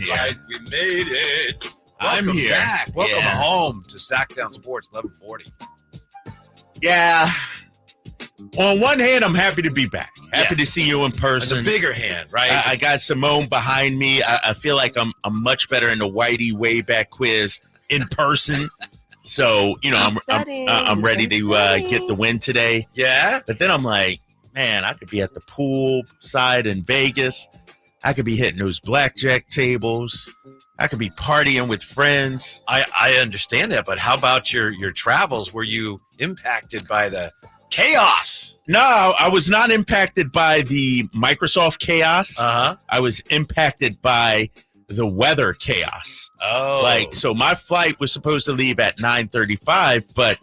here. Right, we made it. I'm Welcome here. back. Welcome Yeah. home to Sackdown Sports 1140. Yeah. On one hand, I'm happy to be back. Happy to see you in It's person. a bigger hand, right? I got Simone behind me. I feel like I'm much better in the Whitey Wayback quiz in person. So, I'm ready to get the win today. Yeah? But then I'm like, man, I could be at the pool side in Vegas. I could be hitting those blackjack tables. I could be partying with friends. I understand that, but how about your travels? Were you impacted by the chaos? No, I was not impacted by the Microsoft chaos. Uh-huh. I was impacted by the weather chaos. Oh. So my flight was supposed to leave at 9:35, but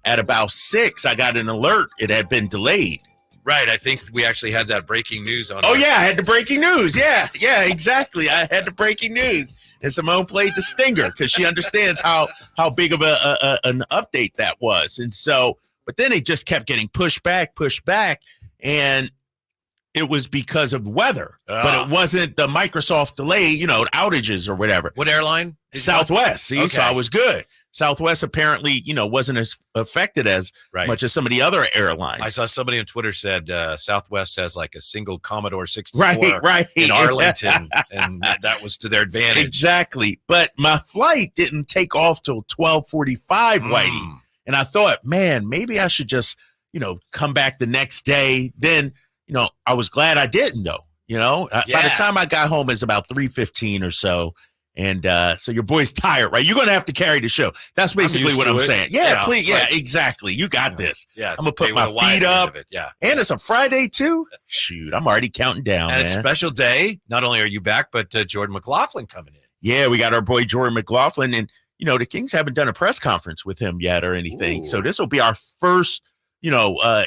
at about 6, I got an alert. It had been delayed. Right, I think we actually had that breaking news on. Oh, yeah, I had the breaking news. Yeah, exactly. I had the breaking news. And Simone played the stinger because she understands how big of an update that was. And so, but then it just kept getting pushed back. And it was because of weather. But it wasn't the Microsoft delay, outages or whatever. What airline? Southwest. See, Okay. so I was good. Southwest apparently, wasn't as affected as much as some of the other airlines. I saw somebody on Twitter said Southwest has like a single Commodore 64 right. in Arlington, and that was to their advantage. Exactly. But my flight didn't take off till 12:45, Whitey. And I thought, man, maybe I should just, come back the next day. Then, I was glad I didn't, though. By the time I got home, it's about 3:15 or so. And so your boy's tired, right? You're going to have to carry the show. That's basically what I'm saying. Yeah, please. Yeah, right. You got this. Yeah, I'm going to put my feet up. Yeah. And it's a Friday, too. Shoot, I'm already counting down, And man. a special day. Not only are you back, but Jordan McLaughlin coming in. Yeah, we got our boy Jordan McLaughlin. And, the Kings haven't done a press conference with him yet or anything. Ooh. So this will be our first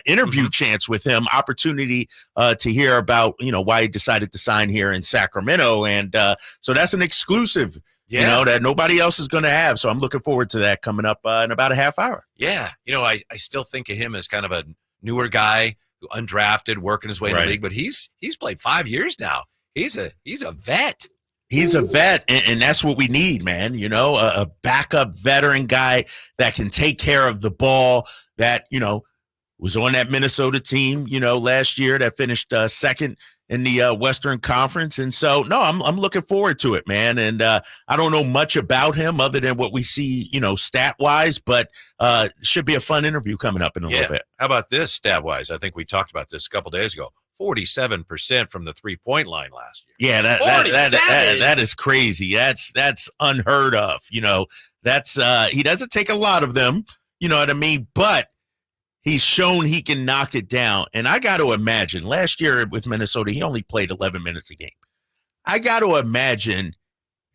interview chance with him, opportunity to hear about, why he decided to sign here in Sacramento. And so that's an exclusive, that nobody else is going to have. So I'm looking forward to that coming up in about a half hour. Yeah. I still think of him as kind of a newer guy, who undrafted, working his way in the league, but he's played 5 years now. He's a vet. He's a vet, and that's what we need, man. A backup veteran guy that can take care of the ball, that, was on that Minnesota team, last year that finished second in the Western Conference. And so, no, I'm looking forward to it, man. And I don't know much about him other than what we see, stat-wise, but should be a fun interview coming up in a little bit. How about this stat-wise? I think we talked about this a couple days ago. 47% from the three-point line last year. Yeah, that is crazy. That's unheard of. That's he doesn't take a lot of them, you know what I mean? But he's shown he can knock it down. And I got to imagine, last year with Minnesota, he only played 11 minutes a game. I got to imagine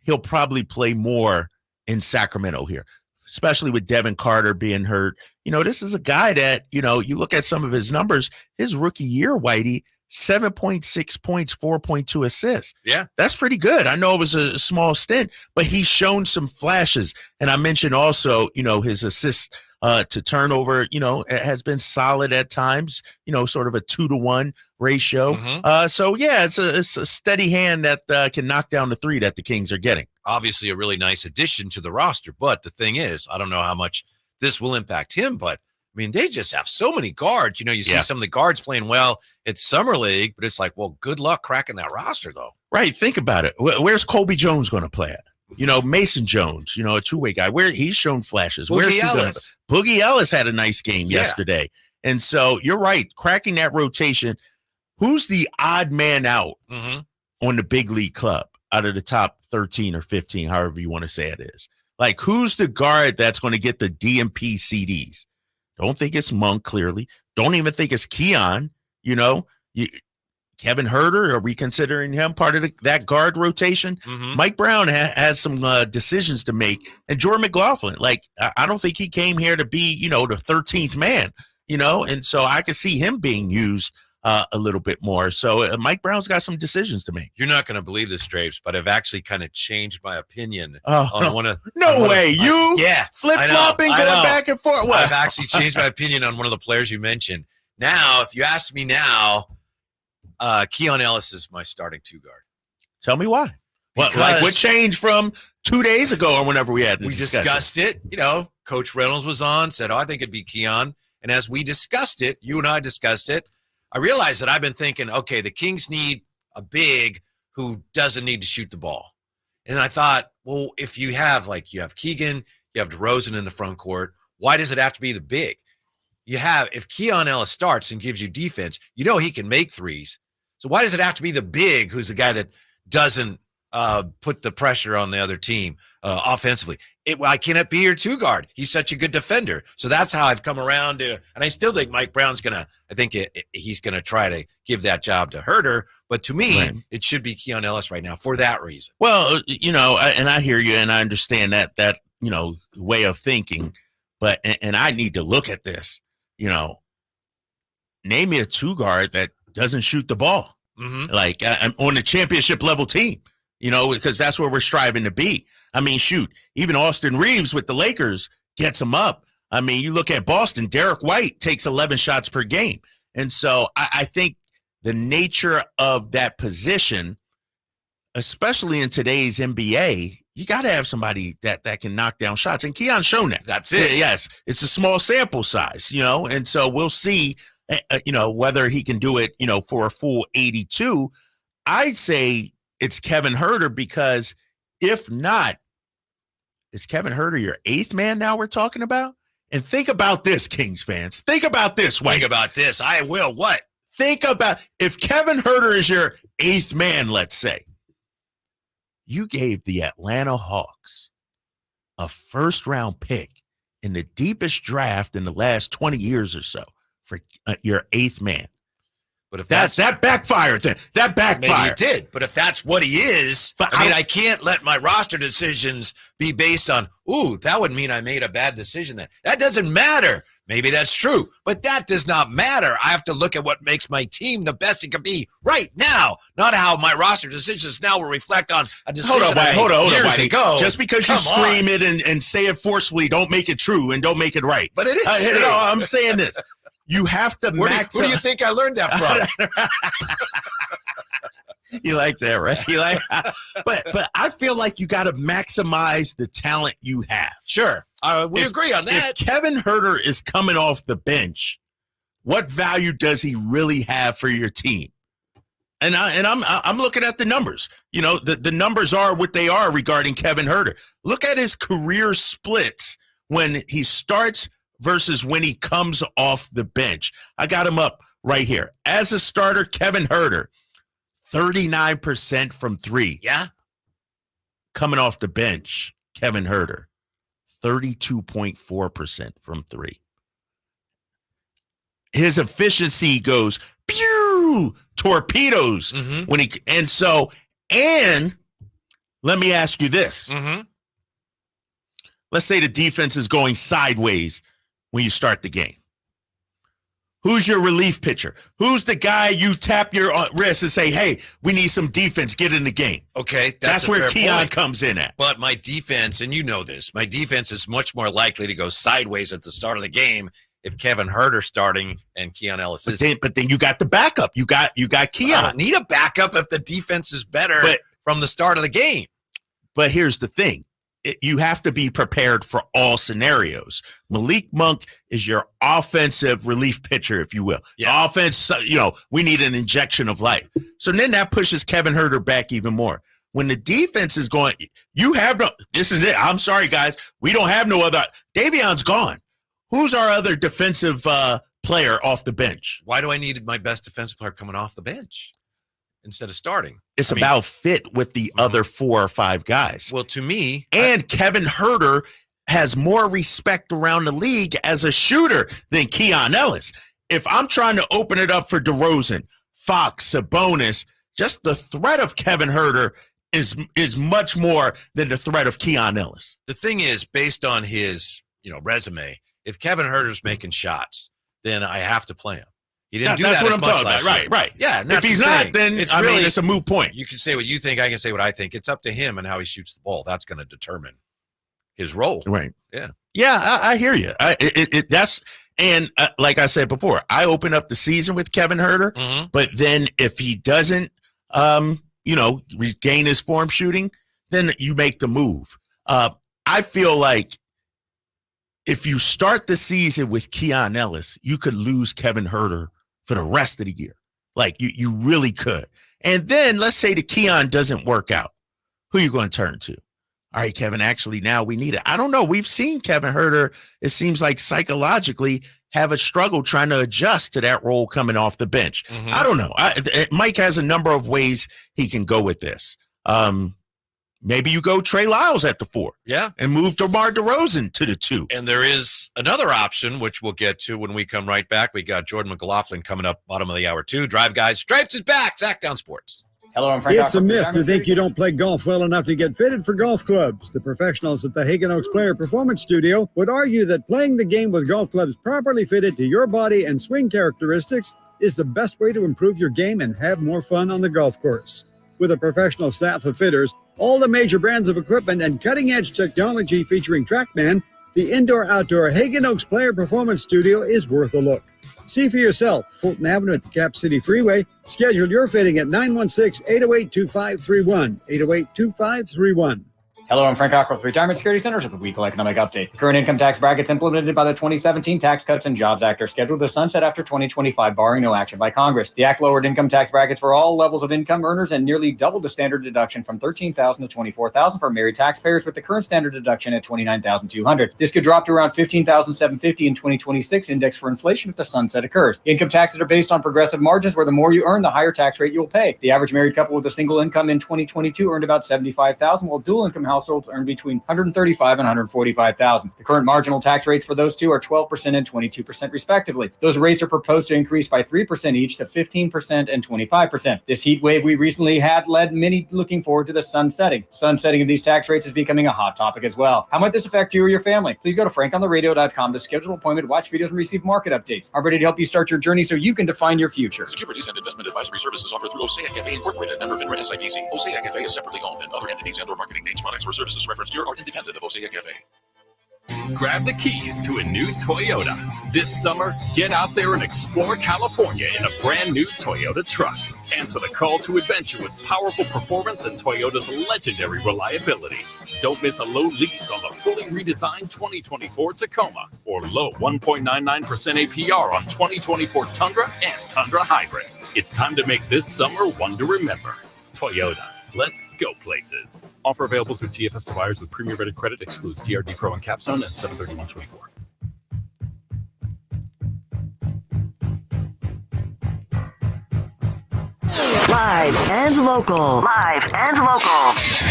he'll probably play more in Sacramento here, especially with Devin Carter being hurt. This is a guy that, you look at some of his numbers, his rookie year, Whitey, 7.6 points, 4.2 assists. Yeah. That's pretty good. I know it was a small stint, but he's shown some flashes. And I mentioned also, his assists to turnover, has been solid at times, sort of a 2-to-1 ratio. So, yeah, it's a steady hand that can knock down the three that the Kings are getting. Obviously a really nice addition to the roster. But the thing is, I don't know how much this will impact him, but I mean, they just have so many guards. You see some of the guards playing well at Summer League, but it's like, well, good luck cracking that roster, though. Right. Think about it. Where's Kobe Jones going to play at? Mason Jones, a two-way guy. Where he's shown flashes. Boogie Ellis had a nice game yesterday. And so you're right. Cracking that rotation. Who's the odd man out on the big league club out of the top 13 or 15, however you want to say it is? Like, who's the guard that's going to get the DMP CDs? Don't think it's Monk, clearly. Don't even think it's Keon. Kevin Huerter, are we considering him part of that guard rotation? Mike Brown has some decisions to make. And Jordan McLaughlin, I don't think he came here to be, the 13th man, and so I could see him being used a little bit more. So Mike Brown's got some decisions to make. You're not going to believe this, Drapes, but I've actually kind of changed my opinion on one of. No way, flip-flopping, going back and forth. What? I've actually changed my opinion on one of the players you mentioned. Now, if you ask me now, Keon Ellis is my starting two guard. Tell me why. Like what changed from 2 days ago or whenever we had the discussion? Discussed it. You know, Coach Reynolds was on, said, I think it'd be Keon. And as we discussed it, you and I discussed it, I realized that I've been thinking, okay, the Kings need a big who doesn't need to shoot the ball. And I thought, well, if you have Keegan, you have DeRozan in the front court, why does it have to be the big? If Keon Ellis starts and gives you defense, you know he can make threes. So why does it have to be the big who's the guy that doesn't put the pressure on the other team offensively? Why can't it be your two guard? He's such a good defender. So that's how I've come around to, and I still think Mike Brown's he's going to try to give that job to Herter. But to me, It should be Keon Ellis right now for that reason. Well, and I hear you and I understand that way of thinking, but, and I need to look at this, name me a two guard that doesn't shoot the ball. Mm-hmm. Like I'm on the championship level team. Because that's where we're striving to be. I mean, shoot, even Austin Reeves with the Lakers gets him up. I mean, you look at Boston, Derek White takes 11 shots per game. And so I think the nature of that position, especially in today's NBA, you got to have somebody that can knock down shots. And Keon's shown that. That's it. Yes, it's a small sample size, and so we'll see, whether he can do it, for a full 82. I'd say it's Kevin Herter, because if not, is Kevin Herter your eighth man now we're talking about? And think about this, Kings fans. Think about this, Wayne. Think about this. I will. What? Think about if Kevin Herter is your eighth man, let's say. You gave the Atlanta Hawks a first-round pick in the deepest draft in the last 20 years or so for your eighth man. But if that backfired, that backfired. Maybe it did. But if that's what he is, I can't let my roster decisions be based on, that would mean I made a bad decision then. That doesn't matter. Maybe that's true, but that does not matter. I have to look at what makes my team the best it can be right now, not how my roster decisions now will reflect on a decision hold on, years ago. Just because you scream it and say it forcefully, don't make it true and don't make it right. But it is true. I'm saying this. You have to max. Who do you think I learned that from? You like that, right? But I feel like you got to maximize the talent you have. Sure, we agree on that. If Kevin Herter is coming off the bench, what value does he really have for your team? And I'm looking at the numbers. The numbers are what they are regarding Kevin Herter. Look at his career splits when he starts versus when he comes off the bench. I got him up right here. As a starter, Kevin Herter, 39% from three. Yeah. Coming off the bench, Kevin Herter, 32.4% from three. His efficiency goes pew, torpedoes when he, and let me ask you this. Let's say the defense is going sideways when you start the game. Who's your relief pitcher? Who's the guy you tap your wrist and say, hey, we need some defense, get in the game? Okay, that's where Keon comes in at. But my defense, and you know this, my defense is much more likely to go sideways at the start of the game if Kevin Herter's starting and Keon Ellis is. But then you got the backup. You got Keon. I don't need a backup if the defense is better from the start of the game. But here's the thing. You have to be prepared for all scenarios. Malik Monk is your offensive relief pitcher, if you will. Yeah. Offense, we need an injection of life. So then that pushes Kevin Herter back even more. When the defense is going, this is it. I'm sorry, guys. We don't have no other. Davion's gone. Who's our other defensive player off the bench? Why do I need my best defensive player coming off the bench instead of starting? It's about fit with the other 4 or 5 guys. Well, to me, Kevin Herter has more respect around the league as a shooter than Keon Ellis. If I'm trying to open it up for DeRozan, Fox, Sabonis, just the threat of Kevin Herter is much more than the threat of Keon Ellis. The thing is, based on his resume, if Kevin Herter's making shots, then I have to play him. He didn't do that as much last year. Right. Yeah. And if he's not, then it's a moot point. You can say what you think. I can say what I think. It's up to him and how he shoots the ball. That's going to determine his role. Right. Yeah. Yeah, I hear you. Like I said before, I open up the season with Kevin Herter, but then if he doesn't regain his form shooting, then you make the move. I feel like if you start the season with Keon Ellis, you could lose Kevin Huerter for the rest of the year. Like, you really could. And then let's say the Keon doesn't work out. Who are you going to turn to? All right, Kevin, actually, now we need it. I don't know. We've seen Kevin Huerter, it seems like psychologically, have a struggle trying to adjust to that role coming off the bench. Mm-hmm. I don't know. Mike has a number of ways he can go with this. Maybe you go Trey Lyles at the 4. Yeah. And move DeMar DeRozan to the 2. And there is another option, which we'll get to when we come right back. We got Jordan McLaughlin coming up bottom of the hour 2. Drive Guys. Stripes is back. Zach Sports. Hello, I'm Frank. It's a myth to think you don't play golf well enough to get fitted for golf clubs. The professionals at the Hagen Oaks Player Performance Studio would argue that playing the game with golf clubs properly fitted to your body and swing characteristics is the best way to improve your game and have more fun on the golf course. With a professional staff of fitters, all the major brands of equipment, and cutting-edge technology featuring TrackMan, the indoor-outdoor Hagen Oaks Player Performance Studio is worth a look. See for yourself, Fulton Avenue at the Cap City Freeway. Schedule your fitting at 916-808-2531, 808-2531. Hello, I'm Frank Cock with Retirement Security Centers with the Weekly Economic Update. Current income tax brackets implemented by the 2017 Tax Cuts and Jobs Act are scheduled to sunset after 2025, barring no action by Congress. The act lowered income tax brackets for all levels of income earners and nearly doubled the standard deduction from $13,000 to $24,000 for married taxpayers, with the current standard deduction at $29,200. This could drop to around $15,750 in 2026, indexed for inflation if the sunset occurs. Income taxes are based on progressive margins, where the more you earn, the higher tax rate you'll pay. The average married couple with a single income in 2022 earned about $75,000, while dual income households earn between $135,000 and $145,000. The current marginal tax rates for those two are 12% and 22% respectively. Those rates are proposed to increase by 3% each to 15% and 25%. This heat wave we recently had led many looking forward to the sunsetting. Sunsetting of these tax rates is becoming a hot topic as well. How might this affect you or your family? Please go to frankontheradio.com to schedule an appointment, watch videos, and receive market updates. I'm ready to help you start your journey so you can define your future. Securities and investment advisory services offered through Osaic FA Incorporated, member FINRA SIPC. Osaic FA is separately owned, and other entities and/or marketing names, products, or services referenced here are independent of Osaic FA. Grab the keys to a new Toyota. This summer, get out there and explore California in a brand new Toyota truck. Answer the call to adventure with powerful performance and Toyota's legendary reliability. Don't miss a low lease on the fully redesigned 2024 Tacoma or low 1.99% APR on 2024 Tundra and Tundra Hybrid. It's time to make this summer one to remember. Toyota. Let's go places. Offer available through TFS to buyers with premier rated credit. Excludes TRD Pro and Capstone at 7/31/24. Live and local.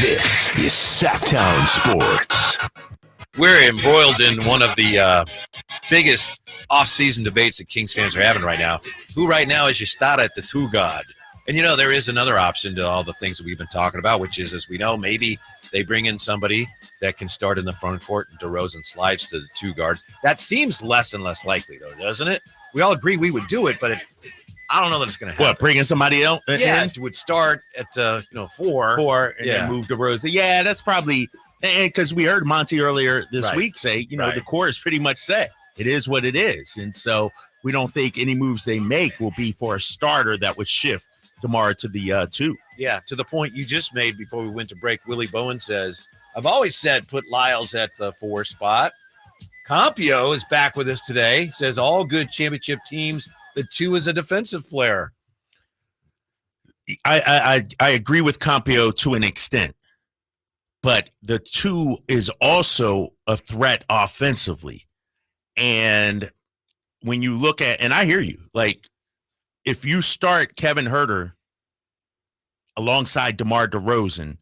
This is Sacktown Sports. We're embroiled in one of the biggest off-season debates that Kings fans are having right now. Who right now is your starter at the 2 guard? And, there is another option to all the things that we've been talking about, which is, as we know, maybe they bring in somebody that can start in the front court and DeRozan slides to the 2 guard. That seems less and less likely, though, doesn't it? We all agree we would do it, but I don't know that it's going to happen. What, bringing somebody else? Yeah, it would start at 4. And then move DeRozan. Yeah, that's probably – because we heard Monty earlier this week say, the core is pretty much set. It is what it is. And so we don't think any moves they make will be for a starter that would shift DeMar to the 2. Yeah, to the point you just made before we went to break, Willie Bowen says, I've always said put Lyles at the 4 spot. Compio is back with us today. Says all good championship teams, the 2 is a defensive player. I agree with Compio to an extent, but the 2 is also a threat offensively. And when you look at, and I hear you, like, if you start Kevin Huerter alongside DeMar DeRozan,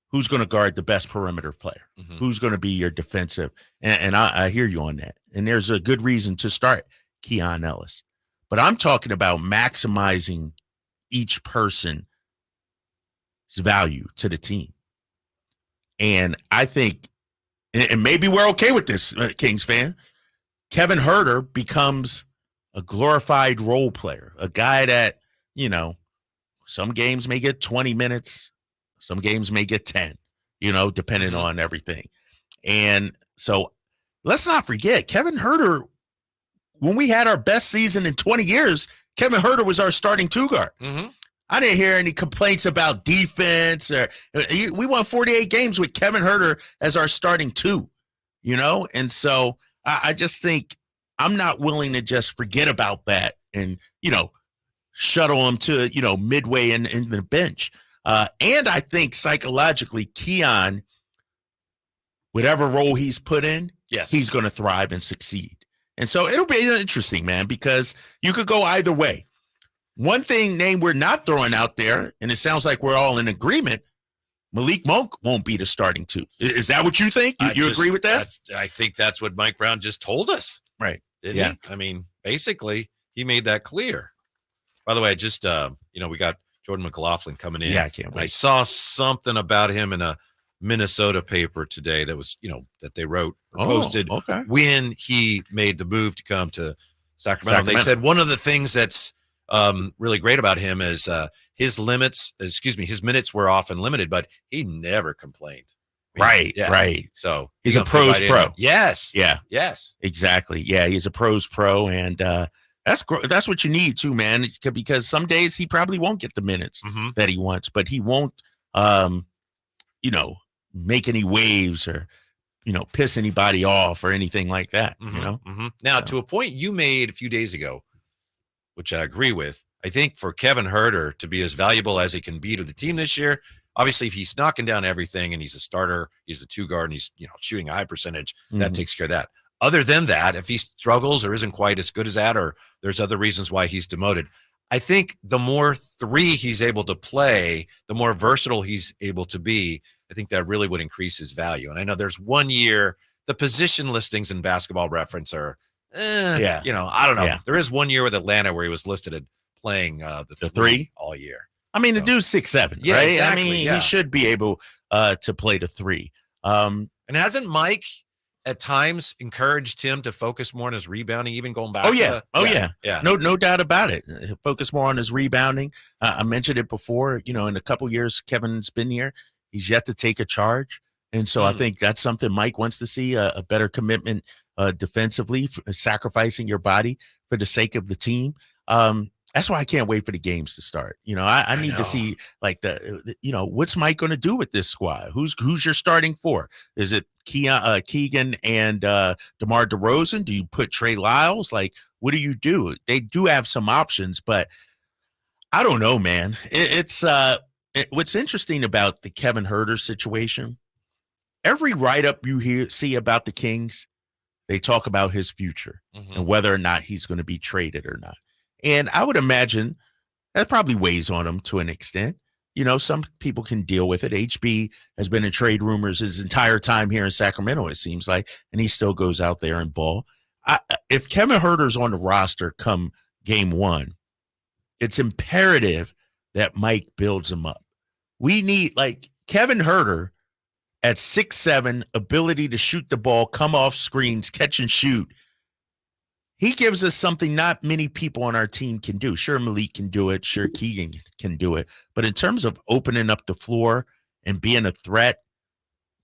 who's going to guard the best perimeter player? Mm-hmm. Who's going to be your defensive? And I hear you on that. And there's a good reason to start Keon Ellis. But I'm talking about maximizing each person's value to the team. And I think, and maybe we're okay with this, Kings fan, Kevin Huerter becomes a glorified role player, a guy that, some games may get 20 minutes, some games may get 10, depending on everything. And so let's not forget, Kevin Huerter, when we had our best season in 20 years, Kevin Huerter was our starting 2 guard. Mm-hmm. I didn't hear any complaints about defense. We won 48 games with Kevin Huerter as our starting 2, And so I just think I'm not willing to just forget about that and, shuttle him to, midway in the bench. And I think psychologically, Keon, whatever role he's put in, he's going to thrive and succeed. And so it'll be interesting, man, because you could go either way. One name we're not throwing out there, and it sounds like we're all in agreement, Malik Monk won't be the starting 2. Is that what you think? You agree with that? I think that's what Mike Brown just told us. Right. Didn't he? I mean, basically, he made that clear. By the way, just, we got Jordan McLaughlin coming in. Yeah, I can't wait. I saw something about him in a Minnesota paper today that was, that they wrote or posted when he made the move to come to Sacramento. They said one of the things that's really great about him is his minutes were often limited, but he never complained. Right. So he's a pros pro. Yes. Yeah. Yes. Exactly. Yeah, he's a pros pro, and that's what you need too, man. Because some days he probably won't get the minutes that he wants, but he won't, make any waves or, piss anybody off or anything like that. Now, to a point you made a few days ago, which I agree with, I think for Kevin Huerter to be as valuable as he can be to the team this year, obviously if he's knocking down everything and he's a starter, he's a 2 guard, and he's shooting a high percentage, that takes care of that. Other than that, if he struggles or isn't quite as good as that, or there's other reasons why he's demoted, I think the more 3 he's able to play, the more versatile he's able to be, I think that really would increase his value. And I know there's 1 year, the position listings in Basketball Reference are, I don't know. Yeah. There is 1 year with Atlanta where he was listed at playing the 3 all year. I mean, the dude's 6'7", right? Exactly, I mean, he should be able to play the 3. And hasn't Mike at times encouraged him to focus more on his rebounding, even going back? Yeah. No doubt about it. Focus more on his rebounding. I mentioned it before. In a couple years Kevin's been here, he's yet to take a charge, and so I think that's something Mike wants to see: a better commitment defensively, sacrificing your body for the sake of the team. That's why I can't wait for the games to start. I need to see like what's Mike going to do with this squad? Who's your starting 4? Is it Keegan and DeMar DeRozan? Do you put Trey Lyles? Like, what do you do? They do have some options, but I don't know, man. What's interesting about the Kevin Huerter situation, every write-up you see about the Kings, they talk about his future and whether or not he's going to be traded or not. And I would imagine that probably weighs on him to an extent. Some people can deal with it. HB has been in trade rumors his entire time here in Sacramento, it seems like, and he still goes out there and ball. If Kevin Huerter's on the roster come game 1, it's imperative that Mike builds him up. We need, like, Kevin Huerter at 6'7", ability to shoot the ball, come off screens, catch and shoot. He gives us something not many people on our team can do. Sure, Malik can do it. Sure, Keegan can do it. But in terms of opening up the floor and being a threat,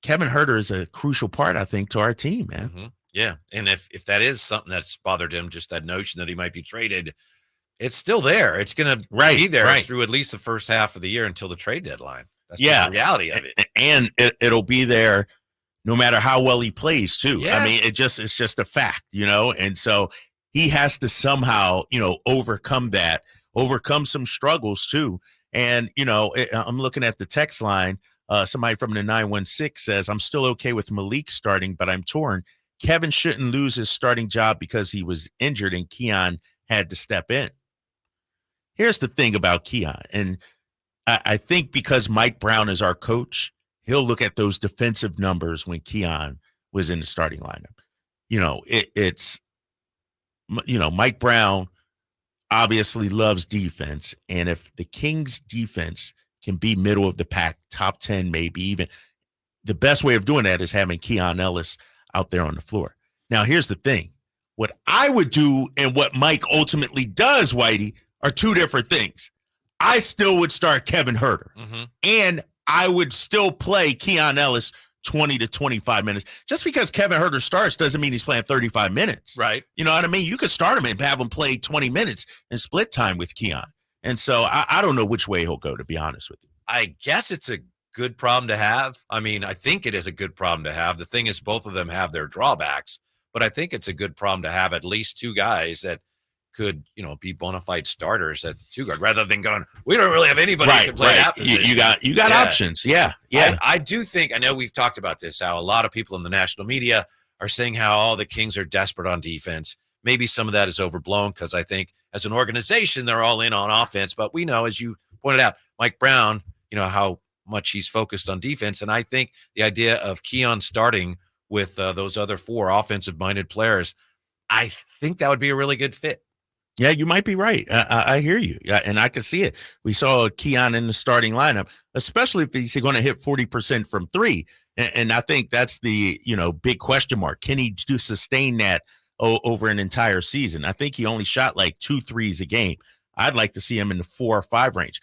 Kevin Huerter is a crucial part, I think, to our team, man. Yeah, and if that is something that's bothered him, just that notion that he might be traded, it's still there. It's going to be there through at least the first half of the year until the trade deadline. That's just the reality of it. And it'll be there no matter how well he plays, too. Yeah. I mean, it's just a fact, and so he has to somehow, overcome some struggles, too. And, I'm looking at the text line. Somebody from the 916 says, I'm still okay with Malik starting, but I'm torn. Kevin shouldn't lose his starting job because he was injured and Keon had to step in. Here's the thing about Keon, and I think because Mike Brown is our coach, he'll look at those defensive numbers when Keon was in the starting lineup. Mike Brown obviously loves defense, and if the Kings defense can be middle of the pack, top 10, maybe even, the best way of doing that is having Keon Ellis out there on the floor. Now, here's the thing. What I would do and what Mike ultimately does, Whitey, are two different things. I still would start Kevin Huerter, and I would still play Keon Ellis 20 to 25 minutes. Just because Kevin Huerter starts doesn't mean he's playing 35 minutes. Right. You know what I mean? You could start him and have him play 20 minutes and split time with Keon. And so I don't know which way he'll go, to be honest with you. I guess it's a good problem to have. I mean, I think it is a good problem to have. The thing is, both of them have their drawbacks, but I think it's a good problem to have at least two guys that could, be bona fide toughs at two guard, rather than going, we don't really have anybody who can play that position. You got options. Yeah. I do think, I know we've talked about this, how a lot of people in the national media are saying how all the Kings are desperate on defense. Maybe some of that is overblown, because I think as an organization, they're all in on offense. But we know, as you pointed out, Mike Brown, how much he's focused on defense. And I think the idea of Keon starting with those other four offensive-minded players, I think that would be a really good fit. Yeah, you might be right. I hear you. Yeah, and I can see it. We saw Keon in the starting lineup, especially if he's going to hit 40% from three. And I think that's the, big question mark. Can he sustain that over an entire season? I think he only shot like 2 threes a game. I'd like to see him in the 4 or 5 range.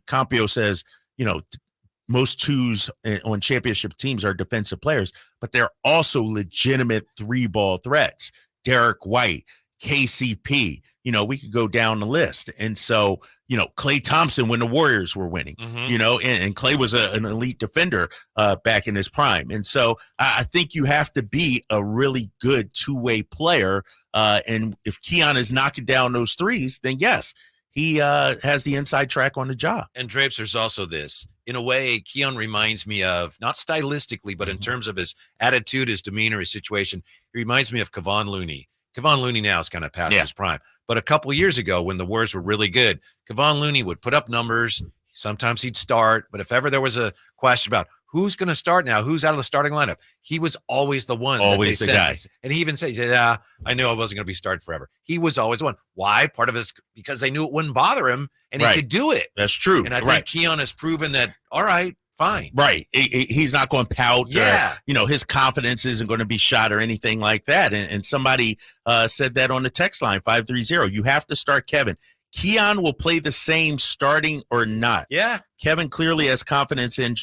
Campio says, most twos on championship teams are defensive players, but they're also legitimate 3-ball threats. Derek White, KCP, we could go down the list. And so, Klay Thompson, when the Warriors were winning, and Klay was an elite defender back in his prime. And so I think you have to be a really good two-way player. And if Keon is knocking down those threes, then yes, he has the inside track on the job. And Drapes, there's also this. In a way, Keon reminds me of, not stylistically, but in terms of his attitude, his demeanor, his situation, he reminds me of Kevon Looney. Kevon Looney now is kind of past his prime. But a couple of years ago, when the Warriors were really good, Kevon Looney would put up numbers. Sometimes he'd start. But if ever there was a question about who's going to start now, who's out of the starting lineup, he was always the one. Always the guy. And he even said, yeah, I knew I wasn't going to be starting forever. He was always the one. Why? Part of it is because they knew it wouldn't bother him, and he could do it. That's true. And I think Keon has proven that, all right, fine. Right. He's not going to pout. Yeah. Or, his confidence isn't going to be shot or anything like that. And somebody said that on the text line, 530. You have to start Kevin. Keon will play the same starting or not. Yeah. Kevin clearly has confidence in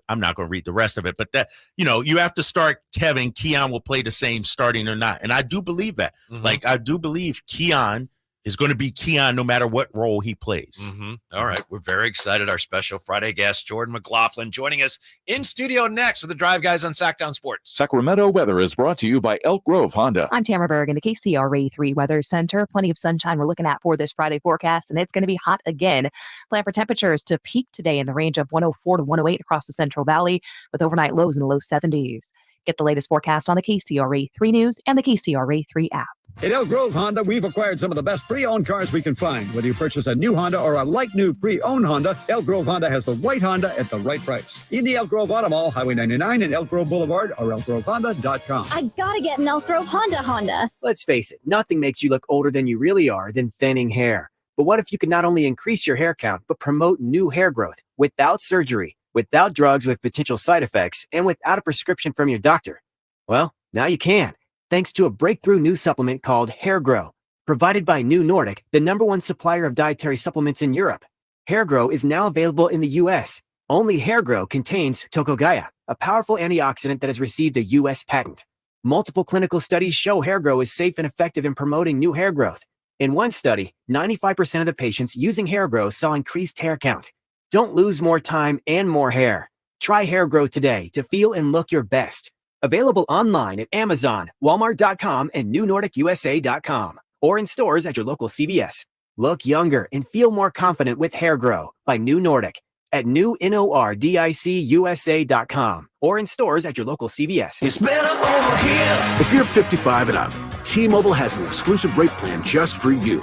I'm not going to read the rest of it, but that, you have to start Kevin. Keon will play the same starting or not. And I do believe that. Mm-hmm. Like, I do believe Keon is going to be Keon no matter what role he plays. Mm-hmm. All right. We're very excited. Our special Friday guest, Jordan McLaughlin, joining us in studio next with the Drive Guys on Sacktown Sports. Sacramento weather is brought to you by Elk Grove Honda. I'm Tamara Berg in the KCRA 3 Weather Center. Plenty of sunshine we're looking at for this Friday forecast, and it's going to be hot again. Plan for temperatures to peak today in the range of 104 to 108 across the Central Valley, with overnight lows in the low 70s. Get the latest forecast on the KCRA 3 News and the KCRA 3 app. At Elk Grove Honda, we've acquired some of the best pre-owned cars we can find. Whether you purchase a new Honda or a like-new pre-owned Honda, Elk Grove Honda has the right Honda at the right price. In the Elk Grove Auto Mall, Highway 99 and Elk Grove Boulevard, or elkgrovehonda.com. I gotta get an Elk Grove Honda. Let's face it, nothing makes you look older than you really are than thinning hair. But what if you could not only increase your hair count, but promote new hair growth without surgery, without drugs with potential side effects, and without a prescription from your doctor? Well, now you can, thanks to a breakthrough new supplement called Hair Grow, provided by New Nordic, the #1 supplier of dietary supplements in Europe. Hair Grow is now available in the U.S. Only Hair Grow contains Tocogaya, a powerful antioxidant that has received a U.S. patent. Multiple clinical studies show Hair Grow is safe and effective in promoting new hair growth. In one study, 95% of the patients using Hair Grow saw increased hair count. Don't lose more time and more hair. Try Hair Grow today to feel and look your best. Available online at Amazon, Walmart.com, and NewNordicUSA.com, or in stores at your local CVS. Look younger and feel more confident with Hair Grow by New Nordic at NewNordicUSA.com, or in stores at your local CVS. It's better over here. If you're 55 and up, T-Mobile has an exclusive rate plan just for you.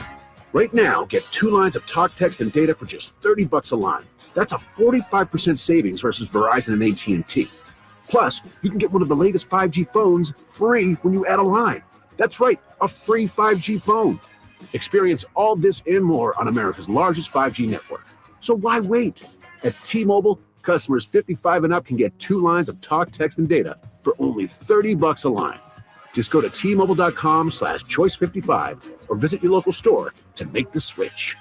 Right now, get 2 lines of talk, text, and data for just $30 a line. That's a 45% savings versus Verizon and AT&T. Plus, you can get one of the latest 5G phones free when you add a line. That's right, a free 5G phone. Experience all this and more on America's largest 5G network. So why wait? At T-Mobile, customers 55 and up can get 2 lines of talk, text, and data for only $30 a line. Just go to T-Mobile.com/choice55 or visit your local store to make the switch.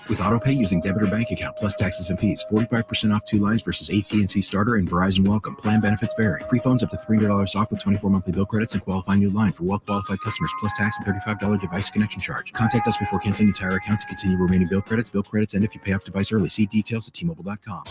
With AutoPay using debit or bank account plus taxes and fees. 45% off 2 lines versus AT&T Starter and Verizon Welcome. Plan benefits vary. Free phones up to $300 off with 24 monthly bill credits and qualifying new line for well-qualified customers plus tax and $35 device connection charge. Contact us before canceling entire account to continue remaining bill credits. Bill credits end if you pay off device early. See details at T-Mobile.com.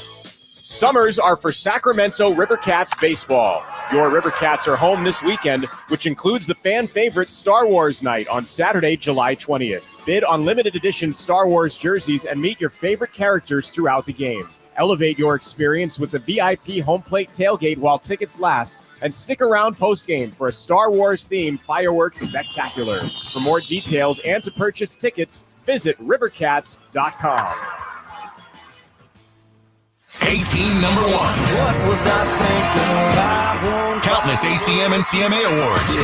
Summers are for Sacramento Rivercats baseball. Your Rivercats are home this weekend, which includes the fan favorite Star Wars Night on Saturday, July 20th. Bid on limited edition Star Wars jerseys and meet your favorite characters throughout the game. Elevate your experience with the VIP home plate tailgate while tickets last, and stick around postgame for a Star Wars-themed fireworks spectacular. For more details and to purchase tickets, visit rivercats.com. 18 number ones. What was I thinking? Countless ACM and CMA awards.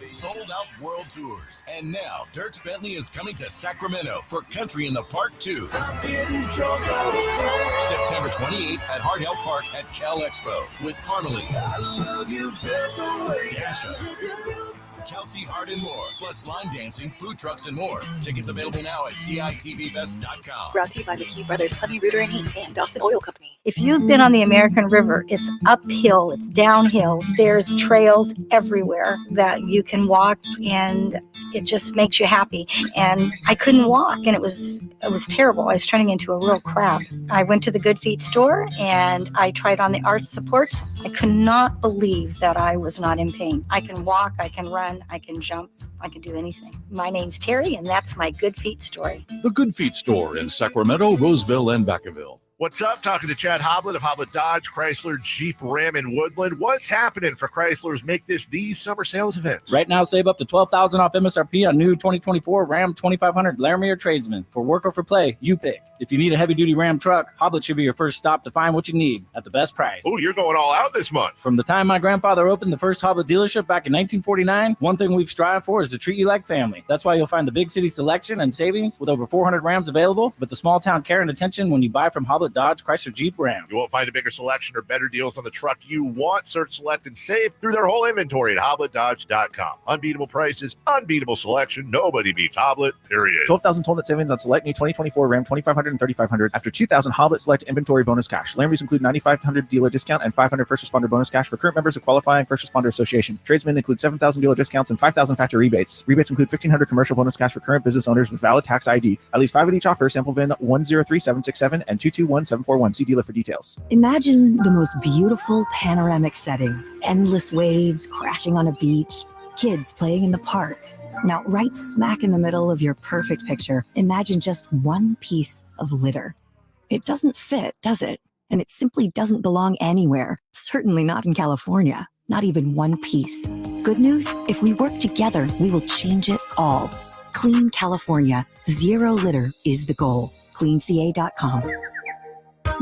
Sold out world tours. And now Dierks Bentley is coming to Sacramento for Country in the Park 2. September 28th at Hard Health Park at Cal Expo with Parmalee, Dasha, Kelsey Hart, and more. Plus line dancing, food trucks, and more. Tickets available now at CITVFest.com. Brought to you by McKee Brothers, Clemmy Rooter and Inc. and Dawson Oil Company. If you've been on the American River, it's uphill, it's downhill. There's trails everywhere that you can walk, and it just makes you happy. And I couldn't walk, and it was terrible. I was turning into a real crab. I went to the Good Feet store, and I tried on the arch supports. I could not believe that I was not in pain. I can walk, I can run, I can jump, I can do anything. My name's Terry, and that's my Good Feet story. The Good Feet store in Sacramento, Roseville, and Vacaville. What's up? Talking to Chad Hoblet of Hoblet Dodge, Chrysler, Jeep, Ram, and Woodland. What's happening for Chrysler's Make This the Summer Sales events? Right now, save up to $12,000 off MSRP on new 2024 Ram 2500 Laramie or Tradesman. For work or for play, you pick. If you need a heavy-duty Ram truck, Hoblet should be your first stop to find what you need at the best price. Oh, you're going all out this month. From the time my grandfather opened the first Hoblet dealership back in 1949, one thing we've strived for is to treat you like family. That's why you'll find the big city selection and savings with over 400 Rams available, but the small town care and attention when you buy from Hoblet Dodge, Chrysler, Jeep, Ram. You won't find a bigger selection or better deals on the truck you want. Search, select, and save through their whole inventory at HobletDodge.com. Unbeatable prices, unbeatable selection. Nobody beats Hoblet, period. 12,000 total net savings on select new 2024 Ram 2500 and 3500 after 2,000 Hoblet Select inventory bonus cash. Lambie's include 9,500 dealer discount and 500 first responder bonus cash for current members of qualifying First Responder Association. Tradesmen include 7,000 dealer discounts and 5,000 factory rebates. Rebates include 1,500 commercial bonus cash for current business owners with valid tax ID. At least 5 of each offer. Sample VIN 103767 and 221741. See dealer for details. Imagine the most beautiful panoramic setting. Endless waves crashing on a beach. Kids playing in the park. Now, right smack in the middle of your perfect picture, imagine just one piece of litter. It doesn't fit, does it? And it simply doesn't belong anywhere. Certainly not in California. Not even one piece. Good news? If we work together, we will change it all. Clean California. Zero litter is the goal. CleanCA.com.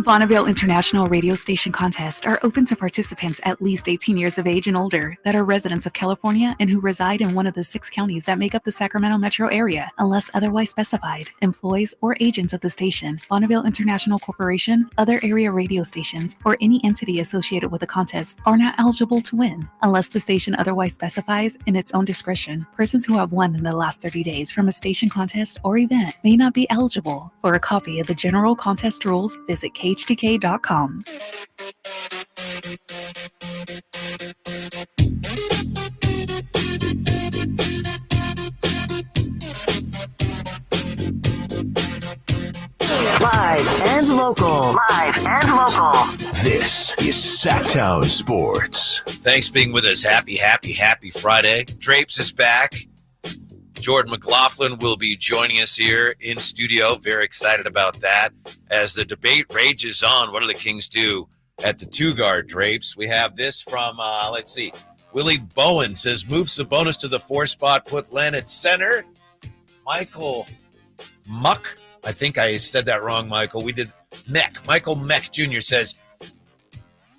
Bonneville International Radio Station contests are open to participants at least 18 years of age and older that are residents of California and who reside in one of the 6 counties that make up the Sacramento metro area, unless otherwise specified. Employees or agents of the station, Bonneville International Corporation, other area radio stations, or any entity associated with the contest are not eligible to win, unless the station otherwise specifies in its own discretion. Persons who have won in the last 30 days from a station contest or event may not be eligible. For a copy of the general contest rules, visit KHTK.com. Live and local. Live and local. This is Sacktown Sports. Thanks for being with us. Happy Friday. Drapes is back. Jordan McLaughlin will be joining us here in studio. Very excited about that. As the debate rages on, what do the Kings do at the 2-guard, Drapes? We have this from, let's see. Willie Bowen says, move Sabonis to the 4 spot, put Len at center. Michael Muck, I think I said that wrong, Michael. We did Meck. Michael Meck Jr. says,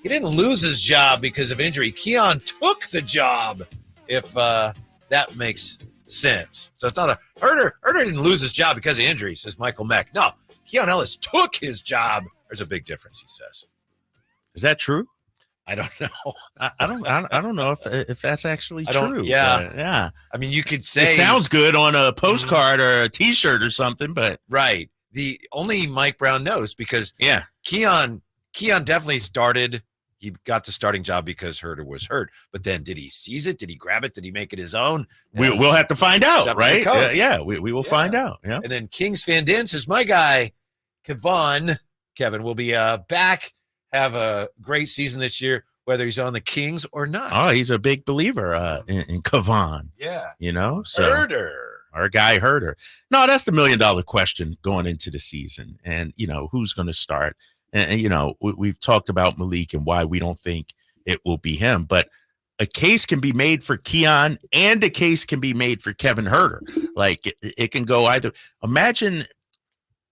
he didn't lose his job because of injury. Keon took the job, if that makes sense. So it's not a Herder didn't lose his job because of injury, says Michael Meck. No, Keon Ellis took his job. There's a big difference, he says. Is that true? I don't know. I don't know if that's actually true. Yeah. Yeah. I mean, you could say it sounds good on a postcard or a T-shirt or something, but right. The only Mike Brown knows because Keon definitely started. He got the starting job because Herter was hurt. But then did he seize it? Did he grab it? Did he make it his own? We'll have to find out, right? We will find out. Yeah. And then Kings Fan Den says, my guy, Kevin, will be back. Have a great season this year, whether he's on the Kings or not. Oh, he's a big believer in Kevon. Yeah. You know? So Herter. Our guy Herter. No, that's the $1 million question going into the season. And, who's going to start? And we've talked about Malik and why we don't think it will be him. But a case can be made for Keon and a case can be made for Kevin Herter. Like, it can go either. Imagine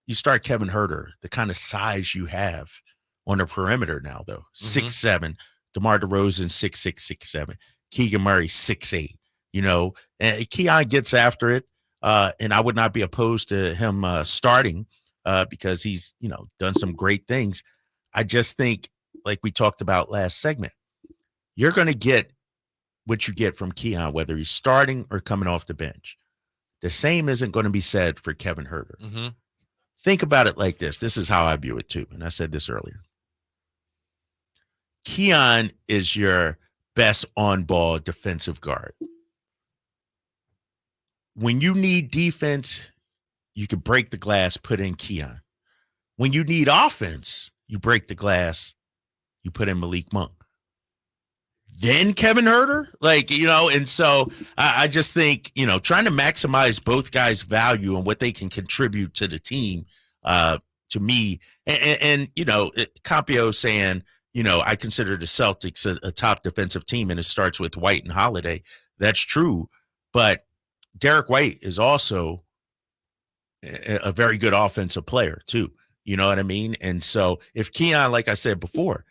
you start Kevin Herter, the kind of size you have on the perimeter now, though. 6'7", DeMar DeRozan 6'6", 6'7", Keegan Murray 6'8". And Keon gets after it, and I would not be opposed to him starting because he's done some great things. I just think, like we talked about last segment, you're going to get what you get from Keon, whether he's starting or coming off the bench. The same isn't going to be said for Kevin Herter. Think about it like this. This is how I view it too, and I said this earlier. Keon is your best on-ball defensive guard. When you need defense, you can break the glass, put in Keon. When you need offense, you break the glass, you put in Malik Monk. Then Kevin Herter, and so I just think, trying to maximize both guys' value and what they can contribute to the team, to me, and Campio saying, I consider the Celtics a top defensive team, and it starts with White and Holiday. That's true, but Derek White is also a very good offensive player too. You know what I mean? And so if Keon, like I said before,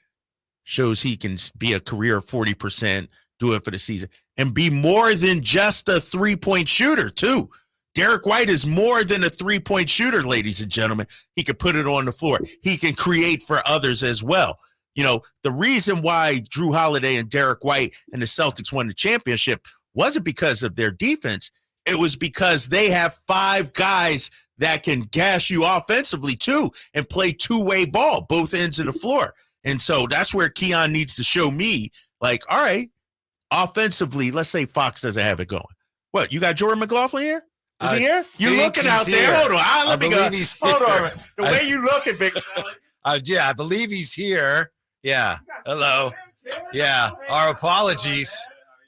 shows he can be a career 40%, do it for the season, and be more than just a three-point shooter too. Derek White is more than a three-point shooter, ladies and gentlemen. He can put it on the floor. He can create for others as well. The reason why Drew Holiday and Derek White and the Celtics won the championship wasn't because of their defense. It was because they have 5 guys that can gash you offensively too and play two-way ball, both ends of the floor. And so that's where Keon needs to show me, all right, offensively, let's say Fox doesn't have it going. What, you got Jordan McLaughlin here? Is he here? You're looking out there. Here. Hold on. Let me go. Hold on. The way you looking, big I believe he's here. Yeah. Hello. Yeah. Our apologies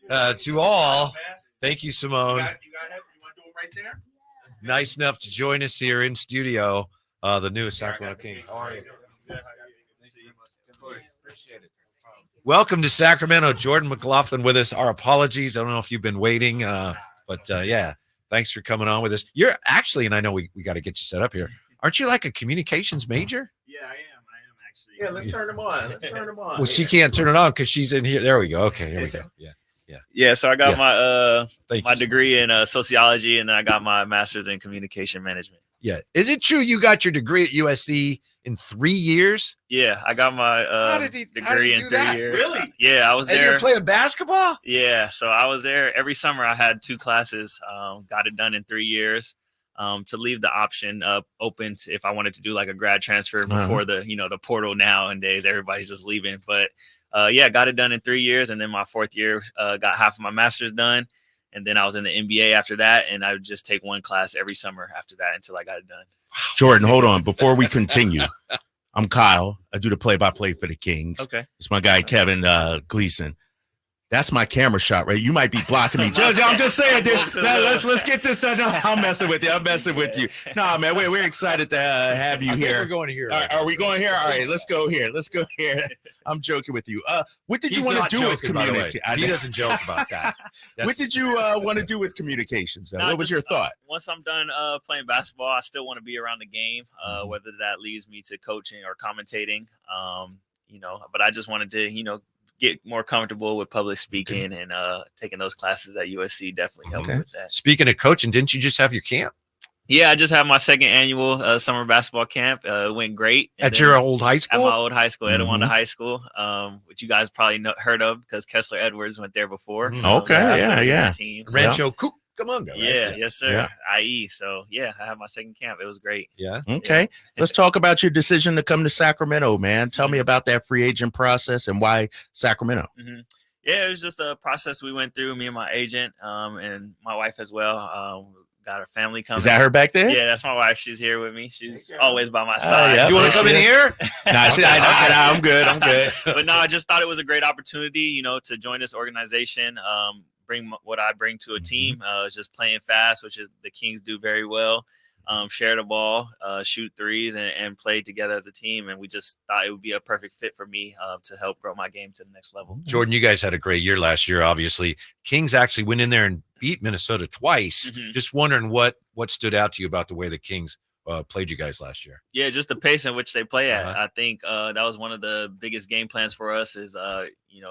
to all. Thank you, Simone. You want to do it right there? Nice enough to join us here in studio, the new Sacramento Kings. How are you? Appreciate it. Welcome to Sacramento. Jordan McLaughlin with us. Our apologies. I don't know if you've been waiting, but thanks for coming on with us. You're actually, and I know we got to get you set up here. Aren't you like a communications major? Yeah, I am actually. Yeah, let's turn them on. Well, she can't turn it on because she's in here. There we go. Okay, here we go. Yeah, so I got my degree in sociology, and then I got my master's in communication management. Yeah. Is it true you got your degree at USC in 3 years? Yeah, I got my degree in 3 years. Really? Yeah, I was there. And you're playing basketball? Yeah, so I was there every summer. I had 2 classes, got it done in 3 years. To leave the option open to if I wanted to do like a grad transfer before the portal nowadays, everybody's just leaving. But got it done in 3 years. And then my 4th year, got half of my master's done. And then I was in the NBA after that. And I would just take 1 class every summer after that until I got it done. Jordan, hold on. Before we continue, I'm Kyle. I do the play-by-play for the Kings. Okay. It's my guy, Kevin Gleason. That's my camera shot, right? You might be blocking me. I'm just saying, dude. Let's get this. No, I'm messing with you. You. No, man, we're excited to have you here. We're going here. Are we going here? All right, let's go here. I'm joking with you. What did you want to do with communication? He doesn't joke about that. What did you want to do with communications? What was your thought? Once I'm done playing basketball, I still want to be around the game, whether that leads me to coaching or commentating. But I just wanted to, get more comfortable with public speaking and taking those classes at USC definitely helped me with that. Speaking of coaching, didn't you just have your camp? Yeah, I just had my second annual summer basketball camp. It went great. At your old high school? At my old high school, Mm-hmm. Etiwanda High School, which you guys probably heard of because Kessler Edwards went there before. Okay, yeah. Team, Rancho Cucamonga, right? Yeah, yes, sir. Yeah. IE. So, yeah, I had my second camp. It was great. Yeah. Okay. Let's talk about your decision to come to Sacramento, man. Tell me about that free agent process and why Sacramento. Mm-hmm. Yeah, it was just a process we went through, me and my agent, and my wife as well. Got her family coming. Is that her back there? Yeah, that's my wife. She's here with me. She's always by my side. You want to come in here? I'm good. But no, I just thought it was a great opportunity, to join this organization, bring what I bring to a team. Just playing fast, which is the Kings do very well. Share the ball, shoot threes, and play together as a team. And we just thought it would be a perfect fit for me to help grow my game to the next level. Jordan, you guys had a great year last year, obviously. Kings actually went in there and beat Minnesota twice. Just wondering what stood out to you about the way the Kings played you guys last year. Yeah, just the pace in which they play at. I think that was one of the biggest game plans for us is, the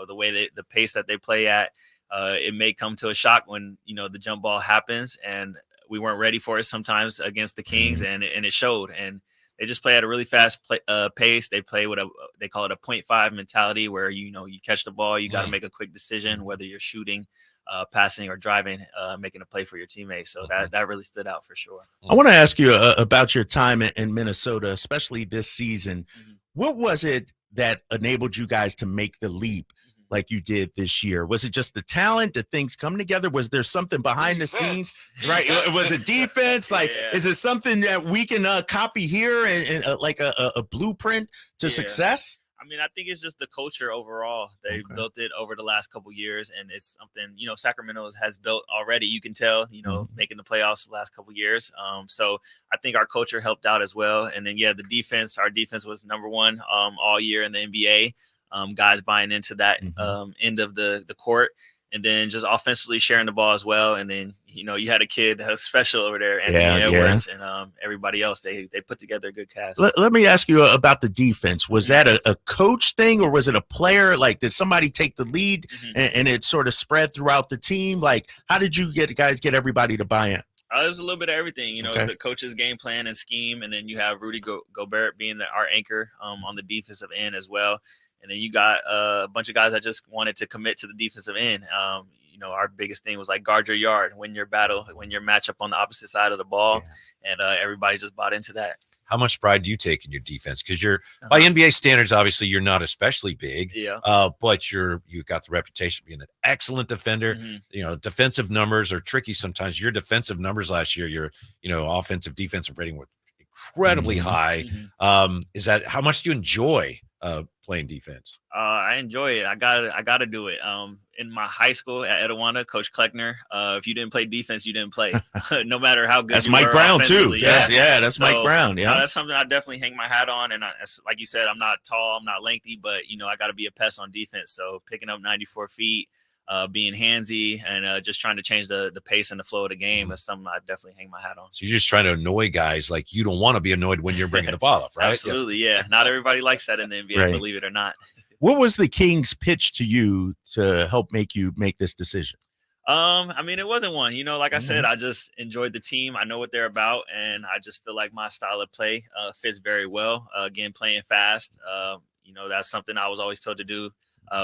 way the pace that they play at. It may come to a shock when, the jump ball happens, and we weren't ready for it sometimes against the Kings, and it showed. And they just play at a really fast pace. They play with they call it a 0.5 mentality, where you catch the ball, you got to make a quick decision, whether you're shooting, passing, or driving, making a play for your teammates. So that really stood out for sure. I want to ask you about your time in Minnesota, especially this season. What was it that enabled you guys to make the leap like you did this year? Was it just the talent? Did things come together? Was there something behind the scenes? Right? Was it defense? Is it something that we can copy here and like a blueprint to success? I mean, I think it's just the culture overall. They built it over the last couple of years, and it's something, Sacramento has built already. You can tell, making the playoffs the last couple of years. So I think our culture helped out as well. And then, the defense, our defense was number one all year in the NBA. Guys buying into that end of the court, and then just offensively sharing the ball as well. And then, you had a kid that was special over there, Anthony Edwards, and everybody else. They put together a good cast. Let me ask you about the defense. Was that a coach thing, or was it a player? Like, did somebody take the lead and it sort of spread throughout the team? Like, how did you get everybody to buy in? It was a little bit of everything, the coach's game plan and scheme. And then you have Rudy Gobert being our anchor on the defensive end as well. And then you got a bunch of guys that just wanted to commit to the defensive end. Our biggest thing was like guard your yard, win your battle, win your matchup on the opposite side of the ball. And everybody just bought into that. How much pride do you take in your defense? Because you're by NBA standards, obviously you're not especially big, but you've got the reputation of being an excellent defender. Defensive numbers are tricky sometimes. Your defensive numbers last year, your offensive defensive rating were incredibly high. Is that how much do you enjoy playing defense? I enjoy it. I gotta do it. In my high school at Etiwanda, Coach Kleckner, if you didn't play defense, you didn't play. No matter how good. That's Mike Brown too. That's Mike Brown. Yeah, that's something I definitely hang my hat on. And like you said, I'm not tall, I'm not lengthy, but I got to be a pest on defense. So picking up 94 feet, being handsy, and just trying to change the pace and the flow of the game is something I definitely hang my hat on. So you're just trying to annoy guys like you don't want to be annoyed when you're bringing the ball up, right? Absolutely, yeah. Not everybody likes that in the NBA, believe it or not. What was the Kings' pitch to you to help you make this decision? I mean, it wasn't one. Like I said, I just enjoyed the team. I know what they're about, and I just feel like my style of play fits very well. Again, playing fast. That's something I was always told to do.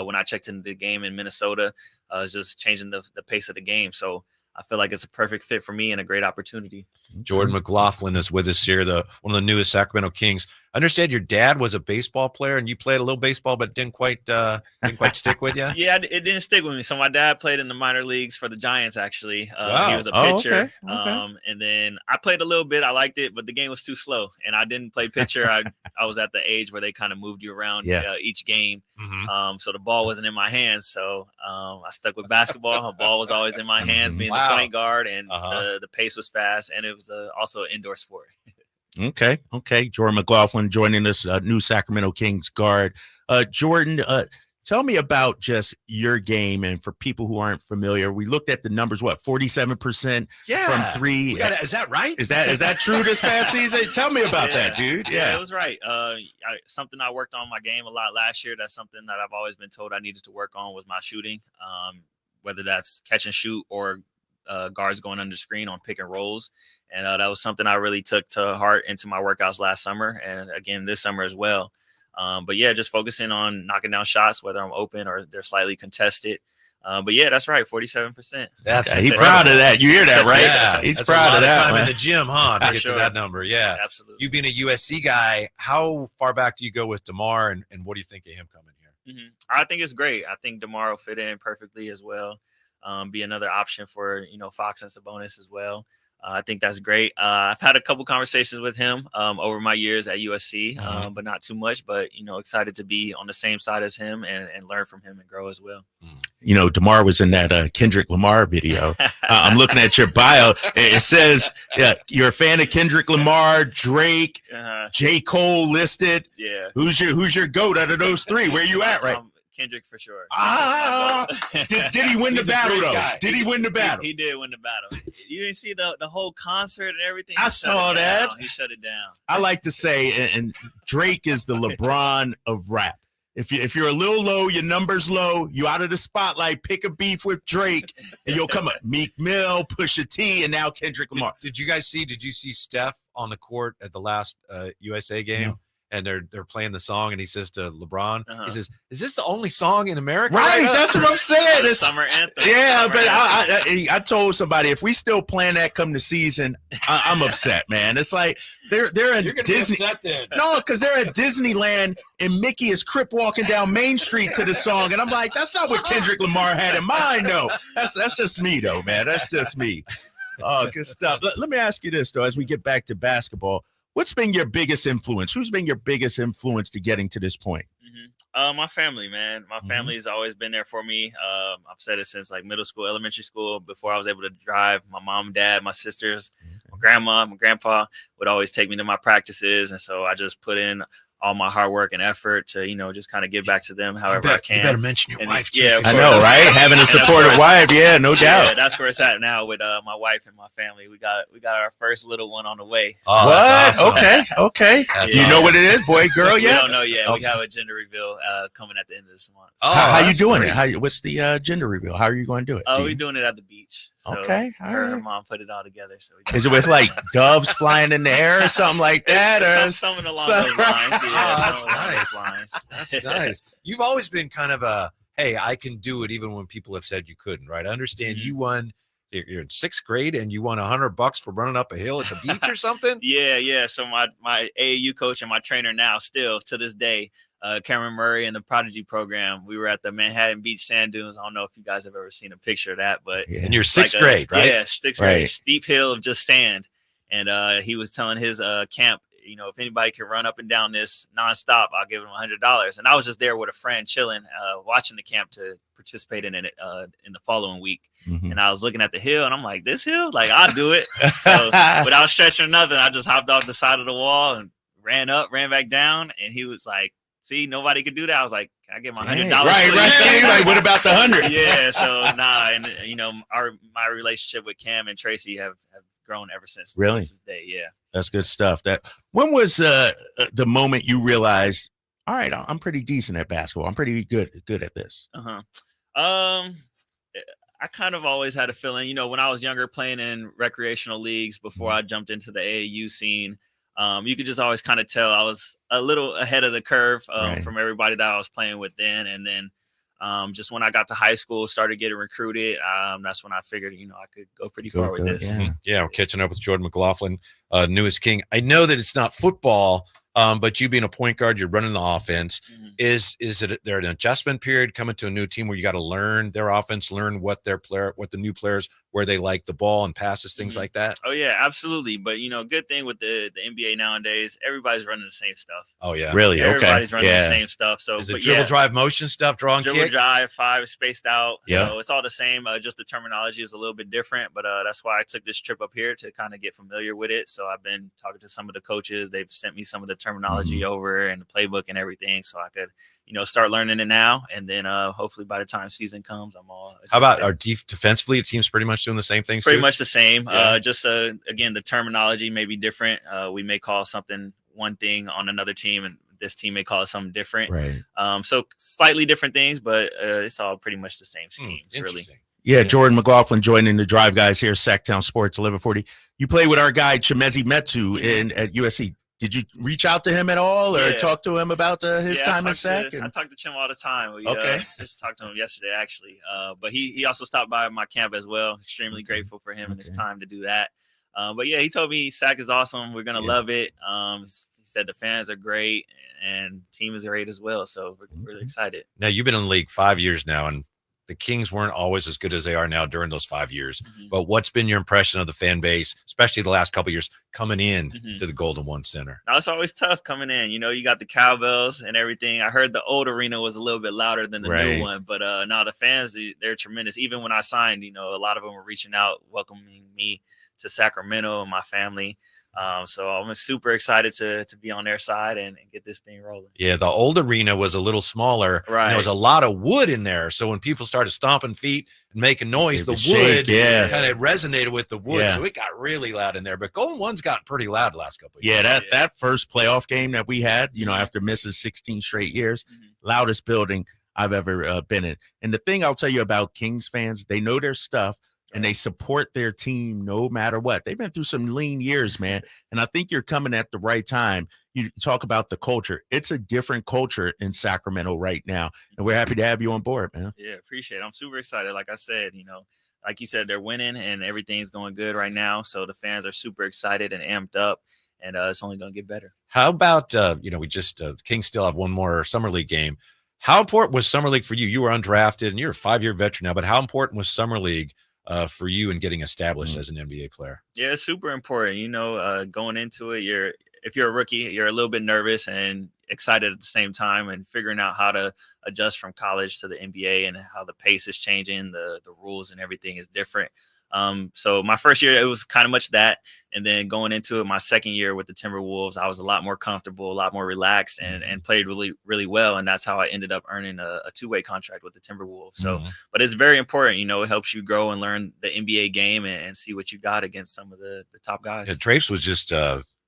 When I checked into the game in Minnesota, is just changing the pace of the game. So I feel like it's a perfect fit for me and a great opportunity. Jordan McLaughlin is with us here, one of the newest Sacramento Kings. I understand your dad was a baseball player and you played a little baseball, but didn't quite stick with you. Yeah, it didn't stick with me. So my dad played in the minor leagues for the Giants, actually. He was a pitcher. Okay. And then I played a little bit. I liked it, but the game was too slow. And I didn't play pitcher. I was at the age where they kind of moved you around each game. So the ball wasn't in my hands. So I stuck with basketball. The ball was always in my hands, being the point guard, and the pace was fast. And it was also an indoor sport. Okay. Jordan McLaughlin joining us, new Sacramento Kings guard. Jordan, tell me about just your game. And for people who aren't familiar, we looked at the numbers, 47% from three. Is that right? Is that true this past season? Tell me about that, dude. Yeah, it was right. Something I worked on my game a lot last year. That's something that I've always been told I needed to work on was my shooting, whether that's catch and shoot or guards going under screen on pick and rolls. And that was something I really took to heart into my workouts last summer and again this summer as well. But yeah, just focusing on knocking down shots, whether I'm open or they're slightly contested. But yeah, that's right, 47%. That's he's proud of that. You hear that, right? Yeah, He's that's proud a lot of that. time Man. in the gym, huh? To get Sure. to that number. Yeah, absolutely. You being a USC guy, how far back do you go with DeMar, and what do you think of him coming here? I think it's great. I think DeMar will fit in perfectly as well. Be another option for Fox and Sabonis as well. I think that's great. I've had a couple conversations with him over my years at USC, but not too much. But excited to be on the same side as him and learn from him and grow as well. DeMar was in that Kendrick Lamar video. I'm looking at your bio. It says you're a fan of Kendrick Lamar, Drake, J. Cole listed. Yeah. Who's your GOAT out of those three? Where you at, right? Kendrick for sure. Did he win the battle though? Guy. Did he win the battle? He did win the battle. You didn't see the whole concert and everything. I saw that. He shut it down. I like to say, and Drake is the LeBron of rap. If you're a little low, your number's low, you out of the spotlight, pick a beef with Drake, and you'll come up. Meek Mill, Pusha T, and now Kendrick Lamar. Did you see Steph on the court at the last USA game? No. And they're playing the song, and he says to LeBron, he says, "Is this the only song in America?" Right, that's what I'm saying. It's summer anthem. Yeah, but I told somebody if we still playing that come the season, I'm upset, man. It's like they're in You're gonna Disney. be upset then. No, because they're at Disneyland and Mickey is crip walking down Main Street to the song, and I'm like, that's not what Kendrick Lamar had in mind, though. That's just me, though, man. That's just me. Oh, good stuff. Let me ask you this, though, as we get back to basketball. What's been your biggest influence? Who's been your biggest influence to getting to this point? My family, man. My family's always been there for me. I've said it since like middle school, elementary school, before I was able to drive. My mom, dad, my sisters, my grandma, my grandpa would always take me to my practices. And so I just put in all my hard work and effort to, just kind of give back to them however I can. You better mention your wife too. Yeah, I know, right? Having a supportive wife, yeah, no doubt. Yeah, that's where it's at now with my wife and my family. We got our first little one on the way. So What? awesome. Okay. That's Do you know awesome. what it is, boy, girl? We Yeah. don't know yet. Okay. We have a gender reveal coming at the end of this month. How you that's doing great. it? What's the gender reveal? How are you going to do it? Oh, we're doing it at the beach. So Okay, all her right. mom put it all together. So Is it with like doves flying in the air or something like that? Or something along those lines? Yeah, That's something along nice. those lines. That's nice. You've always been kind of a, hey, I can do it even when people have said you couldn't, right? I understand you won. You're in 6th grade and you won $100 for running up a hill at the beach or something. Yeah. So my AAU coach and my trainer now, still to this day, Cameron Murray in the Prodigy program. We were at the Manhattan Beach sand dunes. I don't know if you guys have ever seen a picture of that, but And you're 6th grade, right? Yeah, 6th grade, steep hill of just sand. And he was telling his camp, if anybody can run up and down this nonstop, I'll give him $100. And I was just there with a friend chilling, watching the camp to participate in it in the following week. And I was looking at the hill and I'm like, this hill? Like, I'll do it. So without stretching or nothing, I just hopped off the side of the wall and ran back down. And he was like, see, nobody could do that. I was like, can I get my $100? Right. Like, what about the 100? Yeah. So and my relationship with Cam and Tracy have grown ever since. Really? Since this day. Yeah. That's good stuff. When was the moment you realized, all right, I'm pretty decent at basketball. I'm pretty good at this. I kind of always had a feeling, when I was younger playing in recreational leagues before I jumped into the AAU scene, you could just always kind of tell I was a little ahead of the curve from everybody that I was playing with then. And then just when I got to high school, started getting recruited, that's when I figured, I could go pretty far with this. Yeah, we're catching up with Jordan McLaughlin, newest King. I know that it's not football, but you being a point guard, you're running the offense. Is it there an adjustment period coming to a new team where you got to learn their offense, learn what the new players, where they like the ball and passes, things like that? Oh yeah, absolutely. But good thing with the NBA nowadays, everybody's running the same stuff. Oh yeah, really? Everybody's running the same stuff. So is it dribble, drive, motion stuff, drawing, dribble, kick? drive, 5 spaced out. Yeah, so it's all the same. Just the terminology is a little bit different. But that's why I took this trip up here to kind of get familiar with it. So I've been talking to some of the coaches. They've sent me some of the terminology over and the playbook and everything, so I could start learning it now. And then hopefully by the time season comes, I'm all adjusted. How about our defensively? It seems pretty much doing the same things. Pretty much the same. Yeah. Just again, the terminology may be different. We may call something one thing on another team, and this team may call it something different. Right. So slightly different things, but it's all pretty much the same schemes, really. Yeah, Jordan McLaughlin joining the Drive guys here, Sacktown Sports 1140. You play with our guy Chimezi Metsu at USC. Did you reach out to him at all or talk to him about his time in Sac? I talk to Chim all the time. We Okay. just talked to him yesterday, actually. But he also stopped by my camp as well. Extremely grateful for him and his time to do that. But yeah, he told me Sac is awesome. We're going to love it. He said the fans are great and team is great as well. So we're really excited. Now, you've been in the league 5 years now, and the Kings weren't always as good as they are now during those 5 years. But what's been your impression of the fan base, especially the last couple of years, coming in to the Golden One Center? Now, it's always tough coming in. You know, you got the cowbells and everything. I heard the old arena was a little bit louder than the new one. But now the fans, they're tremendous. Even when I signed, you know, a lot of them were reaching out, welcoming me to Sacramento and my family. So I'm super excited to be on their side and get this thing rolling. Yeah, the old arena was a little smaller. Right. And there was a lot of wood in there. So when people started stomping feet and making noise, the wood kind of resonated with the wood. So it got really loud in there. But Golden One's gotten pretty loud the last couple of years. That first playoff game that we had, you know, after missing 16 straight years, loudest building I've ever been in. And the thing I'll tell you about Kings fans, they know their stuff. And they support their team no matter what. They've been through some lean years, man. And I think you're coming at the right time. You talk about the culture. It's a different culture in Sacramento right now. And we're happy to have you on board, man. Yeah, appreciate it. I'm super excited. Like I said, you know, like you said, they're winning and everything's going good right now. So the fans are super excited and amped up. And it's only going to get better. How about, you know, we just, Kings still have one more Summer League game. How important was Summer League for you? You were undrafted and you're a 5-year veteran now, but how important was Summer League for you and getting established as an NBA player? Yeah, it's super important. You know, going into it, if you're a rookie, you're a little bit nervous and excited at the same time and figuring out how to adjust from college to the NBA and how the pace is changing, the rules and everything is different. So my first year, it was kind of much that. And then going into it, my second year with the Timberwolves, I was a lot more comfortable, a lot more relaxed and played really, really well. And that's how I ended up earning a two-way contract with the Timberwolves. So, but it's very important, you know, it helps you grow and learn the NBA game and see what you got against some of the top guys. Yeah, Trace was just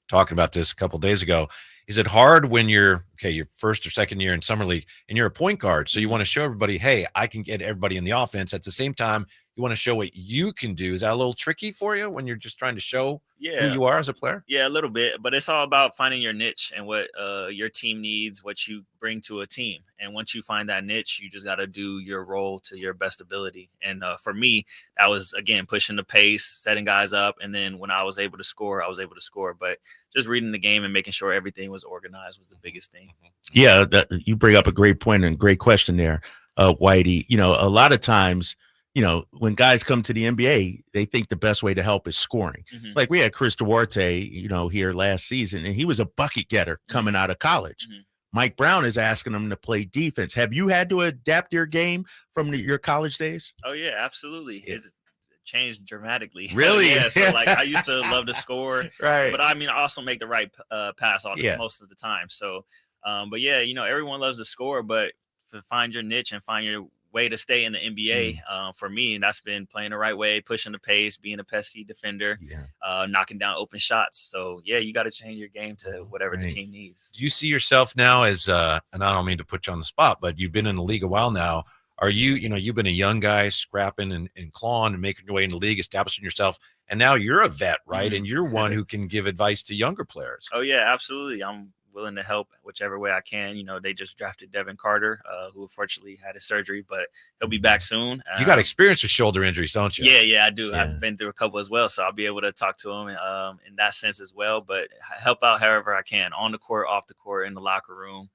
talking about this a couple of days ago. Is it hard when you're your first or second year in Summer League and you're a point guard? So you want to show everybody, hey, I can get everybody in the offense. At the same time, you want to show what you can do. Is that a little tricky for you when you're just trying to show who you are as a player? Yeah, a little bit, but it's all about finding your niche and what your team needs, what you bring to a team. And once you find that niche, you just got to do your role to your best ability. And for me, that was, again, pushing the pace, setting guys up. And then when I was able to score, I was able to score. But just reading the game and making sure everything was organized was the biggest thing. Yeah, you bring up a great point and great question there, Whitey. You know, a lot of times, you know, when guys come to the NBA, they think the best way to help is scoring. Like we had Chris Duarte, you know, here last season, and he was a bucket getter coming out of college. Mike Brown is asking him to play defense. Have you had to adapt your game from your college days? Oh, yeah, absolutely. It's changed dramatically. Really? Yeah. So like I used to love to score, right? But I mean, I also make the right pass most of the time. So, but yeah, you know, everyone loves to score, but to find your niche and find your way to stay in the NBA, for me, and that's been playing the right way, pushing the pace, being a pesky defender, knocking down open shots. So yeah, you got to change your game to whatever the team needs. Do you see yourself now as, and I don't mean to put you on the spot, but you've been in the league a while now. Are you, you know, you've been a young guy scrapping and clawing and making your way in the league, establishing yourself, and now you're a vet, right? And you're one who can give advice to younger players. Oh yeah, absolutely. I'm willing to help whichever way I can. You know, they just drafted Devin Carter, who unfortunately had his surgery, but he'll be back soon. You got experience with shoulder injuries, don't you? Yeah, I do. Yeah. I've been through a couple as well, so I'll be able to talk to him in that sense as well, but help out however I can, on the court, off the court, in the locker room.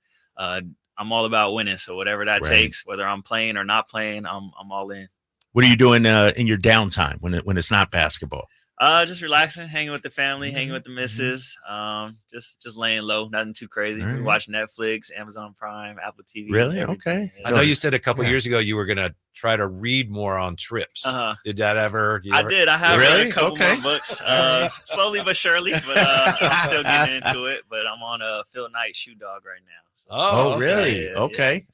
I'm all about winning, so whatever that takes, whether I'm playing or not playing, I'm all in. What are you doing in your downtime when it's not basketball? Just relaxing, hanging with the family, hanging with the missus, just laying low, nothing too crazy. We watch Netflix, Amazon Prime, Apple TV. Really? Okay. I know you said a couple years ago you were going to try to read more on trips. Did that ever? I did. I have read a couple more books, slowly but surely, but I'm still getting into it. But I'm on a Phil Knight Shoe Dog right now. So. Oh, really? Yeah,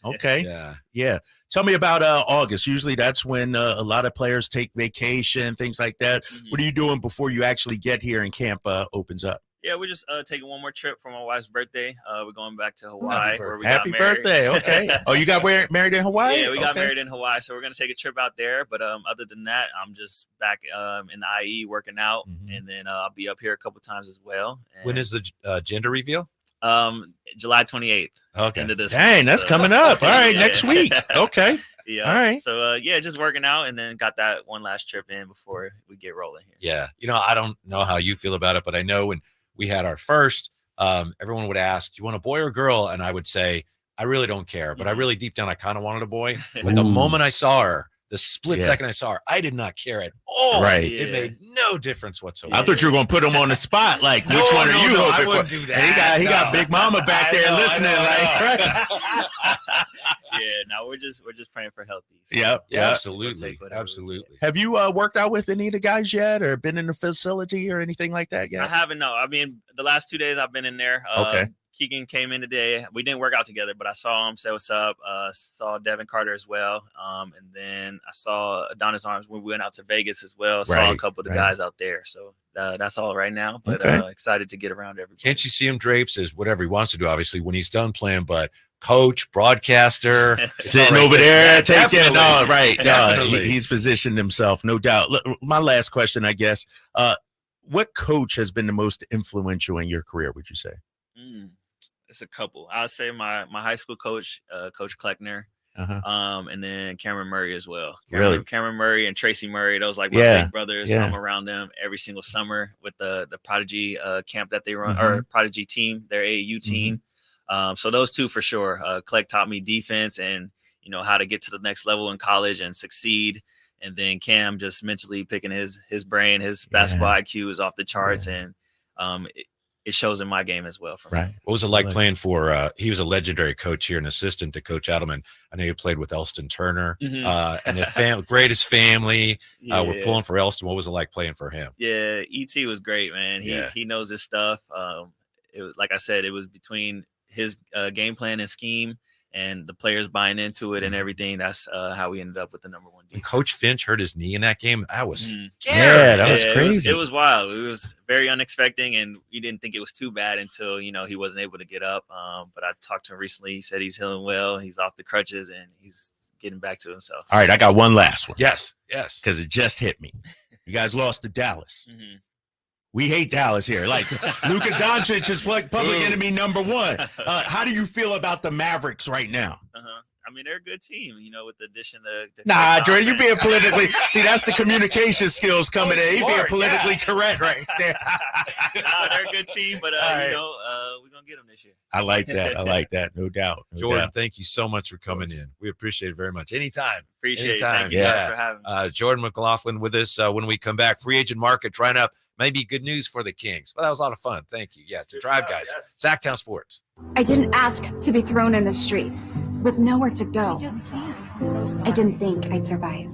okay. Yeah. Tell me about August. Usually that's when a lot of players take vacation, things like that. What are you doing before you actually get here and camp opens up? Yeah, we're just taking one more trip for my wife's birthday. We're going back to Hawaii. Where we Happy got married. birthday. Okay. Oh, you got married in Hawaii? Yeah, we got Okay. married in Hawaii. So we're going to take a trip out there. But other than that, I'm just back in the IE working out. And then I'll be up here a couple times as well. And, When is the gender reveal? July 28th. Okay. End of this Dang, month, that's so. coming up. All right, Yeah. next week. Okay. Yeah. All right. So just working out and then got that one last trip in before we get rolling here. Yeah. I don't know how you feel about it, but I know when we had our first, everyone would ask, do you want a boy or girl? And I would say, I really don't care, but I really deep down, I kind of wanted a boy. But the moment I saw her, the split second I saw her, I did not care at all. Right. It made no difference whatsoever. I thought you were going to put him on the spot. Like, which one are you? No, I hoping wouldn't for? do And that. He got Big Mama back there listening. No, we're just praying for healthy. So Yep. we'll Absolutely. take whatever we Absolutely. Have you worked out with any of the guys yet, or been in the facility or anything like that yet? I haven't. No, I mean the last 2 days I've been in there. Okay. Keegan came in today. We didn't work out together, but I saw him, said what's up. Saw Devin Carter as well. And then I saw Adonis Arms when we went out to Vegas as well. Saw a couple of the guys out there. So that's all right now. But excited to get around everybody. Can't you see him, Drapes, as whatever he wants to do, obviously, when he's done playing, but coach, broadcaster, Sitting over there taking it all right. Definitely. He's positioned himself, no doubt. Look, my last question, I guess. What coach has been the most influential in your career, would you say? It's a couple. I'll say my high school coach, Coach Kleckner, and then Cameron Murray as well. Cameron Murray and Tracy Murray, those like my big brothers. Yeah. I'm around them every single summer with the Prodigy camp that they run, or Prodigy team, their AAU team. So those two for sure. Kleck taught me defense and how to get to the next level in college and succeed. And then Cam just mentally picking his brain, his basketball IQ is off the charts, and it shows in my game as well. Right. What was it like playing for? He was a legendary coach here, an assistant to Coach Edelman. I know you played with Elston Turner, and the greatest family. We're pulling for Elston. What was it like playing for him? Yeah, ET was great, man. He knows his stuff. It was, like I said, it was between his game plan and scheme and the players buying into it and everything. That's how we ended up with the number one defense. When Coach Finch hurt his knee in that game, that was scary. Yeah, that was crazy. It was wild. It was very unexpected, and we didn't think it was too bad until he wasn't able to get up. But I talked to him recently. He said he's healing well. He's off the crutches and he's getting back to himself. All right, I got one last one. Yes. Because it just hit me. You guys lost to Dallas. We hate Dallas here. Like Luka Doncic is like public enemy number one. How do you feel about the Mavericks right now? I mean, they're a good team, with the addition of Nah, Jordan, you being politically see, that's the communication skills coming in. You being politically correct right there. They're a good team, but we're gonna get them this year. I like that. No doubt. Jordan, thank you so much for coming in. We appreciate it very much. Anytime. Appreciate it. Thank you guys for having me. Jordan McLaughlin with us when we come back. Free agent market drying up. Maybe good news for the Kings. Well, that was a lot of fun. Thank you. Yes, the Drive guys. Sacktown Sports. I didn't ask to be thrown in the streets with nowhere to go. I didn't think I'd survive.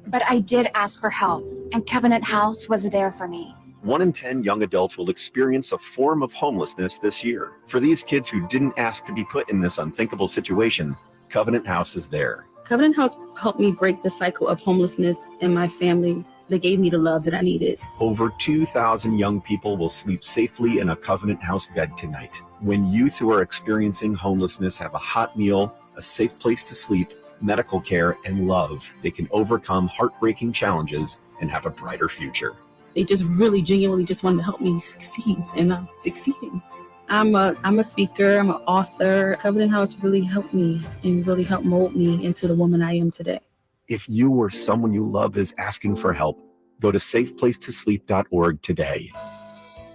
But I did ask for help, and Covenant House was there for me. 1 in 10 young adults will experience a form of homelessness this year. For these kids who didn't ask to be put in this unthinkable situation, Covenant House is there. Covenant House helped me break the cycle of homelessness in my family. They gave me the love that I needed. Over 2,000 young people will sleep safely in a Covenant House bed tonight. When youth who are experiencing homelessness have a hot meal, a safe place to sleep, medical care, and love, they can overcome heartbreaking challenges and have a brighter future. They just really genuinely just wanted to help me succeed, and I'm succeeding. I'm a speaker, I'm an author. Covenant House really helped me and really helped mold me into the woman I am today. If you or someone you love is asking for help, go to safeplacetosleep.org today.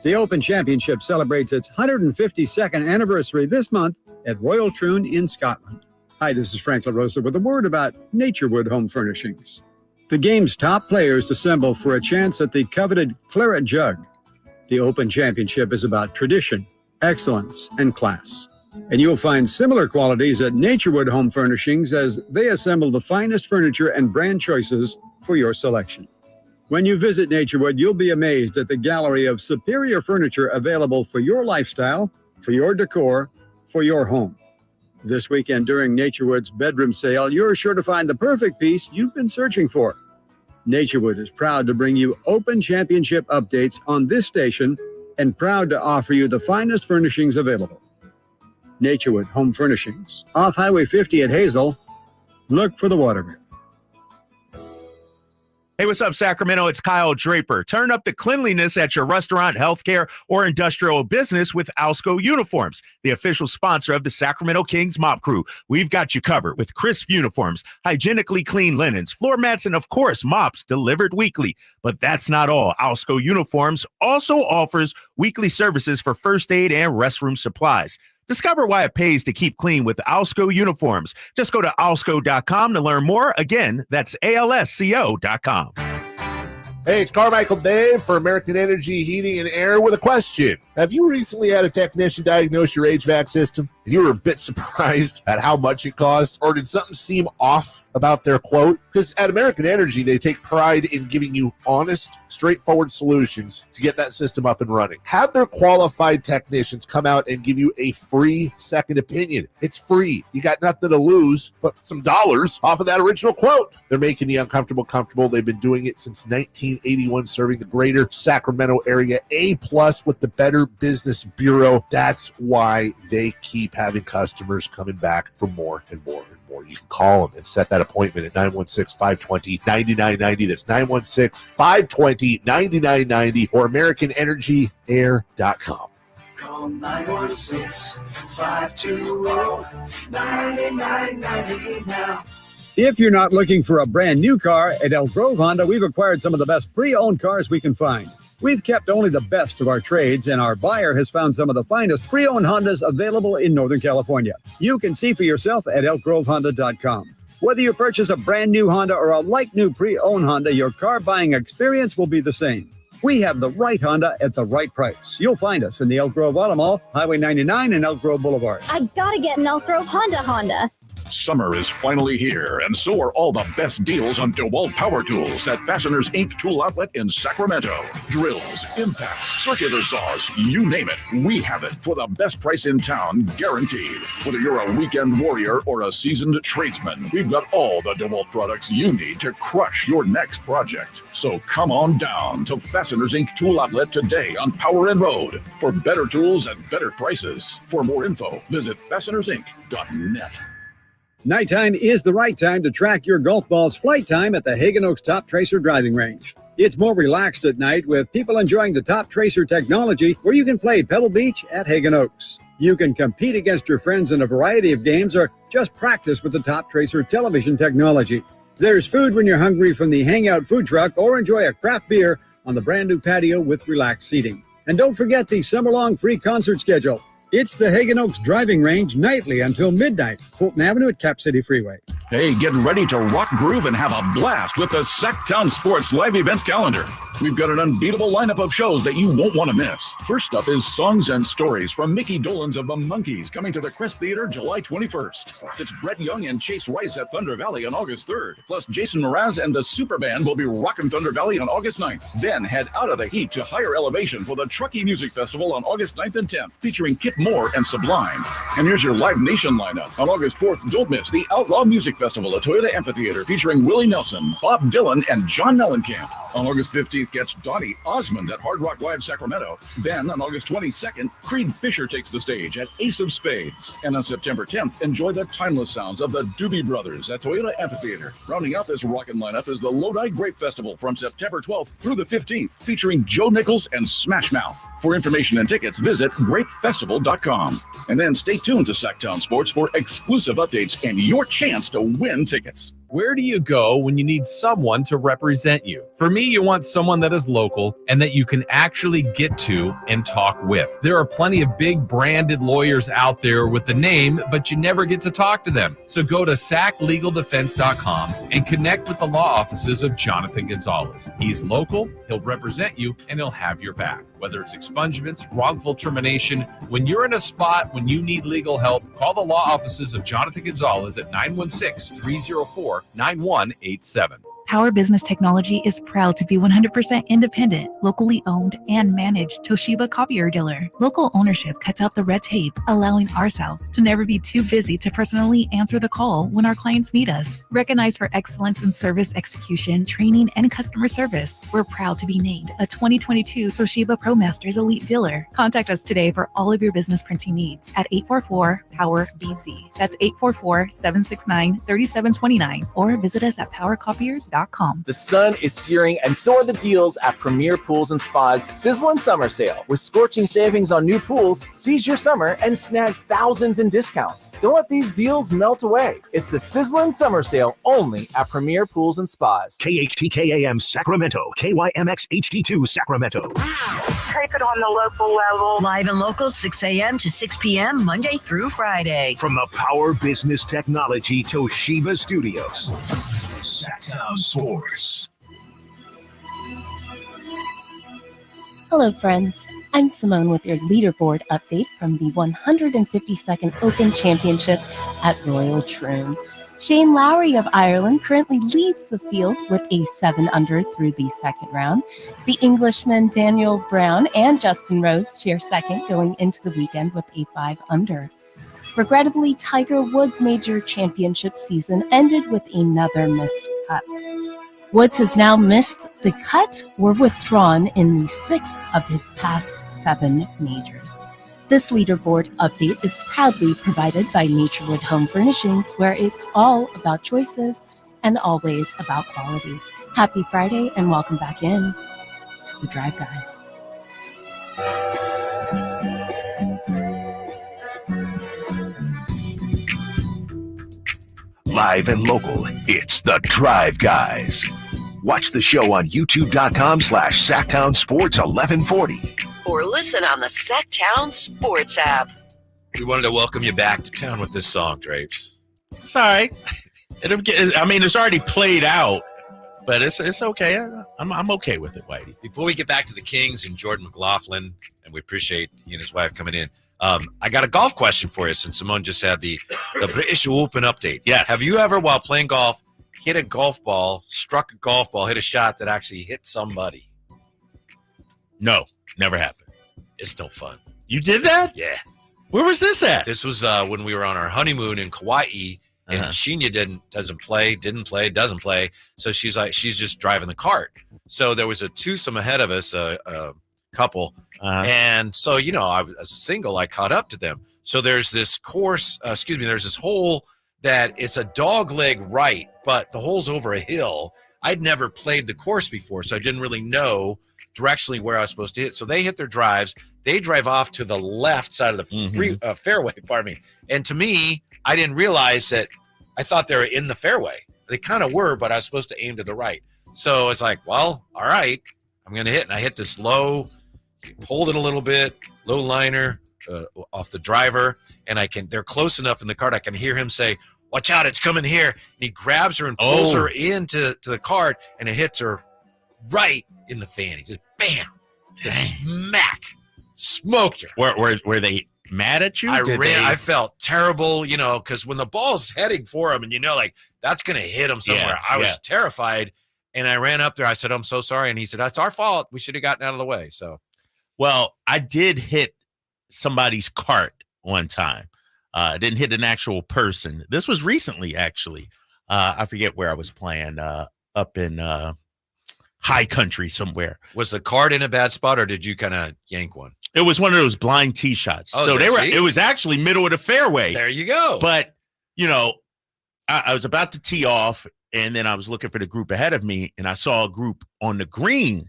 The Open Championship celebrates its 152nd anniversary this month at Royal Troon in Scotland. Hi, this is Frank LaRosa with a word about Naturewood Home Furnishings. The game's top players assemble for a chance at the coveted Claret Jug. The Open Championship is about tradition, excellence, and class. And you'll find similar qualities at Naturewood Home Furnishings as they assemble the finest furniture and brand choices for your selection. When you visit Naturewood, you'll be amazed at the gallery of superior furniture available for your lifestyle, for your decor, for your home. This weekend during Naturewood's bedroom sale, you're sure to find the perfect piece you've been searching for. Naturewood is proud to bring you Open Championship updates on this station and proud to offer you the finest furnishings available. Naturewood Home Furnishings, off Highway 50 at Hazel. Look for the watermill. Hey, what's up, Sacramento? It's Kyle Draper. Turn up the cleanliness at your restaurant, healthcare, or industrial business with Alsco Uniforms, the official sponsor of the Sacramento Kings Mop Crew. We've got you covered with crisp uniforms, hygienically clean linens, floor mats, and, of course, mops delivered weekly. But that's not all. Alsco Uniforms also offers weekly services for first aid and restroom supplies. Discover why it pays to keep clean with Alsco Uniforms. Just go to alsco.com to learn more. Again, that's ALSCO.com. Hey, it's Carmichael Dave for American Energy Heating and Air with a question. Have you recently had a technician diagnose your HVAC system and you were a bit surprised at how much it cost? Or did something seem off about their quote? Because at American Energy, they take pride in giving you honest, straightforward solutions to get that system up and running. Have their qualified technicians come out and give you a free second opinion. It's free. You got nothing to lose but some dollars off of that original quote. They're making the uncomfortable comfortable. They've been doing it since 1981, serving the greater Sacramento area. A+ with the Better Business Bureau. That's why they keep having customers coming back for more and more and more. You can call them and set that appointment at 916-520-9990. That's 916-520-9990 or AmericanEnergyAir.com. Call 916-520-9990 now. If you're not looking for a brand new car, at Elk Grove Honda, we've acquired some of the best pre-owned cars we can find. We've kept only the best of our trades, and our buyer has found some of the finest pre-owned Hondas available in Northern California. You can see for yourself at elkgrovehonda.com. Whether you purchase a brand new Honda or a like-new pre-owned Honda, your car buying experience will be the same. We have the right Honda at the right price. You'll find us in the Elk Grove Auto Mall, Highway 99 and Elk Grove Boulevard. I gotta get an Elk Grove Honda. Summer is finally here, and so are all the best deals on DeWalt Power Tools at Fasteners Inc. Tool Outlet in Sacramento. Drills, impacts, circular saws, you name it, we have it for the best price in town, guaranteed. Whether you're a weekend warrior or a seasoned tradesman, we've got all the DeWalt products you need to crush your next project. So come on down to Fasteners Inc. Tool Outlet today on Power and Road for better tools and better prices. For more info, visit fastenersinc.net. Nighttime is the right time to track your golf ball's flight time at the Hagen Oaks Top Tracer driving range. It's more relaxed at night with people enjoying the Top Tracer technology where you can play Pebble Beach at Hagen Oaks. You can compete against your friends in a variety of games or just practice with the Top Tracer television technology. There's food when you're hungry from the Hangout food truck or enjoy a craft beer on the brand new patio with relaxed seating. And don't forget the summer-long free concert schedule. It's the Hagen Oaks driving range nightly until midnight, Fulton Avenue at Cap City Freeway. Hey, get ready to rock, groove, and have a blast with the Sacktown Sports live events calendar. We've got an unbeatable lineup of shows that you won't want to miss. First up is Songs and Stories from Mickey Dolenz of the Monkees, coming to the Crest Theater July 21st. It's Brett Young and Chase Rice at Thunder Valley on August 3rd. Plus, Jason Mraz and the Super Band will be rocking Thunder Valley on August 9th. Then head out of the heat to higher elevation for the Truckee Music Festival on August 9th and 10th, featuring Kip Moore and Sublime. And here's your Live Nation lineup. On August 4th, don't miss the Outlaw Music Festival at Toyota Amphitheater, featuring Willie Nelson, Bob Dylan, and John Mellencamp. On August 15th, catch Donnie Osmond at Hard Rock Live Sacramento. Then, on August 22nd, Creed Fisher takes the stage at Ace of Spades. And on September 10th, enjoy the timeless sounds of the Doobie Brothers at Toyota Amphitheater. Rounding out this rockin' lineup is the Lodi Grape Festival from September 12th through the 15th, featuring Joe Nichols and Smash Mouth. For information and tickets, visit grapefestival.com. And then stay tuned to Sacktown Sports for exclusive updates and your chance to win tickets. Where do you go when you need someone to represent you? For me, you want someone that is local and that you can actually get to and talk with. There are plenty of big branded lawyers out there with the name, but you never get to talk to them. So go to saclegaldefense.com and connect with the law offices of Jonathan Gonzalez. He's local, he'll represent you, and he'll have your back. Whether it's expungements, wrongful termination, when you're in a spot when you need legal help, call the law offices of Jonathan Gonzalez at 916-304-9187. Power Business Technology is proud to be 100% independent, locally owned, and managed Toshiba copier dealer. Local ownership cuts out the red tape, allowing ourselves to never be too busy to personally answer the call when our clients need us. Recognized for excellence in service execution, training, and customer service, we're proud to be named a 2022 Toshiba ProMasters Elite Dealer. Contact us today for all of your business printing needs at 844-POWER-BZ. That's 844-769-3729, or visit us at powercopiers.com. The sun is searing, and so are the deals at Premier Pools and Spa's Sizzlin' Summer Sale. With scorching savings on new pools, seize your summer and snag thousands in discounts. Don't let these deals melt away. It's the Sizzlin' Summer Sale only at Premier Pools and Spas. KHTKAM Sacramento, KYMX HD2 Sacramento. Take it on the local level. Live and local, 6 a.m. to 6 p.m. Monday through Friday. From the Power Business Technology Toshiba Studios. Sacktown Sports. Hello, friends. I'm Simone with your leaderboard update from the 152nd Open Championship at Royal Troon. Shane Lowry of Ireland currently leads the field with a 7-under through the second round. The Englishmen Daniel Brown and Justin Rose share second going into the weekend with a 5-under. Regrettably, Tiger Woods' major championship season ended with another missed cut. Woods has now missed the cut or withdrawn in the 6 of his past 7 majors. This leaderboard update is proudly provided by Naturewood Home Furnishings, where it's all about choices and always about quality. Happy Friday and welcome back in to the Drive Guys. Live and local, it's the Drive Guys. Watch the show on youtube.com/Sacktown Sports 1140. Or listen on the Sacktown Sports app. We wanted to welcome you back to town with this song, Drapes. It's all right. It's already played out, but it's okay. I'm okay with it, Whitey. Before we get back to the Kings and Jordan McLaughlin, and we appreciate he and his wife coming in, I got a golf question for you since Simone just had the British Open update. Yes. Have you ever, while playing golf, hit a golf ball, struck a golf ball, hit a shot that actually hit somebody? No, never happened. It's no fun. You did that? Yeah. Where was this at? This was when we were on our honeymoon in Kauai, and Shinya doesn't play. So she's just driving the cart. So there was a twosome ahead of us, a couple. And so, I was as a single, I caught up to them. So there's this there's this hole that it's a dog leg right, but the hole's over a hill. I'd never played the course before, so I didn't really know directionally where I was supposed to hit. So they hit their drives. They drive off to the left side of the fairway, pardon me. And to me, I didn't realize that I thought they were in the fairway. They kind of were, but I was supposed to aim to the right. So it's like, well, all right, I'm going to hit. And I hit this low, pulled it a little bit, low liner off the driver. And they're close enough in the cart, I can hear him say, watch out, it's coming here. And he grabs her and pulls her into the cart, and it hits her right in the fanny. Just bam. Just smack. Smoked her. Were they mad at you? I felt terrible, because when the ball's heading for him and that's going to hit him somewhere, I was terrified. And I ran up there. I said, I'm so sorry. And he said, that's our fault. We should have gotten out of the way. So, well, I did hit somebody's cart one time. I didn't hit an actual person. This was recently, actually. I forget where I was playing, up in high country somewhere. Was the cart in a bad spot, or did you kind of yank one? It was one of those blind tee shots. So it was actually middle of the fairway. There you go. But, I was about to tee off, and then I was looking for the group ahead of me, and I saw a group on the green.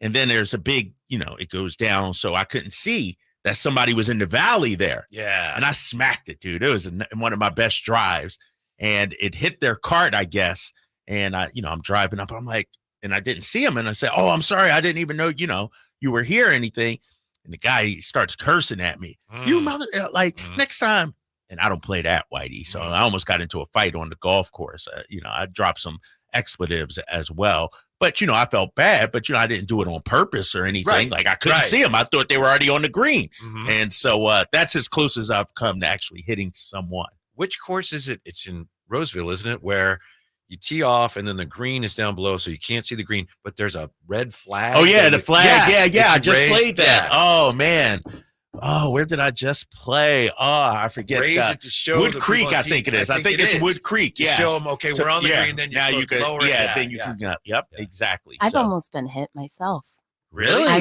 And then there's a big, it goes down, so I couldn't see that somebody was in the valley there. Yeah. And I smacked it, dude. It was one of my best drives. And it hit their cart, I guess. And I'm driving up. I'm like, and I didn't see him. And I said, oh, I'm sorry. I didn't even know, you were here or anything. And the guy starts cursing at me. You mother, next time. And I don't play that, Whitey. So I almost got into a fight on the golf course. I dropped some expletives as well. But, I felt bad. But, I didn't do it on purpose or anything. Right. Like, I couldn't see him. I thought they were already on the green. And so that's as close as I've come to actually hitting someone. Which course is it? It's in Roseville, isn't it? Where you tee off, and then the green is down below, so you can't see the green, but there's a red flag. Oh, yeah, the flag. Yeah. I just played that. Yeah. Oh, man. Oh, where did I just play? Oh, I forget. Raise it to show Wood the Creek, people on I think TV. it is. I think it's Wood Creek. To Yes. show them, okay, we're on the green, then now you can lower it. Yeah, then you can. Yep, exactly. I've So- almost been hit myself. Really? I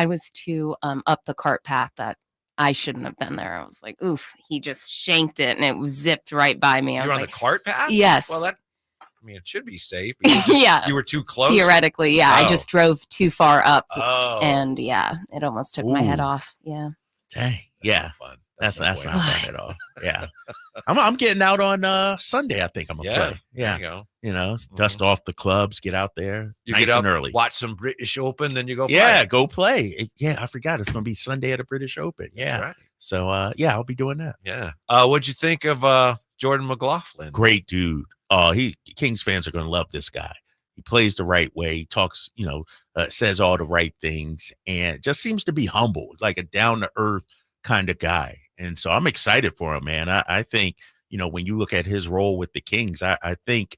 was too up the cart path that I shouldn't have been there. I was like, oof, he just shanked it and it was zipped right by me. I You're was on like, the cart path? Yes. Well, it should be safe. But you were too close. Theoretically, yeah. I just drove too far up. Oh. And yeah, it almost took my head Ooh. off. Yeah. Dang. Yeah. Fun. That's no not bueno. fun at all. Yeah. I'm getting out on Sunday, I think I'm going to play. Yeah. There you go. You know, dust off the clubs, get out there You nice get up, and early. watch some British Open, then you go Yeah, play. go play. Yeah, I forgot. It's going to be Sunday at the British Open. Yeah. That's right. So, yeah, I'll be doing that. Yeah. What'd you think of Jordan McLaughlin? Great dude. Oh, Kings fans are going to love this guy. He plays the right way. He talks, says all the right things, and just seems to be humble, like a down-to-earth kind of guy. And so I'm excited for him, man. I think, when you look at his role with the Kings, I think,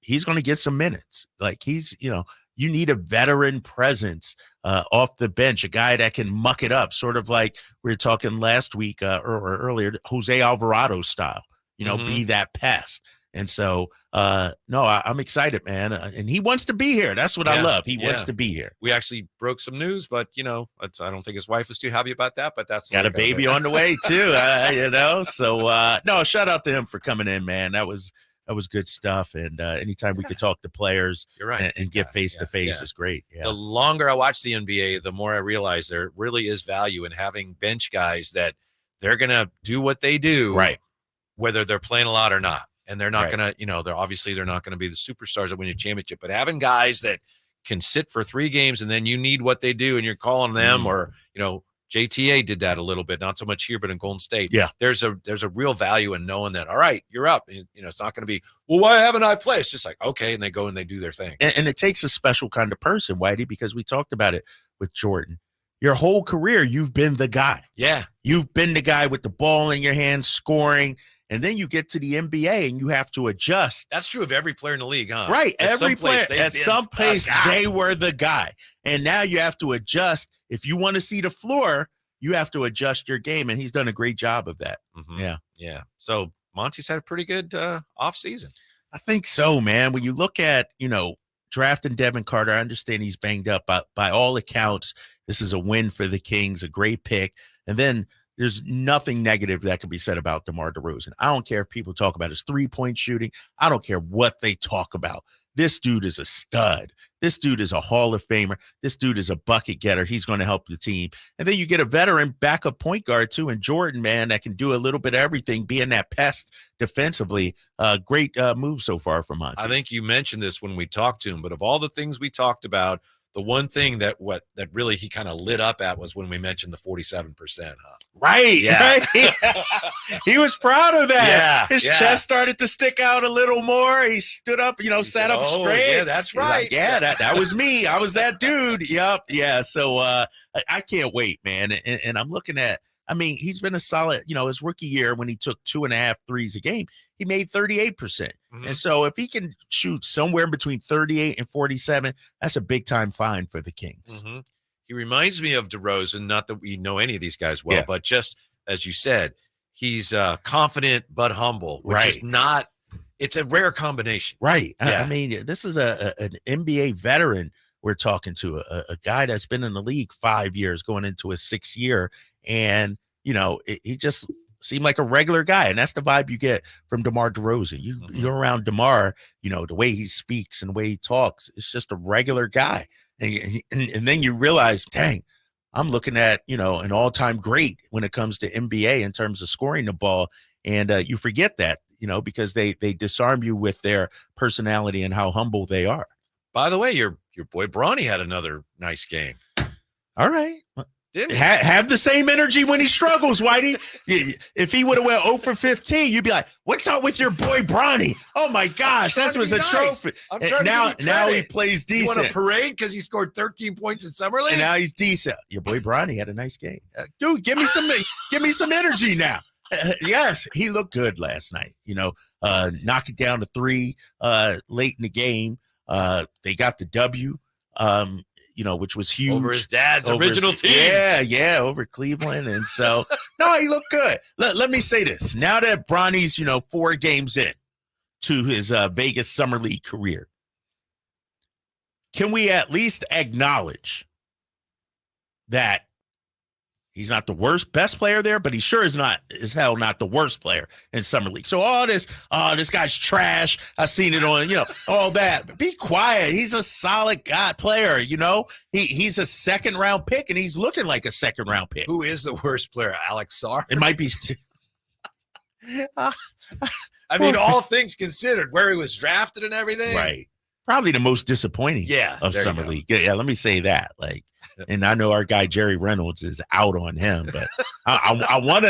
he's going to get some minutes. Like he's, you need a veteran presence off the bench, a guy that can muck it up, sort of like we were talking last week or earlier, Jose Alvarado style, be that pest. And so, I'm excited, man. And he wants to be here. That's what I love. He wants to be here. We actually broke some news, but, I don't think his wife was too happy about that, but that's got a baby on the way too, So, no, shout out to him for coming in, man. That was good stuff. And anytime we could talk to players You're right. and get face to face is great. Yeah. The longer I watch the NBA, the more I realize there really is value in having bench guys that they're going to do what they do, right? Whether they're playing a lot or not. And they're not going to, they're not going to be the superstars that win your championship, but having guys that can sit for 3 games and then you need what they do and you're calling them or, JTA did that a little bit, not so much here, but in Golden State. Yeah. There's a real value in knowing that, all right, you're up. It's not going to be, well, why haven't I played? It's just like, okay. And they go and they do their thing. And it takes a special kind of person, Whitey, because we talked about it with Jordan. Your whole career, you've been the guy. Yeah. You've been the guy with the ball in your hand, scoring. And then you get to the NBA and you have to adjust. That's true of every player in the league, huh? Right. Every player at some place, guy. they were the guy. And now you have to adjust. If you want to see the floor, you have to adjust your game. And he's done a great job of that. Mm-hmm. Yeah. Yeah. So Monty's had a pretty good off season. I think so, man. When you look at, drafting Devin Carter, I understand he's banged up. But by all accounts, this is a win for the Kings, a great pick. And then there's nothing negative that can be said about DeMar DeRozan. I don't care if people talk about his 3-point shooting. I don't care what they talk about. This dude is a stud. This dude is a Hall of Famer. This dude is a bucket getter. He's going to help the team. And then you get a veteran backup point guard too, and Jordan, man, that can do a little bit of everything, being that pest defensively. Great move so far from Monty. I think you mentioned this when we talked to him, but of all the things we talked about, the one thing that really he kind of lit up at was when we mentioned the 47%, huh? Right. Yeah. Right. He was proud of that. Yeah. His chest started to stick out a little more. He stood up, sat up straight. Yeah, that's He's like, right. that was me. I was that dude. Yep. Yeah. So I can't wait, man. And I'm looking at, he's been a solid, his rookie year when he took 2.5 threes a game, he made 38%. Mm-hmm. And so if he can shoot somewhere between 38 and 47, that's a big time find for the Kings. Mm-hmm. He reminds me of DeRozan, not that we know any of these guys well, but just as you said, he's confident but humble, which is not, it's a rare combination. Right. Yeah. This is an NBA veteran we're talking to, a guy that's been in the league 5 years, going into his 6th year. And, he just seemed like a regular guy. And that's the vibe you get from DeMar DeRozan. You're around DeMar, the way he speaks and the way he talks, it's just a regular guy. And then you realize, dang, I'm looking at, an all-time great when it comes to NBA in terms of scoring the ball. And you forget that, because they disarm you with their personality and how humble they are. By the way, your boy Bronny had another nice game. All right. Didn't he? Have the same energy when he struggles, Whitey. If he would have went 0 for 15, you'd be like, what's up with your boy Bronny? Oh, my gosh, that was a trophy. Now he plays decent. You want a parade because he scored 13 points in Summer League? And now he's decent. Your boy Bronny had a nice game. Dude, give me some energy now. Yes, he looked good last night. knock it down to 3 late in the game. They got the W, which was huge. Over his dad's original team. Yeah, over Cleveland. And so, no, he looked good. Let me say this. Now that Bronny's, 4 games in to his Vegas Summer League career, can we at least acknowledge that he's not the best player there, but he sure is not the worst player in Summer League. So all this guy's trash. I've seen it on, all that. But be quiet. He's a solid player, He's a second-round pick, and he's looking like a second-round pick. Who is the worst player? Alex Sarr? It might be. I mean, all things considered, where he was drafted and everything. Right. Probably the most disappointing of Summer League. Yeah, let me say that. And I know our guy Jerry Reynolds is out on him, but I want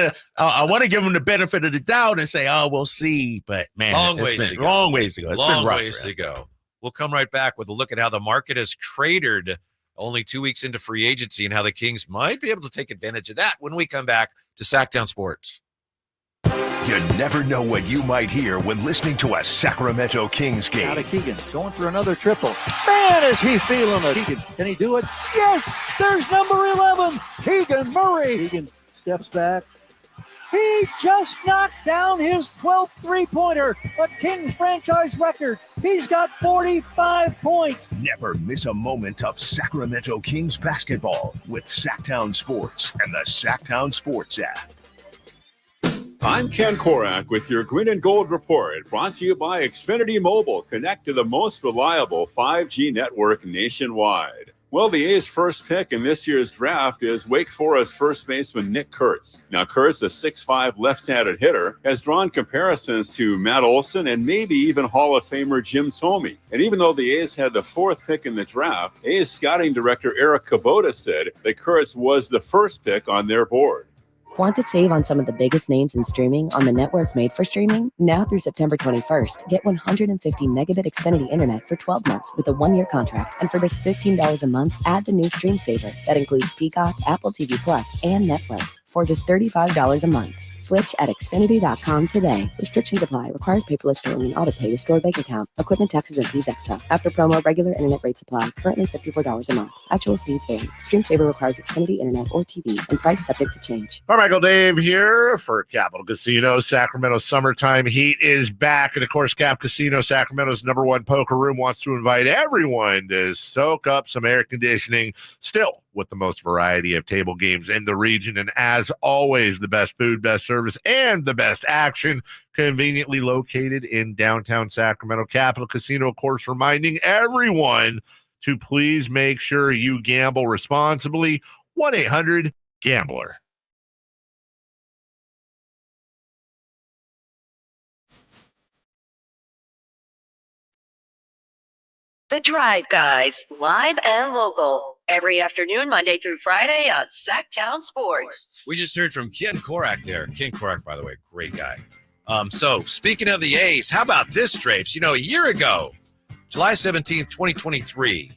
to give him the benefit of the doubt and say, oh, we'll see. But man, long ways to go. Long ways to go. It's been rough ways to go. We'll come right back with a look at how the market has cratered only 2 weeks into free agency and how the Kings might be able to take advantage of that when we come back to Sacktown Sports. You never know what you might hear when listening to a Sacramento Kings game. Out of Keegan, going for another triple. Man, is he feeling it. Keegan, can he do it? Yes, there's number 11, Keegan Murray. Keegan steps back. He just knocked down his 12th three-pointer, a Kings franchise record. He's got 45 points. Never miss a moment of Sacramento Kings basketball with Sacktown Sports and the Sacktown Sports app. I'm Ken Korak with your Green and Gold Report, brought to you by Xfinity Mobile. Connect to the most reliable 5G network nationwide. Well, the A's first pick in this year's draft is Wake Forest first baseman Nick Kurtz. Now, Kurtz, a 6'5" left-handed hitter, has drawn comparisons to Matt Olson and maybe even Hall of Famer Jim Thome. And even though the A's had the 4th pick in the draft, A's scouting director Eric Kubota said that Kurtz was the first pick on their board. Want to save on some of the biggest names in streaming on the network made for streaming? Now through September 21st, get 150 megabit Xfinity internet for 12 months with a 1-year contract. And for just $15 a month, add the new Stream Saver. That includes Peacock, Apple TV Plus, and Netflix for just $35 a month. Switch at Xfinity.com today. Restrictions apply. Requires paperless billing and auto pay to store bank account. Equipment, taxes, and fees extra. After promo, regular internet rates apply. Currently $54 a month. Actual speeds vary. Stream Saver requires Xfinity internet or TV and price subject to change. Michael Dave here for Capital Casino. Sacramento summertime heat is back. And of course, Cap Casino, Sacramento's #1 poker room, wants to invite everyone to soak up some air conditioning, still with the most variety of table games in the region. And as always, the best food, best service, and the best action, conveniently located in downtown Sacramento. Capital Casino, of course, reminding everyone to please make sure you gamble responsibly. 1-800-GAMBLER. The Drive Guys, live and local, every afternoon, Monday through Friday on Sacktown Sports. We just heard from Ken Korak there. Ken Korak, by the way, great guy. So speaking of the A's, how about this, Drapes? A year ago, July 17th, 2023,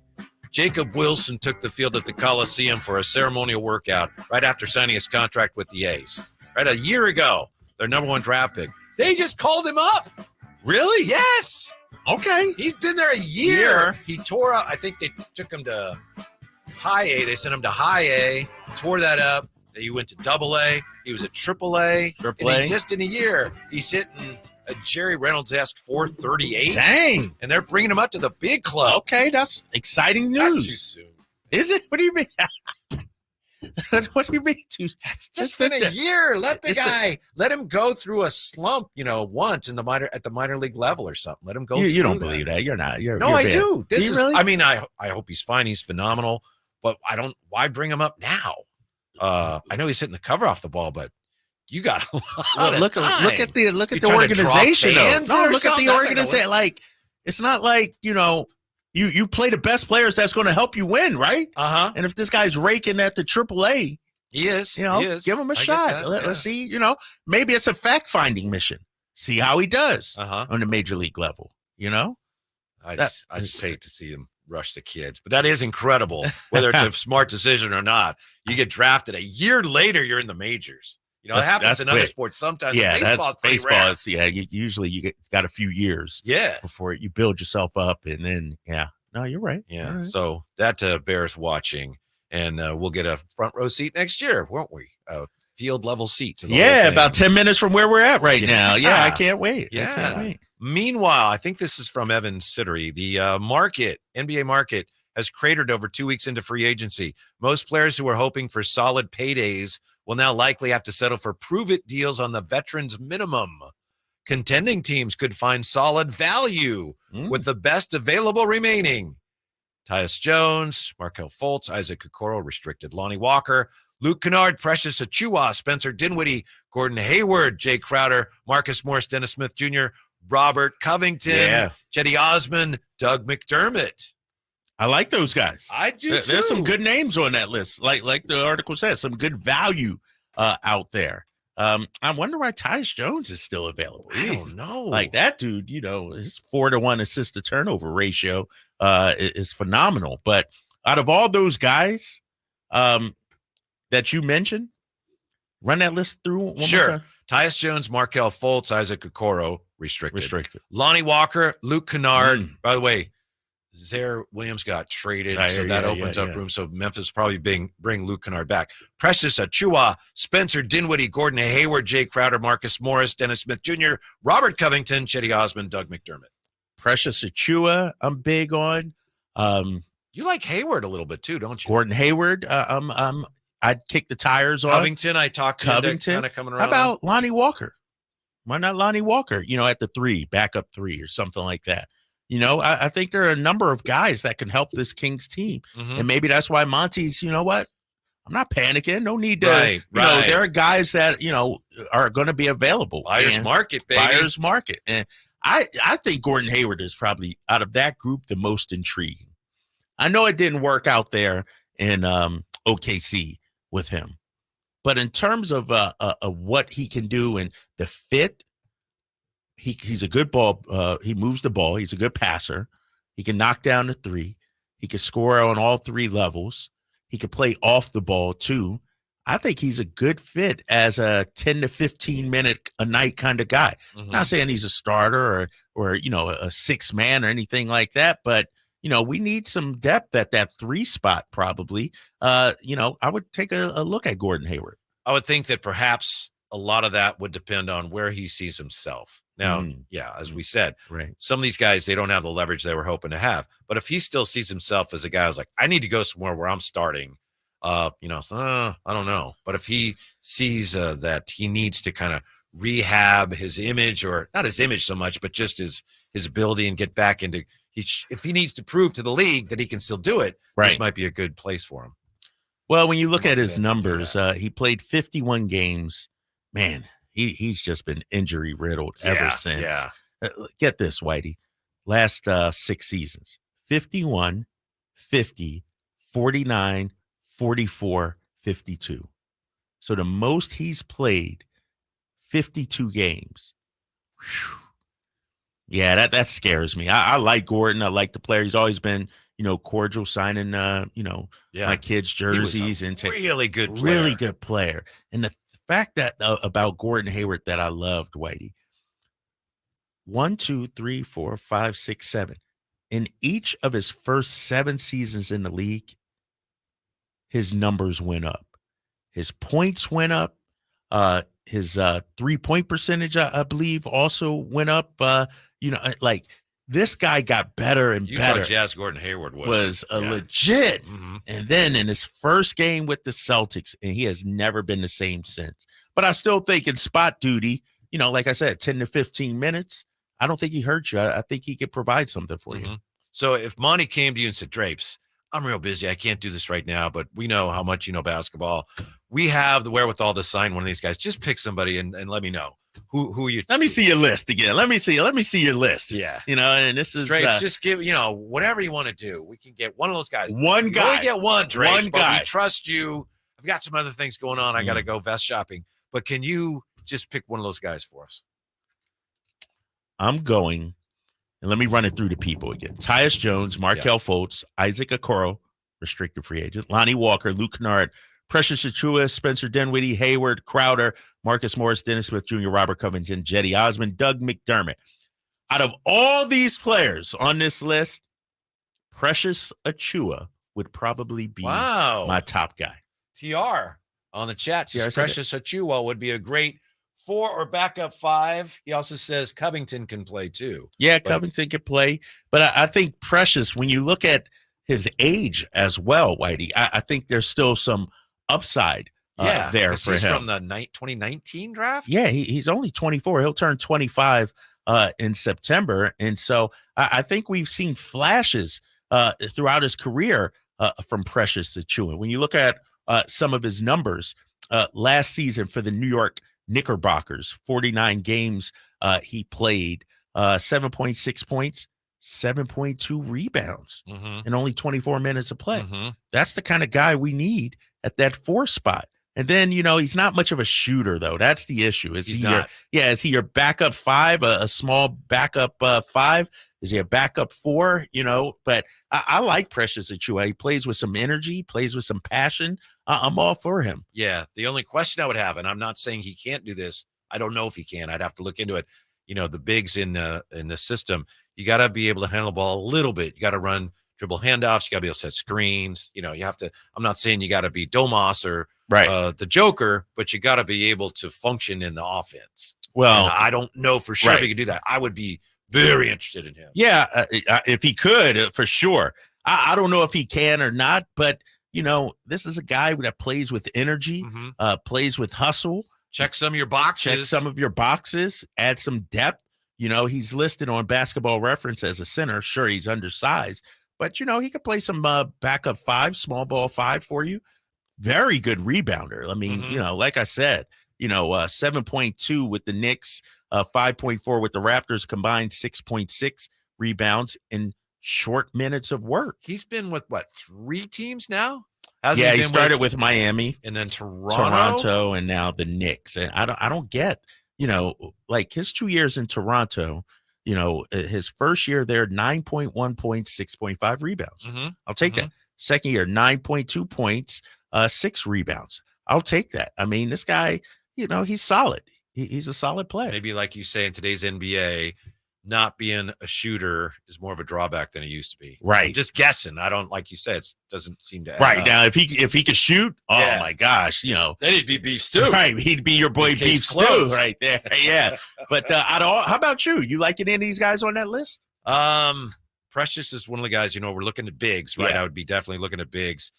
Jacob Wilson took the field at the Coliseum for a ceremonial workout right after signing his contract with the A's. Right, a year ago, their #1 draft pick. They just called him up. Really? Yes. Okay. He's been there a year. He tore up. I think they took him to high A. They sent him to high A, tore that up. Then he went to double A. He was at triple A. And just in a year, he's hitting a Jerry Reynolds-esque 438. Dang. And they're bringing him up to the big club. Okay, that's exciting news. That's too soon. Is it? What do you mean? What do you mean? It's just been a year. Let him go through a slump, once in at the minor league level or something. Let him go. You don't believe that? You're not. No, I do. This is. Really? I mean, I hope he's fine. He's phenomenal, but I don't. Why bring him up now? I know he's hitting the cover off the ball, but you got a lot look of time. Look at the organization. Look at the organization. Like, it's not like You play the best players that's going to help you win, right? Uh-huh. And if this guy's raking at the AAA, he is. Give him a shot. Let's see, maybe it's a fact-finding mission. See how he does on the major league level, I just hate to see him rush the kids. But that is incredible, whether it's a smart decision or not. You get drafted a year later, you're in the majors. You know, it happens in other quick. sports sometimes. Yeah, Baseball is yeah. Usually you got a few years. Yeah. Before you build yourself up, and then No, you're right. Yeah. Right. So that bears watching, and we'll get a front row seat next year, won't we? A field level seat. To the whole thing. About 10 minutes from where we're at right now. Yeah, I can't wait. Yeah. I can't wait. Meanwhile, I think this is from Evan Sittery. The NBA market has cratered over 2 weeks into free agency. Most players who were hoping for solid paydays will now likely have to settle for prove-it deals on the veterans minimum. Contending teams could find solid value with the best available remaining. Tyus Jones, Markelle Fultz, Isaac Okoro, restricted Lonnie Walker, Luke Kennard, Precious Achiuwa, Spencer Dinwiddie, Gordon Hayward, Jay Crowder, Marcus Morris, Dennis Smith Jr., Robert Covington, Cedi Osman, Doug McDermott. I like those guys. I do too. There's some good names on that list. Like the article says, some good value out there. I wonder why Tyus Jones is still available. I don't know. Like that dude, his 4-to-1 assist to turnover ratio is phenomenal. But out of all those guys that you mentioned, run that list through one more time. Tyus Jones, Markelle Fultz, Isaac Okoro, restricted. Lonnie Walker, Luke Kennard. By the way, Zaire Williams got traded, so that opens up room. So Memphis probably bring Luke Kennard back. Precious Achiuwa, Spencer Dinwiddie, Gordon Hayward, Jay Crowder, Marcus Morris, Dennis Smith Jr., Robert Covington, Cedi Osman, Doug McDermott. Precious Achiuwa, I'm big on. You like Hayward a little bit too, don't you? Gordon Hayward, I'd kick the tires on. Covington, I talked to Covington. kind of coming around. How about Lonnie Walker? Why not Lonnie Walker? At the 3, backup 3 or something like that. I think there are a number of guys that can help this Kings team. And maybe that's why Monty's, you know what? I'm not panicking. No need to. Right. There are guys that, are going to be available. Buyer's market, baby. Buyer's market. And I think Gordon Hayward is probably, out of that group, the most intriguing. I know it didn't work out there in OKC with him. But in terms of what he can do and the fit, he's a good ball. He moves the ball. He's a good passer. He can knock down the 3. He can score on all 3 levels. He can play off the ball too. I think he's a good fit as a 10 to 15 minute a night kind of guy. Not saying he's a starter or a 6 man or anything like that, but we need some depth at that 3 spot probably. I would take a look at Gordon Hayward. I would think that perhaps a lot of that would depend on where he sees himself. Now, as we said, some of these guys, they don't have the leverage they were hoping to have. But if he still sees himself as a guy who's like, I need to go somewhere where I'm starting, I don't know. But if he sees that he needs to kind of rehab his image, or not his image so much, but just his ability and get back into if he needs to prove to the league that he can still do it, this might be a good place for him. Well, when you look at his numbers, he played 51 games. Man, he's just been injury riddled ever since. Get this, Whitey. Last 6 seasons, 51, 50, 49, 44, 52. So the most he's played, 52 games. Whew. Yeah, that scares me. I like Gordon. I like the player. He's always been, cordial, signing, my kids' jerseys. And really good player. Really good player. And the fact that about Gordon Hayward that I loved, Whitey, 1, 2, 3, 4, 5, 6, 7. In each of his first 7 seasons in the league, his numbers went up. His points went up. His 3-point percentage, I believe, also went up. Like this guy got better and better. Jazz Gordon Hayward was legit. And then in his first game with the Celtics, and he has never been the same since. But I still think in spot duty, like I said, 10 to 15 minutes, I don't think he hurt you. I think he could provide something for you. So if Monty came to you and said, Drapes, I'm real busy. I can't do this right now, but we know how much you know basketball. We have the wherewithal to sign one of these guys. Just pick somebody and let me know who you. Let me see your list again. Let me see your list. Yeah. And this is Drapes, just give, whatever you want to do. We can get one of those guys. One guy. You only get one, Drapes, one guy. But we trust you. I've got some other things going on. I got to go vest shopping. But can you just pick one of those guys for us? I'm going, and let me run it through the people again. Tyus Jones, Markelle Fultz, Isaac Okoro, restricted free agent, Lonnie Walker, Luke Kennard, Precious Achiuwa, Spencer Dinwiddie, Hayward, Crowder, Marcus Morris, Dennis Smith Jr., Robert Covington, Jetty Osman, Doug McDermott. Out of all these players on this list, Precious Achiuwa would probably be my top guy. TR on the chat says Precious Achiuwa would be a great 4 or backup 5. He also says Covington can play too. Yeah, Covington can play. But I think Precious, when you look at his age as well, Whitey, I think there's still some upside there for he's him. From the 2019 draft? Yeah, he's only 24. He'll turn 25 in September. And so I think we've seen flashes throughout his career from Precious Achiuwa. When you look at some of his numbers last season for the New York Knickerbockers, 49 games he played, 7.6 points, 7.2 rebounds, and only 24 minutes of play. That's the kind of guy we need at that 4 spot. And then, he's not much of a shooter, though. That's the issue. Is he your backup 5, a small backup 5? Is he a backup 4? But I like Precious Achiuwa. He plays with some energy, plays with some passion. I'm all for him. Yeah. The only question I would have, and I'm not saying he can't do this. I don't know if he can. I'd have to look into it. The bigs in the system, you got to be able to handle the ball a little bit. You got to run dribble handoffs. You got to be able to set screens. You have to. I'm not saying you got to be Domas or the Joker, but you got to be able to function in the offense. Well, and I don't know for sure if he could do that. I would be very interested in him. Yeah, if he could, for sure. I don't know if he can or not, but this is a guy that plays with energy, plays with hustle. Check some of your boxes. Check some of your boxes. Add some depth. He's listed on Basketball Reference as a center. Sure, he's undersized, but he could play some backup 5, small ball 5 for you. Very good rebounder. I mean, like I said, 7.2 with the Knicks, 5.4 with the Raptors, combined 6.6 rebounds in short minutes of work. He's been with 3 teams now? He started with Miami and then Toronto, and now the Knicks. And I don't get, like his 2 years in Toronto, his first year there, 9.1 points, 6.5 rebounds. I'll take that. Second year, 9.2 points, 6 rebounds. I'll take that. I mean, this guy, he's solid. He's a solid player. Maybe like you say in today's NBA, not being a shooter is more of a drawback than it used to be. Right. I'm just guessing. I don't, like you said, it doesn't seem to add right up. now. If he could shoot, oh my gosh, then he'd be Beef Stew. Right, he'd be your boy Beef Stew right there. Yeah. But how about you? You liking any of these guys on that list? Precious is one of the guys. We're looking at bigs, right? Yeah. I would be definitely looking at bigs,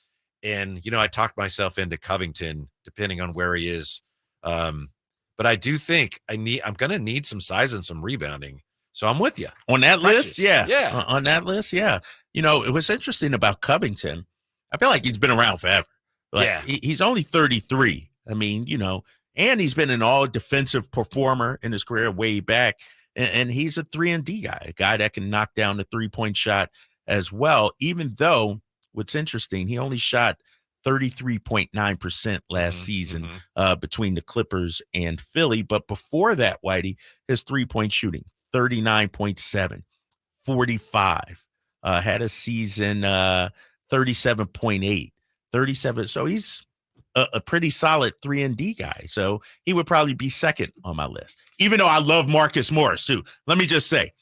and I talked myself into Covington, depending on where he is. But I do think I'm going to need some size and some rebounding. So I'm with you. On that list, Yeah. On that list, yeah. It was interesting about Covington. I feel like he's been around forever. He's only 33. I mean, and he's been an all-defensive performer in his career way back. And he's a 3-and-D guy, a guy that can knock down the three-point shot as well, even though what's interesting, he only shot 33.9% last season between the Clippers and Philly. But before that, Whitey, his three-point shooting, 39.7, 45, had a season 37.8, 37. So he's a pretty solid 3-and-D guy. So he would probably be second on my list, even though I love Marcus Morris too. Let me just say,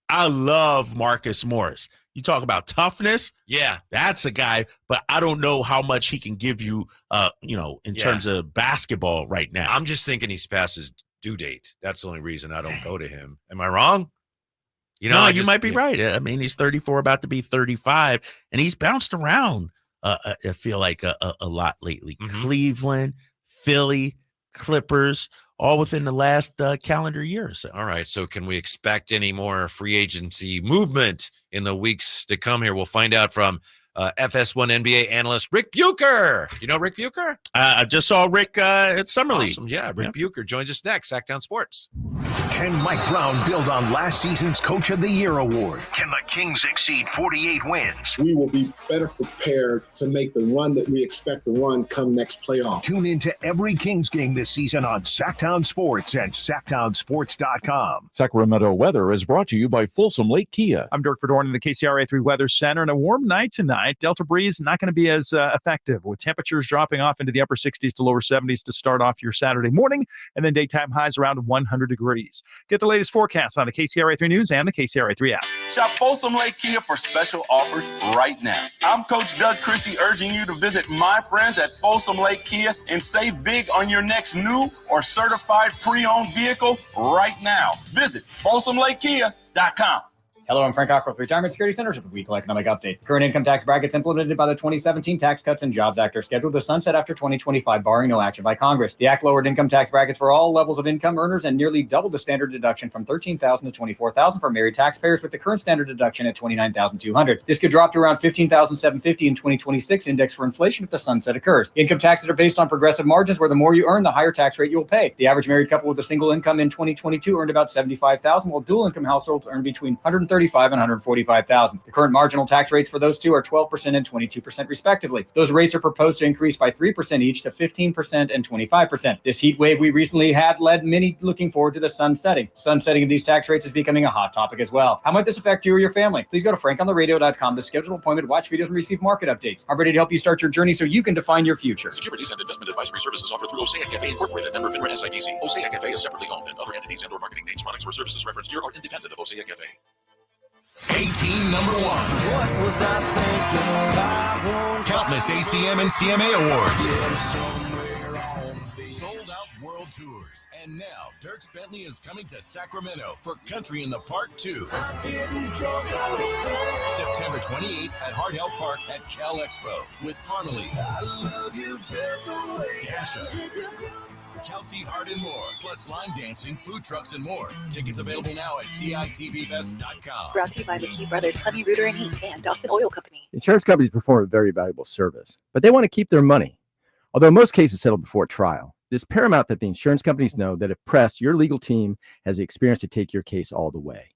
I love Marcus Morris. You talk about toughness. Yeah. That's a guy, but I don't know how much he can give you, in terms of basketball right now. I'm just thinking he's past his due date. That's the only reason I don't go to him. Am I wrong? No, you might be right. I mean, he's 34, about to be 35, and he's bounced around, I feel like, a lot lately. Cleveland, Philly, Clippers, all within the last calendar year or so. All right. So can we expect any more free agency movement in the weeks to come here? We'll find out from FS1 NBA analyst Rick Bucher. You know Rick Bucher? I just saw Rick at Summer League. Awesome. Yeah, Rick Bucher joins us next. Sacktown Sports. Can Mike Brown build on last season's Coach of the Year award? Can the Kings exceed 48 wins? We will be better prepared to make the run that we expect to run come next playoff. Tune into every Kings game this season on Sacktown Sports and SacktownSports.com. Sacramento weather is brought to you by Folsom Lake Kia. I'm Dirk Verdorn in the KCRA 3 Weather Center, and a warm night tonight. tonight, Delta breeze not going to be as effective, with temperatures dropping off into the upper 60s to lower 70s to start off your Saturday morning, and then daytime highs around 100 degrees. Get the latest forecast on the KCRA 3 News and the KCRA 3 app. Shop Folsom Lake Kia for special offers right now. I'm Coach Doug Christie, urging you to visit my friends at Folsom Lake Kia and save big on your next new or certified pre-owned vehicle right now. Visit FolsomLakeKia.com. Hello, I'm Frank Ockrell with Retirement Security Centers with a weekly economic update. Current income tax brackets implemented by the 2017 Tax Cuts and Jobs Act are scheduled to sunset after 2025, barring no action by Congress. The act lowered income tax brackets for all levels of income earners and nearly doubled the standard deduction from $13,000 to $24,000 for married taxpayers, with the current standard deduction at $29,200. This could drop to around $15,750 in 2026, indexed for inflation if the sunset occurs. Income taxes are based on progressive margins, where the more you earn, the higher tax rate you'll pay. The average married couple with a single income in 2022 earned about $75,000, while dual income households earned between $135,000 and $145,000. The current marginal tax rates for those two are 12% and 22% respectively. Those rates are proposed to increase by 3% each to 15% and 25%. This heat wave we recently had led many looking forward to the sunsetting. Sunsetting of these tax rates is becoming a hot topic as well. How might this affect you or your family? Please go to frankontheradio.com to schedule an appointment, watch videos, and receive market updates. I'm ready to help you start your journey so you can define your future. Securities and investment advisory services offered through Osea Cafe Incorporated, member FINRA SIPC. Osea Cafe is separately owned, and other entities and/or marketing names, products, or services referenced here are independent of Osea Cafe. 18 number ones. What was I thinking? Countless ACM and CMA awards. Sold out world tours. And now Dierks Bentley is coming to Sacramento for Country in the Park 2. September 28th at Hart Health Park at Cal Expo with Parmalee, Dasha, Kelsey Hart, and more, plus line dancing, food trucks, and more. Tickets available now at CITVFest.com. Brought to you by McKee Brothers, Clemmy, Reuter and Heat, and Dawson Oil Company. Insurance companies perform a very valuable service, but they want to keep their money. Although most cases settle before trial, it is paramount that the insurance companies know that if pressed, your legal team has the experience to take your case all the way.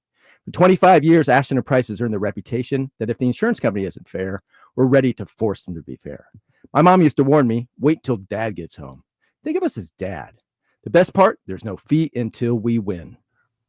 For 25 years, Ashton & Price has earned the reputation that if the insurance company isn't fair, we're ready to force them to be fair. My mom used to warn me, wait till dad gets home. Think of us as dad. The best part, there's no fee until we win.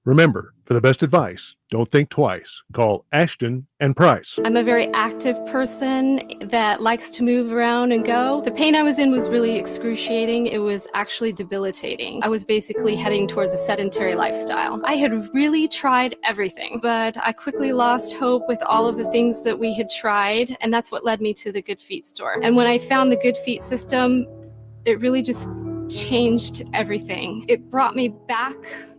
Remember, for the best advice, don't think twice. Call Ashton & Price. I'm a very active person that likes to move around and go. The pain I was in was really excruciating. It was actually debilitating. I was basically heading towards a sedentary lifestyle. I had really tried everything, but I quickly lost hope with all of the things that we had tried, and that's what led me to the Good Feet store. And when I found the Good Feet system, it really just changed everything. It brought me back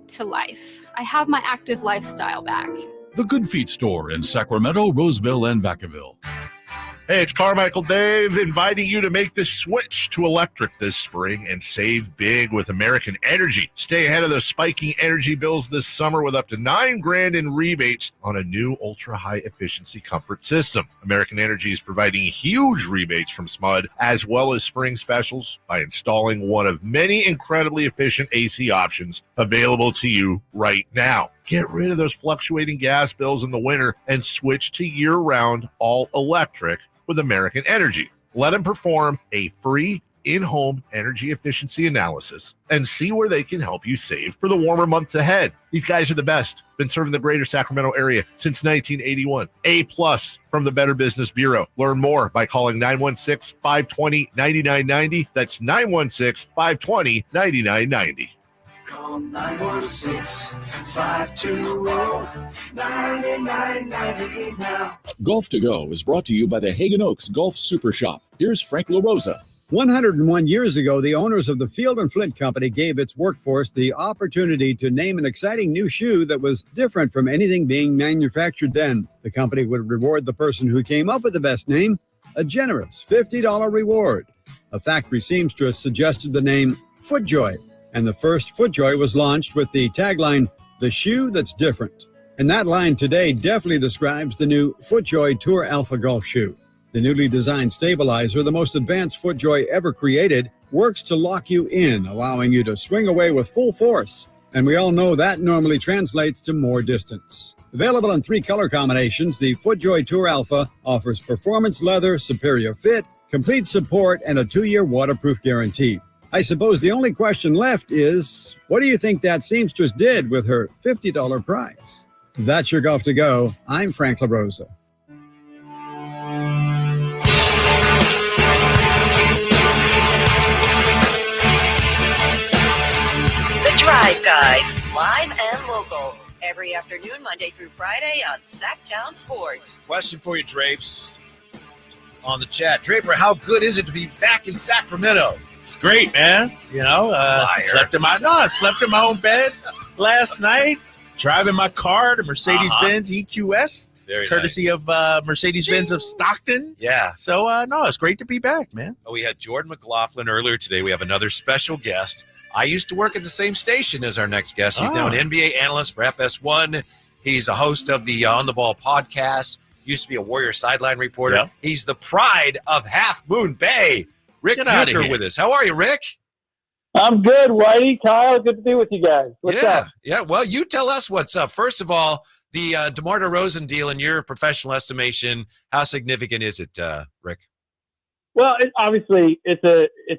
to life. I have my active lifestyle back. The Good Feet store in Sacramento, Roseville, and Vacaville. Hey, it's Carmichael Dave inviting you to make the switch to electric this spring and save big with American Energy. Stay ahead of those spiking energy bills this summer with up to $9,000 in rebates on a new ultra-high efficiency comfort system. American Energy is providing huge rebates from SMUD as well as spring specials by installing one of many incredibly efficient AC options available to you right now. Get rid of those fluctuating gas bills in the winter and switch to year-round all-electric with American Energy. Let them perform a free in-home energy efficiency analysis and see where they can help you save for the warmer months ahead. These guys are the best. Been serving the greater Sacramento area since 1981. A+ from the Better Business Bureau. Learn more by calling 916-520-9990. That's 916-520-9990. Call 916-520-9990 now. Golf to Go is brought to you by the Hagen Oaks Golf Super Shop. Here's Frank LaRosa. 101 years ago, the owners of the Field and Flint Company gave its workforce the opportunity to name an exciting new shoe that was different from anything being manufactured then. The company would reward the person who came up with the best name, a generous $50 reward. A factory seamstress suggested the name FootJoy, and the first FootJoy was launched with the tagline, "The shoe that's different." And that line today definitely describes the new FootJoy Tour Alpha golf shoe. The newly designed stabilizer, the most advanced FootJoy ever created, works to lock you in, allowing you to swing away with full force. And we all know that normally translates to more distance. Available in 3 color combinations, the FootJoy Tour Alpha offers performance leather, superior fit, complete support, and a 2-year waterproof guarantee. I suppose the only question left is, what do you think that seamstress did with her $50 prize? That's your Golf to Go. I'm Frank LaRosa. Drive Guys, live and local, every afternoon, Monday through Friday on Sacktown Sports. Question for you, Drapes, on the chat. Draper, how good is it to be back in Sacramento? It's great, man. You know, slept in my own bed last night, driving my car, the Mercedes-Benz EQS, Very courtesy nice. of Mercedes-Benz of Stockton. Yeah. So, no, it's great to be back, man. We had Jordan McLaughlin earlier today. We have another special guest. I used to work at the same station as our next guest. He's now an NBA analyst for FS1. He's a host of the On the Ball podcast. Used to be a Warrior sideline reporter. Yeah. He's the pride of Half Moon Bay. Rick Bucher with us. How are you, Rick? I'm good, Whitey. Kyle, good to be with you guys. What's up? Yeah, well, you tell us what's up. First of all, the DeMar DeRozan deal, in your professional estimation, how significant is it, Rick? Well, obviously, it's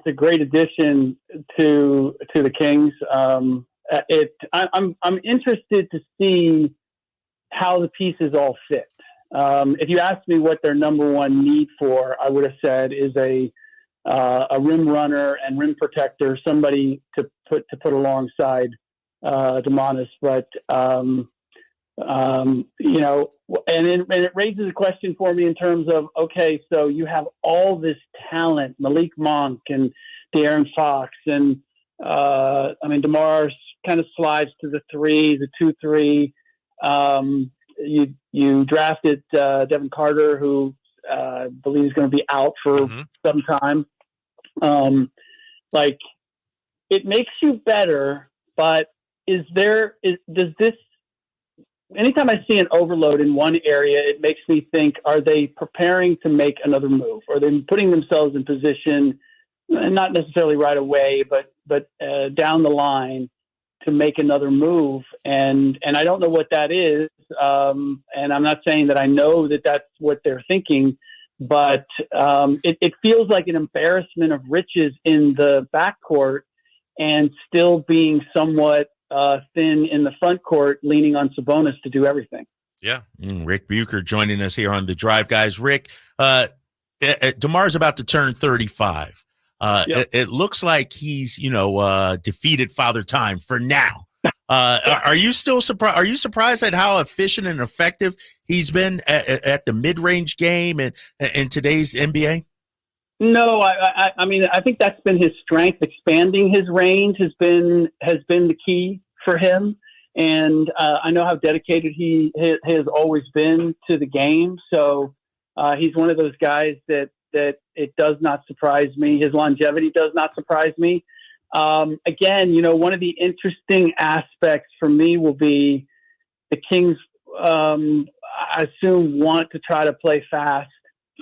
a great addition to the Kings. I'm interested to see how the pieces all fit. If you asked me what their number one need for, I would have said is a rim runner and rim protector, somebody to put alongside Demonis. But you know, and it raises a question for me in terms of, okay, so you have all this talent, Malik Monk and De'Aaron Fox, and I mean, DeMar kind of slides to the 2-3. You drafted Devin Carter, who I believe is going to be out for some time. Like, it makes you better, but does this? Anytime I see an overload in one area, it makes me think: are they preparing to make another move? Are they putting themselves in position, not necessarily right away, but down the line, to make another move? And I don't know what that is. And I'm not saying that I know that that's what they're thinking, but it feels like an embarrassment of riches in the backcourt and still being somewhat thin in the front court, leaning on Sabonis to do everything. Yeah. Rick Bucher joining us here on the Drive Guys. Rick, DeMar's about to turn 35. It looks like he's, defeated Father Time for now. Are you still surprised? Are you surprised at how efficient and effective he's been at the mid-range game and in today's NBA? No, I mean, I think that's been his strength. Expanding his range has been the key for him. And I know how dedicated he has always been to the game. So he's one of those guys that it does not surprise me. His longevity does not surprise me. Again, one of the interesting aspects for me will be the Kings, I assume, want to try to play fast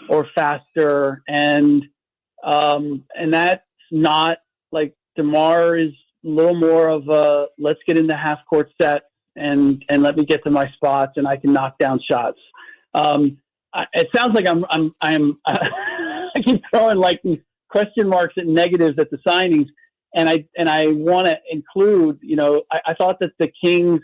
or faster. And that's not like DeMar is a little more of a, let's get into half court sets and let me get to my spots and I can knock down shots. It sounds like I'm I keep throwing like these question marks and negatives at the signings. And I want to include, I thought that the Kings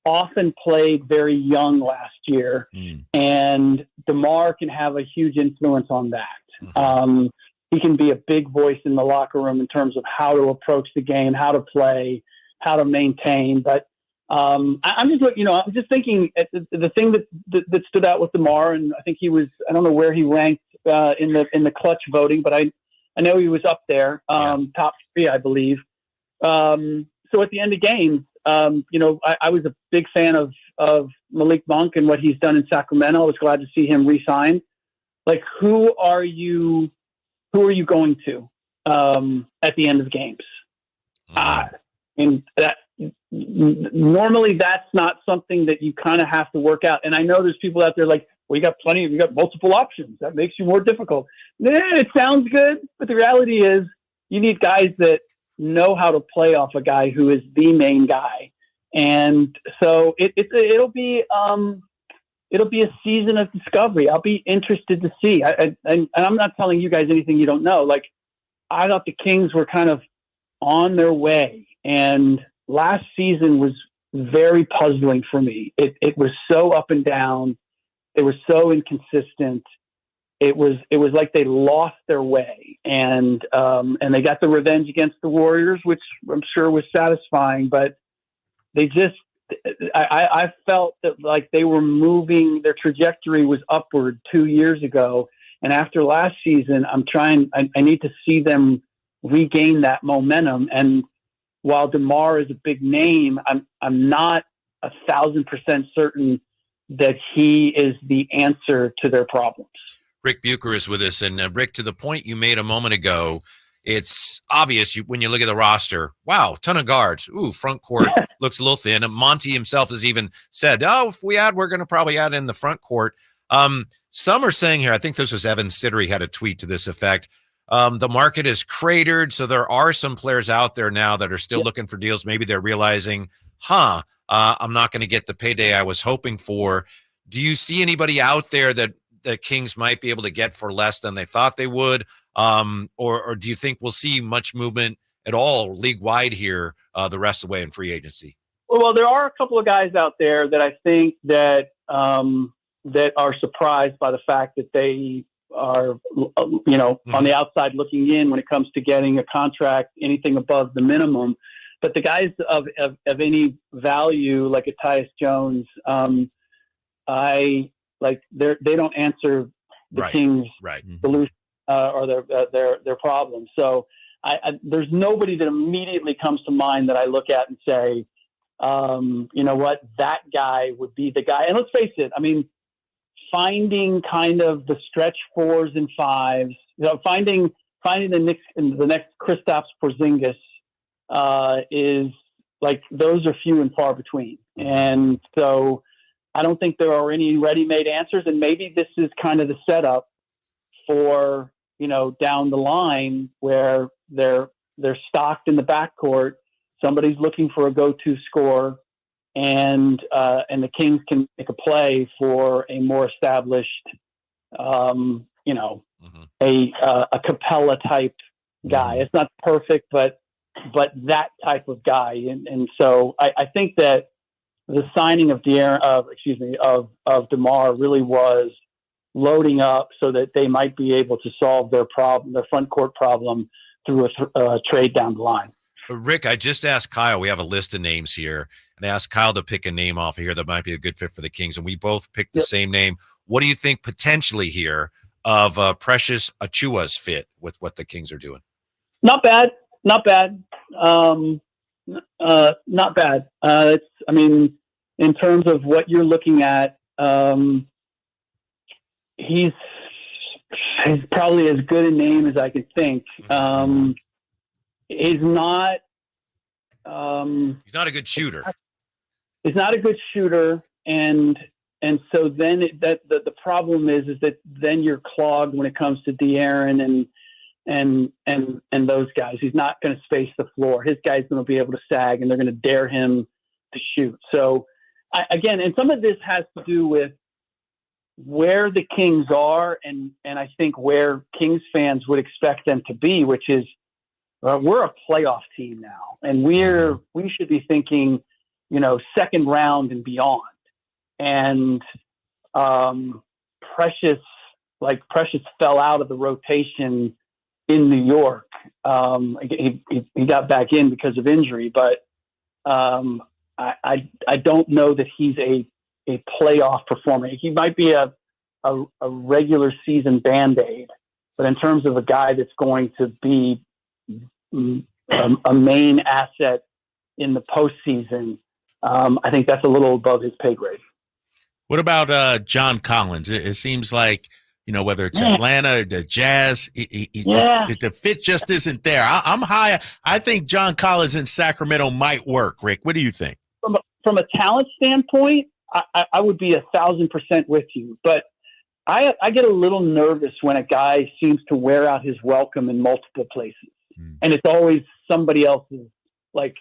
often played very young last year, and DeMar can have a huge influence on that. He can be a big voice in the locker room in terms of how to approach the game, how to play, how to maintain. But I'm just thinking the thing that stood out with DeMar, and I think he was, I don't know where he ranked in the clutch voting, but I know he was up there, top 3, I believe. So at the end of games, I was a big fan of Malik Monk and what he's done in Sacramento. I was glad to see him re-sign. Like, who are you going to at the end of games? And that normally that's not something that you kind of have to work out. And I know there's people out there like, well, you got multiple options. That makes you more difficult. It sounds good, but the reality is you need guys that know how to play off a guy who is the main guy. And so it'll be a season of discovery. I'll be interested to see. And I'm not telling you guys anything you don't know. Like, I thought the Kings were kind of on their way, and last season was very puzzling for me. It was so up and down. They were so inconsistent. It was like they lost their way, and they got the revenge against the Warriors, which I'm sure was satisfying. But I felt that like they were moving, their trajectory was upward 2 years ago. And after last season, I need to see them regain that momentum. And while DeMar is a big name, I'm not 1,000% certain that he is the answer to their problems. Rick Bucher is with us. And Rick, to the point you made a moment ago, it's obvious when you look at the roster, wow, ton of guards. Ooh, front court looks a little thin. And Monty himself has even said, we're going to probably add in the front court. Some are saying here, I think this was Evan Siddery had a tweet to this effect. The market is cratered. So there are some players out there now that are still looking for deals. Maybe they're realizing, I'm not going to get the payday I was hoping for. Do you see anybody out there that the Kings might be able to get for less than they thought they would? Or do you think we'll see much movement at all league-wide here the rest of the way in free agency? Well, there are a couple of guys out there that I think that that are surprised by the fact that they are, on the outside looking in when it comes to getting a contract, anything above the minimum. But the guys of any value, like a Tyus Jones, they don't answer the Kings' solution or their problems. So there's nobody that immediately comes to mind that I look at and say, you know what, that guy would be the guy. And let's face it, I mean, finding kind of the stretch 4s and 5s, finding the next Kristaps Porzingis is like, those are few and far between. And so I don't think there are any ready-made answers. And maybe this is kind of the setup for, down the line where they're stocked in the backcourt. Somebody's looking for a go-to scorer, and the Kings can make a play for a more established, a Capella type guy. It's not perfect, but that type of guy. And so I think that the signing of DeMar really was loading up so that they might be able to solve their front court problem through a trade down the line. Rick, I just asked Kyle, we have a list of names here, and I asked Kyle to pick a name off of here that might be a good fit for the Kings, and we both picked the same name. What do you think potentially here of Precious Achua's fit with what the Kings are doing? Not bad. Not bad. In terms of what you're looking at, he's probably as good a name as I could think. He's not a good shooter. He's not a good shooter, and so then the problem is that then you're clogged when it comes to De'Aaron and those guys. He's not going to space the floor. His guy's going to be able to sag, and they're going to dare him to shoot. So and some of this has to do with where the Kings are, and I think where Kings fans would expect them to be, which is we're a playoff team now, and we should be thinking, second round and beyond. And Precious fell out of the rotation in New York. He got back in because of injury, but I don't know that he's a playoff performer. He might be a regular season Band-Aid, but in terms of a guy that's going to be a main asset in the postseason, I think that's a little above his pay grade. What about John Collins? It seems like, whether it's Atlanta or the Jazz, the fit just isn't there. I'm high. I think John Collins in Sacramento might work. Rick, what do you think? From a talent standpoint, I would be 1,000% with you, but I get a little nervous when a guy seems to wear out his welcome in multiple places. And it's always somebody else's, like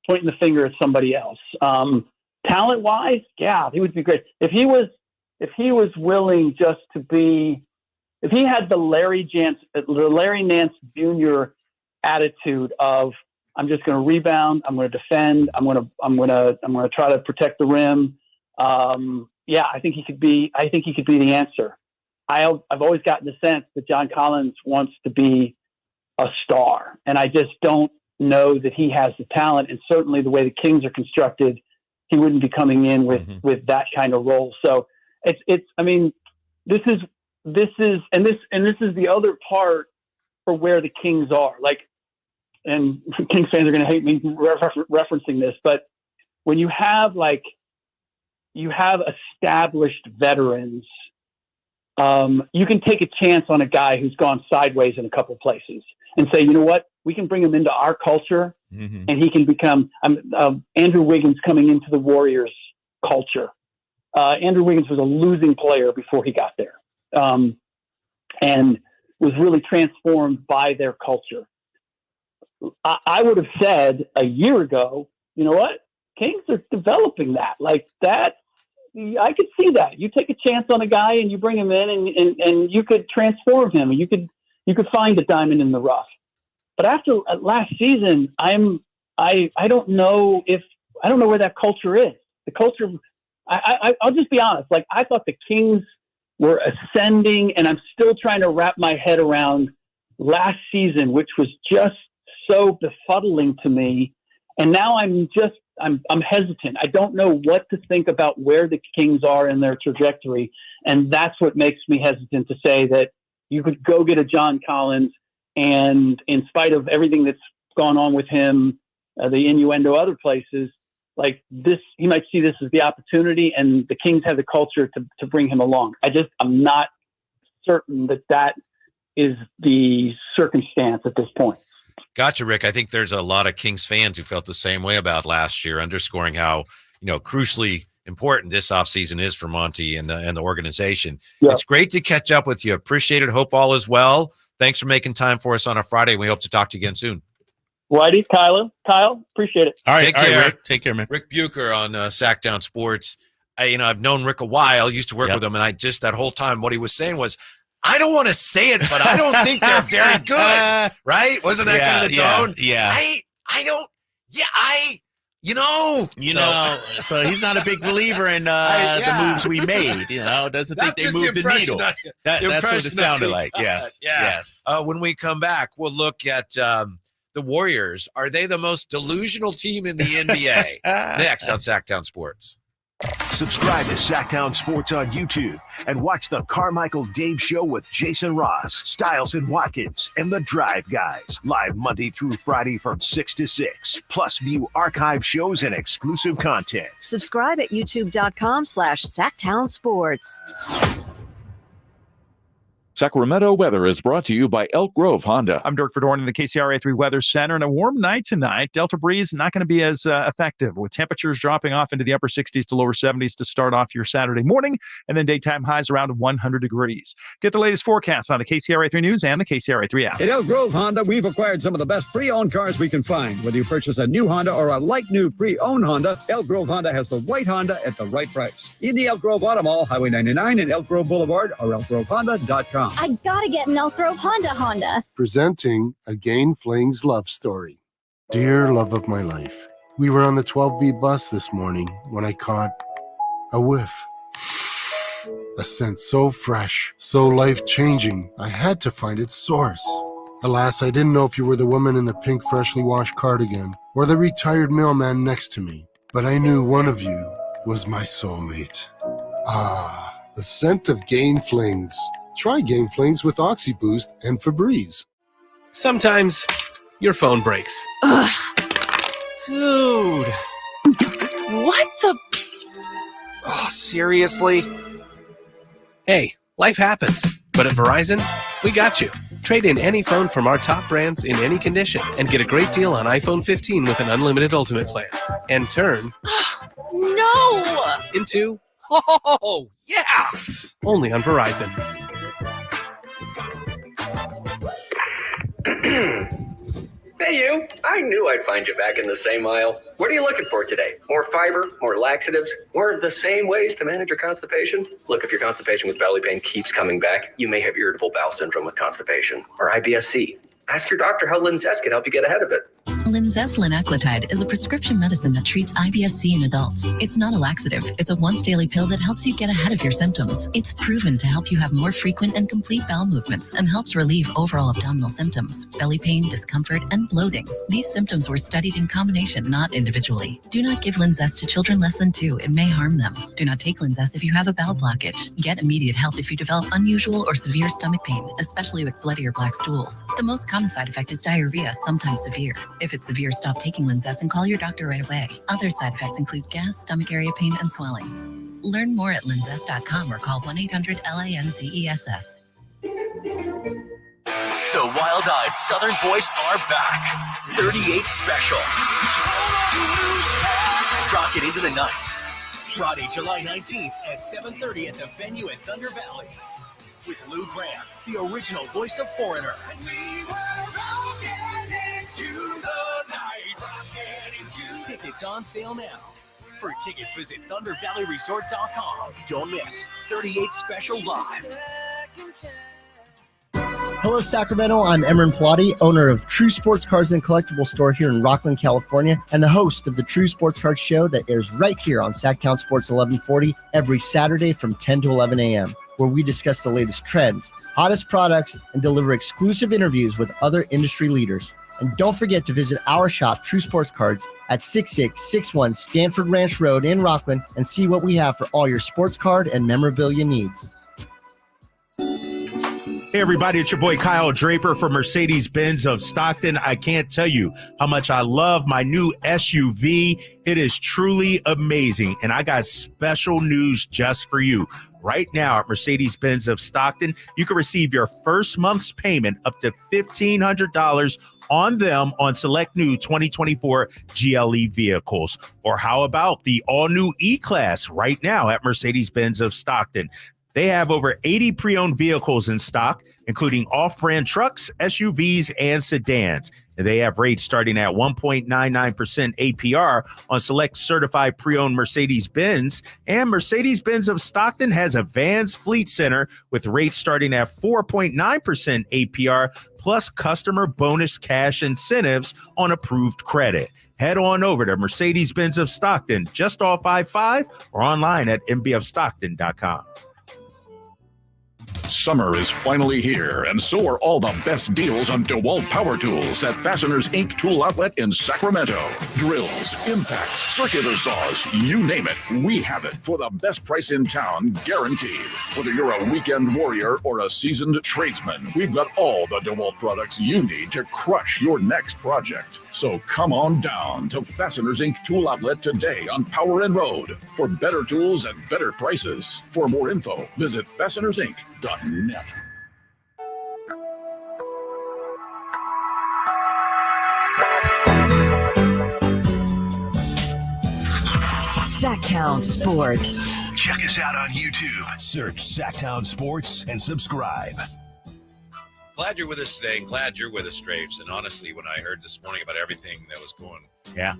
pointing the finger at somebody else. Talent wise, yeah, he would be great. If he was willing just to be, if he had the Larry Nance Jr. attitude of, I'm just going to rebound, I'm going to defend, I'm going to try to protect the rim. I think he could be the answer. I've always gotten the sense that John Collins wants to be a star, and I just don't know that he has the talent, and certainly the way the Kings are constructed, he wouldn't be coming in with that kind of role. So it's. I mean, this is the other part for where the Kings are. Like, and Kings fans are going to hate me referencing this, but when you have established veterans, you can take a chance on a guy who's gone sideways in a couple of places and say, you know what, we can bring him into our culture and he can become Andrew Wiggins coming into the Warriors culture. Andrew Wiggins was a losing player before he got there, and was really transformed by their culture. I would have said a year ago, you know what, Kings are developing that. Like that, I could see that. You take a chance on a guy and you bring him in and you could transform him. You could find a diamond in the rough. But after last season, I don't know where that culture is. The culture, I'll just be honest. Like, I thought the Kings were ascending, and I'm still trying to wrap my head around last season, which was just so befuddling to me. And now I'm hesitant. I don't know what to think about where the Kings are in their trajectory. And that's what makes me hesitant to say that you could go get a John Collins, and in spite of everything that's gone on with him, the innuendo other places, like this, he might see this as the opportunity, and the Kings have the culture to bring him along. I'm not certain that is the circumstance at this point. Gotcha, Rick. I think there's a lot of Kings fans who felt the same way about last year, underscoring how, crucially important this offseason is for Monty and the organization. Yep. It's great to catch up with you. Appreciate it. Hope all is well. Thanks for making time for us on a Friday. We hope to talk to you again soon. Whitey, Kyle, appreciate it. All right, Take care, Rick. Take care, man. Rick Bucher on Sacktown Sports. I've known Rick a while, used to work with him, and that whole time what he was saying was, I don't want to say it, but I don't think they're very good, right? Wasn't that kind of the tone? Yeah. So he's not a big believer in the moves we made. Doesn't think they moved the needle. That's what it sounded like. Yes. Yes. When we come back, we'll look at the Warriors. Are they the most delusional team in the NBA? Next on Sacktown Sports. Subscribe to Sacktown Sports on YouTube and watch the Carmichael Dave Show with Jason Ross, Stiles and Watkins, and the Drive Guys. Live Monday through Friday from 6 to 6. Plus view archive shows and exclusive content. Subscribe at youtube.com/Sacktown Sports. Sacramento weather is brought to you by Elk Grove Honda. I'm Dirk Verdorn in the KCRA 3 Weather Center. And a warm night tonight. Delta breeze not going to be as effective, with temperatures dropping off into the upper 60s to lower 70s to start off your Saturday morning, and then daytime highs around 100 degrees. Get the latest forecast on the KCRA 3 News and the KCRA 3 app. At Elk Grove Honda, we've acquired some of the best pre-owned cars we can find. Whether you purchase a new Honda or a like-new pre-owned Honda, Elk Grove Honda has the right Honda at the right price. In the Elk Grove Auto Mall, Highway 99 and Elk Grove Boulevard, or elkgrovehonda.com. I gotta get an Elk Grove Honda. Presenting a Gain Flings love story. Dear love of my life, we were on the 12B bus this morning when I caught a whiff. A scent so fresh, so life-changing, I had to find its source. Alas, I didn't know if you were the woman in the pink freshly washed cardigan or the retired mailman next to me, but I knew one of you was my soulmate. Ah, the scent of Gain Flings. Try Gain Flings with OxyBoost and Febreze. Sometimes your phone breaks. Ugh. Dude. What the? Oh, seriously? Hey, life happens. But at Verizon, we got you. Trade in any phone from our top brands in any condition and get a great deal on iPhone 15 with an unlimited Ultimate plan. And turn... No! Into... Oh, yeah! Only on Verizon. Hey you, I knew I'd find you back in the same aisle. What are you looking for today? More fiber, more laxatives, more of the same ways to manage your constipation? Look, if your constipation with belly pain keeps coming back, you may have irritable bowel syndrome with constipation, or IBS-C. Ask your doctor how Linzess can help you get ahead of it. Linzess linaclotide is a prescription medicine that treats IBS-C in adults. It's not a laxative. It's a once-daily pill that helps you get ahead of your symptoms. It's proven to help you have more frequent and complete bowel movements and helps relieve overall abdominal symptoms, belly pain, discomfort, and bloating. These symptoms were studied in combination, not individually. Do not give Linzess to children less than 2. It may harm them. Do not take Linzess if you have a bowel blockage. Get immediate help if you develop unusual or severe stomach pain, especially with bloody or black stools. The most common side effect is diarrhea, sometimes severe. If it's severe, stop taking Linzess and call your doctor right away. Other side effects include gas, stomach area pain, and swelling. Learn more at linzess.com or call 1-800-LINZESS. The wild-eyed Southern boys are back. 38 Special. Rock it into the night. Friday, July 19th at 7:30 at the venue at Thunder Valley. With Lou Graham, the original voice of Foreigner. Tickets on sale now. For tickets, visit ThunderValleyResort.com. Don't miss 38 Special Live. Hello, Sacramento. I'm Emran Pilati, owner of True Sports Cards and Collectible Store here in Rockland, California, and the host of the True Sports Cards Show that airs right here on Sacktown Sports 1140 every Saturday from 10 to 11 a.m., where we discuss the latest trends, hottest products, and deliver exclusive interviews with other industry leaders. And don't forget to visit our shop, True Sports Cards, at 6661 Stanford Ranch Road in Rockland and see what we have for all your sports card and memorabilia needs. Hey, everybody, it's your boy Kyle Draper from Mercedes-Benz of Stockton. I can't tell you how much I love my new SUV. It is truly amazing, and I got special news just for you. Right now at Mercedes-Benz of Stockton, you can receive your first month's payment up to $1,500 on them on select new 2024 GLE vehicles. Or how about the all-new E-Class right now at Mercedes-Benz of Stockton? They have over 80 pre-owned vehicles in stock, including off-brand trucks, SUVs, and sedans. And they have rates starting at 1.99% APR on select certified pre-owned Mercedes-Benz. And Mercedes-Benz of Stockton has a Vans Fleet Center with rates starting at 4.9% APR plus customer bonus cash incentives on approved credit. Head on over to Mercedes-Benz of Stockton, just off I-5, or online at mbfstockton.com. Summer is finally here, and so are all the best deals on DeWalt Power Tools at Fasteners Inc. Tool Outlet in Sacramento. Drills, impacts, circular saws, you name it, we have it for the best price in town, guaranteed. Whether you're a weekend warrior or a seasoned tradesman, we've got all the DeWalt products you need to crush your next project. So come on down to Fasteners Inc. Tool Outlet today on Power and Road for better tools and better prices. For more info, visit fastenersinc.net. Sacktown Sports. Check us out on YouTube. Search Sacktown Sports and subscribe. Glad you're with us today. Glad you're with us, Strapes. And honestly, when I heard this morning about everything that was going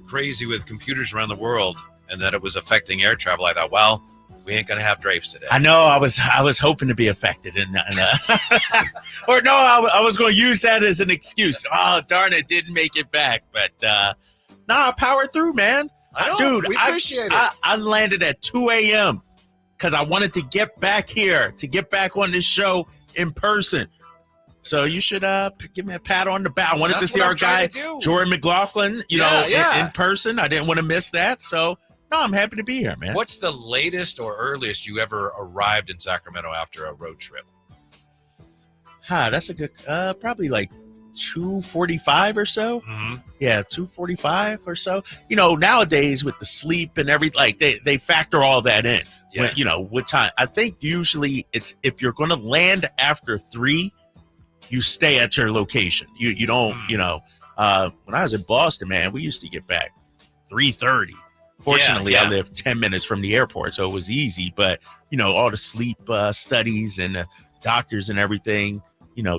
crazy with computers around the world and that it was affecting air travel, I thought, well, we ain't gonna have Drapes today. I know. I was hoping to be affected, or no, I was going to use that as an excuse. Oh, darn it, didn't make it back. But I powered through, man. We appreciate it. I landed at 2 a.m. because I wanted to get back here, to get back on this show in person. So you should give me a pat on the back. I wanted to see our guy, Jordan McLaughlin, in person. I didn't want to miss that. So, no, I'm happy to be here, man. What's the latest or earliest you ever arrived in Sacramento after a road trip? That's a good, probably like 2:45 or so. Mm-hmm. Yeah, 2:45 or so. Nowadays with the sleep and everything, like they factor all that in. Yeah. What time? I think usually it's if you're going to land after 3, you stay at your location. You don't, when I was in Boston, man, we used to get back 3:30. Fortunately, I live 10 minutes from the airport, so it was easy. But, all the sleep studies and the doctors and everything,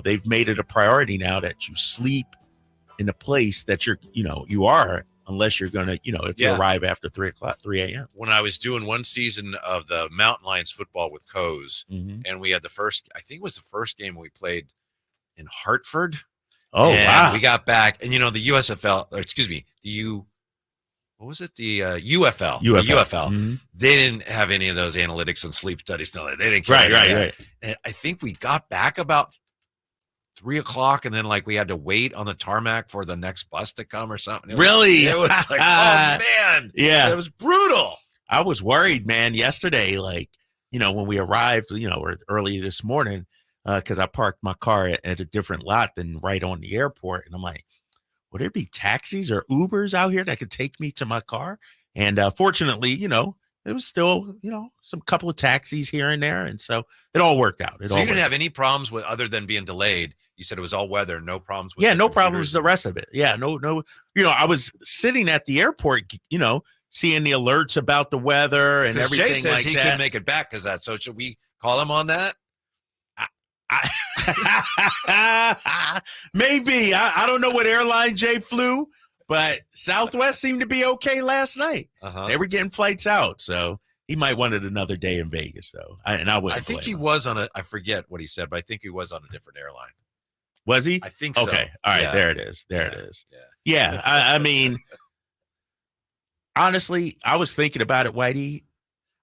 they've made it a priority now that you sleep in a place that you are, unless you're going to, if you arrive after 3 a.m. When I was doing one season of the Mountain Lions football with Coes, and we had I think it was the first game we played in Hartford, Oh, and wow. we got back, and the what was it? The UFL. UFL. The UFL. Mm-hmm. They didn't have any of those analytics and sleep studies. No, they didn't care. Right. And I think we got back about 3:00, and then we had to wait on the tarmac for the next bus to come or something. Really? It was like, oh man, yeah, it was brutal. I was worried, man. Yesterday, when we arrived, early this morning, because I parked my car at a different lot than right on the airport, and I'm like, would there be taxis or Ubers out here that could take me to my car? And fortunately, it was still, some couple of taxis here and there. And so it all worked out. So you didn't have any problems with other than being delayed. You said it was all weather, no problems with no problems the rest of it. Yeah, no. I was sitting at the airport, seeing the alerts about the weather and everything Jay says he that. couldn't make it back because of that. So should we call him on that? Maybe. I don't know what airline Jay flew, but Southwest seemed to be okay last night. They were getting flights out, so he might wanted another day in Vegas, though. I think he was on I forget what he said, but I think he was on a different airline. Was he? I think so. Okay. All right. Yeah. There it is. There it is. Yeah. I mean, honestly, I was thinking about it, Whitey.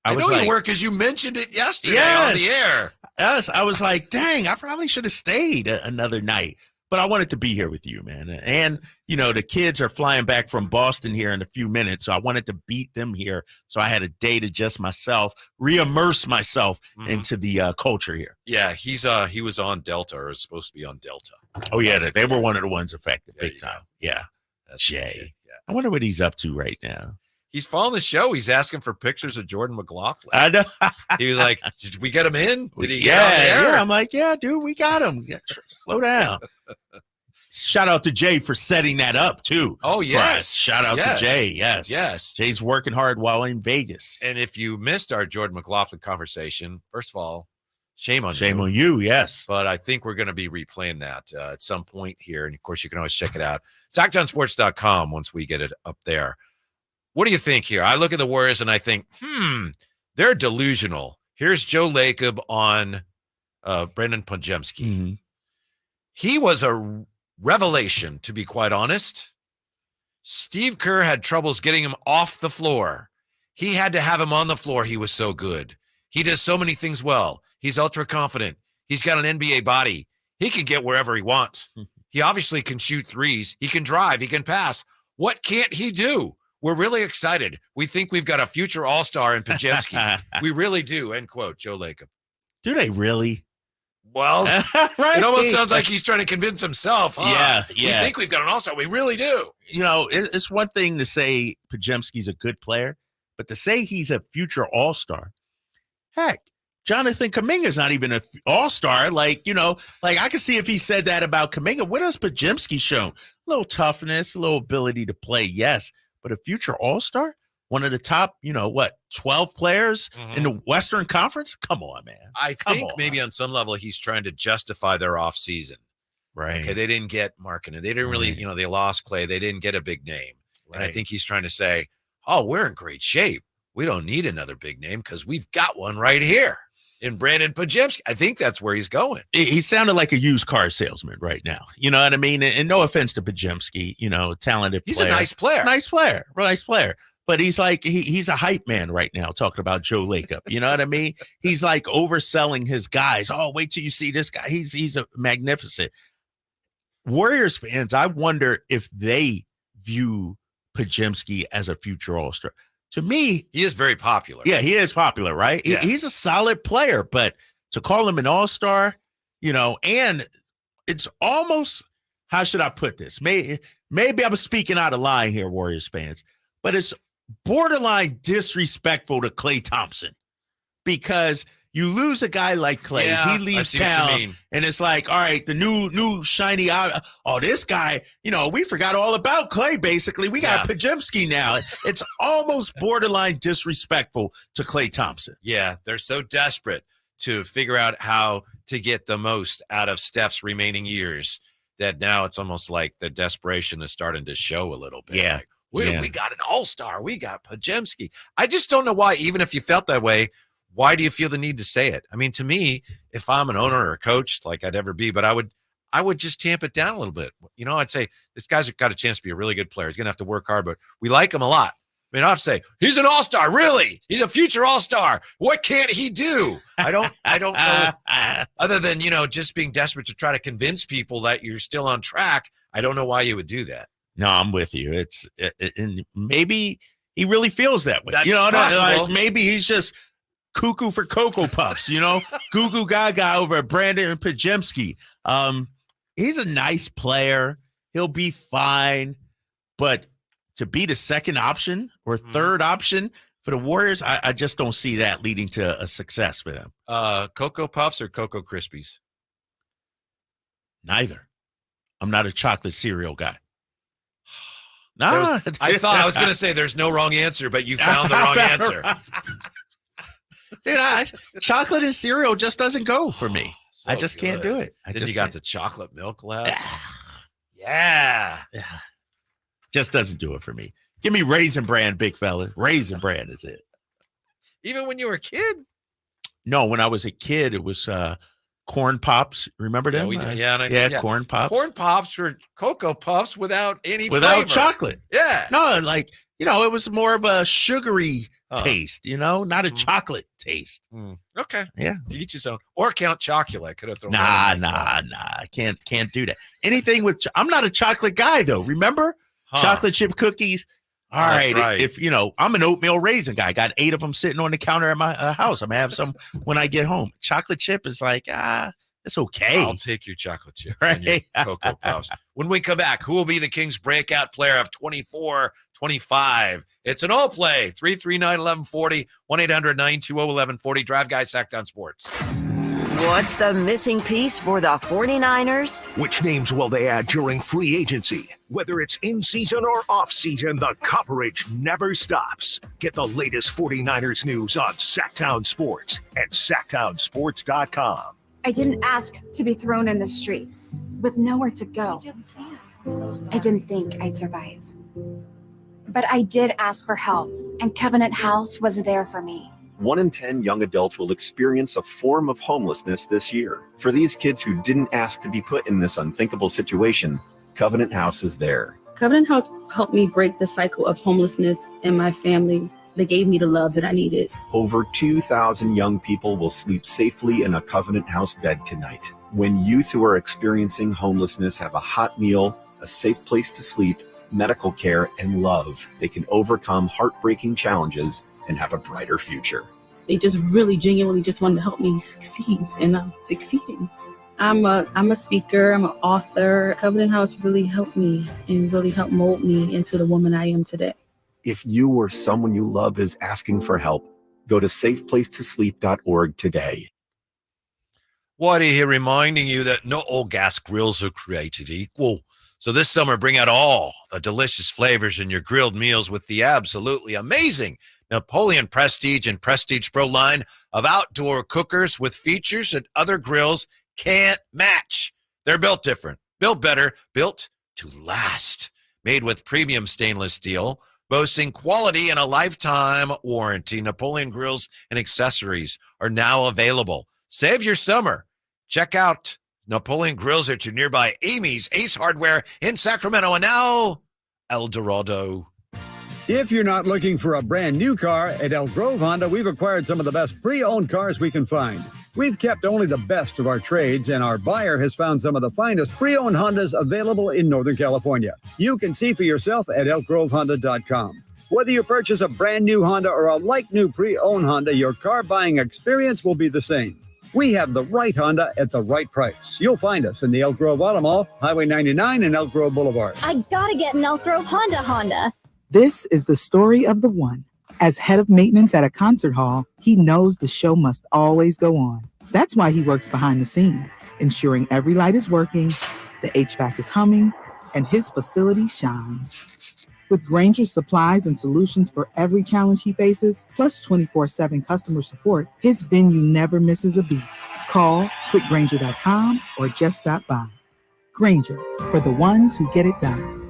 I know you were because you mentioned it yesterday on the air. Yes, I was like, dang, I probably should have stayed another night. But I wanted to be here with you, man. And, the kids are flying back from Boston here in a few minutes. So I wanted to beat them here. So I had a day to just myself, re-immerse myself into the culture here. Yeah, he was on Delta, or was supposed to be on Delta. Oh, yeah, they were one of the ones affected big time. Yeah. That's Jay. I wonder what he's up to right now. He's following the show. He's asking for pictures of Jordan McLaughlin. I know. He was like, did we get him in? Did he get on the air? Yeah, I'm like, yeah, dude, we got him. Slow down. Shout out to Jay for setting that up, too. Oh, yes. Shout out to Jay. Yes. Yes. Jay's working hard while in Vegas. And if you missed our Jordan McLaughlin conversation, first of all, shame on you. Shame on you, yes. But I think we're going to be replaying that at some point here. And, of course, you can always check it out. SacktownSports.com once we get it up there. What do you think here? I look at the Warriors and I think, they're delusional. Here's Joe Lacob on Brendan Podziemski. Mm-hmm. He was a revelation, to be quite honest. Steve Kerr had troubles getting him off the floor. He had to have him on the floor. He was so good. He does so many things well. He's ultra confident. He's got an NBA body. He can get wherever he wants. He obviously can shoot threes. He can drive. He can pass. What can't he do? We're really excited. We think we've got a future all-star in Podziemski. We really do, end quote, Joe Lacob. Do they really? Well, right? It almost sounds like he's trying to convince himself. Huh? Yeah. We think we've got an all-star. We really do. It's one thing to say Podziemski's a good player, but to say he's a future all-star, heck, Jonathan Kuminga's not even an all-star. I can see if he said that about Kuminga. What has Podziemski shown? A little toughness, a little ability to play, yes. But a future all-star, one of the top, 12 players in the Western Conference? Come on, man. I think maybe on some level he's trying to justify their offseason. Right. Okay, they didn't get Markkanen. They didn't really, they lost Clay. They didn't get a big name. Right. And I think he's trying to say, we're in great shape. We don't need another big name because we've got one right here in Brandon Podziemski. I think that's where he's going. He sounded like a used car salesman right now. You know what I mean? And no offense to Podziemski, talented player. He's a nice player. Nice player. But he's like, he's a hype man right now talking about Joe Lacob. You know what I mean? He's like overselling his guys. Oh, wait till you see this guy. He's a magnificent. Warriors fans, I wonder if they view Podziemski as a future all-star. To me, he is very popular. Yeah, he is popular, right? Yeah. He's a solid player, but to call him an all-star, and it's almost, how should I put this? Maybe I'm speaking out of line here, Warriors fans, but it's borderline disrespectful to Klay Thompson because you lose a guy like Clay. He leaves town, and it's like, all right, the new shiny out. Oh, this guy, we forgot all about Clay, basically. We got Podziemski now. It's almost borderline disrespectful to Klay Thompson. Yeah, they're so desperate to figure out how to get the most out of Steph's remaining years that now it's almost like the desperation is starting to show a little bit. Yeah. Like, we got an all-star. We got Podziemski. I just don't know why, even if you felt that way, why do you feel the need to say it? I mean, to me, if I'm an owner or a coach, like I'd ever be, but I I would just tamp it down a little bit. I'd say this guy's got a chance to be a really good player. He's going to have to work hard, but we like him a lot. I have to say, he's an all-star, really. He's a future all-star. What can't he do? I don't know. Other than, just being desperate to try to convince people that you're still on track, I don't know why you would do that. No, I'm with you. And maybe he really feels that way. That's possible. Maybe he's just cuckoo for Cocoa Puffs, goo goo gaga over Brandon Pajemski. He's a nice player. He'll be fine. But to be the second option or third option for the Warriors, I just don't see that leading to a success for them. Cocoa Puffs or Cocoa Krispies? Neither. I'm not a chocolate cereal guy. Nah. I thought I was going to say there's no wrong answer, but you found the wrong answer. Dude, chocolate and cereal just doesn't go for me. So I just can't do it. Then you got the chocolate milk lab. Yeah. Just doesn't do it for me. Give me Raisin Bran, big fella. Raisin Bran is it. Even when you were a kid? No, when I was a kid, it was Corn Pops. Remember them? Yeah, Corn Pops. Corn Pops were Cocoa Puffs without any without flavor. chocolate. Yeah. No, it was more of a sugary taste, not a chocolate taste. Okay. Yeah. To each his own. Or Count Chocula. Could have thrown Nah. I can't do that. Anything with I'm not a chocolate guy though. Remember? Chocolate chip cookies. All right. If I'm an oatmeal raisin guy. I got 8 of them sitting on the counter at my house. I'm gonna have some when I get home. Chocolate chip is it's okay. I'll take your chocolate chip and your Cocoa Puffs. When we come back, who will be the Kings' breakout player of 24-25? It's an all play. 339-1140, 1-800-920-1140. Drive Guy, Sacktown Sports. What's the missing piece for the 49ers? Which names will they add during free agency? Whether it's in season or off season, the coverage never stops. Get the latest 49ers news on Sacktown Sports at sacktownsports.com. I didn't ask to be thrown in the streets with nowhere to go. I didn't think I'd survive. But I did ask for help, and Covenant House was there for me. 1 in 10 young adults will experience a form of homelessness this year. For these kids who didn't ask to be put in this unthinkable situation, Covenant House is there. Covenant House helped me break the cycle of homelessness in my family. They gave me the love that I needed. Over 2,000 young people will sleep safely in a Covenant House bed tonight. When youth who are experiencing homelessness have a hot meal, a safe place to sleep, medical care, and love, they can overcome heartbreaking challenges and have a brighter future. They just really genuinely just wanted to help me succeed, and I'm succeeding. I'm a speaker, I'm an author. Covenant House really helped me and really helped mold me into the woman I am today. If you or someone you love is asking for help, go to safeplacetosleep.org today. Waddy here reminding you that not all gas grills are created equal. So this summer, bring out all the delicious flavors in your grilled meals with the absolutely amazing Napoleon Prestige and Prestige Pro line of outdoor cookers with features that other grills can't match. They're built different, built better, built to last. Made with premium stainless steel, boasting quality and a lifetime warranty. Napoleon grills and accessories are now available. Save your summer. Check out Napoleon grills at your nearby Amy's Ace Hardware in Sacramento and now El Dorado. If you're not looking for a brand new car, at Elk Grove Honda, we've acquired some of the best pre-owned cars we can find. We've kept only the best of our trades, and our buyer has found some of the finest pre-owned Hondas available in Northern California. You can see for yourself at elkgrovehonda.com. Whether you purchase a brand new Honda or a like-new pre-owned Honda, your car buying experience will be the same. We have the right Honda at the right price. You'll find us in the Elk Grove Auto Mall, Highway 99 and Elk Grove Boulevard. I gotta get an Elk Grove Honda. This is the story of the one. As head of maintenance at a concert hall, he knows the show must always go on. That's why he works behind the scenes, ensuring every light is working, the HVAC is humming, and his facility shines. With Granger's supplies and solutions for every challenge he faces, plus 24/7 customer support, his venue never misses a beat. Call quickgranger.com or just stop by. Granger, for the ones who get it done.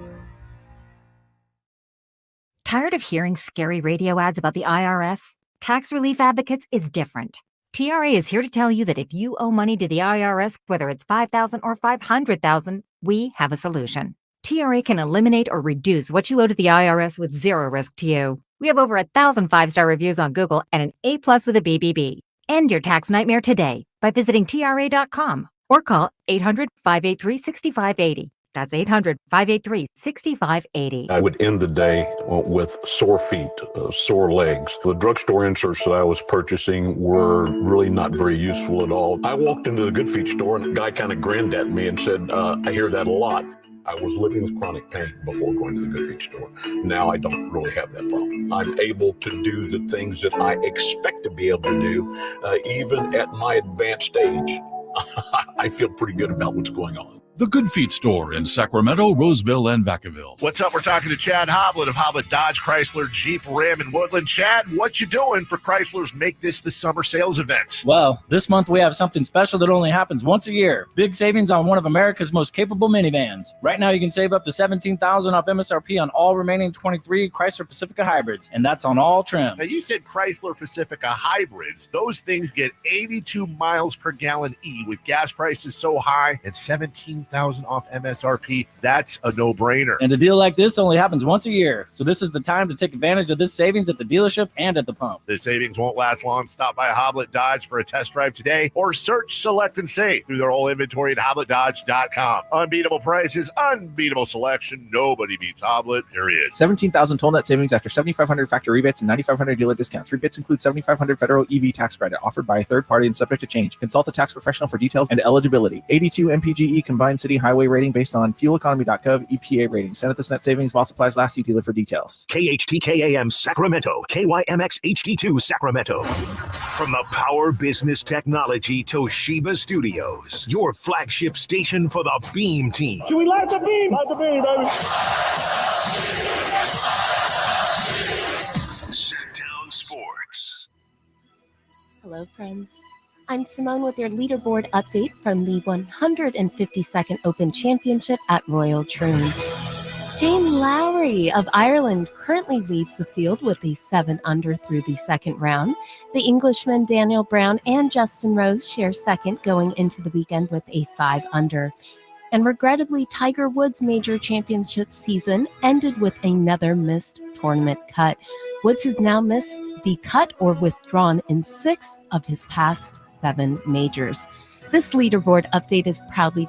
Tired of hearing scary radio ads about the IRS? Tax Relief Advocates is different. TRA is here to tell you that if you owe money to the IRS, whether it's $5,000 or $500,000, we have a solution. TRA can eliminate or reduce what you owe to the IRS with zero risk to you. We have over 1,000 5-star reviews on Google and an A+ with a BBB. End your tax nightmare today by visiting TRA.com or call 800-583-6580. That's 800-583-6580. I would end the day with sore feet, sore legs. The drugstore inserts that I was purchasing were really not very useful at all. I walked into the Good Feet store and the guy kind of grinned at me and said, I hear that a lot. I was living with chronic pain before going to the Good Feet store. Now I don't really have that problem. I'm able to do the things that I expect to be able to do, even at my advanced age. I feel pretty good about what's going on. The Good Feet store in Sacramento, Roseville, and Vacaville. What's up? We're talking to Chad Hoblet of Hoblet Dodge, Chrysler, Jeep, Ram, and Woodland. Chad, what you doing for Chrysler's Make This the Summer sales event? Well, this month we have something special that only happens once a year. Big savings on one of America's most capable minivans. Right now you can save up to $17,000 off MSRP on all remaining 23 Chrysler Pacifica hybrids, and that's on all trims. Now, you said Chrysler Pacifica hybrids. Those things get 82 miles per gallon E with gas prices so high and $17,000 off MSRP. That's a no-brainer. And a deal like this only happens once a year. So this is the time to take advantage of this savings at the dealership and at the pump. The savings won't last long. Stop by Hoblet Dodge for a test drive today or search, select, and save through their whole inventory at HobletDodge.com. Unbeatable prices, unbeatable selection. Nobody beats Hoblet. Period. 17,000 total net savings after 7,500 factory rebates and 9,500 dealer discounts. Rebates include 7,500 federal EV tax credit offered by a third party and subject to change. Consult a tax professional for details and eligibility. 82 MPGE combined city highway rating based on fueleconomy.gov EPA rating. Senate this net savings while supplies last. See dealer for details. KHTKAM Sacramento, KYMX HD2 Sacramento. From the Power Business Technology Toshiba Studios, your flagship station for the Beam Team. Should we light the beam? Light the beam, baby. Sacktown Sports. Hello, friends. I'm Simone with your leaderboard update from the 152nd Open Championship at Royal Troon. Jane Lowry of Ireland currently leads the field with a 7-under through the second round. The Englishmen Daniel Brown and Justin Rose share second going into the weekend with a 5-under. And regrettably, Tiger Woods' major championship season ended with another missed tournament cut. Woods has now missed the cut or withdrawn in 6 of his past 7 majors. This leaderboard update is proudly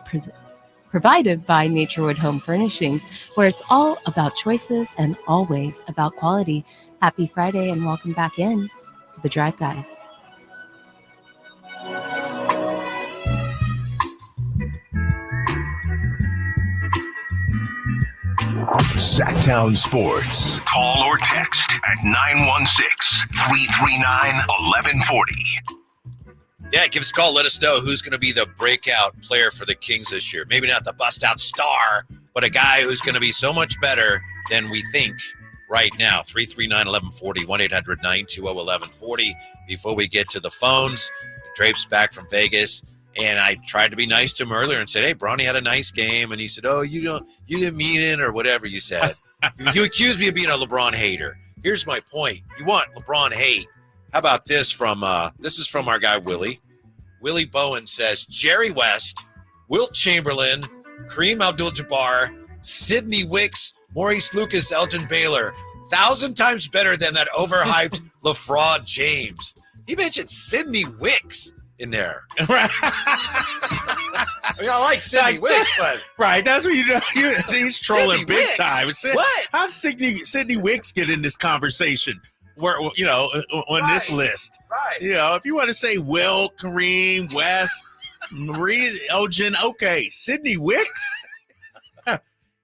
provided by Naturewood Home Furnishings, where it's all about choices and always about quality. Happy Friday and welcome back in to the Drive Guys. Sacktown Sports. Call or text at 916-339-1140. Yeah, give us a call. Let us know who's going to be the breakout player for the Kings this year. Maybe not the bust-out star, but a guy who's going to be so much better than we think right now. 339-1140, 1-800-920-1140. Before we get to the phones, Drape's back from Vegas, and I tried to be nice to him earlier and said, hey, Bronny had a nice game. And he said, oh, you didn't mean it or whatever you said. You accused me of being a LeBron hater. Here's my point. You want LeBron hate. How about this from this is from our guy Willie. Willie Bowen says Jerry West, Wilt Chamberlain, Kareem Abdul-Jabbar, Sidney Wicks, Maurice Lucas, Elgin Baylor, 1,000 times better than that overhyped LeFraud James. He mentioned Sidney Wicks in there. I mean, I like Sidney Wicks, but right, that's what you know. He's trolling Sidney big Wicks? time. What? How did Sidney Wicks get in this conversation? Where, you know, on this list, right? You know, if you want to say Will, Kareem, West, Marie, Elgin, okay, Sidney Wicks,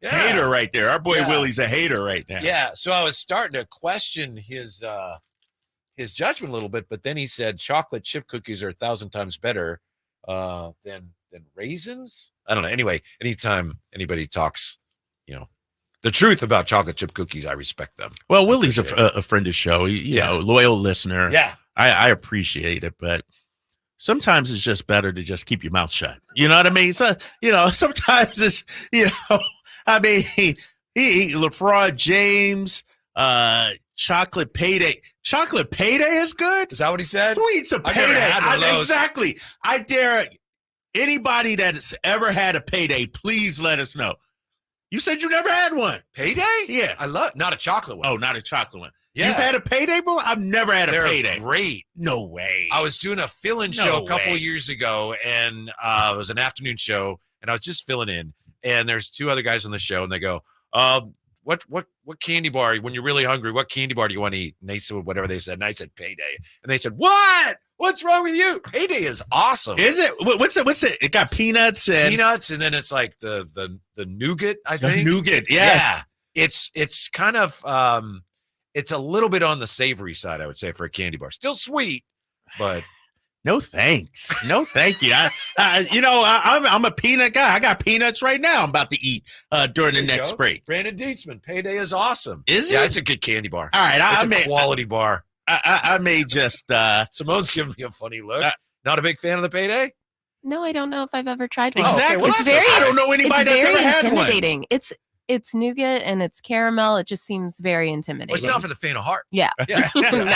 hater right there. Our boy Willie's a hater right now. Yeah, so I was starting to question his judgment a little bit, but then he said chocolate chip cookies are 1,000 times better than raisins. I don't know. Anyway, anytime anybody talks, you know, the truth about chocolate chip cookies, I respect them. Well, Willie's a friend of the show, you know, loyal listener. Yeah. I appreciate it, but sometimes it's just better to just keep your mouth shut. You know what I mean? So, you know, sometimes it's, you know, I mean, he LeFraud James, chocolate payday. Chocolate payday is good? Is that what he said? Who eats a I've never payday? had one of those. Exactly. I dare anybody that's ever had a payday, please let us know. You said you never had one. Payday? Yeah. I love not a chocolate one. Oh, not a chocolate one. Yeah. You've had a payday, bro? I've never had a They're payday. Great. No way. I was doing a fill-in No show a couple way. years ago, and it was an afternoon show, and I was just filling in. And there's two other guys on the show, and they go, what candy bar, when you're really hungry, what candy bar do you want to eat? And they said whatever they said, and I said payday. And they said, what? What's wrong with you? Payday is awesome. Is it? What's it? It got peanuts and then it's like the nougat, I think. The nougat, yes. Yeah. It's kind of it's a little bit on the savory side, I would say, for a candy bar. Still sweet, but no thanks. No, thank you. I'm a peanut guy. I got peanuts right now I'm about to eat during the next break. Brandon Dietzman, Payday is awesome. Is it? Yeah, it's a good candy bar. All right. It's a quality bar. I may just Simone's giving me a funny look. Not a big fan of the Payday? No, I don't know if I've ever tried one. Exactly. Well, It's very, I don't know anybody that's ever had one. intimidating. It's nougat and it's caramel. It just seems very intimidating. Well, it's not for the faint of heart. Yeah. Naturally.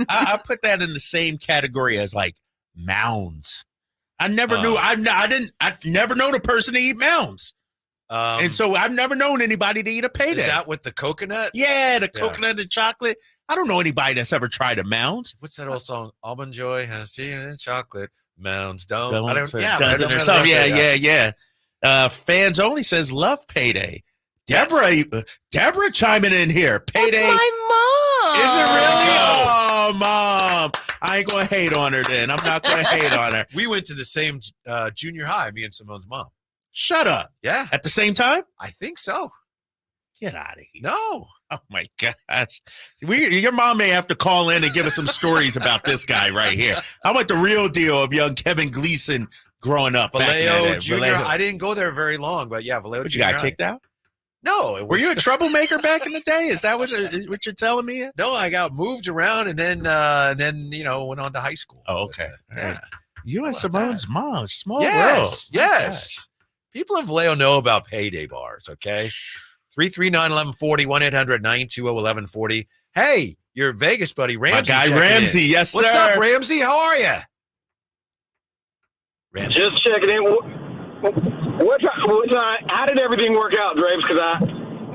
I put that in the same category as like mounds. I never knew. I never known a person to eat mounds. And so I've never known anybody to eat a payday. Is that with the coconut? Yeah, the coconut and chocolate. I don't know anybody that's ever tried a mound. What's that old song? Almond Joy has tea and chocolate. Mounds don't. Yeah. Fans only says love payday. Deborah chiming in here. Payday. That's my mom. Is it really? Oh, mom. I ain't gonna hate on her then. I'm not gonna hate on her. We went to the same junior high, me and Simone's mom. Shut up. Yeah. At the same time? I think so. Get out of here. No. Oh my gosh. Your mom may have to call in and give us some stories about this guy right here. I want the real deal of young Kevin Gleason growing up. Vallejo Junior. Vallejo. I didn't go there very long, but yeah, Vallejo Junior. You got kicked out? No. Were you a troublemaker back in the day? Is that what you're telling me? No, I got moved around and then went on to high school. Oh, okay. But, yeah. You and Simone's mom, small world. Yes. People in Vallejo know about payday bars, okay? 339-1140, 1-800-920-1140. Hey, your Vegas buddy, Ramsey. My guy, Ramsey. Yes, sir. What's up, Ramsey? How are you? Ramsey. Just checking in. How did everything work out, Drapes?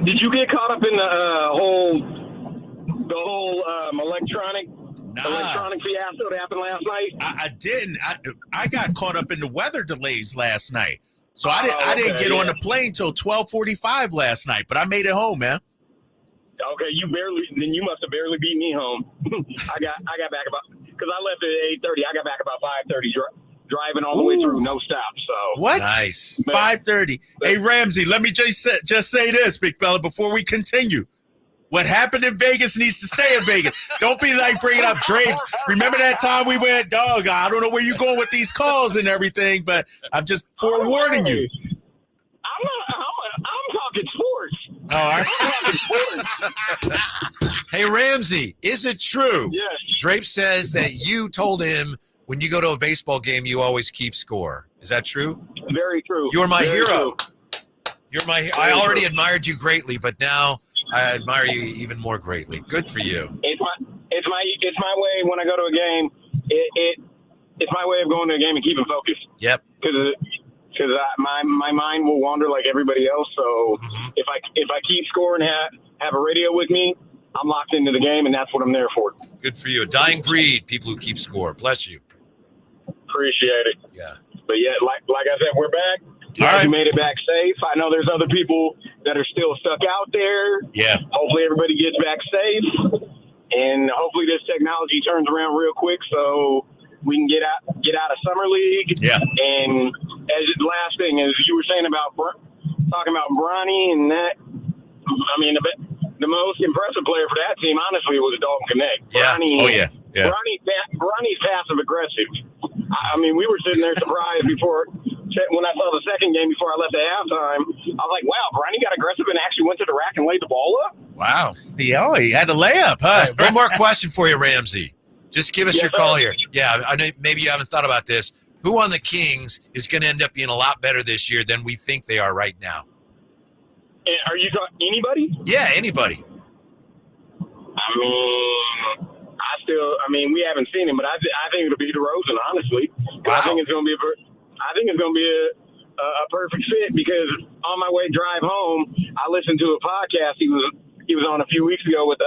Did you get caught up in the whole electronic fiasco that happened last night? I didn't. I got caught up in the weather delays last night. So I didn't get on the plane till 12:45 last night, but I made it home, man. Okay, then you must have barely beat me home. I got back because I left at 8:30. I got back about 5:30 driving all the way through, no stop. So what? Nice. 5:30. Hey Ramsey, let me just say this, big fella, before we continue. What happened in Vegas needs to stay in Vegas. Don't be like bringing up Drapes. Remember that time we went, dog, I don't know where you're going with these calls and everything, but I'm just forewarning you. I'm talking sports. All right. Hey, Ramsey, is it true? Yes. Drapes says that you told him when you go to a baseball game, you always keep score. Is that true? Very true. You're my Very hero. True. You're my hero. I already admired you greatly, but now I admire you even more greatly. Good for you. It's my way when I go to a game. It's my way of going to a game and keeping focused. Yep. Because my mind will wander like everybody else. So if I keep scoring, have a radio with me, I'm locked into the game, and that's what I'm there for. Good for you. A dying breed, people who keep score. Bless you. Appreciate it. Yeah. But yeah, like I said, we're back. You made it back safe. I know there's other people that are still stuck out there. Yeah. Hopefully everybody gets back safe, and hopefully this technology turns around real quick so we can get out of summer league. Yeah. And as the last thing, as you were saying about talking about Bronny and that, I mean the most impressive player for that team, honestly, was Dalton Connect. Yeah. Bronny, Bronny's passive aggressive. I mean, we were sitting there surprised when I saw the second game before I left at halftime. I was like, wow, Bronny got aggressive and actually went to the rack and laid the ball up. Wow. Yeah, he had a layup, huh? Right, one more question for you, Ramsey. Just give us your call here. Yeah, I know maybe you haven't thought about this. Who on the Kings is going to end up being a lot better this year than we think they are right now? Are you talking anybody? Yeah, anybody. We haven't seen him, but I think it'll be DeRozan, honestly. Wow. I think it's going to be a perfect fit because on my way drive home, I listened to a podcast he was on a few weeks ago with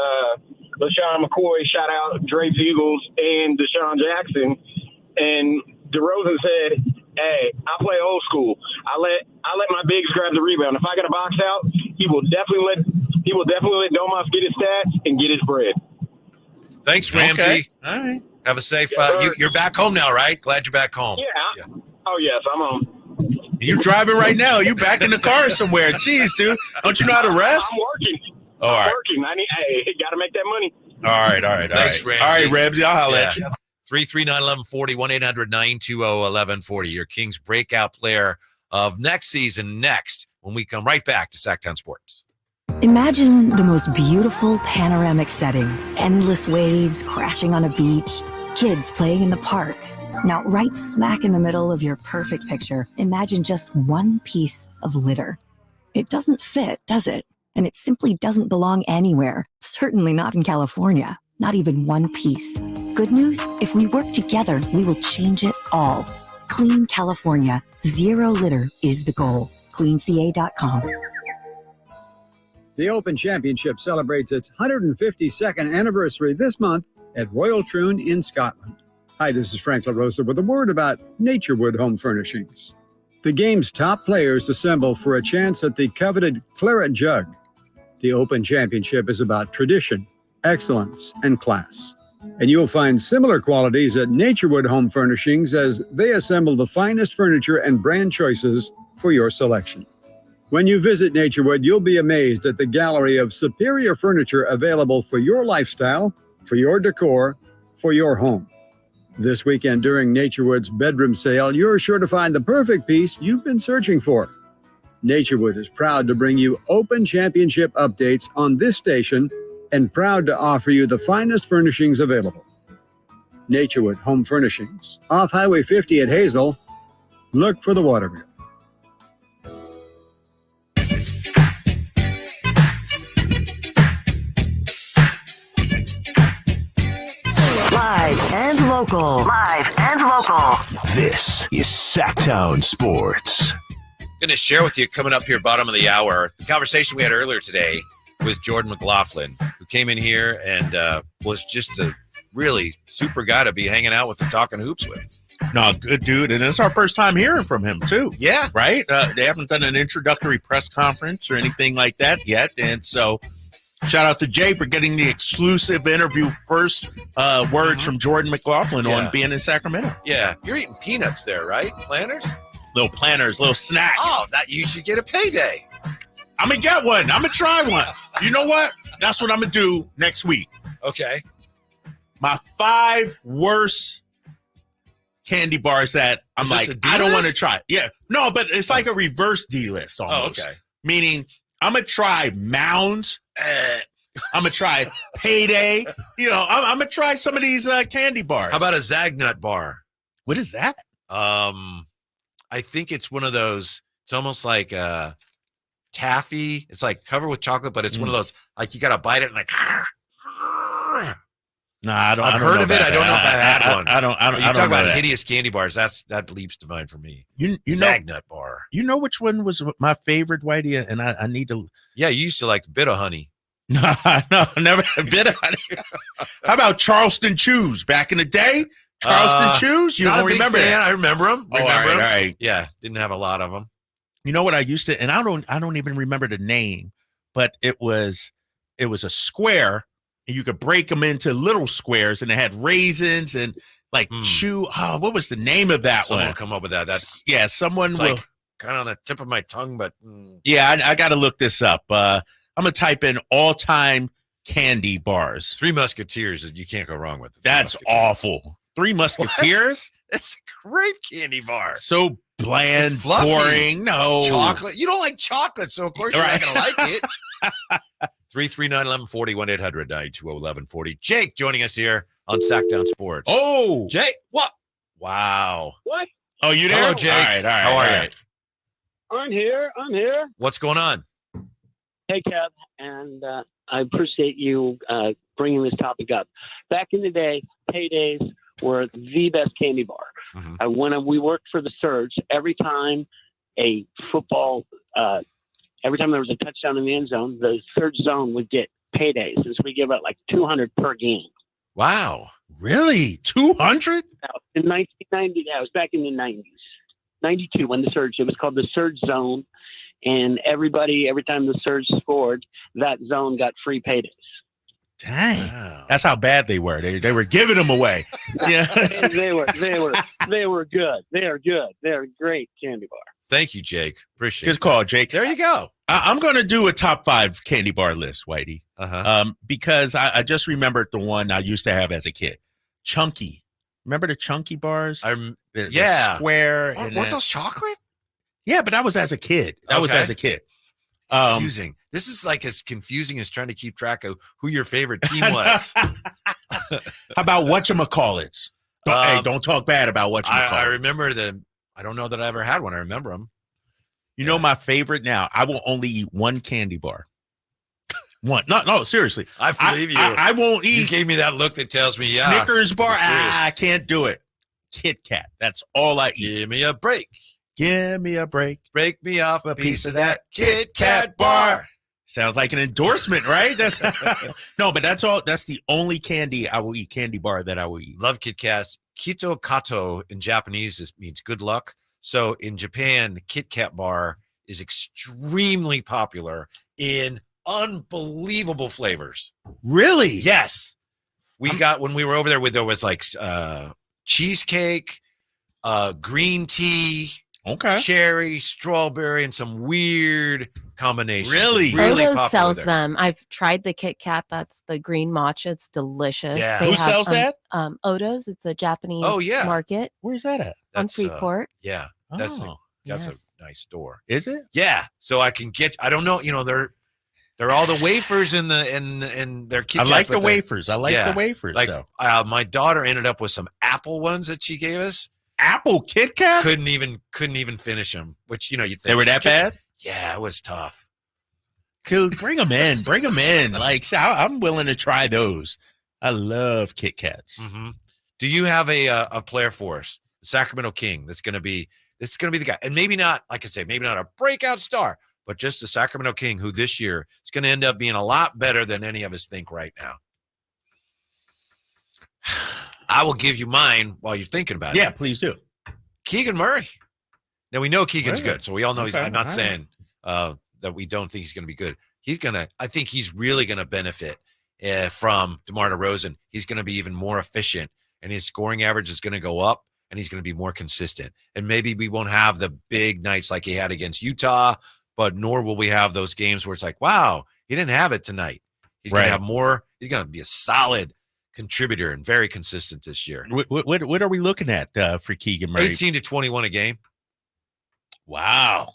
LaShawn McCoy, shout out Drake's Eagles, and Deshaun Jackson. And DeRozan said, "Hey, I play old school. I let my bigs grab the rebound. If I got a box out, he will definitely let Domas get his stats and get his bread." Thanks, Ramsey. Okay. All right. Have a safe. You're back home now, right? Glad you're back home. Yeah. Oh yes, I'm home. You driving right now? You back in the car somewhere? Jeez, dude. Don't you know how to rest? I'm working. All right. Working. Got to make that money. All right. Thanks, Ramsey. All right, Ramsey. I'll holler at you. 339-1140, 1-800-920-1140. Your Kings breakout player of next season next when we come right back to Sacktown Sports. Imagine the most beautiful panoramic setting. Endless waves crashing on a beach, kids playing in the park. Now, right smack in the middle of your perfect picture, imagine just one piece of litter. It doesn't fit, does it? And it simply doesn't belong anywhere. Certainly not in California. Not even one piece. Good news? If we work together, we will change it all. Clean California. Zero litter is the goal. CleanCA.com. The Open Championship celebrates its 152nd anniversary this month at Royal Troon in Scotland. Hi, this is Frank LaRosa with a word about Naturewood Home Furnishings. The game's top players assemble for a chance at the coveted Claret Jug. The Open Championship is about tradition, excellence, and class. And you'll find similar qualities at Naturewood Home Furnishings as they assemble the finest furniture and brand choices for your selection. When you visit Naturewood, you'll be amazed at the gallery of superior furniture available for your lifestyle, for your decor, for your home. This weekend during Naturewood's bedroom sale, you're sure to find the perfect piece you've been searching for. Naturewood is proud to bring you Open Championship updates on this station and proud to offer you the finest furnishings available. Naturewood Home Furnishings, off Highway 50 at Hazel. Look for the water wheel. Live and local. This is Sacktown Sports. Going to share with you coming up here bottom of the hour the conversation we had earlier today with Jordan McLaughlin, who came in here and was just a really super guy to be hanging out with and talking hoops with. No, good dude. And it's our first time hearing from him, too. Yeah. Right? They haven't done an introductory press conference or anything like that yet. And so shout out to Jay for getting the exclusive interview first words from Jordan McLaughlin on being in Sacramento. Yeah. You're eating peanuts there, right? Planters? Little planters, little snack. Oh, that you should get a payday. I'm going to get one. I'm going to try one. You know what? That's what I'm going to do next week. Okay. My 5 worst candy bars that I'm like, I don't want to try. Yeah. No, but it's like a reverse D list almost. Oh, okay. Meaning I'm going to try Mounds. I'm going to try Payday. You know, I'm going to try some of these candy bars. How about a Zagnut bar? What is that? I think it's one of those, it's almost like taffy. It's like covered with chocolate, but it's one of those, like you got to bite it and like, No, I don't. I've heard of it. I don't know if I had one. I don't. You talk about hideous candy bars. That leaps to mind for me. You Zagnut bar. You know which one was my favorite, Whitey? And I need to. Yeah, you used to like bit of honey. No, never a bit of honey. How about Charleston Chews back in the day? Charleston Chews. You don't remember that? I remember them. All right. Yeah, didn't have a lot of them. You know what I used to, and I don't even remember the name, but it was a square. And you could break them into little squares, and it had raisins and like chew. Oh, what was the name of that Someone one? will come up with that. That's someone will. Like kind of on the tip of my tongue, but yeah, I got to look this up. I'm gonna type in all-time candy bars. 3 Musketeers. You can't go wrong with it. That's awful. 3 Musketeers. It's a great candy bar. So bland, boring. No chocolate. You don't like chocolate, so of course you're not gonna like it. 339-1140, 1-800-920-1140. Jake joining us here on Sacktown Sports. Oh, Jake, what? Wow. What? Oh, you there? Hello, Jake. All right. How are you? I'm here. What's going on? Hey, Kev, and I appreciate you bringing this topic up. Back in the day, paydays were the best candy bar. When we worked for the Surge, every time a football, every time there was a touchdown in the end zone, the Surge zone would get paydays. So we give out like 200 per game. Wow. Really? 200? In 1990, yeah, it was back in the 90s. 92 when the Surge, it was called the Surge Zone. And every time the Surge scored, that zone got free paydays. Dang. Wow. That's how bad they were. They were giving them away. Yeah. they were good. They are good. They're a great candy bar. Thank you, Jake. Appreciate it. Good call, Jake. There you go. I'm going to do a top 5 candy bar list, Whitey. Because I just remembered the one I used to have as a kid. Chunky. Remember the Chunky bars? The square. Weren't those chocolate? Yeah, but that was as a kid. Confusing. This is like as confusing as trying to keep track of who your favorite team was. How about whatchamacallits? Hey, don't talk bad about whatchamacallits. I remember them. I don't know that I ever had one. I remember them. You know my favorite now? I will only eat one candy bar. One. No, seriously. I believe you. I won't eat. You gave me that look that tells me, Snickers bar. I can't do it. Kit Kat. That's all I eat. Give me a break. Give me a break. Break me off a piece of that Kit Kat bar. Sounds like an endorsement, right? No, but that's all. That's the only candy bar that I will eat. Love Kit Kats. Kito Kato in Japanese means good luck. So in Japan, the Kit Kat bar is extremely popular in unbelievable flavors. Really? Yes. When we were over there, there was like cheesecake, green tea, cherry, strawberry, and some weird combinations. Really Odos popular sells there. them. I've tried the Kit Kat. That's the green matcha. It's delicious. Yeah. They Who sells that? Odos. It's a Japanese market. Where's that at? On Freeport. Yeah. That's a nice store. Is it? Yeah. So I can get. I don't know. They're all the wafers in their Kit Kats. I like the wafers. I like the wafers. Like my daughter ended up with some apple ones that she gave us. Apple Kit Kat? Couldn't even finish them. Which you think they were that bad? Yeah, it was tough. Dude, bring them in. Bring them in. Like I'm willing to try those. I love Kit Kats. Mm-hmm. Do you have a player for us, the Sacramento King? That's going to be the guy, and maybe not. Like I say, maybe not a breakout star, but just a Sacramento King who this year is going to end up being a lot better than any of us think right now. I will give you mine while you're thinking about it. Yeah, please do. Keegan Murray. Now, we know Keegan's good, so we all know Okay, I'm not all saying that we don't think he's going to be good. I think he's really going to benefit from DeMar DeRozan. He's going to be even more efficient, and his scoring average is going to go up, and he's going to be more consistent. And maybe we won't have the big nights like he had against Utah, but nor will we have those games where it's like, wow, he didn't have it tonight. He's going to have more. He's going to be a solid contributor and very consistent this year. What are we looking at for Keegan Murray? 18 to 21 a game. Wow.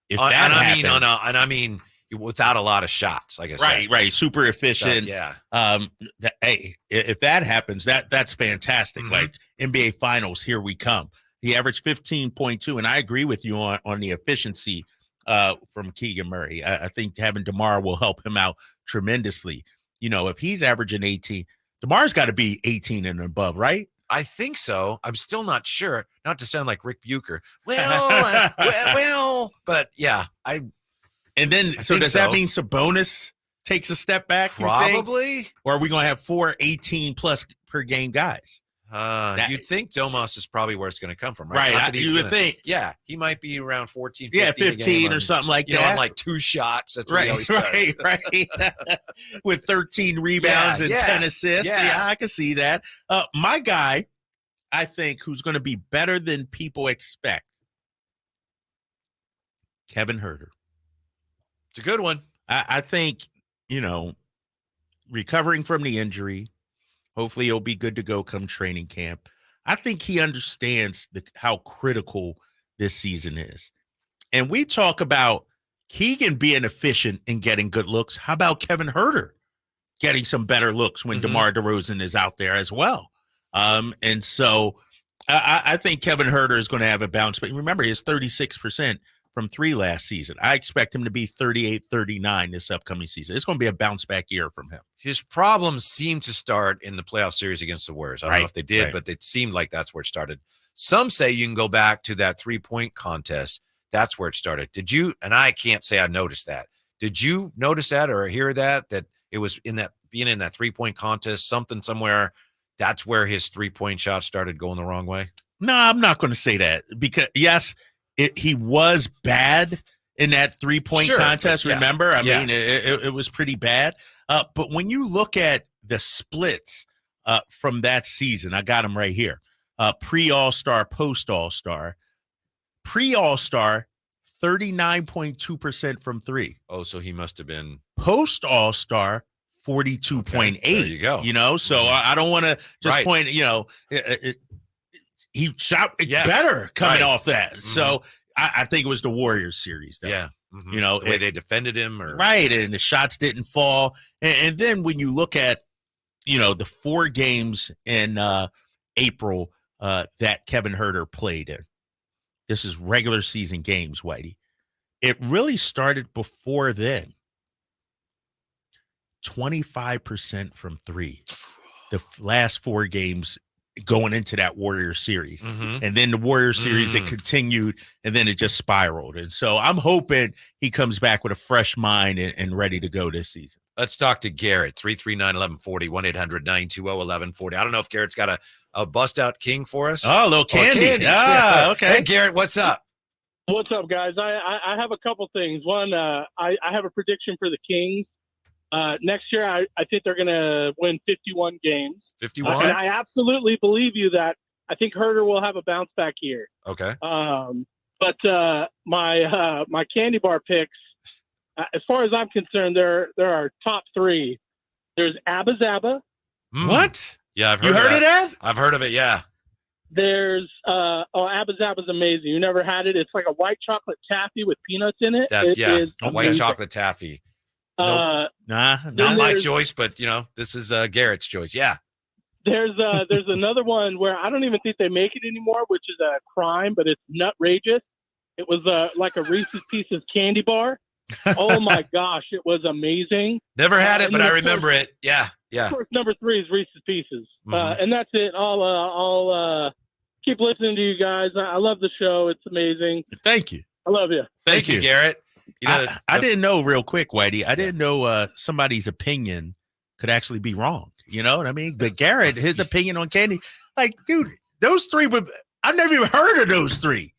If that and happened, I mean without a lot of shots, like I said. Right. Super efficient. Yeah. Hey, if that happens, that's fantastic. Mm-hmm. Like NBA Finals, here we come. He averaged 15.2, and I agree with you on the efficiency from Keegan Murray. I think having DeMar will help him out tremendously. If he's averaging 18, DeMar's got to be 18 and above, right? I think so. I'm still not sure. Not to sound like Rick Bucher. Well, but yeah, And then, so does that mean Sabonis takes a step back? Probably. Or are we going to have 4 18+ per game guys? You'd think Domas is probably where it's going to come from, right? Right. You would think. Yeah, he might be around 14, 15 or something like that. On like 2 shots. That's what he always does. Right. With 13 rebounds and 10 assists. Yeah, I can see that. My guy, I think, who's going to be better than people expect, Kevin Huerter. It's a good one. I think, recovering from the injury, hopefully he'll be good to go come training camp. I think he understands how critical this season is. And we talk about Keegan being efficient and getting good looks. How about Kevin Huerter getting some better looks when DeMar DeRozan is out there as well? And so I think Kevin Huerter is going to have a bounce. But remember, his 36% from 3 last season. I expect him to be 38, 39 this upcoming season. It's going to be a bounce back year from him. His problems seem to start in the playoff series against the Warriors. I don't know if they did, but it seemed like that's where it started. Some say you can go back to that 3-point contest. That's where it started. Did you? And I can't say I noticed that. Did you notice that or hear that it was in that being in that 3-point contest, something somewhere? That's where his 3-point shot started going the wrong way. No, I'm not going to say that because yes. He was bad in that 3-point contest. Remember, I mean, it was pretty bad. But when you look at the splits from that season, I got them right here. Pre-All-Star, post-All-Star. Pre-All-Star, 39.2% from 3. Oh, so he must have been post-All-Star, 42.8. There you go. You know, so I don't want to just point. You know, he shot better coming off that. So I think it was the Warriors series. Though. Yeah. You know, the way they defended him. Right. And the shots didn't fall. And then when you look at, you know, the 4 games in April that Kevin Huerter played in, this is regular season games, Whitey. It really started before then. 25% from 3. The last 4 games going into that Warriors series. And then the Warriors series, it continued, and then it just spiraled. And so I'm hoping he comes back with a fresh mind and ready to go this season. Let's talk to Garrett, 339-1140, 1-800-920-1140. I don't know if Garrett's got a bust-out king for us. Oh, a little candy. Okay. Hey, Garrett, what's up? What's up, guys? I have a couple things. One, I have a prediction for the Kings. Next year, I think they're going to win 51 games. 51? And I absolutely believe you that I think Huerter will have a bounce back year. Okay. But my candy bar picks, as far as I'm concerned, there are top 3. There's Abba Zaba. What? Yeah, I've heard you heard of that? I've heard of it, yeah. There's Abba Zaba's amazing. You never had it. It's like a white chocolate taffy with peanuts in it. That's a white chocolate taffy. Nope. Not my choice, but you know, this is Garrett's choice. Yeah. There's another one where I don't even think they make it anymore, which is a crime, but it's nutrageous. It was like a Reese's Pieces candy bar. Oh my gosh, it was amazing. Never had it, but I remember it. Yeah, yeah. Of course, number 3 is Reese's Pieces, and that's it. I'll keep listening to you guys. I love the show. It's amazing. Thank you. I love you. Thank you, Garrett. You know, I didn't know, real quick, Whitey. I didn't know somebody's opinion could actually be wrong. You know what I mean? But Garrett, his opinion on candy, like, dude, those 3 were. I've never even heard of those 3.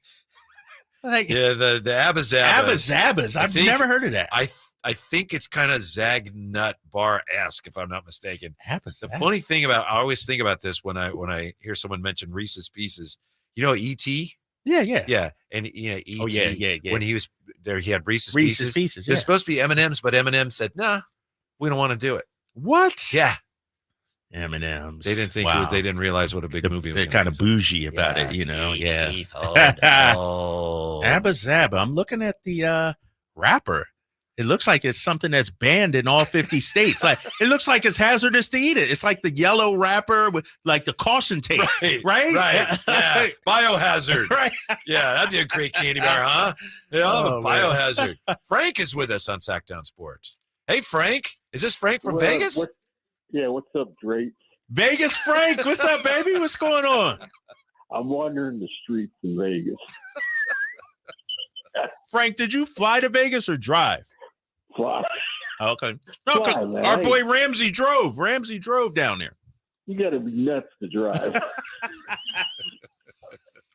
Like, yeah, the Abba Zabas. I've never heard of that. I think it's kind of Zagnut bar-esque, if I'm not mistaken. The funny thing I always think about this when I hear someone mention Reese's Pieces. You know, E.T. Yeah. And you know, E.T. Oh yeah. When he was there, he had Reese's Pieces. It's supposed to be M&Ms, but M&M said, "Nah, we don't want to do it." What? Yeah. M&Ms. They didn't think they didn't realize what a big movie was. They're kind of bougie about it, you know. Yeah. Abba Zaba. I'm looking at the wrapper. It looks like it's something that's banned in all 50 states. Like it looks like it's hazardous to eat it. It's like the yellow wrapper with like the caution tape, right? Yeah. Biohazard. Right. Yeah, that'd be a great candy bar, huh? Yeah, Biohazard. Frank is with us on Sacktown Sports. Hey, Frank. Is this Frank from Vegas? What's up, Drake? Vegas Frank, what's up, baby? What's going on? I'm wandering the streets in Vegas. Frank, did you fly to Vegas or drive? Fly. Okay. No, our boy Ramsey drove. Ramsey drove down there. You got to be nuts to drive.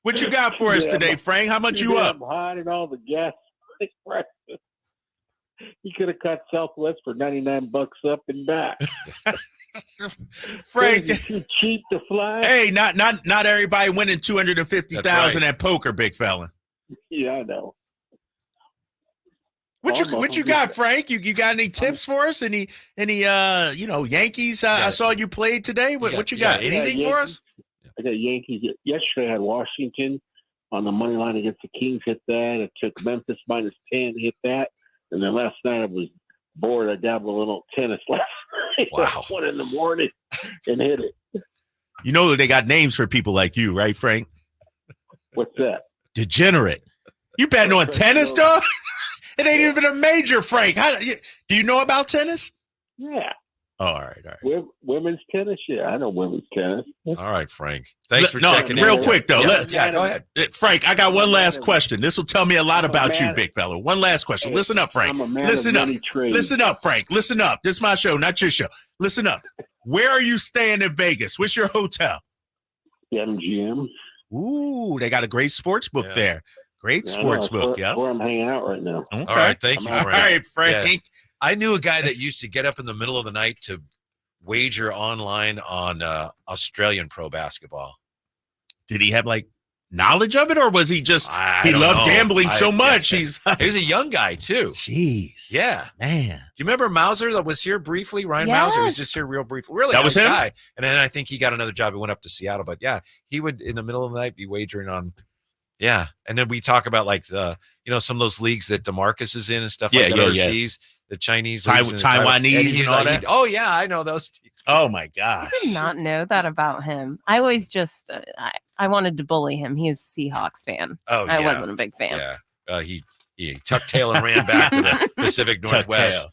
What you got for us today, Frank? How much you up? I'm hiding all the gas prices. You could have cut Southwest for $99 up and back. Frank, too cheap to fly. Hey, not everybody winning $250,000 at poker, big fella. Yeah, I know. What you got, Frank? You got any tips for us? Any Yankees? I saw you played today. What you got? Anything for us? I got Yankees. Yesterday I had Washington on the money line against the Kings. Hit that. I took Memphis -10. Hit that. And then last night I was bored. I dabbled a little tennis last night. Wow. 1 in the morning and hit it. You know they got names for people like you, right, Frank? What's that? Degenerate. You betting on tennis, dog? It ain't even a major, Frank. Do you know about tennis? Yeah. Oh, all right. Women's tennis? Yeah, I know women's tennis. All right, Frank. Thanks for checking in. Real quick, though. Yeah, go ahead. Frank, I got one last question. This will tell me a lot about you, big fella. One last question. Listen up, Frank. Listen up. Listen up, Frank. Listen up. This is my show, not your show. Listen up. Where are you staying in Vegas? What's your hotel? MGM. Ooh, they got a great sports book there. Great sports book, That's where I'm hanging out right now. Okay. All right, thank you, Frank. All right, Frank. Yeah. I knew a guy that used to get up in the middle of the night to wager online on Australian pro basketball. Did he have knowledge of it, or was he just he loved gambling so much? He was a young guy too. Jeez. Yeah. Man. Do you remember Mauser that was here briefly? Ryan Mauser was just here real briefly. Really That was nice him? guy. And then I think he got another job. He went up to Seattle. But yeah, he would in the middle of the night be wagering on. Yeah. And then we talk about some of those leagues that DeMarcus is in and stuff like that overseas. The Chinese leagues Taiwanese and all that. Oh yeah, I know those teams. Oh my gosh. I did not know that about him. I always just I wanted to bully him. He is a Seahawks fan. Oh, I wasn't a big fan. Yeah. He tucked tail and ran back to the Pacific Northwest.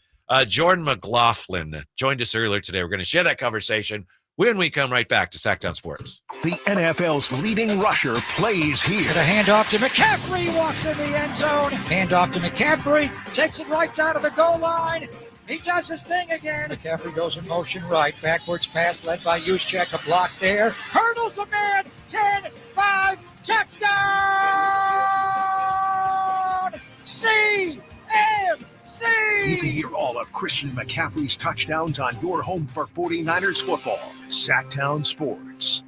Jordan McLaughlin joined us earlier today. We're going to share that conversation when we come right back to Sacktown Sports. The NFL's leading rusher plays here. The handoff to McCaffrey, walks in the end zone. Handoff to McCaffrey, takes it right down to the goal line. He does his thing again. McCaffrey goes in motion right. Backwards pass led by Juszczyk. A block there. Hurdles a man. 10, 5, touchdown! CMC! You can hear all of Christian McCaffrey's touchdowns on your home for 49ers football. Sacktown Sports.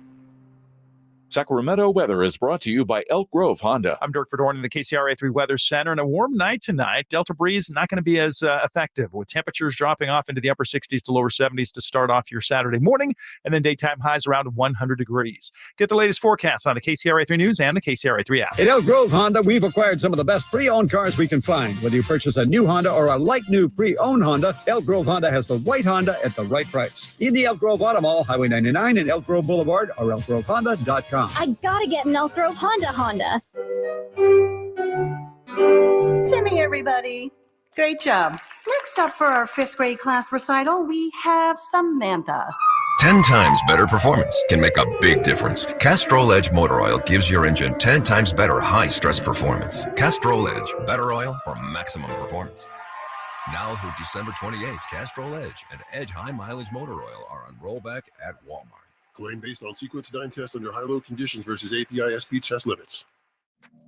Sacramento weather is brought to you by Elk Grove Honda. I'm Dirk Verdorn in the KCRA3 Weather Center. And a warm night tonight. Delta breeze not going to be as effective, with temperatures dropping off into the upper 60s to lower 70s to start off your Saturday morning, and then daytime highs around 100 degrees. Get the latest forecasts on the KCRA3 News and the KCRA3 app. At Elk Grove Honda, we've acquired some of the best pre-owned cars we can find. Whether you purchase a new Honda or a like-new pre-owned Honda, Elk Grove Honda has the right Honda at the right price. In the Elk Grove Auto Mall, Highway 99 and Elk Grove Boulevard, or elkgrovehonda.com. I gotta get an Elk Grove Honda. Timmy, everybody. Great job. Next up for our 5th grade class recital, we have Samantha. 10 times better performance can make a big difference. Castrol Edge Motor Oil gives your engine 10 times better high-stress performance. Castrol Edge, better oil for maximum performance. Now through December 28th, Castrol Edge and Edge High Mileage Motor Oil are on rollback at Walmart. Claim based on sequence 9 test under high-load conditions versus API SP test limits.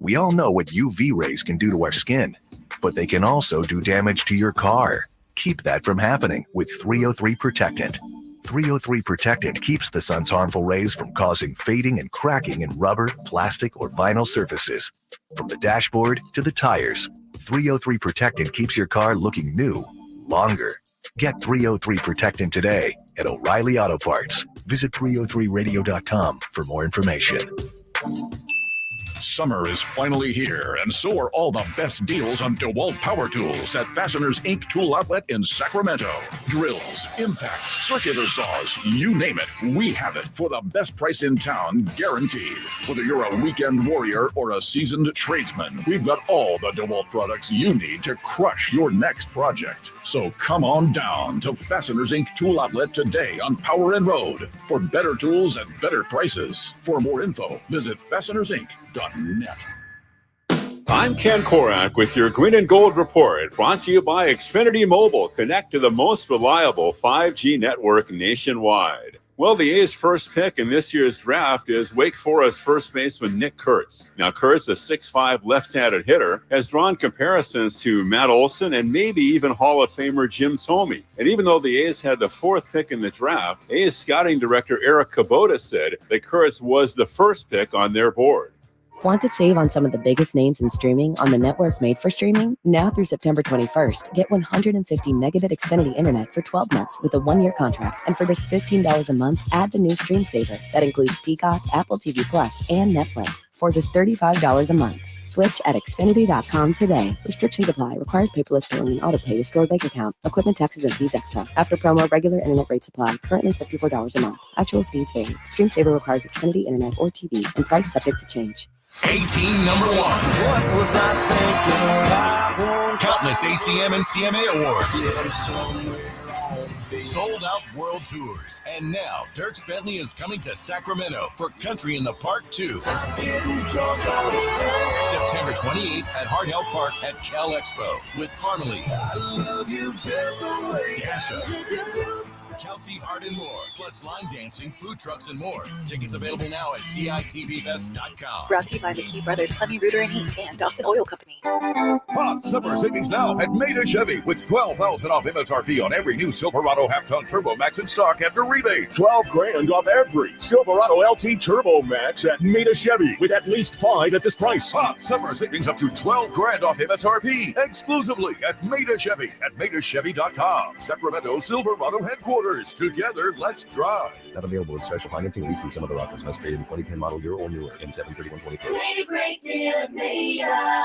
We all know what UV rays can do to our skin, but they can also do damage to your car. Keep that from happening with 303 Protectant. 303 Protectant keeps the sun's harmful rays from causing fading and cracking in rubber, plastic, or vinyl surfaces. From the dashboard to the tires, 303 Protectant keeps your car looking new longer. Get 303 Protectant today at O'Reilly Auto Parts. Visit 303radio.com for more information. Summer is finally here, and so are all the best deals on DeWalt Power Tools at Fasteners Inc. Tool Outlet in Sacramento. Drills, impacts, circular saws, you name it, we have it for the best price in town, guaranteed. Whether you're a weekend warrior or a seasoned tradesman, we've got all the DeWalt products you need to crush your next project. So come on down to Fasteners Inc. Tool Outlet today on Power and Road for better tools at better prices. For more info, visit fastenersinc.net. I'm Ken Korak with your Green and Gold Report, brought to you by Xfinity Mobile. Connect to the most reliable 5G network nationwide. Well, the A's first pick in this year's draft is Wake Forest first baseman Nick Kurtz. Now, Kurtz, a 6'5" left-handed hitter, has drawn comparisons to Matt Olson and maybe even Hall of Famer Jim Thome. And even though the A's had the 4th pick in the draft, A's scouting director Eric Kubota said that Kurtz was the first pick on their board. Want to save on some of the biggest names in streaming on the network made for streaming? Now through September 21st, get 150 megabit Xfinity internet for 12 months with a 1-year contract. And for just $15 a month, add the new Stream Saver. That includes Peacock, Apple TV Plus, and Netflix for just $35 a month. Switch at Xfinity.com today. Restrictions apply. Requires paperless billing and autopay to store bank account. Equipment taxes and fees extra. After promo, regular internet rates apply. Currently $54 a month. Actual speeds vary. Stream Saver requires Xfinity internet or TV and price subject to change. 18 number ones. What was I thinking? Countless ACM and CMA awards. Sold out world tours. And now Dierks Bentley is coming to Sacramento for Country in the Park 2. September 28th at Hart Health Park at Cal Expo with Parmalee, Dasha, Kelsey Hart, and more. Plus line dancing, food trucks, and more. Tickets available now at CITVFest.com. Brought to you by McKee Brothers Plumbing, Rooter, and Heat, and Dawson Oil Company. Hot summer savings now at Maida Chevy with $12,000 off MSRP on every new Silverado half-ton Turbo Max in stock after rebates. $12,000 off every Silverado LT Turbo Max at Maida Chevy with at least 5 at this price. Hot summer savings up to $12,000 off MSRP exclusively at Maida Chevy at MaidaChevy.com. Sacramento Silverado headquarters. Together, let's drive. Not available in special financing. We see some other offers. Must trade in 2010 model year or newer in 7/31/24. Made a great deal at Maida.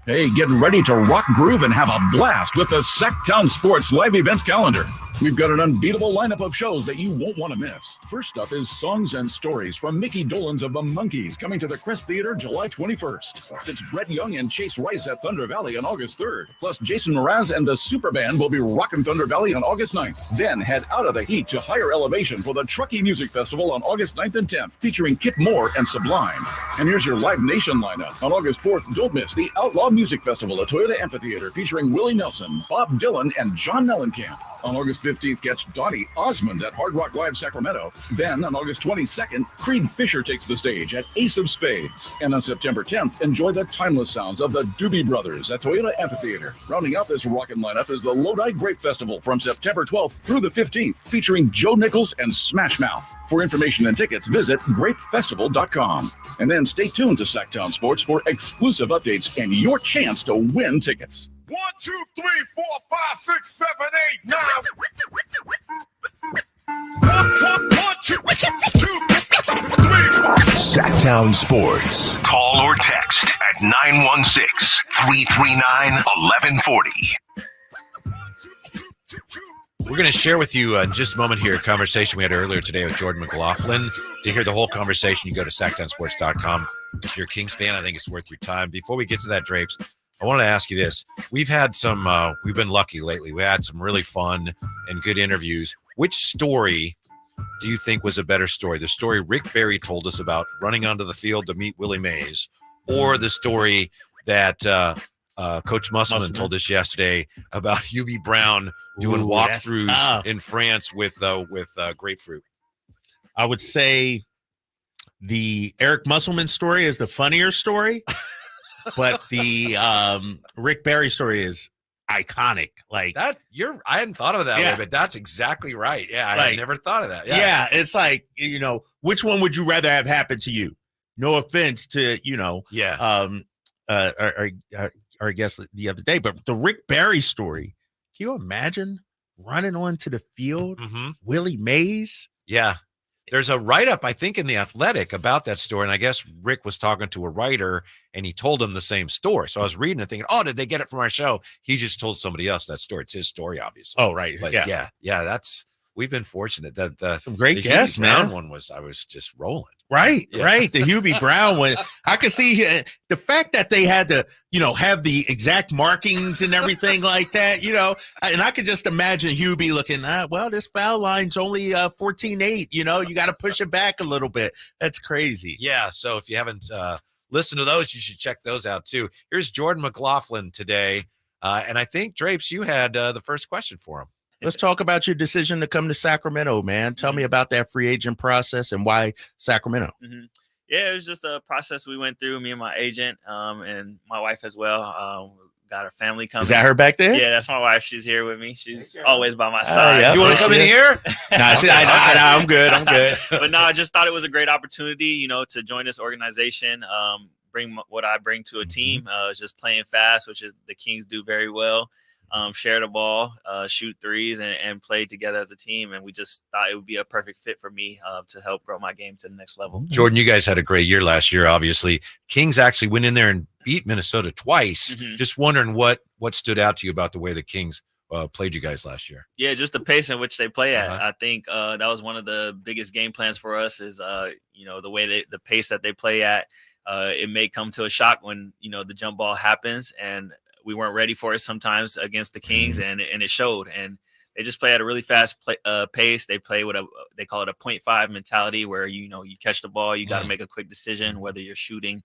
Hey, get ready to rock, groove, and have a blast with the Sacktown Sports live events calendar. We've got an unbeatable lineup of shows that you won't want to miss. First up is Songs and Stories from Mickey Dolenz of the Monkees, coming to the Crest Theater July 21st. It's Brett Young and Chase Rice at Thunder Valley on August 3rd. Plus, Jason Mraz and the Super Band will be rocking Thunder Valley on August 9th. Then head out of the heat to higher elevation for the Truckee Music Festival on August 9th and 10th, featuring Kit Moore and Sublime. And here's your Live Nation lineup. On August 4th, don't miss the Outlaw Music Festival at Toyota Amphitheater, featuring Willie Nelson, Bob Dylan, and John Mellencamp. On August 15th, catch Donnie Osmond at Hard Rock Live Sacramento. Then, on August 22nd, Creed Fisher takes the stage at Ace of Spades. And on September 10th, enjoy the timeless sounds of the Doobie Brothers at Toyota Amphitheater. Rounding out this rockin' lineup is the Lodi Grape Festival from September 12th through the 15th, featuring Joe Nichols and Smash Mouth. For information and tickets, visit grapefestival.com. And then stay tuned to Sacktown Sports for exclusive updates and your chance to win tickets. 1, 2, 3, 4, 5, 6, 7, 8, 9. 1, 2, 3, 4. Sacktown Sports. Call or text at 916-339-1140. We're going to share with you in just a moment here a conversation we had earlier today with Jordan McLaughlin. To hear the whole conversation, you go to sacktownsports.com. If you're a Kings fan, I think it's worth your time. Before we get to that, Drapes, I wanted to ask you this. We've had some, we've been lucky lately. We had some really fun and good interviews. Which story do you think was a better story? The story Rick Barry told us about running onto the field to meet Willie Mays, or the story that Coach Musselman told us yesterday about Hubie Brown doing walkthroughs in France with grapefruit? I would say the Eric Musselman story is the funnier story. But the Rick Barry story is iconic. Like that, I hadn't thought of it that way, but that's exactly right. Yeah, I had never thought of that. Yeah, it's like, which one would you rather have happen to you? No offense to, our guest the other day, but the Rick Barry story. Can you imagine running onto the field, Willie Mays? Yeah. There's a write-up, I think, in The Athletic about that story, and I guess Rick was talking to a writer, and he told him the same story. So I was reading it thinking, oh, did they get it from our show? He just told somebody else that story. It's his story, obviously. Oh, right. But yeah, we've been fortunate that some great guests, man. One I was just rolling. Right. The Hubie Brown one. I could see the fact that they had to, have the exact markings and everything like that, and I could just imagine Hubie looking, this foul line's only 14-8, you got to push it back a little bit. That's crazy. Yeah. So if you haven't listened to those, you should check those out too. Here's Jordan McLaughlin today. And I think, Drapes, you had the first question for him. Let's talk about your decision to come to Sacramento, man. Tell me about that free agent process and why Sacramento. Yeah, it was just a process we went through, me and my agent, and my wife as well. Got her family coming. Is that her back there? Yeah, that's my wife. She's here with me. She's always by my side. You want to come in here? I'm good. But no, I just thought it was a great opportunity, to join this organization, bring what I bring to a team. Just playing fast, which is the Kings do very well. Share the ball, shoot threes, and play together as a team. And we just thought it would be a perfect fit for me to help grow my game to the next level. Jordan, you guys had a great year last year, obviously. Kings actually went in there and beat Minnesota twice. Just wondering what stood out to you about the way the Kings played you guys last year. Yeah, just the pace in which they play at. I think that was one of the biggest game plans for us is, the way the pace that they play at. it may come to a shock when, the jump ball happens, and we weren't ready for it sometimes against the Kings, and it showed. And they just play at a really fast pace. They play with they call it a 0.5 mentality, where, you catch the ball, you got to make a quick decision, whether you're shooting,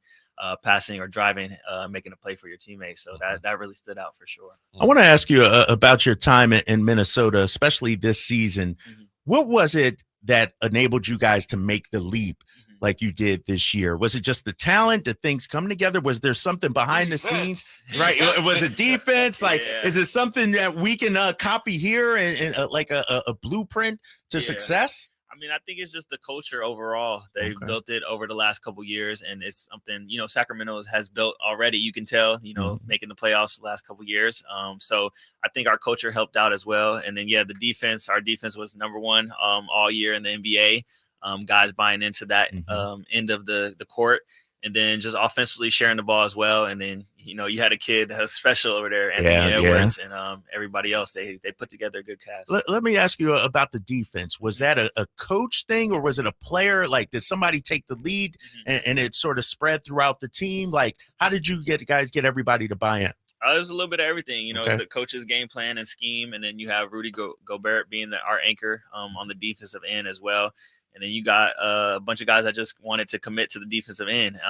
passing, or driving, making a play for your teammates. So that really stood out for sure. I want to ask you about your time in Minnesota, especially this season. What was it that enabled you guys to make the leap like you did this year? Was it just the talent? Did things come together? Was there something behind the scenes? Right? Was it defense? Like, is it something that we can copy here and like a blueprint to success? I mean, I think it's just the culture overall. They've built it over the last couple of years, and it's something, Sacramento has built already. You can tell, making the playoffs the last couple of years. So I think our culture helped out as well. And then, the defense, our defense was number one all year in the NBA. Guys buying into that end of the court, and then just offensively sharing the ball as well. And then, you had a kid that was special over there, Anthony Edwards, and everybody else. They put together a good cast. Let me ask you about the defense. Was that a coach thing, or was it a player? Like, did somebody take the lead and it sort of spread throughout the team? Like, how did you get everybody to buy in? It was a little bit of everything, the coach's game plan and scheme, and then you have Rudy Gobert being our anchor on the defensive end as well. And then you got a bunch of guys that just wanted to commit to the defensive end.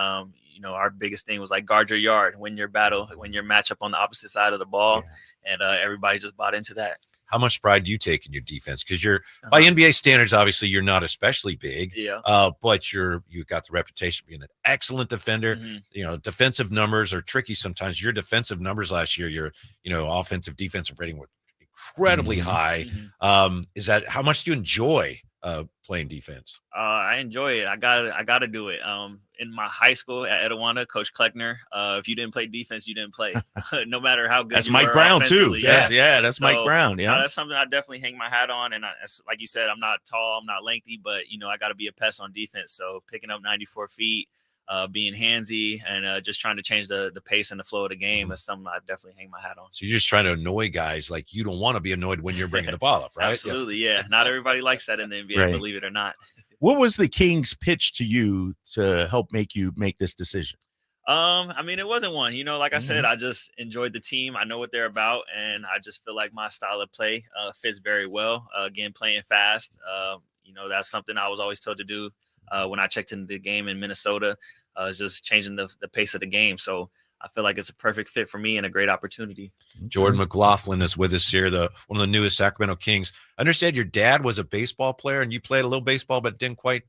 Our biggest thing was like guard your yard, win your battle, win your matchup on the opposite side of the ball. And everybody just bought into that. How much pride do you take in your defense? Because you're by NBA standards, obviously you're not especially big, but you've got the reputation of being an excellent defender. Defensive numbers are tricky sometimes. Your defensive numbers last year, your offensive defensive rating were incredibly high. Is that how much do you enjoy playing defense? I enjoy it. I gotta do it. In my high school at Etiwanda, Coach Kleckner, if you didn't play defense, you didn't play. No matter how good. That's you Mike were Brown too. Yeah, That's Mike Brown. Yeah, that's something I definitely hang my hat on. And like you said, I'm not tall, I'm not lengthy, but I got to be a pest on defense. So picking up 94 feet, being handsy, and just trying to change the pace and the flow of the game is something I definitely hang my hat on. So you're just trying to annoy guys. Like, you don't want to be annoyed when you're bringing the ball up, right? Absolutely, yeah. Not everybody likes that in the NBA, believe it or not. What was the Kings' pitch to you to help make you make this decision? I mean, it wasn't one. Like I said, I just enjoyed the team. I know what they're about, and I just feel like my style of play fits very well. Again, playing fast. That's something I was always told to do when I checked into the game in Minnesota. Is just changing the pace of the game. So I feel like it's a perfect fit for me and a great opportunity. Jordan McLaughlin is with us here, one of the newest Sacramento Kings. I understand your dad was a baseball player and you played a little baseball, but didn't quite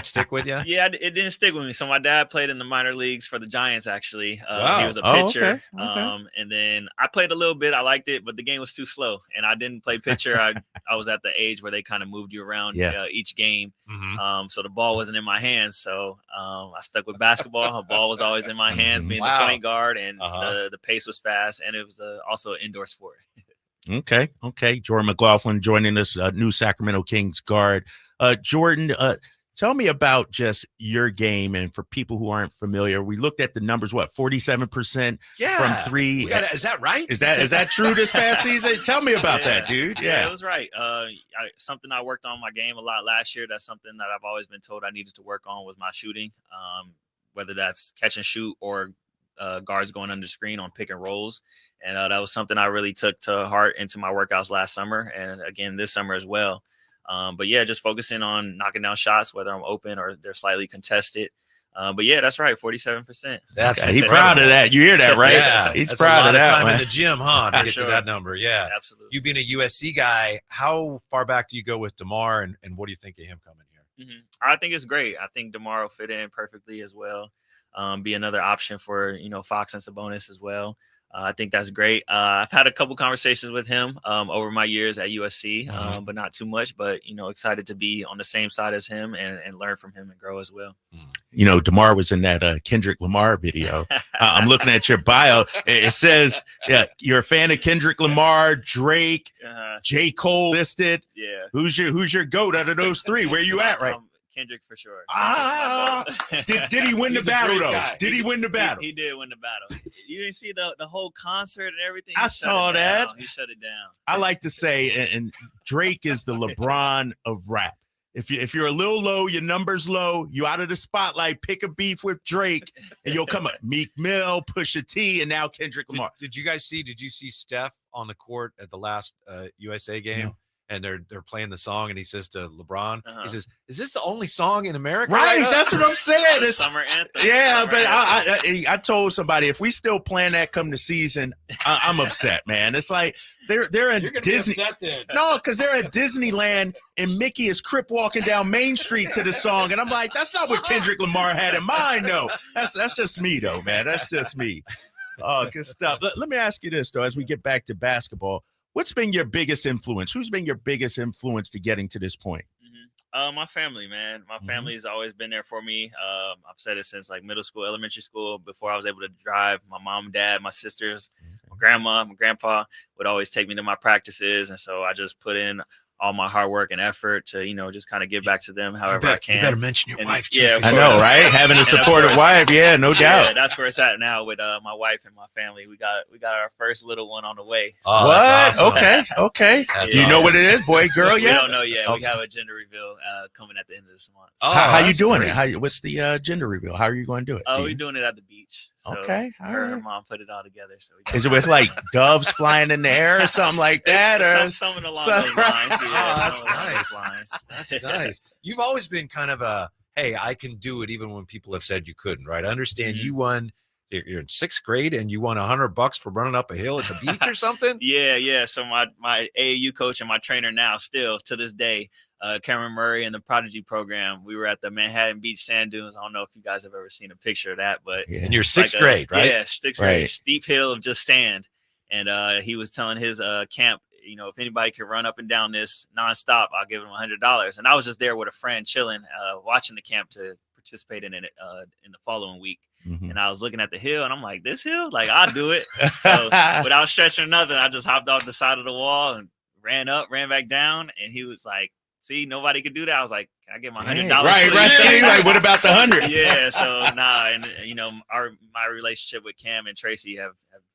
stick with you. Yeah, it didn't stick with me. So my dad played in the minor leagues for the Giants, actually. Wow. He was a pitcher. Okay. And then I played a little bit. I liked it, but the game was too slow. And I didn't play pitcher. I was at the age where they kind of moved you around each game. So the ball wasn't in my hands. So I stuck with basketball. The ball was always in my hands, being the point guard, and the pace was fast, and it was also an indoor sport. Okay. Jordan McLaughlin joining us, new Sacramento Kings guard. Jordan, tell me about just your game, and for people who aren't familiar, we looked at the numbers. 47% from three? Is that right? Is that true this past season? Tell me about that, dude. Yeah, it was right. Something I worked on my game a lot last year. That's something that I've always been told I needed to work on was my shooting. Whether that's catch and shoot or guards going under screen on pick and rolls. And that was something I really took to heart into my workouts last summer, and again this summer as well. But yeah, just focusing on knocking down shots, whether I'm open or they're slightly contested. But yeah, that's right, 47%. That's he's proud of that. You hear that, right? Yeah, he's that's proud a lot of that. Time man. in the gym, to get to that number. Yeah, absolutely. You being a USC guy, how far back do you go with DeMar, and what do you think of him coming here? I think it's great. I think DeMar will fit in perfectly as well. Be another option for Fox and Sabonis as well. I think that's great. I've had a couple conversations with him over my years at USC, but not too much. But excited to be on the same side as him and learn from him and grow as well. DeMar was in that Kendrick Lamar video. I'm looking at your bio. It says you're a fan of Kendrick Lamar, Drake, J. Cole listed. Yeah. Who's your GOAT out of those three? Where you at, right? Kendrick for sure. Did he win the battle though? Did he win the battle? He did win the battle. You didn't see the whole concert and everything. I saw that. He shut it down. I like to say, and Drake is the LeBron of rap. If you're a little low, your number's low, you out of the spotlight, pick a beef with Drake, and you'll come up. Meek Mill, Pusha T, and now Kendrick Lamar. Did you see Steph on the court at the last USA game? No. And they're playing the song, and he says to LeBron, he says, "Is this the only song in America?" Right, that's what I'm saying. It's summer anthem. Yeah, Summer but anthem. I told somebody if we still playing that come the season, I'm upset, man. It's like they're in Disney. No, because they're at Disneyland and Mickey is crip walking down Main Street to the song, and I'm like, that's not what Kendrick Lamar had in mind, though. That's just me, though, man. That's just me. Oh, good stuff. Let me ask you this, though, as we get back to basketball. What's been your biggest influence? Who's been your biggest influence to getting to this point? My family, man. My family's always been there for me. I've said it since like middle school, elementary school, before I was able to drive. My mom, dad, my sisters, my grandma, my grandpa would always take me to my practices. And so I just put in all my hard work and effort to, just kind of give back to them however I can. You better mention your wife too. Yeah, I know, right? Having a supportive wife, yeah, no doubt. Yeah, that's where it's at now with my wife and my family. We got our first little one on the way. Oh, what? That's awesome. Okay. That's Do you know what it is, boy, girl? We Yeah. don't know yet. Okay. We have a gender reveal coming at the end of this month. How you that's doing great. it? What's the gender reveal? How are you going to do it? We're doing it at the beach. So Okay, all her and her right. mom put it all together. So Is it with like doves flying in the air or something like that? Or something along those lines? Yeah, Oh, that's something along nice. those lines. That's nice. You've always been kind of hey, I can do it even when people have said you couldn't, right? I understand you won. You're in 6th grade and you won $100 for running up a hill at the beach or something. Yeah. So my AAU coach and my trainer now, still to this day, Cameron Murray and the Prodigy program. We were at the Manhattan Beach Sand Dunes. I don't know if you guys have ever seen a picture of that, but And you're 6th grade, right? Yeah, 6th grade, steep hill of just sand. And he was telling his camp, if anybody could run up and down this nonstop, I'll give him $100. And I was just there with a friend chilling, watching the camp to participate in it in the following week. And I was looking at the hill and I'm like, this hill? Like, I'll do it. So without stretching or nothing, I just hopped off the side of the wall and ran back down. And he was like, see, nobody could do that. I was like, can I get my $100? Right. Like, what about the 100? Yeah. So and my relationship with Cam and Tracy have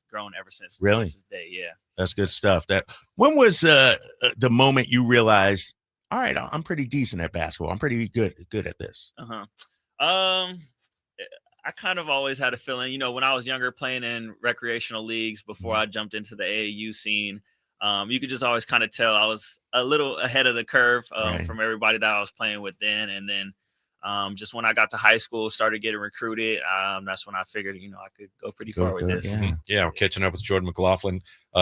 grown ever since. Really? Since this day. Yeah. That's good stuff. When was the moment you realized, all right, I'm pretty decent at basketball. I'm pretty good at this. I kind of always had a feeling, when I was younger playing in recreational leagues before I jumped into the AAU scene, you could just always kind of tell I was a little ahead of the curve from everybody that I was playing with then. And then just when I got to high school, started getting recruited, that's when I figured, I could go pretty far with this. Yeah, we're catching up with Jordan McLaughlin,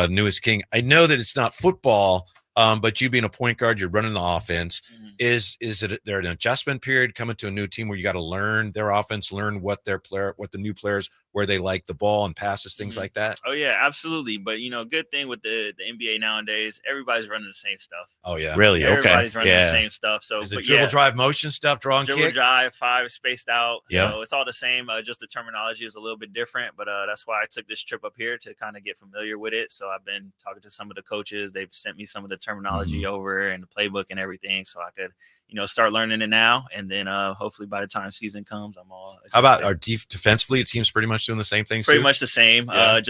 newest King. I know that it's not football, but you being a point guard, you're running the offense. Is it there an adjustment period coming to a new team where you got to learn their offense, learn what the new players, where they like the ball and passes, things like that? Oh yeah, absolutely. But good thing with the NBA nowadays, everybody's running the same stuff. Oh yeah, really? Everybody's running the same stuff. So is it dribble, drive, motion stuff, draw and dribble, kick? drive, 5 spaced out. Yeah, it's all the same. Just the terminology is a little bit different. But that's why I took this trip up here to kind of get familiar with it. So I've been talking to some of the coaches. They've sent me some of the terminology over and the playbook and everything, so I could start learning it now. And then hopefully by the time season comes, I'm all adjusted. How about our defensively? It seems pretty much doing the same things. Pretty much the same. Yeah.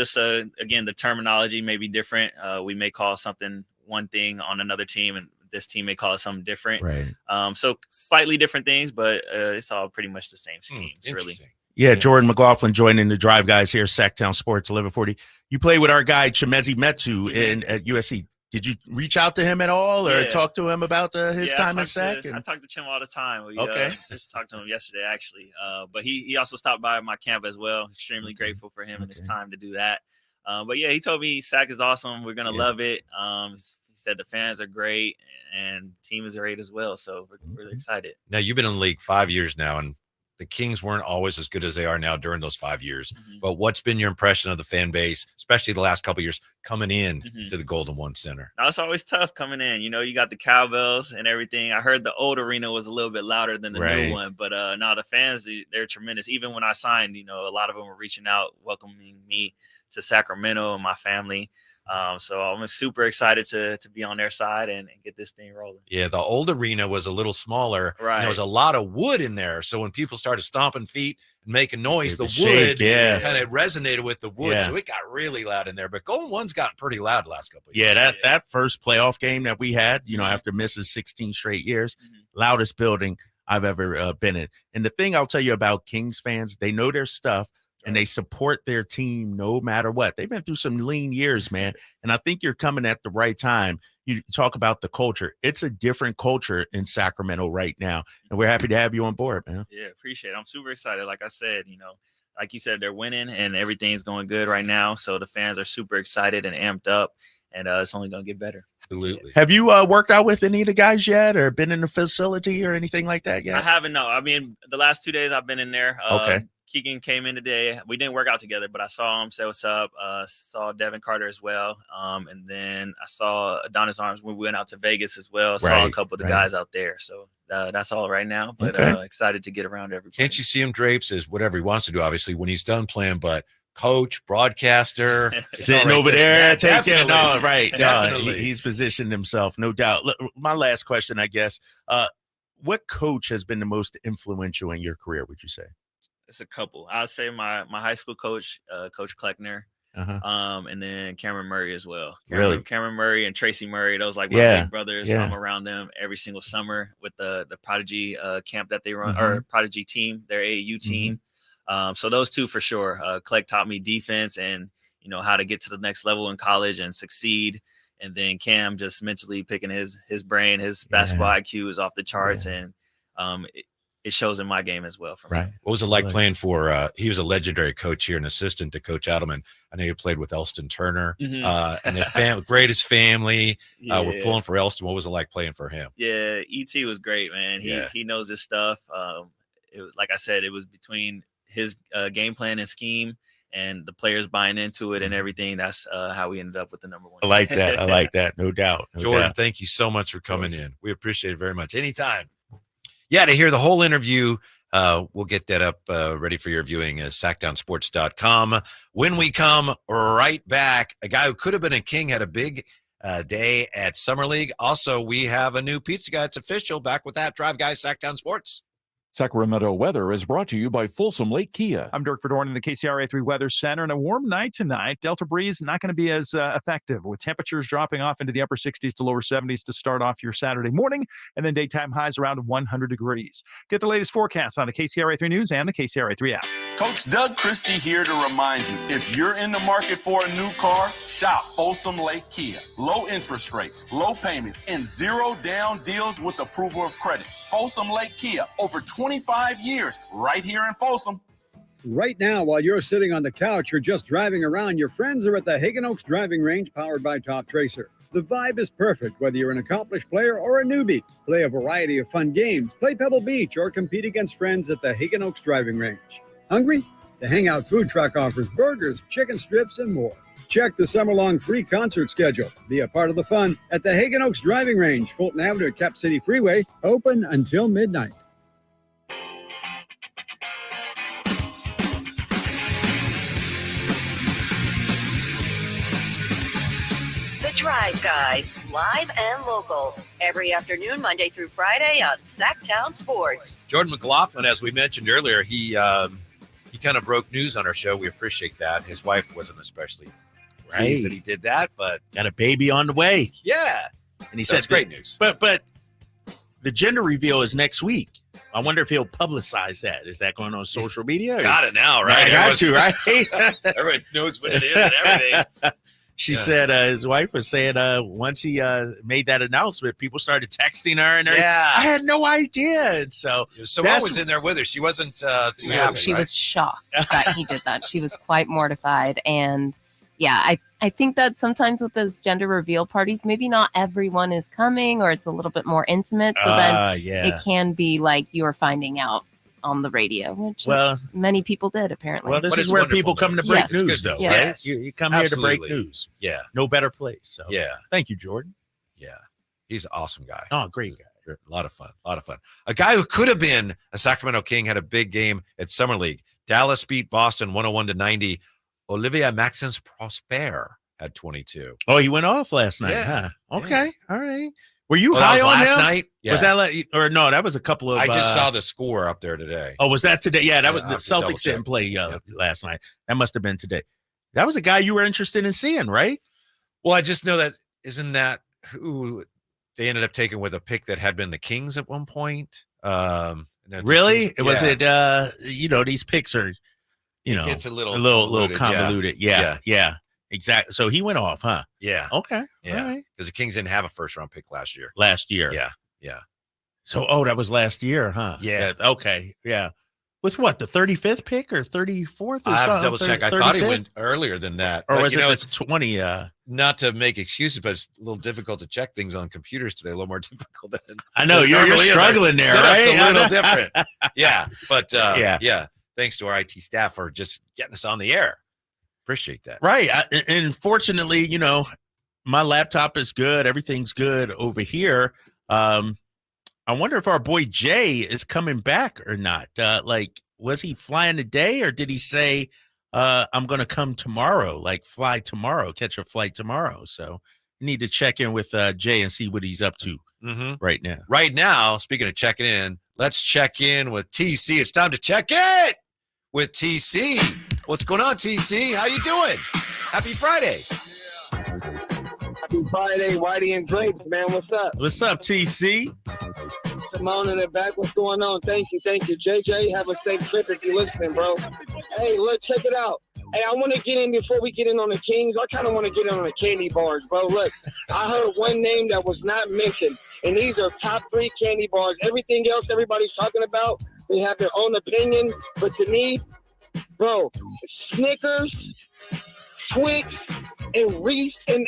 Again, the terminology may be different. We may call something one thing on another team, and this team may call it something different. Right. So slightly different things, but it's all pretty much the same schemes, really. Yeah, Jordan McLaughlin joining the Drive Guys here, Sacktown Sports 1140. You play with our guy Chimezi Metu at USC. Did you reach out to him at all or talk to him about his time at Sac? I talk to Chim all the time. We okay. Just talked to him yesterday, actually. But he also stopped by my camp as well. Extremely grateful for him and his time to do that. But yeah, he told me Sac is awesome. We're going to love it. He said the fans are great and team is great as well. So we're really excited. Now, you've been in the league 5 years now, and the Kings weren't always as good as they are now during those 5 years. But what's been your impression of the fan base, especially the last couple of years, coming in to the Golden One Center? Now, it's always tough coming in. You got the cowbells and everything. I heard the old arena was a little bit louder than the new one. But now the fans, they're tremendous. Even when I signed, a lot of them were reaching out, welcoming me to Sacramento and my family. So I'm super excited to be on their side and get this thing rolling. Yeah, the old arena was a little smaller. Right. And there was a lot of wood in there. So when people started stomping feet and making noise, the wood kind of resonated with the wood. Yeah. So it got really loud in there. But Golden One's gotten pretty loud the last couple of years. Yeah, that first playoff game that we had, after missing 16 straight years, loudest building I've ever been in. And the thing I'll tell you about Kings fans, they know their stuff. And they support their team no matter what. They've been through some lean years, man. And I think you're coming at the right time. You talk about the culture. It's a different culture in Sacramento right now. And we're happy to have you on board, man. Yeah, appreciate it. I'm super excited. Like I said, like you said, they're winning and everything's going good right now. So the fans are super excited and amped up. And it's only going to get better. Absolutely. Have you worked out with any of the guys yet or been in the facility or anything like that yet? I haven't, no. I mean, the last 2 days I've been in there. Okay. Keegan came in today. We didn't work out together, but I saw him, said what's up. Saw Devin Carter as well. And then I saw Adonis Arms when we went out to Vegas as well. Saw a couple of the guys out there. So that's all right now, but excited to get around everybody. Can't you see him, Drapes, as whatever he wants to do, obviously, when he's done playing, but coach, broadcaster, sitting over there taking Definitely. He's positioned himself, no doubt. Look, my last question, I guess. What coach has been the most influential in your career, would you say? It's a couple. I'd say my high school coach, Coach Kleckner, and then Cameron Murray as well. Cameron Murray and Tracy Murray, those like my big brothers. I'm around them every single summer with the Prodigy camp that they run, or Prodigy team, their AAU team. So those two for sure. Kleck taught me defense and how to get to the next level in college and succeed. And then Cam just mentally picking his brain, his basketball IQ is off the charts, and it shows in my game as well. For me. What was it like playing for? He was a legendary coach here, an assistant to Coach Adelman. I know you played with Elston Turner, and the greatest family. We're pulling for Elston. What was it like playing for him? Yeah, ET was great, man. He knows his stuff. It was, like I said, it was between his game plan and scheme and the players buying into it and everything. That's how we ended up with the number one. I like that. I like that. No doubt. Jordan, thank you so much for coming in. We appreciate it very much. Anytime. Yeah, to hear the whole interview, we'll get that up ready for your viewing at sackdownsports.com. When we come right back, a guy who could have been a King had a big day at Summer League. Also, we have a new pizza guy. It's official. Back with that. Drive Guys, Sackdown Sports. Sacramento weather is brought to you by Folsom Lake Kia. I'm Dirk Verdorn in the KCRA 3 Weather Center, and a warm night tonight. Delta breeze not going to be as effective, with temperatures dropping off into the upper 60s to lower 70s to start off your Saturday morning, and then daytime highs around 100 degrees. Get the latest forecast on the KCRA 3 News and the KCRA 3 app. Coach Doug Christie here to remind you, if you're in the market for a new car, shop Folsom Lake Kia. Low interest rates, low payments, and zero down deals with approval of credit. Folsom Lake Kia, over 25 years, right here in Folsom. Right now, while you're sitting on the couch or just driving around, your friends are at the Hagen Oaks Driving Range powered by Top Tracer. The vibe is perfect, whether you're an accomplished player or a newbie. Play a variety of fun games, play Pebble Beach, or compete against friends at the Hagen Oaks Driving Range. Hungry? The Hangout Food Truck offers burgers, chicken strips, and more. Check the summer-long free concert schedule. Be a part of the fun at the Hagen Oaks Driving Range, Fulton Avenue at Cap City Freeway, open until midnight. Drive Guys, live and local, every afternoon, Monday through Friday on Sacktown Sports. Jordan McLaughlin, as we mentioned earlier, he kind of broke news on our show. We appreciate that. His wife wasn't especially pleased that he did that, but got a baby on the way. Yeah, and he said great news. But the gender reveal is next week. I wonder if he'll publicize that. Is that going on social media? Got it now, right? Got to, right? Everyone knows what it is and everything. She said his wife was saying once he made that announcement, people started texting her and I had no idea. And so someone was in there with her. She wasn't too happy, she was shocked that he did that. She was quite mortified. And I think that sometimes with those gender reveal parties, maybe not everyone is coming or it's a little bit more intimate. So then it can be like you're finding out on the radio, which many people did apparently. Well, this is where people come to break news, though, right? You come here to break news. Yeah. No better place. So thank you, Jordan. Yeah. He's an awesome guy. Oh, great guy. A lot of fun. A guy who could have been a Sacramento King had a big game at Summer League. Dallas beat Boston 101-90. Olivia Maxence Prosper had 22. Oh, he went off last night, Yeah. huh? Okay, all right. Were you That high was on last him? night? Yeah. Was that or no? That was a couple of. I just saw the score up there today. Oh, was that today? Yeah, that was I'll the have to double Celtics didn't check. play last night. That must have been today. That was a guy you were interested in seeing, right? Well, I just know that isn't that who they ended up taking with a pick that had been the Kings at one point. Really? Was Yeah. it? These picks are, It's a little convoluted. Yeah. Exactly. So he went off, huh? Yeah. Okay. Yeah. All right. Because the Kings didn't have a first round pick last year. Yeah. So, that was last year, huh? Yeah. Okay. Yeah. With what, the 35th pick or 34th? Or I have to something? double check. I thought he went earlier than that. Or But, was you know, it the 20? Not to make excuses, but it's a little difficult to check things on computers today. A little more difficult than I know it you're normally is. Our struggling there, setup's right? a little different. Yeah. But Yeah. Thanks to our IT staff for just getting us on the air. Appreciate that. Right. And fortunately, my laptop is good. Everything's good over here. I wonder if our boy Jay is coming back or not. Was he flying today or did he say, I'm going to come tomorrow, fly tomorrow, catch a flight tomorrow? So we need to check in with Jay and see what he's up to right now. Right now, speaking of checking in, let's check in with TC. It's time to check in with TC. What's going on, TC? How you doing? Happy Friday. Happy Friday, Whitey and Drake, man. What's up? What's up, TC? Simone in the back. What's going on? Thank you. JJ, have a safe trip if you're listening, bro. Hey, look, check it out. Hey, I want to get in before we get in on the Kings. I kind of want to get in on the candy bars, bro. Look, I heard one name that was not mentioned, and these are top 3 candy bars. Everything else everybody's talking about, they have their own opinion. But to me, bro, Snickers, Twix, and Reese and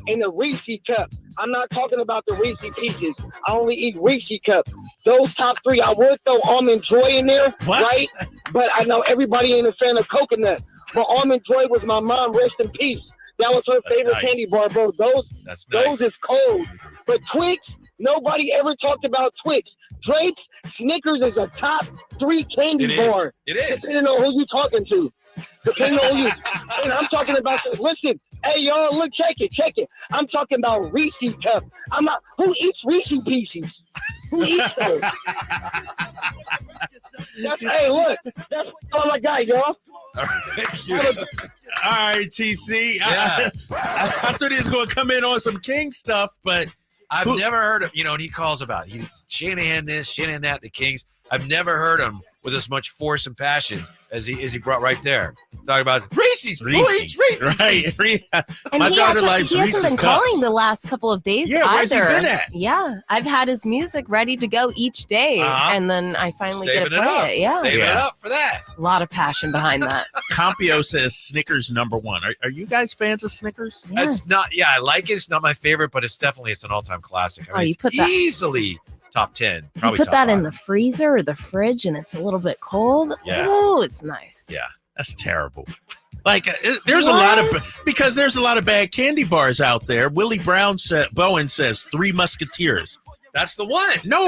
the Reese cup. I'm not talking about the Reese pieces. I only eat Reese cup. Those top 3, I would throw Almond Joy in there, right? But I know everybody ain't a fan of coconut. But Almond Joy was my mom, rest in peace. That was her favorite candy bar, bro. Those is cold. But Twix, nobody ever talked about Twix. Drake's Snickers is a top 3 candy bar. It is. Depending on who you talking to. Depending on who you. And I'm talking about. Listen, hey y'all, look, check it. I'm talking about Reese cup. I'm not. Who eats Reese pieces? Who eats those? Hey, look, that's all I got, y'all. All right, TC. Yeah. I thought he was going to come in on some King stuff, but I've never heard of, and he calls about Shanahan this, Shanahan that, the Kings. I've never heard him with as much force and passion as he brought right there. Talking about Reese's. Reese's. Right. And My he daughter hasn't, likes he Reese's hasn't been cups. calling the last couple of days Yeah, either. where's he been at? Yeah, I've had his music ready to go each day, and then I finally get to play it. Yeah, Saving it up for that. A lot of passion behind that. Compio says Snickers #1. Are you guys fans of Snickers? It's not. Yeah, I like it. It's not my favorite, but it's an all-time classic. I mean, you it's put that- easily top 10. You Probably put top that 5. in the freezer or the fridge, and it's a little bit cold. Yeah. Oh, it's nice. Yeah, that's terrible. There's a lot of bad candy bars out there. Willie Bowen says 3 Musketeers. That's the one. No,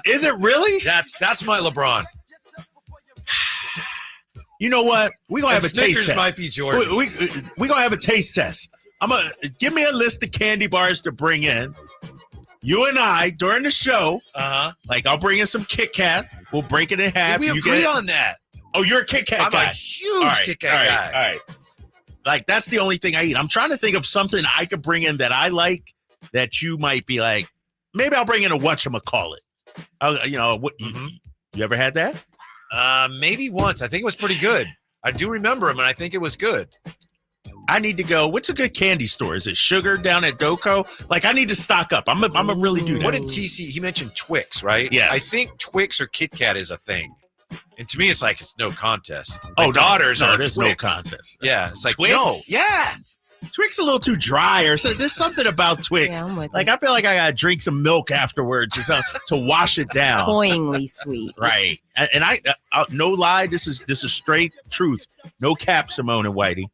is it really? That's my LeBron. You know what? We're gonna have a Snickers taste test. might be Jordan. We're gonna have a taste test. Give me a list of candy bars to bring in. You and I during the show. I'll bring in some Kit Kat. We'll break it in half. We agree on that. Oh, you're a Kit Kat I'm guy. a huge Kit Kat guy. All right. That's the only thing I eat. I'm trying to think of something I could bring in that I like that you might be like, maybe I'll bring in a whatchamacallit. You ever had that? Maybe once. I think it was pretty good. I do remember him, and I think it was good. I need to go. What's a good candy store? Is it Sugar down at Doco? I need to stock up. I'm a really do that. What did TC? He mentioned Twix, right? Yes. I think Twix or Kit Kat is a thing. And to me, it's like it's no contest. Daughters are Twix. no contest. Yeah, it's like Twix? no. Yeah. Twix a little too dry, or so there's something about Twix. Yeah, I feel like I gotta drink some milk afterwards or something to wash it down. Cloyingly sweet. Right. And I no lie, this is straight truth. No cap, Simone and Whitey.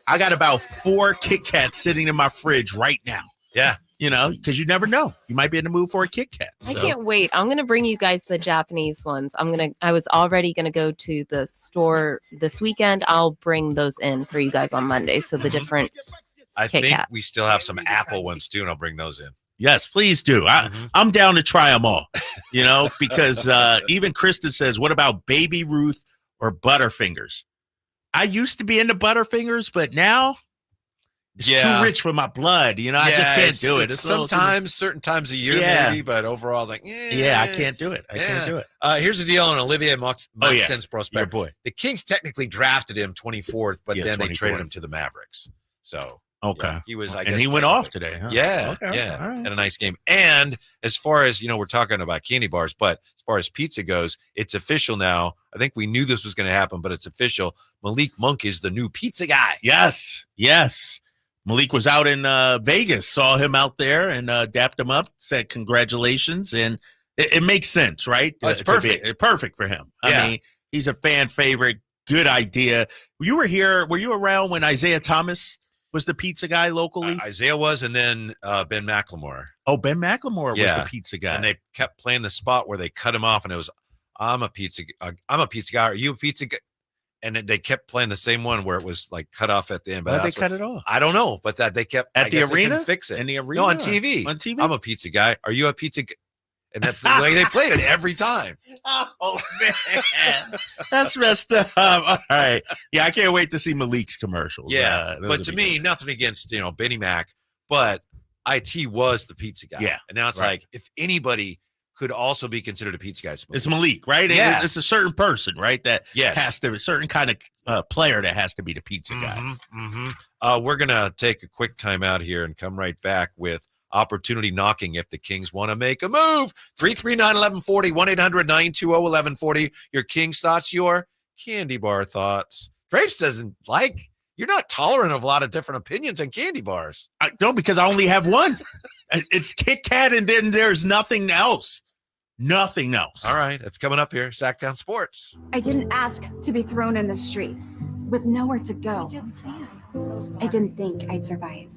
I got about 4 Kit Kats sitting in my fridge right now. Yeah. Because you never know. You might be in the mood for a Kit Kat. I can't wait. I'm going to bring you guys the Japanese ones. I was already going to go to the store this weekend. I'll bring those in for you guys on Monday. So the different I Kit think Kat. we still have some apple ones too, and I'll bring those in. Yes, please do. I'm down to try them all, because even Kristen says, what about Baby Ruth or Butterfingers? I used to be into Butterfingers, but now it's too rich for my blood. I just can't do it. It's sometimes, certain times a year, maybe, but overall, it's like, I can't do it. I can't do it. Here's the deal on Olivier Maxence prospect. Your boy. The Kings technically drafted him 24th, but then they 24th. traded him to the Mavericks. So. Okay. Yeah, he was, I guess. And he went off today, huh? Yeah. Okay. Yeah. All right. Had a nice game. And as far as, we're talking about candy bars, but as far as pizza goes, it's official now. I think we knew this was going to happen, but it's official. Malik Monk is the new pizza guy. Yes. Malik was out in Vegas, saw him out there and dapped him up, said congratulations. And it makes sense, right? It's perfect. Perfect for him. I mean, he's a fan favorite. Good idea. You were here. Were you around when Isaiah Thomas was the pizza guy locally? Isaiah was, and then Ben McLemore. Oh, Ben McLemore was the pizza guy. And they kept playing the spot where they cut him off, and it was, I'm a pizza guy. Are you a pizza guy? And they kept playing the same one where it was like cut off at the end. But they cut it off? I don't know, but that they kept at the arena. Fix it In the arena? No, on TV. On TV. I'm a pizza guy. Are you a pizza guy? And that's the way they played it every time. Oh, man. That's messed up. All right. Yeah, I can't wait to see Malik's commercials. Yeah. But to me, nothing against, Benny Mac, but IT was the pizza guy. Yeah. And now it's like, if anybody could also be considered a pizza guy, it's Malik, right? Yeah. It's a certain person, right? That Yes. has to, a certain kind of player that has to be the pizza guy. We're going to take a quick time out here and come right back with opportunity knocking if the Kings want to make a move. 339-1140, 1-800-920-1140. Your Kings thoughts, your candy bar thoughts. Drapes doesn't you're not tolerant of a lot of different opinions on candy bars. No, because I only have one. It's Kit Kat, and then there's nothing else. Nothing else. All right, it's coming up here. Sacktown Sports. I didn't ask to be thrown in the streets with nowhere to go. I didn't think I'd survive.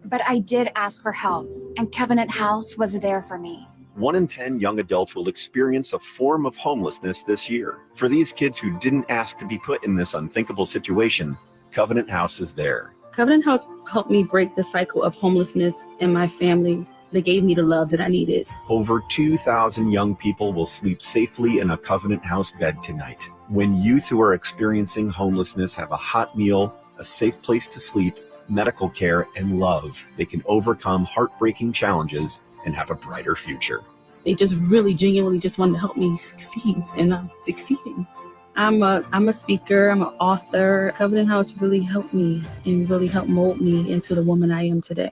But I did ask for help, and Covenant House was there for me. 1 in 10 young adults will experience a form of homelessness this year. For these kids who didn't ask to be put in this unthinkable situation, Covenant House is there. Covenant House helped me break the cycle of homelessness in my family. They gave me the love that I needed. Over 2,000 young people will sleep safely in a Covenant House bed tonight. When youth who are experiencing homelessness have a hot meal, a safe place to sleep, medical care, and love, they can overcome heartbreaking challenges and have a brighter future. They just really genuinely just wanted to help me succeed, and I'm succeeding. I'm a speaker, I'm an author. Covenant House really helped me and really helped mold me into the woman I am today.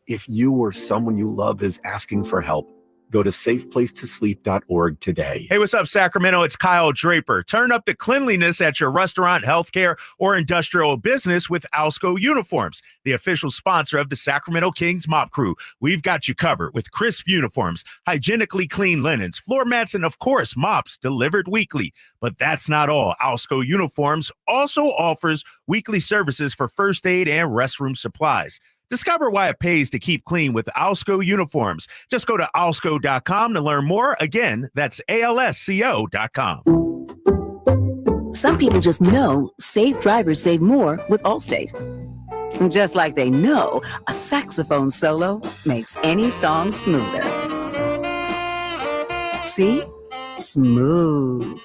If you or someone you love is asking for help, go to safeplacetosleep.org today. Hey, what's up, Sacramento? It's Kyle Draper. Turn up the cleanliness at your restaurant, healthcare, or industrial business with Alsco Uniforms, the official sponsor of the Sacramento Kings Mop Crew. We've got you covered with crisp uniforms, hygienically clean linens, floor mats, and of course, mops delivered weekly. But that's not all. Alsco Uniforms also offers weekly services for first aid and restroom supplies. Discover why it pays to keep clean with Alsco Uniforms. Just go to alsco.com to learn more. Again, that's alsco.com. Some people just know safe drivers save more with Allstate. Just like they know a saxophone solo makes any song smoother. See? Smooth.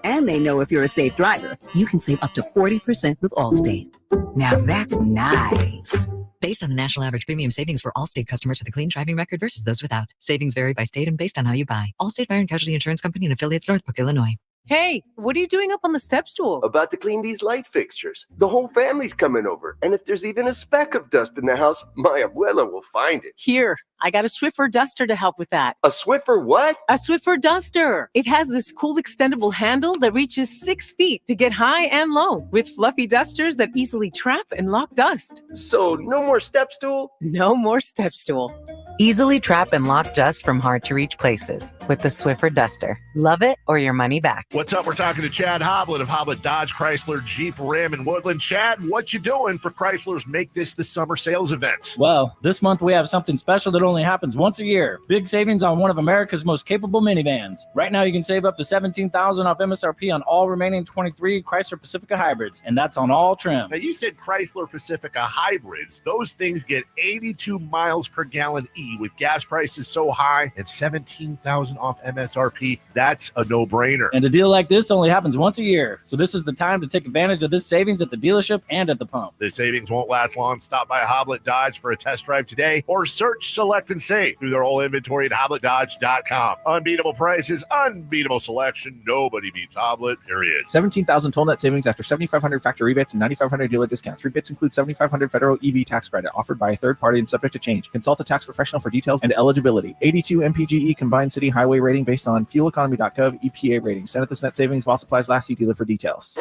And they know if you're a safe driver, you can save up to 40% with Allstate. Now that's nice. Based on the national average premium savings for Allstate customers with a clean driving record versus those without. Savings vary by state and based on how you buy. Allstate Fire and Casualty Insurance Company and affiliates, Northbrook, Illinois. Hey, what are you doing up on the step stool? About to clean these light fixtures. The whole family's coming over. And if there's even a speck of dust in the house, my abuela will find it. Here, I got a Swiffer duster to help with that. A Swiffer what? A Swiffer duster. It has this cool extendable handle that reaches 6 feet to get high and low, with fluffy dusters that easily trap and lock dust. So no more step stool? No more step stool. Easily trap and lock dust from hard to reach places with the Swiffer duster. Love it or your money back. What's up? We're talking to Chad Hoblet of Hoblet Dodge, Chrysler, Jeep, Ram, and Woodland. Chad, what you doing for Chrysler's Make This the Summer sales event? Well, this month we have something special that only happens once a year. Big savings on one of America's most capable minivans. Right now, you can save up to $17,000 off MSRP on all remaining 23 Chrysler Pacifica hybrids, and that's on all trims. Now, you said Chrysler Pacifica hybrids. Those things get 82 miles per gallon E with gas prices so high and $17,000 off MSRP. That's a no-brainer. And a deal like this only happens once a year, so this is the time to take advantage of this savings at the dealership and at the pump. The savings won't last long. Stop by Hoblet Dodge for a test drive today or search, select, and save through their whole inventory at HobletDodge.com. Unbeatable prices, unbeatable selection. Nobody beats Hoblet, period. 17,000 total net savings after 7,500 factory rebates and 9,500 dealer discounts. Rebates include 7,500 federal EV tax credit offered by a third party and subject to change. Consult a tax professional for details and eligibility. 82 MPGE combined city highway rating based on fueleconomy.gov EPA rating. Send this net savings while supplies last. See dealer for details.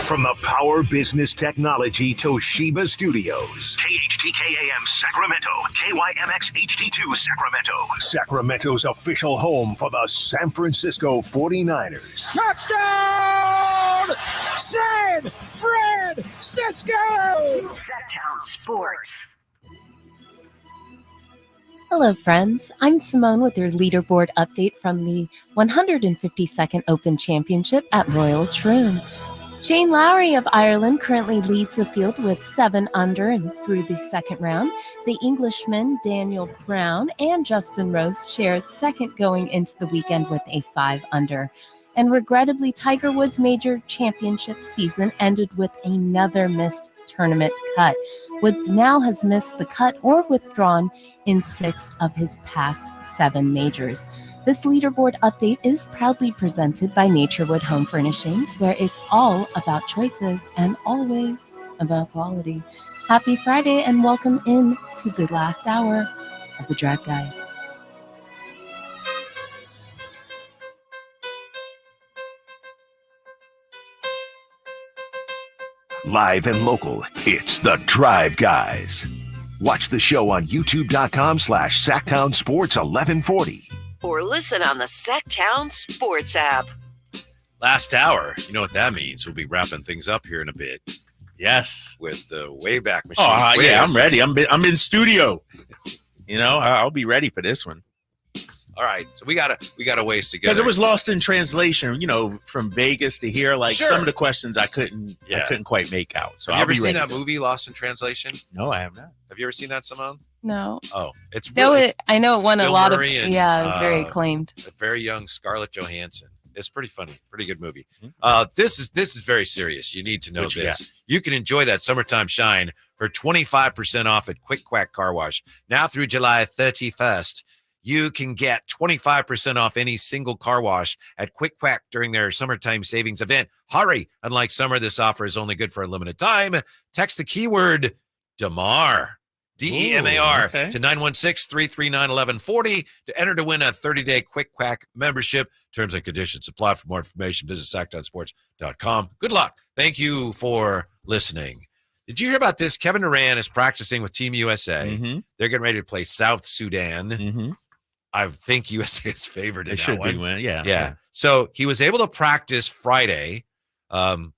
From the Power Business Technology Toshiba Studios. KHTKAM Sacramento. KYMX HD2 Sacramento. Sacramento's official home for the San Francisco 49ers. Touchdown! San Francisco! Sacktown Sports. Hello, friends. I'm Simone with your leaderboard update from the 152nd Open Championship at Royal Troon. Shane Lowry of Ireland currently leads the field with 7 under and through the second round. The Englishmen Daniel Brown and Justin Rose shared second going into the weekend with a 5 under. And regrettably, Tiger Woods' major championship season ended with another missed tournament cut. Woods now has missed the cut or withdrawn in 6 of his past 7 majors. This leaderboard update is proudly presented by Naturewood Home Furnishings, where it's all about choices and always about quality. Happy Friday and welcome in to the last hour of the Drive Guys. Live and local, it's the Drive Guys. Watch the show on youtube.com/Sacktown Sports 1140. Or listen on the Sacktown Sports app. Last hour. You know what that means. We'll be wrapping things up here in a bit. Yes. With the Wayback Machine. Oh, yeah, I'm ready. I'm in studio. You know, I'll be ready for this one. All right, so we got a ways to go because it was lost in translation. You know, from Vegas to here, like Sure. some of the questions I couldn't quite make out. So have you I'll ever be seen ready that to go. movie, Lost in Translation? No, I have not. Have you ever seen that, Simone? No. Oh, it's Though really, I know it won a Bill lot Murray of, and, it was very acclaimed. a very young Scarlett Johansson. It's pretty funny, pretty good movie. Mm-hmm. This is very serious. You need to know What you this. got? You can enjoy that summertime shine for 25% off at Quick Quack Car Wash now through July 31st. You can get 25% off any single car wash at Quick Quack during their summertime savings event. Hurry! Unlike summer, this offer is only good for a limited time. Text the keyword DEMAR, DEMAR, okay. to 916-339-1140 to enter to win a 30-day Quick Quack membership. Terms and conditions apply. For more information, visit sacktownsports.com. Good luck. Thank you for listening. Did you hear about this? Kevin Durant is practicing with Team USA. Mm-hmm. They're getting ready to play South Sudan. I think USA is favored in They that should one. be winning. Yeah. Yeah. So he was able to practice Friday,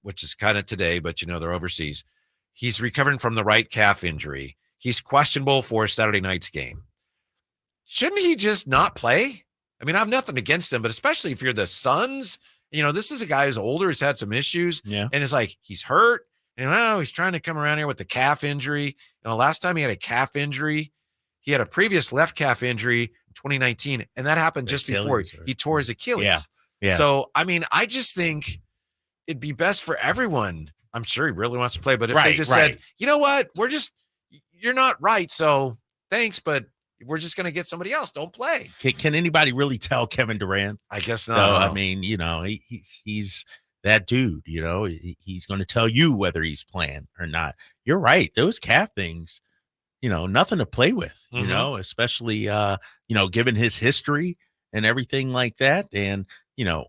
which is kind of today, but you know, they're overseas. He's recovering from the right calf injury. He's questionable for Saturday night's game. Shouldn't he just not play? I mean, I have nothing against him, but especially if you're the Suns, you know, this is a guy who's older, who's had some issues. Yeah. And it's like, he's hurt. And he's trying to come around here with the calf injury. You know, last time he had a calf injury, he had a previous left calf injury in 2019, and that happened just before he tore his Achilles. Yeah. Yeah. So, I mean, I just think it'd be best for everyone. I'm sure he really wants to play, but if they just said, you know what, you're not right, so thanks, but we're just going to get somebody else. Don't play. Can anybody really tell Kevin Durant? I guess not. So, no. I mean, you know, he's that dude, you know, he's going to tell you whether he's playing or not. You're right. Those calf things, you know, nothing to play with, you know, especially, you know, given his history and everything like that. And, you know,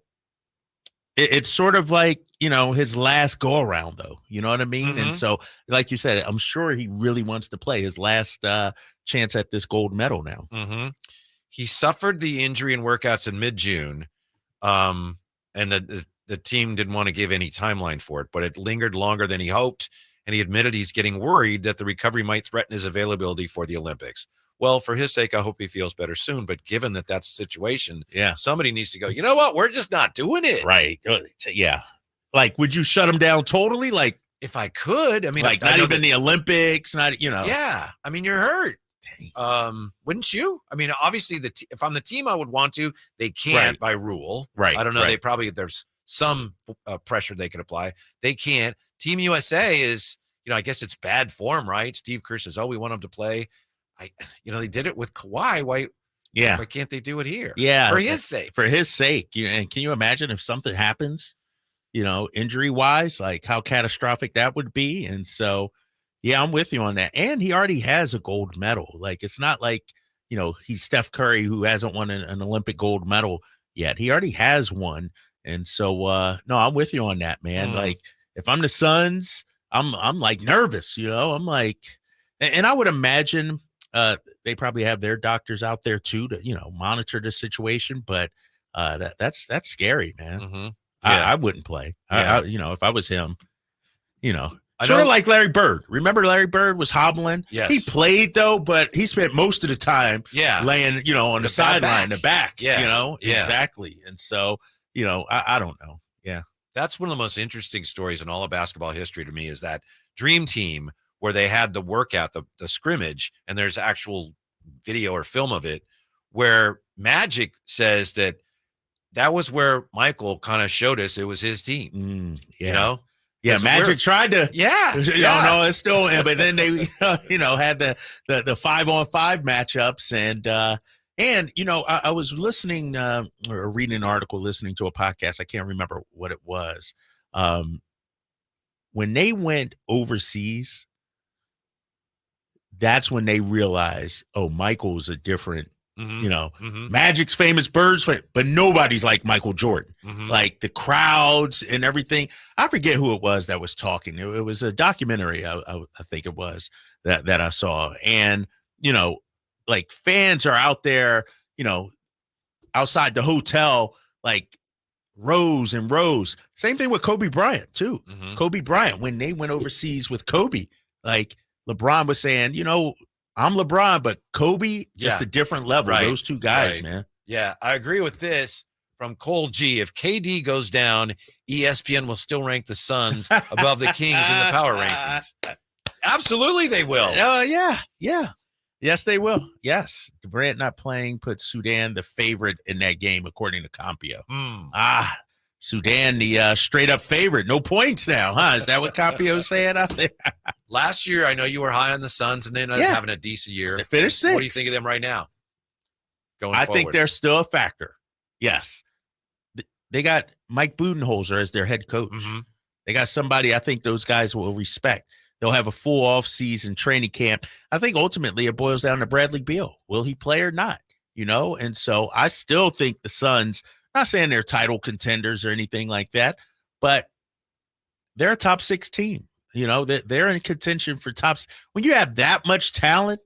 it's sort of like, you know, his last go around, though. You know what I mean? And so, like you said, I'm sure he really wants to play his last chance at this gold medal now. He suffered the injury in workouts in mid-June, and the team didn't want to give any timeline for it, but it lingered longer than he hoped, and he admitted he's getting worried that the recovery might threaten his availability for the Olympics. Well, for his sake, I hope he feels better soon. But given that that's the situation, Yeah. somebody needs to go, you know what? We're just not doing it. Right. Yeah. Like, would you shut him down totally? Like, if I could, I mean, like, not even the Olympics, not, you know. Yeah. I mean, you're hurt. Wouldn't you? I mean, obviously, if I'm the team, I would want to. They can't by rule. Right. I don't know. Right. They probably, there's some pressure they could apply. They can't. Team USA is, I guess it's bad form, right? Steve Kerr says, we want him to play. They did it with Kawhi. Why can't they do it here? Yeah. For his sake. For his sake. And can you imagine if something happens, injury wise, like how catastrophic that would be? And so, yeah, I'm with you on that. And he already has a gold medal. Like, it's not like, he's Steph Curry who hasn't won an Olympic gold medal yet. He already has one. And so, no, I'm with you on that, man. Like, if I'm the Suns, I'm like nervous, I'm like, and I would imagine they probably have their doctors out there too to, monitor the situation. But that's scary, man. Mm-hmm. I wouldn't play. Yeah. If I was him, sort of like Larry Bird. Remember Larry Bird was hobbling? Yes. He played though, but he spent most of the time laying, on the sideline, the back, exactly. And so, I don't know. Yeah. That's one of the most interesting stories in all of basketball history to me is that dream team where they had the workout, the scrimmage, and there's actual video or film of it where Magic says that was where Michael kind of showed us it was his team, Yeah, Magic tried to. No, it's still. But then they, had the 5-on-5 matchups, and I was listening or reading an article, listening to a podcast. I can't remember what it was. When they went overseas, that's when they realized, Michael's a different. Magic's famous, Bird's but nobody's like Michael Jordan. Like the crowds and everything. I forget who it was that was talking. It was a documentary, I think it was, that I saw. And, like fans are out there, outside the hotel, like rows and rows. Same thing with Kobe Bryant, too. Kobe Bryant, when they went overseas with Kobe, like LeBron was saying, I'm LeBron, but Kobe, just a different level. Right. Those two guys, man. Yeah, I agree with this from Cole G. If KD goes down, ESPN will still rank the Suns above the Kings in the power rankings. Absolutely, they will. Yeah. Yes, they will. Yes. Durant not playing puts Sudan the favorite in that game, according to Compio. Sudan, the straight up favorite. No points now, huh? Is that what Compio's saying out there? Last year, I know you were high on the Suns, and then having a decent year. They finished 6th. What do you think of them right now? I think they're still a factor. Yes. They got Mike Budenholzer as their head coach. They got somebody I think those guys will respect. They'll have a full off-season training camp. I think ultimately it boils down to Bradley Beal. Will he play or not? And so I still think the Suns, not saying they're title contenders or anything like that, but they're a top 6 team. They're in contention for tops. When you have that much talent,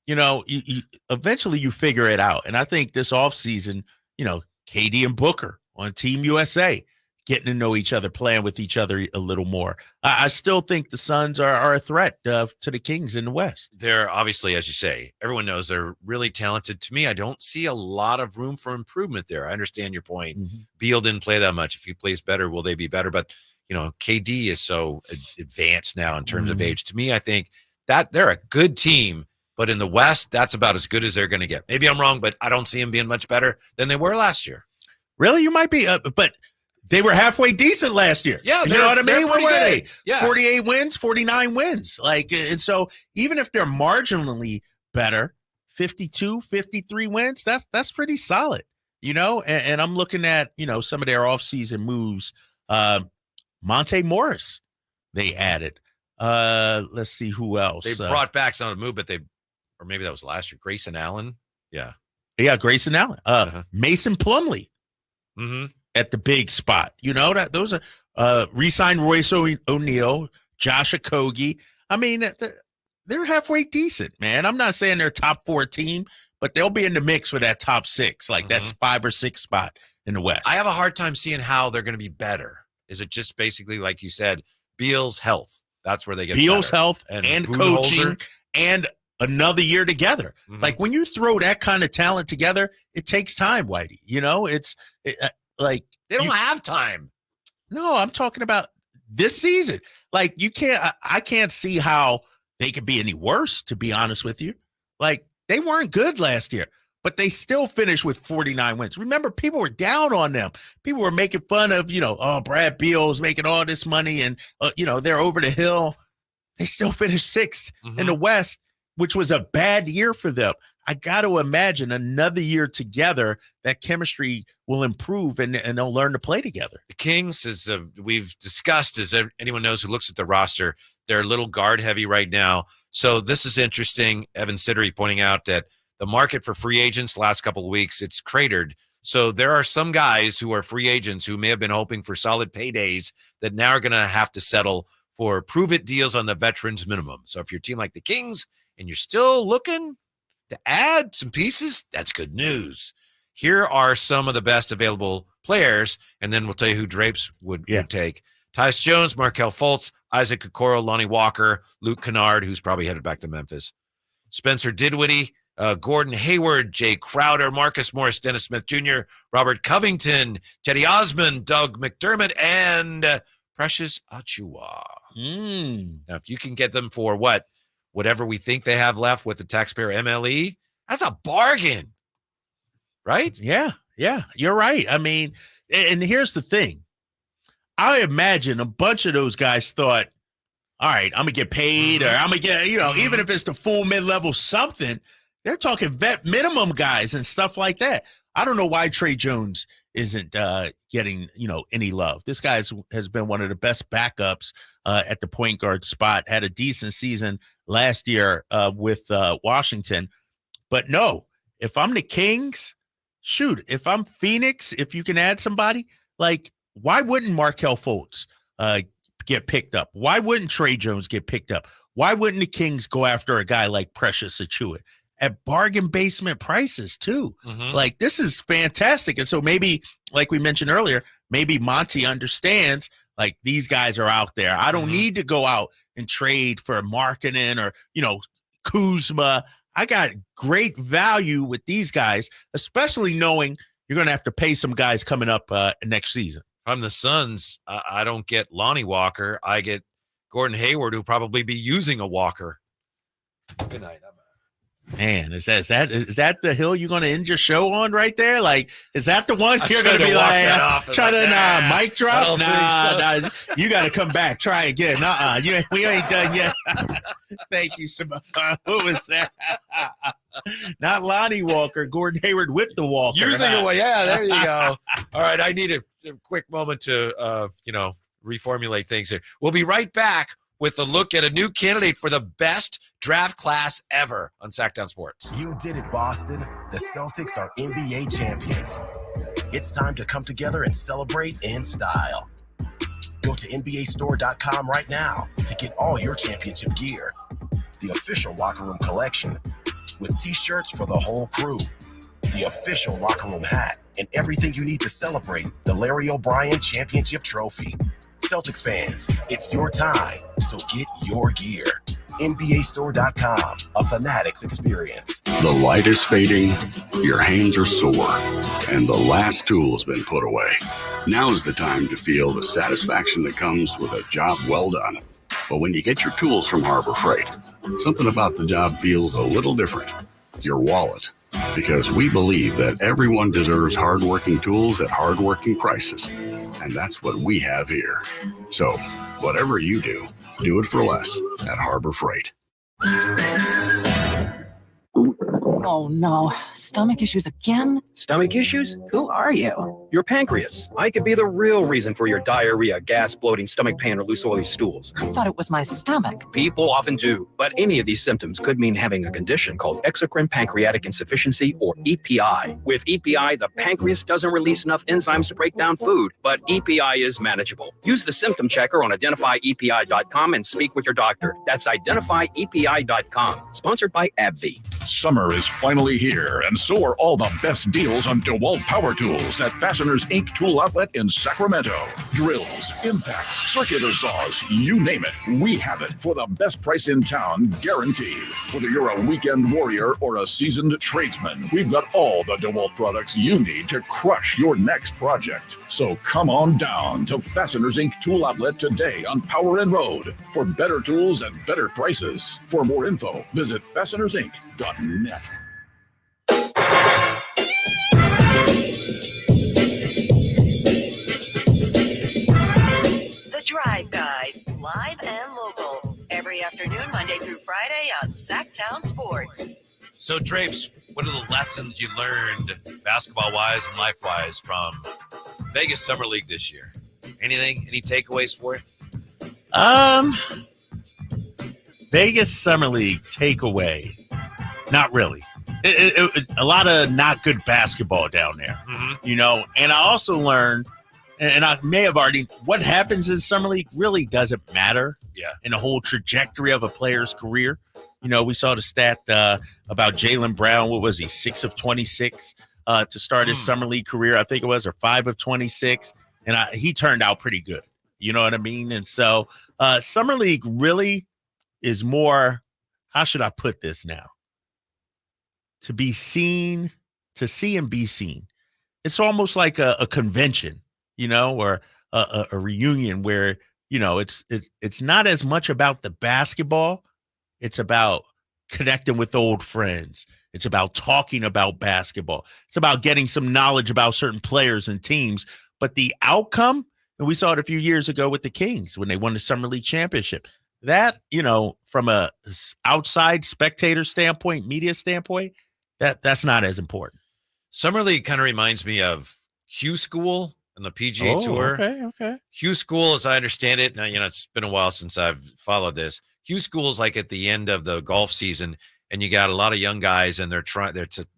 you eventually you figure it out. And I think this offseason, KD and Booker on Team USA, getting to know each other, playing with each other a little more. I still think the Suns are a threat to the Kings in the West. They're obviously, as you say, everyone knows they're really talented. To me, I don't see a lot of room for improvement there. I understand your point. Beal didn't play that much. If he plays better, will they be better? But, KD is so advanced now in terms of age. To me, I think that they're a good team, but in the West, that's about as good as they're going to get. Maybe I'm wrong, but I don't see them being much better than they were last year. Really? You might be, but they were halfway decent last year. Yeah, you know what I mean? What were they? Yeah. 48 wins, 49 wins. Like, and so even if they're marginally better, 52, 53 wins, that's pretty solid, and I'm looking at, some of their offseason moves. Monte Morris, they added. Let's see who else. They brought back some of the move, but or maybe that was last year. Grayson Allen. Yeah. Yeah, Grayson Allen. Mason Plumlee. At the big spot. That those are re-signed Royce O'Neal, Josh Okogie. I mean, they're halfway decent, man. I'm not saying they're top 4 team, but they'll be in the mix for that top 6, like that's 5 or 6 spot in the West. I have a hard time seeing how they're going to be better. Is it just basically, like you said, Beal's health? That's where they get Beal's better. health and coaching and another year together. Like when you throw that kind of talent together, it takes time, Whitey. Like they don't have time. No, I'm talking about this season. Like I can't see how they could be any worse, to be honest with you. Like they weren't good last year, but they still finished with 49 wins. Remember, people were down on them. People were making fun of, Brad Beal's making all this money and, they're over the hill. They still finished 6th in the West, which was a bad year for them. I got to imagine another year together, that chemistry will improve and they'll learn to play together. The Kings, as we've discussed, as anyone knows who looks at the roster, they're a little guard heavy right now. So this is interesting. Evan Siddery pointing out that the market for free agents last couple of weeks, it's cratered. So there are some guys who are free agents who may have been hoping for solid paydays that now are going to have to settle for prove-it deals on the veterans minimum. So if you're a team like the Kings and you're still looking to add some pieces, that's good news. Here are some of the best available players, and then we'll tell you who Drapes would take. Tyus Jones, Markelle Fultz, Isaac Okoro, Lonnie Walker, Luke Kennard, who's probably headed back to Memphis, Spencer Dinwiddie, Gordon Hayward, Jay Crowder, Marcus Morris, Dennis Smith Jr., Robert Covington, Teddy Osmond, Doug McDermott, and Precious Achiuwa. Now, if you can get them for whatever we think they have left with the taxpayer MLE, that's a bargain, right? Yeah, you're right. I mean, and here's the thing. I imagine a bunch of those guys thought, all right, I'm going to get paid or I'm going to get, even if it's the full mid-level something, they're talking vet minimum guys and stuff like that. I don't know why Trey Jones isn't getting, any love. This guy has been one of the best backups at the point guard spot, had a decent season last year with Washington. But no, if I'm the Kings, shoot, if I'm Phoenix, if you can add somebody, like why wouldn't Markelle Fultz get picked up? Why wouldn't Trey Jones get picked up? Why wouldn't the Kings go after a guy like Precious Achiuwa at bargain basement prices too? Like this is fantastic. And so maybe, like we mentioned earlier, maybe Monty understands like these guys are out there. I don't need to go out and trade for Markkanen or, Kuzma. I got great value with these guys, especially knowing you're going to have to pay some guys coming up next season. If I'm the Suns, I don't get Lonnie Walker. I get Gordon Hayward, who'll probably be using a walker. Good night. Man, is that the hill you're going to end your show on right there? Like, is that the one you're going to be like, try to mic drop? Nah, you got to come back. Try again. We ain't done yet. Thank you, Simone. Who was that? Not Lonnie Walker, Gordon Hayward with the walker. Using a way. Yeah, there you go. All right, I need a quick moment to, reformulate things here. We'll be right back with a look at a new candidate for the best draft class ever on Sacktown Sports. You did it, Boston. The Celtics are NBA champions. It's time to come together and celebrate in style. Go to NBAstore.com right now to get all your championship gear. The official locker room collection with t-shirts for the whole crew, the official locker room hat, and everything you need to celebrate the Larry O'Brien Championship Trophy. Celtics fans, it's your time, so get your gear. NBAstore.com, a Fanatics experience. The light is fading, your hands are sore, and the last tool has been put away. Now is the time to feel the satisfaction that comes with a job well done. But when you get your tools from Harbor Freight, something about the job feels a little different. Your wallet. Because we believe that everyone deserves hardworking tools at hardworking prices. And that's what we have here. So, whatever you do, do it for less at Harbor Freight. Oh no, stomach issues again? Stomach issues? Who are you? Your pancreas. I could be the real reason for your diarrhea, gas, bloating, stomach pain, or loose oily stools. I thought it was my stomach. People often do, but any of these symptoms could mean having a condition called exocrine pancreatic insufficiency, or EPI. With EPI, the pancreas doesn't release enough enzymes to break down food, but EPI is manageable. Use the symptom checker on identifyepi.com and speak with your doctor. That's identifyepi.com. Sponsored by AbbVie. Summer is finally here, and so are all the best deals on DeWalt power tools at Fastener Fasteners Inc. Tool Outlet in Sacramento. Drills, impacts, circular saws, you name it. We have it for the best price in town, guaranteed. Whether you're a weekend warrior or a seasoned tradesman, we've got all the DeWalt products you need to crush your next project. So come on down to Fasteners Inc. Tool Outlet today on Power and Road for better tools and better prices. For more info, visit fastenersinc.net. The Drive Guys, live and local, every afternoon, Monday through Friday on Sacktown Sports. So, Drapes, what are the lessons you learned, basketball-wise and life-wise, from Vegas Summer League this year? Anything? Any takeaways for it? Vegas Summer League takeaway. Not really. A lot of not good basketball down there, you know. And I also learned, and I may have already, what happens in Summer League really doesn't matter in the whole trajectory of a player's career. You know, we saw the stat about Jaylen Brown. What was he, 6 of 26 to start his Summer League career, I think it was, or 5 of 26. And he turned out pretty good. You know what I mean? And so Summer League really is more, how should I put this now? To be seen, to see and be seen. It's almost like a convention, you know, or a reunion where, you know, it's not as much about the basketball. It's about connecting with old friends. It's about talking about basketball. It's about getting some knowledge about certain players and teams. But the outcome, and we saw it a few years ago with the Kings when they won the Summer League championship, that, you know, from a outside spectator standpoint, media standpoint, that's not as important. Summer League kind of reminds me of Q School and the PGA Tour. Okay. Q School, as I understand it, now, you know, it's been a while since I've followed this. Q School is like at the end of the golf season, and you got a lot of young guys, and they're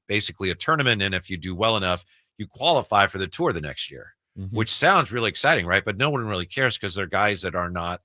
basically a tournament, and if you do well enough, you qualify for the tour the next year, which sounds really exciting, right? But no one really cares because they're guys that are not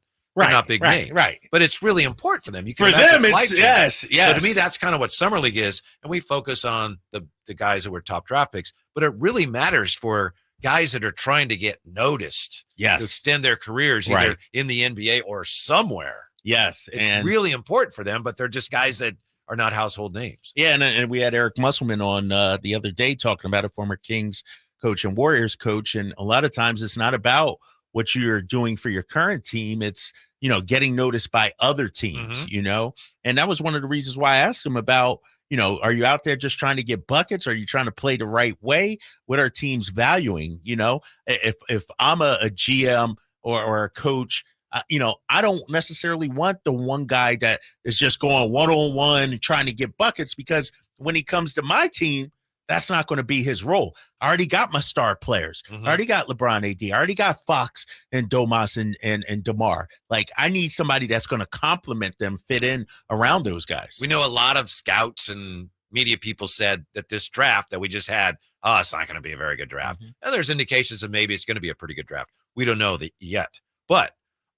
big names. Right. But it's really important for them. You can for them, it's life-changing. yes. So to me, that's kind of what Summer League is. And we focus on the guys that were top draft picks, but it really matters for guys that are trying to get noticed, to extend their careers either in the NBA or somewhere. Yes. It's really important for them, but they're just guys that are not household names. Yeah. And we had Eric Musselman on the other day talking about a former Kings coach and Warriors coach. And a lot of times it's not about what you're doing for your current team. It's, you know, getting noticed by other teams, you know, and that was one of the reasons why I asked him about, you know, are you out there just trying to get buckets? Are you trying to play the right way? What are teams valuing? You know, if I'm a GM or a coach, you know, I don't necessarily want the one guy that is just going one-on-one and trying to get buckets, because when he comes to my team, that's not going to be his role. I already got my star players. I already got LeBron AD. I already got Fox and Domas and DeMar. Like, I need somebody that's going to complement them, fit in around those guys. We know a lot of scouts and media people said that this draft that we just had, it's not going to be a very good draft. And there's indications that maybe it's going to be a pretty good draft. We don't know that yet. But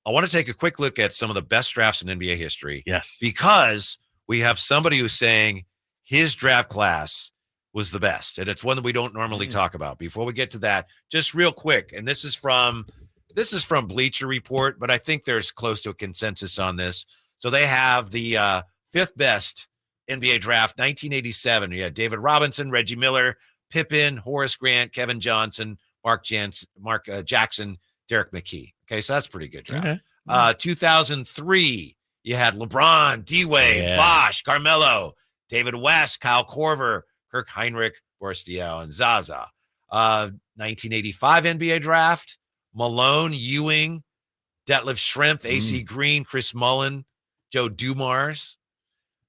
I want to take a quick look at some of the best drafts in NBA history. Yes. Because we have somebody who's saying his draft class was the best. And it's one that we don't normally talk about. Before we get to that, just real quick, and this is from Bleacher Report, but I think there's close to a consensus on this. So they have the fifth best NBA draft, 1987. You had David Robinson, Reggie Miller, Pippen, Horace Grant, Kevin Johnson, Mark Jackson, Derek McKee. Okay, so that's a pretty good draft. 2003, you had LeBron, D-Wade, Bosh, Carmelo, David West, Kyle Korver, Kirk Heinrich, Boris Diaw, and Zaza. 1985 NBA draft, Malone, Ewing, Detlef Schrempf, AC Green, Chris Mullin, Joe Dumars.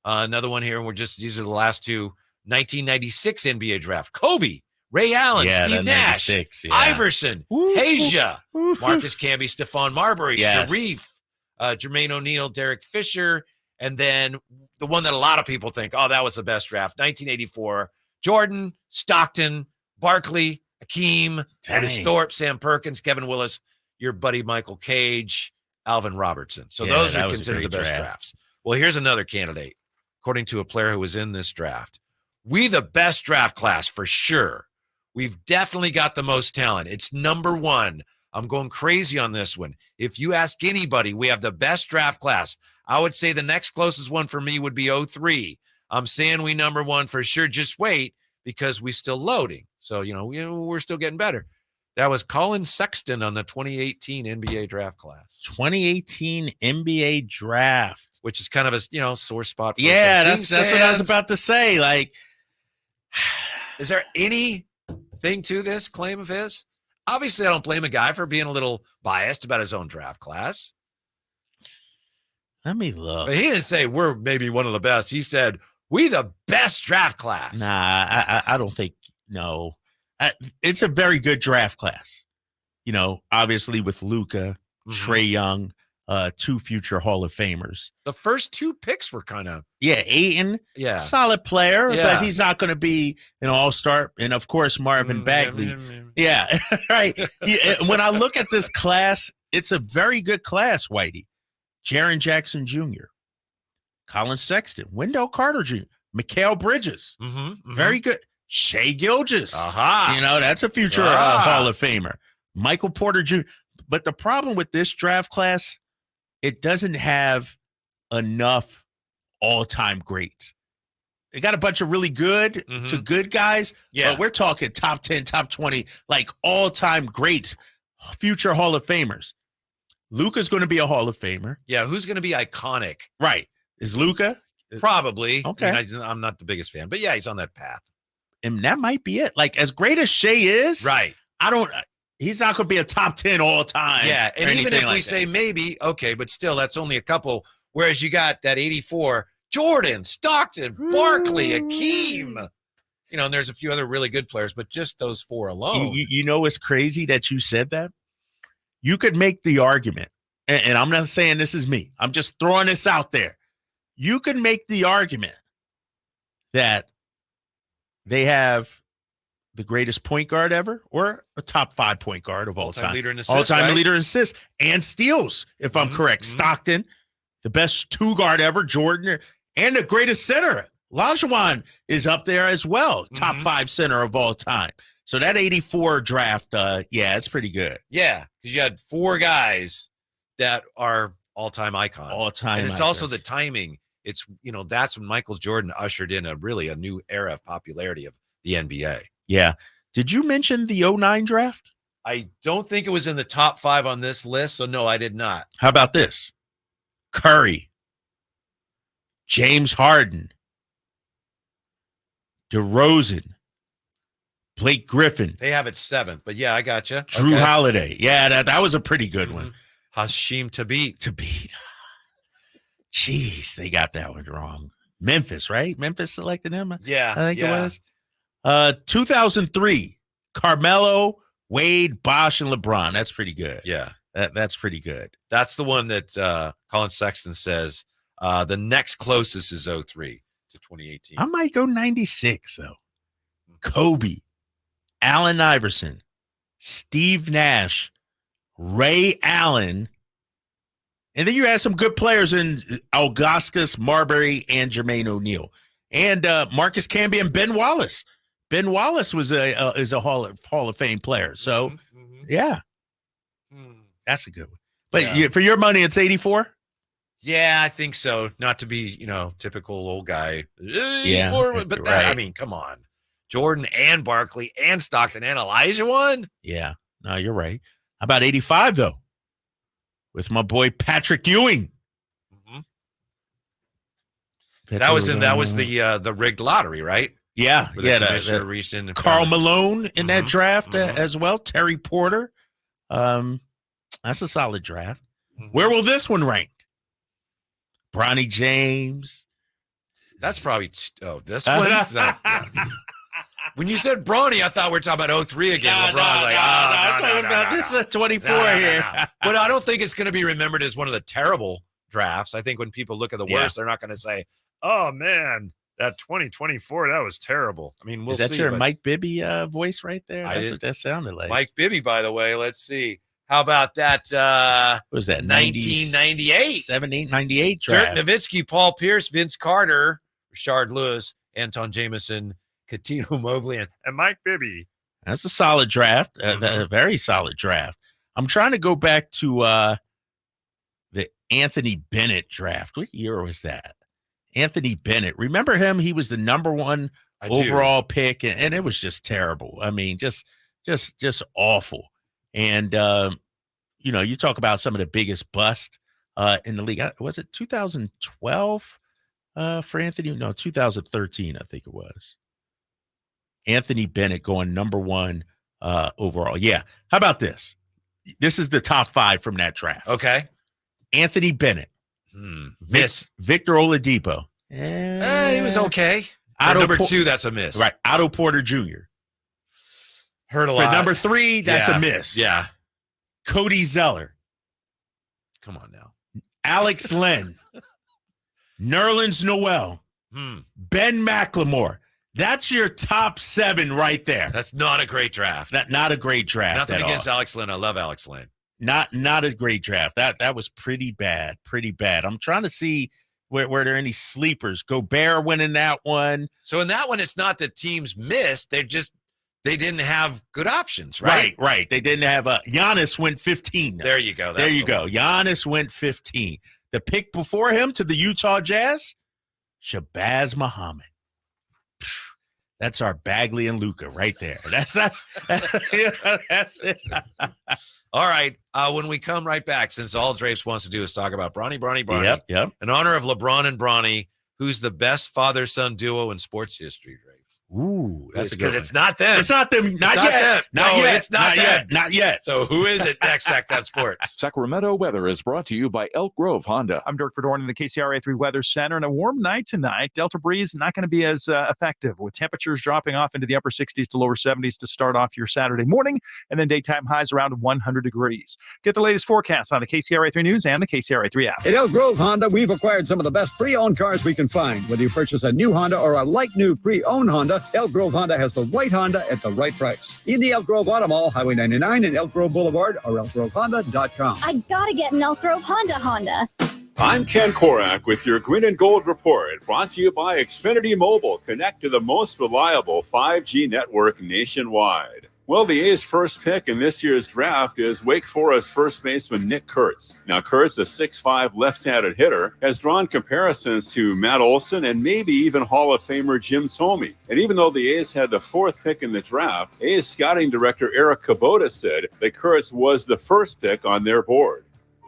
Another one here, and these are the last two. 1996 NBA draft, Kobe, Ray Allen, Steve Nash, Iverson, Asia, Marcus Camby, Stephon Marbury, Sharif, Jermaine O'Neal, Derek Fisher, and then the one that a lot of people think, that was the best draft, 1984, Jordan, Stockton, Barkley, Hakeem, Otis Thorpe, Sam Perkins, Kevin Willis, your buddy Michael Cage, Alvin Robertson. So those are considered the best drafts. Well, here's another candidate, according to a player who was in this draft. The best draft class for sure we've definitely got the most talent. It's number one. I'm going crazy on this one. If you ask anybody, we have the best draft class. I would say the next closest one for me would be 03. I'm saying we number one for sure. Just wait, because we're still loading. So, we're still getting better. That was Colin Sexton on the 2018 NBA draft class. 2018 NBA draft. Which is kind of a, sore spot for that's what I was about to say. Like, is there anything to this claim of his? Obviously, I don't blame a guy for being a little biased about his own draft class. Let me look. But he didn't say we're maybe one of the best. He said, we the best draft class. Nah, I don't think, no. It's a very good draft class. Obviously with Luka, Trae Young, 2 future Hall of Famers. The first 2 picks were kind of. Yeah, Ayton, yeah, solid player, yeah, but he's not going to be an all-star. And, of course, Marvin Bagley. Yeah, right. When I look at this class, it's a very good class, Whitey. Jaren Jackson Jr., Colin Sexton, Wendell Carter Jr., Mikal Bridges, very good. Shai Gilgeous, that's a future Hall of Famer. Michael Porter Jr. But the problem with this draft class, it doesn't have enough all-time greats. They got a bunch of really good to good guys, but we're talking top 10, top 20, like all-time greats, future Hall of Famers. Luka's going to be a Hall of Famer. Yeah, who's going to be iconic? Right. Is Luka? Probably. Okay. I'm not the biggest fan, but yeah, he's on that path. And that might be it. Like, as great as Shai is, right? He's not going to be a top 10 all time. Yeah, and even if we say maybe, okay, but still, that's only a couple. Whereas you got that 84, Jordan, Stockton, Barkley, Akeem. And there's a few other really good players, but just those 4 alone. It's crazy that you said that. You could make the argument, and I'm not saying this is me. I'm just throwing this out there. You could make the argument that they have the greatest point guard ever, or a top 5 point guard of all time. Leader in assists, all-time leader in assists and steals, if I'm correct. Stockton, the best 2 guard ever, Jordan, and the greatest center. Olajuwon is up there as well, top 5 center of all time. So that 84 draft, it's pretty good. Yeah, because you had 4 guys that are all-time icons. All-time And it's icons. also the timing. It's, that's when Michael Jordan ushered in a new era of popularity of the NBA. Yeah. Did you mention the 09 draft? I don't think it was in the top 5 on this list, so no, I did not. How about this? Curry, James Harden, DeRozan, Blake Griffin. They have it 7th, but yeah, I got you. Drew Holiday. Yeah, that was a pretty good one. Hashim Thabit. Jeez, they got that one wrong. Memphis, right? Memphis selected him? Yeah. I think it was. 2003, Carmelo, Wade, Bosh, and LeBron. That's pretty good. Yeah. That's pretty good. That's the one that Colin Sexton says the next closest is 03 to 2018. I might go 96, though. Kobe, Allen Iverson, Steve Nash, Ray Allen, and then you had some good players in Ilgauskas, Marbury, and Jermaine O'Neal, and Marcus Camby and Ben Wallace. Ben Wallace is a Hall of Fame player. So, yeah, that's a good one. But for your money, it's 84. Yeah, I think so. Not to be, typical old guy. 84, Yeah, but that, right. I mean, come on. Jordan and Barkley and Stockton and Olajuwon. Yeah, no, you're right. How about 85 though? With my boy Patrick Ewing. That was the rigged lottery, right? Yeah, Where the commissioner recent Karl Malone in that draft as well. Terry Porter. That's a solid draft. Where will this one rank? Bronny James. That's probably this one. When you said Bronny, I thought we were talking about 03 again. This is 24 here. But I don't think it's going to be remembered as one of the terrible drafts. I think when people look at the worst, they're not going to say, "Oh man, that 2024, that was terrible." I mean, we'll see. Is that your Mike Bibby voice right there? That's what that sounded like. Mike Bibby, by the way. Let's see. How about that? What was that? 1998, 98 draft. Dirk Nowitzki, Paul Pierce, Vince Carter, Rashard Lewis, Anton Jameson, Katino Mobley, and Mike Bibby. That's a solid draft, a very solid draft. I'm trying to go back to the Anthony Bennett draft. What year was that? Anthony Bennett. Remember him? He was the number 1 overall pick, and it was just terrible. I mean, just awful. And, you talk about some of the biggest bust in the league. Was it 2012 for Anthony? No, 2013, I think it was. Anthony Bennett going number 1 overall. Yeah. How about this? This is the top 5 from that draft. Okay. Anthony Bennett. Miss. Victor Oladipo. He was okay. Number 2, that's a miss. Right. Otto Porter Jr. Heard a lot. For number 3, that's a miss. Yeah. Cody Zeller. Come on now. Alex Len. Nerlens Noel. Ben McLemore. That's your top 7 right there. That's not a great draft. Not a great draft. Nothing against Alex Len. I love Alex Len. Not a great draft. That was pretty bad. I'm trying to see were there any sleepers. Gobert winning that one. So in that one, it's not that teams missed. They didn't have good options, right? Right. They didn't have Giannis went 15. There you go. There you go. Giannis went 15. The pick before him to the Utah Jazz, Shabazz Muhammad. That's our Bagley and Luka right there. That's it. All right. When we come right back, since all Drapes wants to do is talk about Bronny. Yep. In honor of LeBron and Bronny, who's the best father-son duo in sports history, Drapes? Ooh, that's a good one. It's not them. It's not them. Not yet. It's not them. Not yet. So who is it next, Sacktown Sports? Sacramento weather is brought to you by Elk Grove Honda. I'm Dirk Verdorn in the KCRA 3 Weather Center. And a warm night tonight. Delta breeze not going to be as effective, with temperatures dropping off into the upper 60s to lower 70s to start off your Saturday morning, and then daytime highs around 100 degrees. Get the latest forecasts on the KCRA 3 News and the KCRA 3 app. At Elk Grove Honda, we've acquired some of the best pre-owned cars we can find. Whether you purchase a new Honda or a like-new pre-owned Honda, Elk Grove Honda has the right Honda at the right price. In the Elk Grove Auto Mall, Highway 99 and Elk Grove Boulevard, or elkgrovehonda.com. I gotta get an Elk Grove Honda. I'm Ken Korak with your Green and Gold Report, brought to you by Xfinity Mobile. Connect to the most reliable 5G network nationwide. Well, the A's first pick in this year's draft is Wake Forest first baseman Nick Kurtz. Now, Kurtz, a 6'5" left-handed hitter, has drawn comparisons to Matt Olson and maybe even Hall of Famer Jim Thome. And even though the A's had the 4th pick in the draft, A's scouting director Eric Kubota said that Kurtz was the first pick on their board.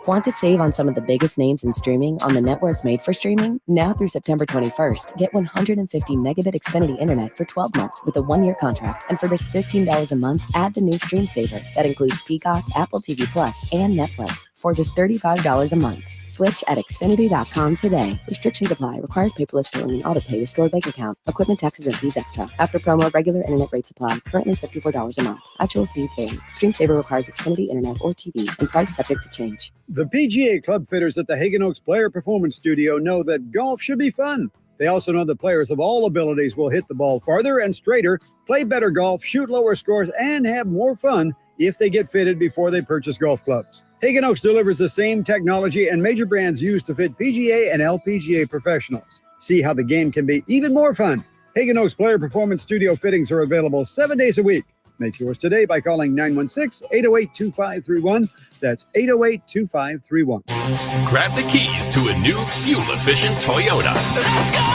Want to save on some of the biggest names in streaming on the network made for streaming? Now through September 21st, get 150 megabit Xfinity internet for 12 months with a 1-year contract. And for just $15 a month, add the new Stream Saver. That includes Peacock, Apple TV Plus, and Netflix for just $35 a month. Switch at Xfinity.com today. Restrictions apply. Requires paperless billing and auto-pay to store bank account. Equipment, taxes, and fees extra. After promo, regular internet rates apply. Currently $54 a month. Actual speeds vary. Stream Saver requires Xfinity internet or TV and price subject to change. The PGA club fitters at the Hagen Oaks Player Performance Studio know that golf should be fun. They also know that players of all abilities will hit the ball farther and straighter, play better golf, shoot lower scores, and have more fun if they get fitted before they purchase golf clubs. Hagen Oaks delivers the same technology and major brands used to fit PGA and LPGA professionals. See how the game can be even more fun. Hagen Oaks Player Performance Studio fittings are available 7 days a week. Make yours today by calling 916-808-2531. That's 808-2531. Grab the keys to a new fuel-efficient Toyota. Let's go!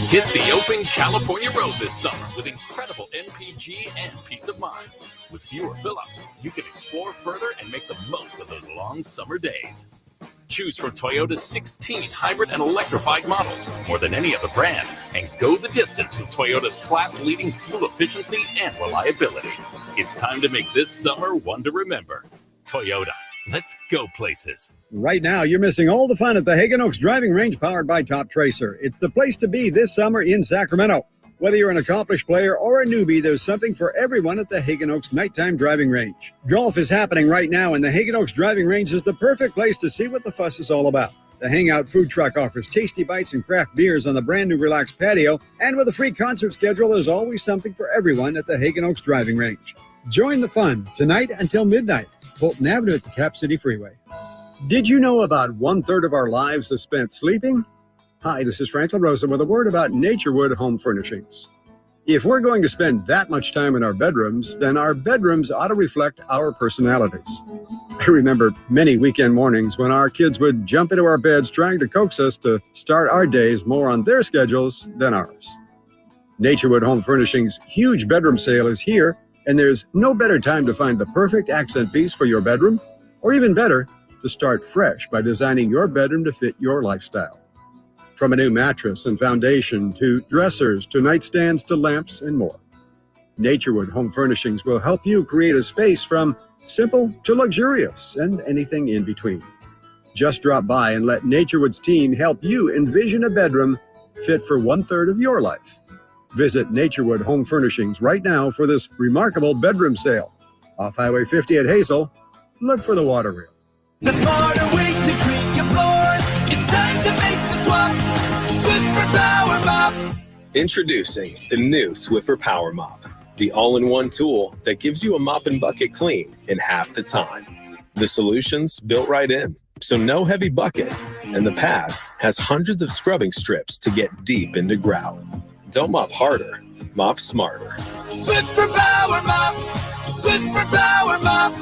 Hit the open California road this summer with incredible NPG and peace of mind. With fewer fill-ups, you can explore further and make the most of those long summer days. Choose from Toyota's 16 hybrid and electrified models, more than any other brand, and go the distance with Toyota's class-leading fuel efficiency and reliability. It's time to make this summer one to remember. Toyota, let's go places. Right now, you're missing all the fun at the Hagen Oaks Driving Range powered by Top Tracer. It's the place to be this summer in Sacramento. Whether you're an accomplished player or a newbie, there's something for everyone at the Hagen Oaks Nighttime Driving Range. Golf is happening right now, and the Hagen Oaks Driving Range is the perfect place to see what the fuss is all about. The Hangout Food Truck offers tasty bites and craft beers on the brand new relaxed patio, and with a free concert schedule, there's always something for everyone at the Hagen Oaks Driving Range. Join the fun tonight until midnight, Fulton Avenue at the Cap City Freeway. Did you know about 1/3 of our lives is spent sleeping? Hi, this is Franklin Rosa with a word about Naturewood Home Furnishings. If we're going to spend that much time in our bedrooms, then our bedrooms ought to reflect our personalities. I remember many weekend mornings when our kids would jump into our beds trying to coax us to start our days more on their schedules than ours. Naturewood Home Furnishings' huge bedroom sale is here, and there's no better time to find the perfect accent piece for your bedroom, or even better, to start fresh by designing your bedroom to fit your lifestyle. From a new mattress and foundation to dressers to nightstands to lamps and more. Naturewood Home Furnishings will help you create a space from simple to luxurious and anything in between. Just drop by and let Naturewood's team help you envision a bedroom fit for 1/3 of your life. Visit Naturewood Home Furnishings right now for this remarkable bedroom sale. Off Highway 50 at Hazel, look for the water reel. The smarter way to clean your floors. It's time to make the swap. Swiffer Power Mop. Introducing the new Swiffer Power Mop, the all-in-one tool that gives you a mop and bucket clean in half the time. The solution's built right in, so no heavy bucket, and the pad has hundreds of scrubbing strips to get deep into grout. Don't mop harder, mop smarter. Swiffer Power Mop. Swiffer Power Mop.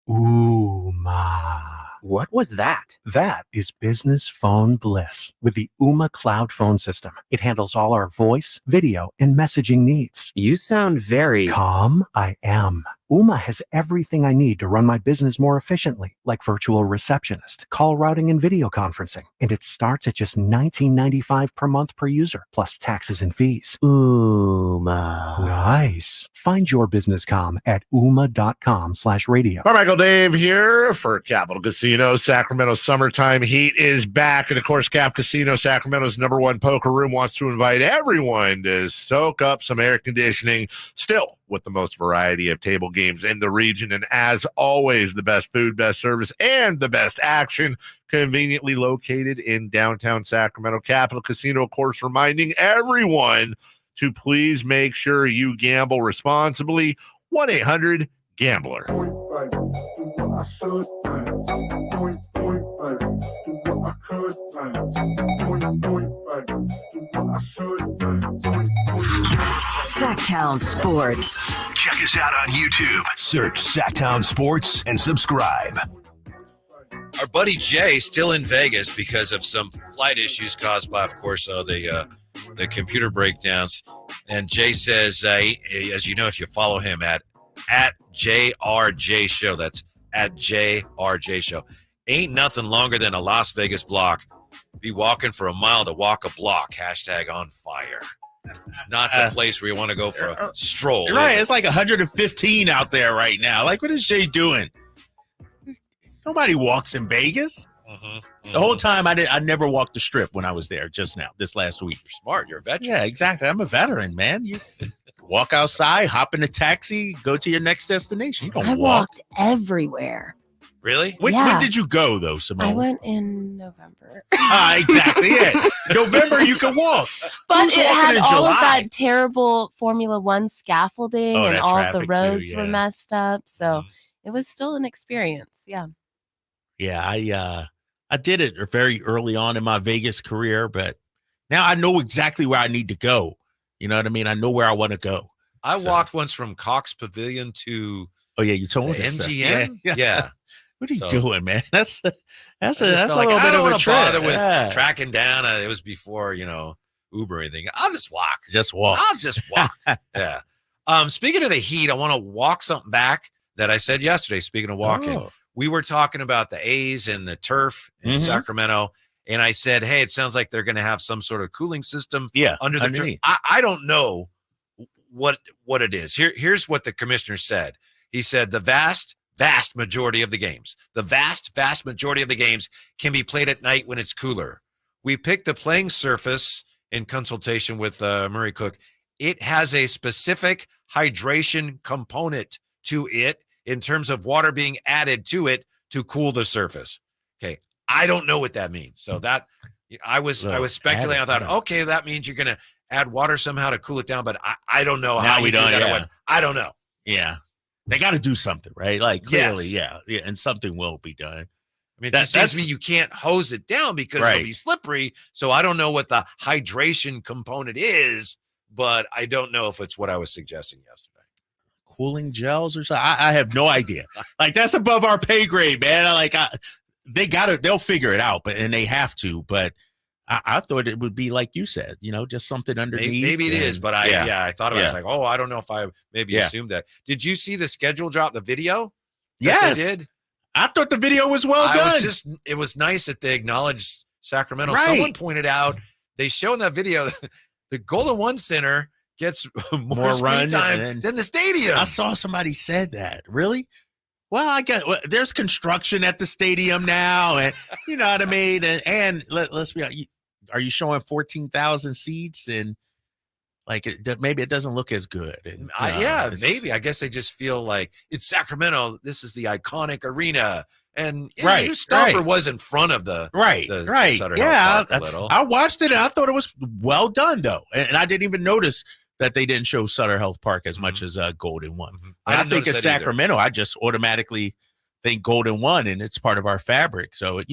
Ooh, ma. What was that? That is business phone bliss with the Ooma Cloud phone system. It handles all our voice, video, and messaging needs. You sound very calm. I am. Ooma has everything I need to run my business more efficiently, like virtual receptionist, call routing, and video conferencing. And it starts at just $19.95 per month per user, plus taxes and fees. Ooma. Nice. Find your business comm at ooma.com/radio. Carmichael Dave here for Capital Casino. Sacramento summertime heat is back. And of course, Cap Casino, Sacramento's #1 poker room, wants to invite everyone to soak up some air conditioning, still with the most variety of table games in the region. And as always, the best food, best service, and the best action, conveniently located in downtown Sacramento. Capital Casino, of course, reminding everyone to please make sure you gamble responsibly. 1-800-GAMBLER. Sacktown Sports. Check us out on YouTube. Search Sacktown Sports and subscribe. Our buddy Jay still in Vegas because of some flight issues caused by, of course, the computer breakdowns. And Jay says, as you know, if you follow him at JRJ Show, that's at JRJ Show. Ain't nothing longer than a Las Vegas block. Be walking for a mile to walk a block. # on fire. It's not the place where you want to go for a stroll. Right. It's like 115 out there right now. Like, what is Jay doing? Nobody walks in Vegas. The whole time I never walked the strip when I was there just now, this last week. You're smart. You're a veteran. Yeah, exactly. I'm a veteran, man. You walk outside, hop in a taxi, go to your next destination. You don't I walk. walked everywhere. Really? When did you go, though, Simone? I went in November. Exactly it. November, you can walk. But Who's it walking had in all of July? that terrible Formula One scaffolding, and that all of the traffic too, roads yeah. were messed up. So it was still an experience. Yeah. Yeah, I did it very early on in my Vegas career, but now I know exactly where I need to go. You know what I mean? I know where I want to go. I walked once from Cox Pavilion to you told me MGM. Yeah. What are you doing, man? That's a like, little I bit don't of a want to trip. bother with Yeah. tracking down. It was before, Uber or anything. I'll just walk. Just walk. I'll just walk. Yeah. Speaking of the heat, I want to walk something back that I said yesterday. Speaking of walking, we were talking about the A's and the turf in Sacramento. And I said, hey, it sounds like they're going to have some sort of cooling system under the turf. underneath. I don't know what it is. Here's what the commissioner said. He said the vast majority of the games, vast majority of the games can be played at night when it's cooler. We picked the playing surface in consultation with Murray Cook. It has a specific hydration component to it in terms of water being added to it to cool the surface. Okay. I don't know what that means. So that I was speculating. I thought, okay, that means you're going to add water somehow to cool it down, but I don't know how you do that. Or what. I don't know. Yeah. They got to do something, right? Like, clearly, yeah, and something will be done. I mean, it just seems to me you can't hose it down because it'll be slippery. So I don't know what the hydration component is, but I don't know if it's what I was suggesting yesterday. Cooling gels or something. I have no idea. Like, that's above our pay grade, man. They'll figure it out, and they have to. But I thought it would be like you said, just something underneath. Maybe it is, but I thought I was like, I don't know if I assumed that. Did you see the schedule drop, the video? Yes, they did. I thought the video was well done. It was nice that they acknowledged Sacramento. Right. Someone pointed out they show in that video the Golden One Center gets more screen time than the stadium. I saw somebody said that. Really? Well, I guess there's construction at the stadium now, and you know what I mean. And let's be honest, are you showing 14,000 seats and maybe it doesn't look as good? And, maybe. I guess they just feel like it's Sacramento. This is the iconic arena, and Stomper was in front of the Sutter Health Park a little. I watched it and I thought it was well done though, and I didn't even notice that they didn't show Sutter Health Park as much as Golden One. I think it's Sacramento. I just automatically think Golden One, and it's part of our fabric. So,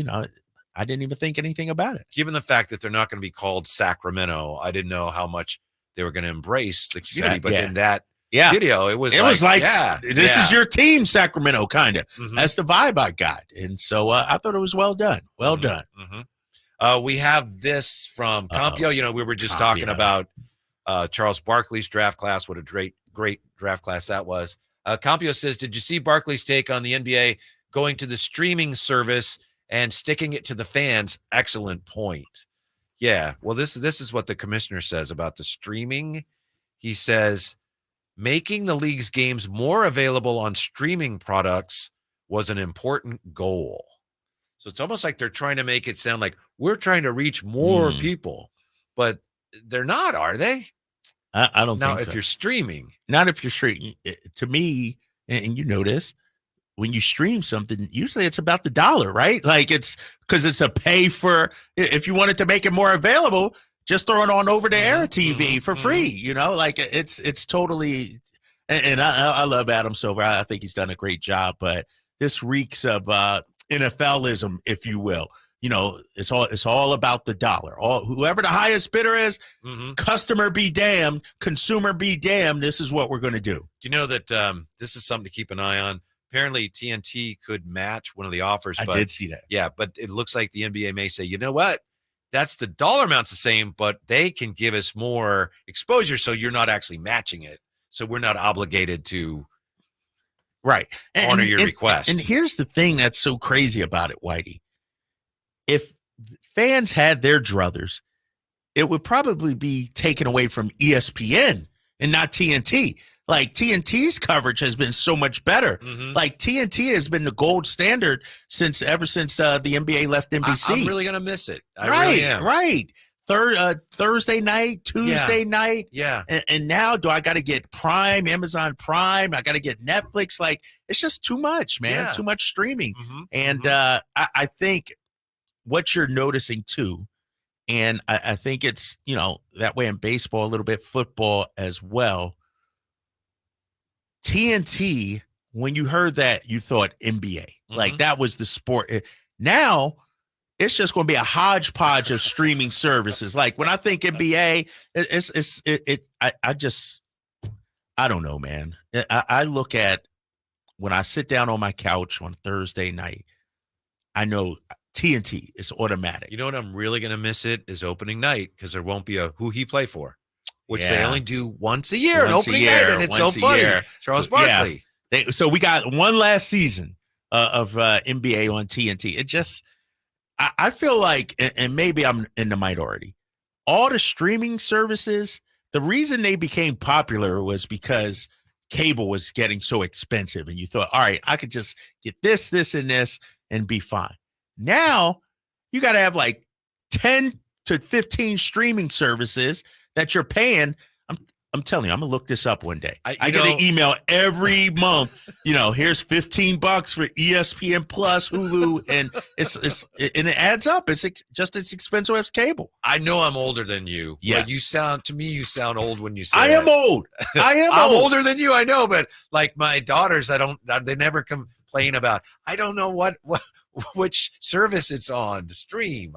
I didn't even think anything about it. Given the fact that they're not going to be called Sacramento, I didn't know how much they were going to embrace the community. But in that video, it was like this is your team, Sacramento, kind of. That's the vibe I got. And so I thought it was well done. Well done. We have this from Compio. We were just talking about Charles Barkley's draft class. What a great draft class that was. Compio says, did you see Barkley's take on the NBA going to the streaming service and sticking it to the fans? Excellent point. Yeah. Well, this is what the commissioner says about the streaming. He says, making the league's games more available on streaming products was an important goal. So it's almost like they're trying to make it sound like we're trying to reach more people, but they're not, are they? I don't think so. Now, if you're streaming. Not if you're streaming. To me, and you know this, when you stream something, usually it's about the dollar, right? Like it's because it's a pay for, if you wanted to make it more available, just throw it on over the air TV for free, like it's totally, and I love Adam Silver. I think he's done a great job, but this reeks of NFLism, if you will. It's all about the dollar. Whoever the highest bidder is, customer be damned, consumer be damned. This is what we're going to do. Do you know that this is something to keep an eye on? Apparently, TNT could match one of the offers. I did see that. Yeah, but it looks like the NBA may say, you know what? That's the dollar amount's the same, but they can give us more exposure, so you're not actually matching it. So we're not obligated to honor your request. And here's the thing that's so crazy about it, Whitey. If fans had their druthers, it would probably be taken away from ESPN and not TNT. Like TNT's coverage has been so much better. Like TNT has been the gold standard ever since the NBA left NBC. I'm really gonna miss it. I really am. Right. Thursday night, Tuesday night. Yeah. And now do I got to get Prime, Amazon Prime? I got to get Netflix. Like it's just too much, man. Yeah. Too much streaming. And I think what you're noticing too, and I think it's, that way in baseball, a little bit football as well. TNT, when you heard that, you thought NBA. Like that was the sport. Now it's just going to be a hodgepodge of streaming services. Like when I think NBA, I don't know, man. I look at when I sit down on my couch on Thursday night, I know TNT is automatic. You know what? I'm really going to miss it is opening night because there won't be a who he play for, which they only do once a year, an opening night, and it's so funny. Charles Barkley. Yeah. So we got one last season of NBA on TNT. It just, I feel like, and maybe I'm in the minority, all the streaming services, the reason they became popular was because cable was getting so expensive, and you thought, all right, I could just get this, and this, and be fine. Now you got to have like 10 to 15 streaming services that you're paying. I'm telling you, I'm gonna look this up one day. I get an email every month. Here's $15 for ESPN Plus, Hulu, and and it adds up. It's just as expensive as cable. I know I'm older than you. Yeah, but you sound old when you say I am old. I'm older than you. I know, but like my daughters, they never complain about. I don't know what which service it's on to stream.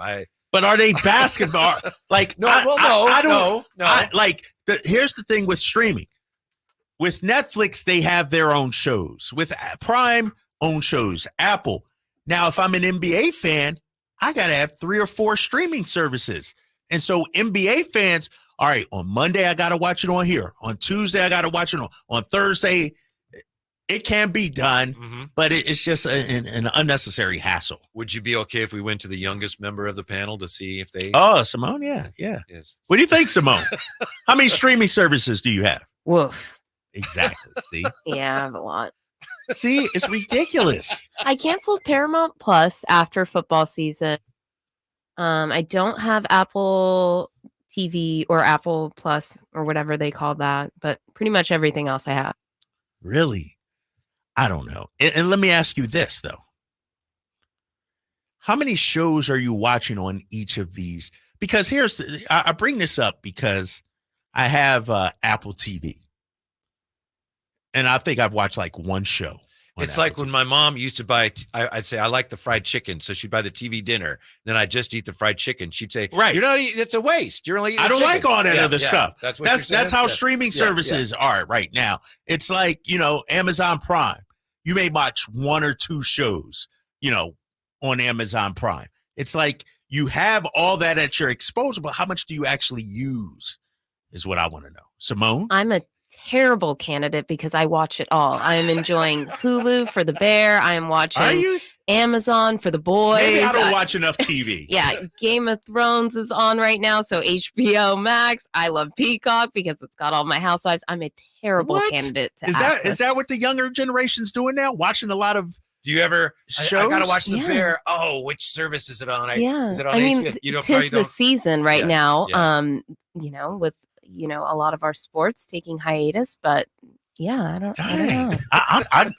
But are they basketball? Like, I don't know. Here's the thing with streaming. With Netflix, they have their own shows. With Prime, own shows. Apple. Now, if I'm an NBA fan, I got to have 3 or 4 streaming services. And so NBA fans, all right, on Monday, I got to watch it on here. On Tuesday, I got to watch it on Thursday. It can be done, but it's just an unnecessary hassle. Would you be okay if we went to the youngest member of the panel to see if they... Oh, Simone? Yeah. Yes. What do you think, Simone? How many streaming services do you have? Woof. Exactly. See? Yeah, I have a lot. See, it's ridiculous. I canceled Paramount Plus after football season. I don't have Apple TV or Apple Plus or whatever they call that, but pretty much everything else I have. Really? I don't know. And let me ask you this, though. How many shows are you watching on each of these? Because I bring this up because I have Apple TV. And I think I've watched like one show. It's like when my mom used to buy, I'd say, I like the fried chicken. So she'd buy the TV dinner. Then I'd just eat the fried chicken. She'd say, right, you're not eating, it's a waste. You're only eating I don't chicken. like all that other stuff. That's how streaming services are right now. It's like, Amazon Prime. You may watch 1 or 2 shows, on Amazon Prime. It's like you have all that at your disposal, but how much do you actually use is what I want to know. Simone? I'm a terrible candidate because I watch it all. I'm enjoying Hulu for the Bear. I'm watching Amazon for the boys. Maybe I don't watch enough TV. Yeah, Game of Thrones is on right now, so HBO Max. I love Peacock because it's got all my housewives. I'm a terrible candidate to ask is that what the younger generation's doing now? Watching a lot of Do you ever shows? I gotta watch the Bear. Oh, which service is it on? Is it on HBO? You don't tis the season right now. Yeah. With a lot of our sports taking hiatus, but I don't know.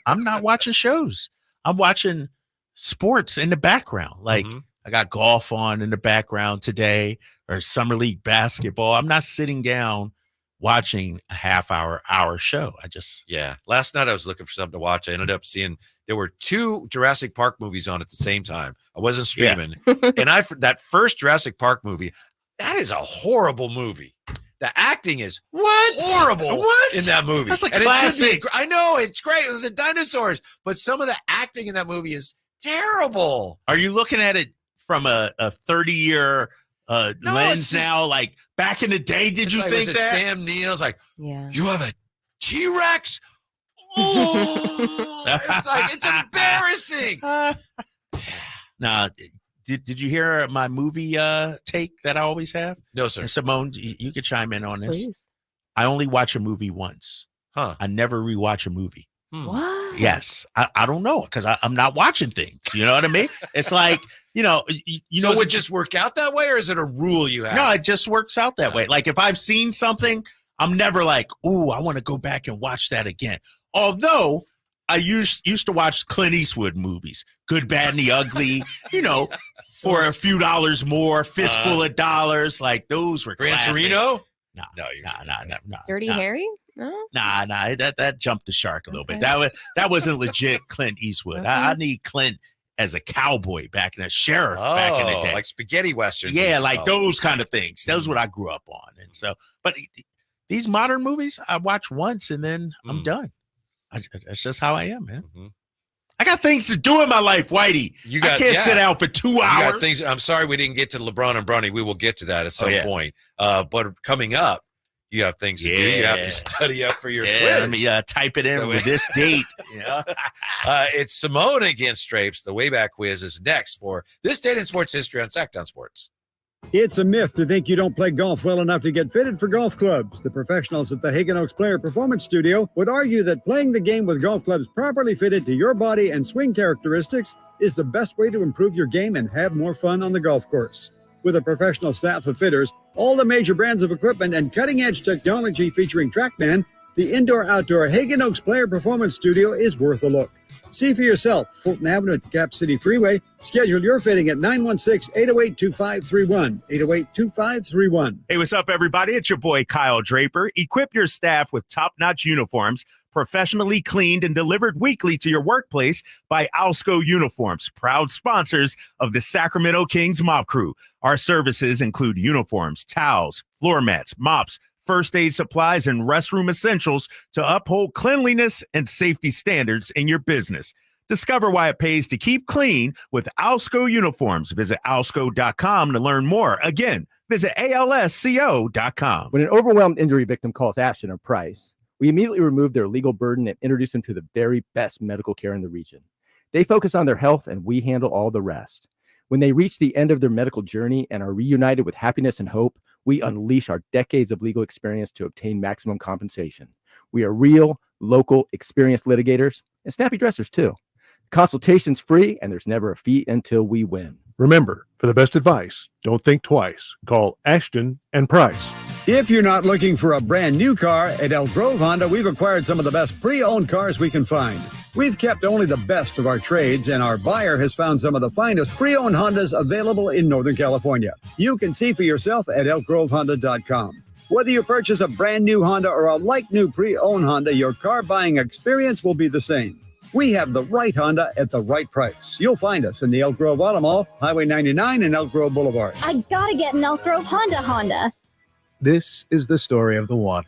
I'm not watching shows. I'm watching sports in the background. Like I got golf on in the background today, or summer league basketball. I'm not sitting down watching a half-hour show. Last night I was looking for something to watch. I ended up seeing there were 2 Jurassic Park movies on at the same time. I wasn't streaming, and that first Jurassic Park movie, that is a horrible movie. The acting is horrible in that movie. That's a classic. I know, it's great with the dinosaurs, but some of the acting in that movie is terrible. Are you looking at it from a 30-year lens now? Like back in the day, did you think that? Sam Neill's like, you have a T-Rex? Oh, it's embarrassing. Now, did you hear my movie take that I always have? No, sir. And Simone, you could chime in on this. Please. I only watch a movie once. I never rewatch a movie. What? Yes. I don't know, because I'm not watching things. You know what I mean? It's like, so does it just work out that way, or is it a rule you have? No, it just works out that way. Like if I've seen something, I'm never like, ooh, I want to go back and watch that again. Although I used to watch Clint Eastwood movies, Good, Bad, and the Ugly, for a few dollars more, Fistful of Dollars. Like those were Gran classic. Torino? No. Dirty Harry? No. Nah. That jumped the shark a little bit. That wasn't legit Clint Eastwood. I need Clint as a cowboy back in a sheriff back in the day, like spaghetti westerns. Yeah, like those kind of things. Those what I grew up on. And so, but these modern movies, I watch once and then I'm done. That's just how I am, man. I got things to do in my life, Whitey. I can't sit down for 2 hours. I'm sorry we didn't get to LeBron and Bronny. We will get to that at some point. But coming up, you have things to do. You have to study up for your quiz. Let me type it in with this date. It's Simone against Drapes. The Wayback Quiz is next for This Date in Sports History on Sacktown Sports. It's a myth to think you don't play golf well enough to get fitted for golf clubs. The professionals at the Hagen Oaks Player Performance Studio would argue that playing the game with golf clubs properly fitted to your body and swing characteristics is the best way to improve your game and have more fun on the golf course. With a professional staff of fitters, all the major brands of equipment, and cutting-edge technology featuring TrackMan, the indoor-outdoor Hagen Oaks Player Performance Studio is worth a look. See for yourself, Fulton Avenue at the Cap City Freeway. Schedule your fitting at 916-808-2531, 808-2531. Hey, what's up, everybody? It's your boy, Kyle Draper. Equip your staff with top-notch uniforms, professionally cleaned and delivered weekly to your workplace by Alsco Uniforms, proud sponsors of the Sacramento Kings Mop Crew. Our services include uniforms, towels, floor mats, mops, first aid supplies, and restroom essentials to uphold cleanliness and safety standards in your business. Discover why it pays to keep clean with Alsco Uniforms. Visit alsco.com to learn more. Again, visit alsco.com. When an overwhelmed injury victim calls Ashton or Price, we immediately remove their legal burden and introduce them to the very best medical care in the region. They focus on their health, and we handle all the rest. When they reach the end of their medical journey and are reunited with happiness and hope, we unleash our decades of legal experience to obtain maximum compensation. We are real, local, experienced litigators and snappy dressers too. Consultation's free, and there's never a fee until we win. Remember, for the best advice, don't think twice. Call Ashton and Price. If you're not looking for a brand new car, at Elk Grove Honda, we've acquired some of the best pre-owned cars we can find. We've kept only the best of our trades, and our buyer has found some of the finest pre-owned Hondas available in Northern California. You can see for yourself at elkgrovehonda.com. Whether you purchase a brand new Honda or a like-new pre-owned Honda, your car buying experience will be the same. We have the right Honda at the right price. You'll find us in the Elk Grove Auto Mall, Highway 99 and Elk Grove Boulevard. I gotta get an Elk Grove Honda. This is the story of the one.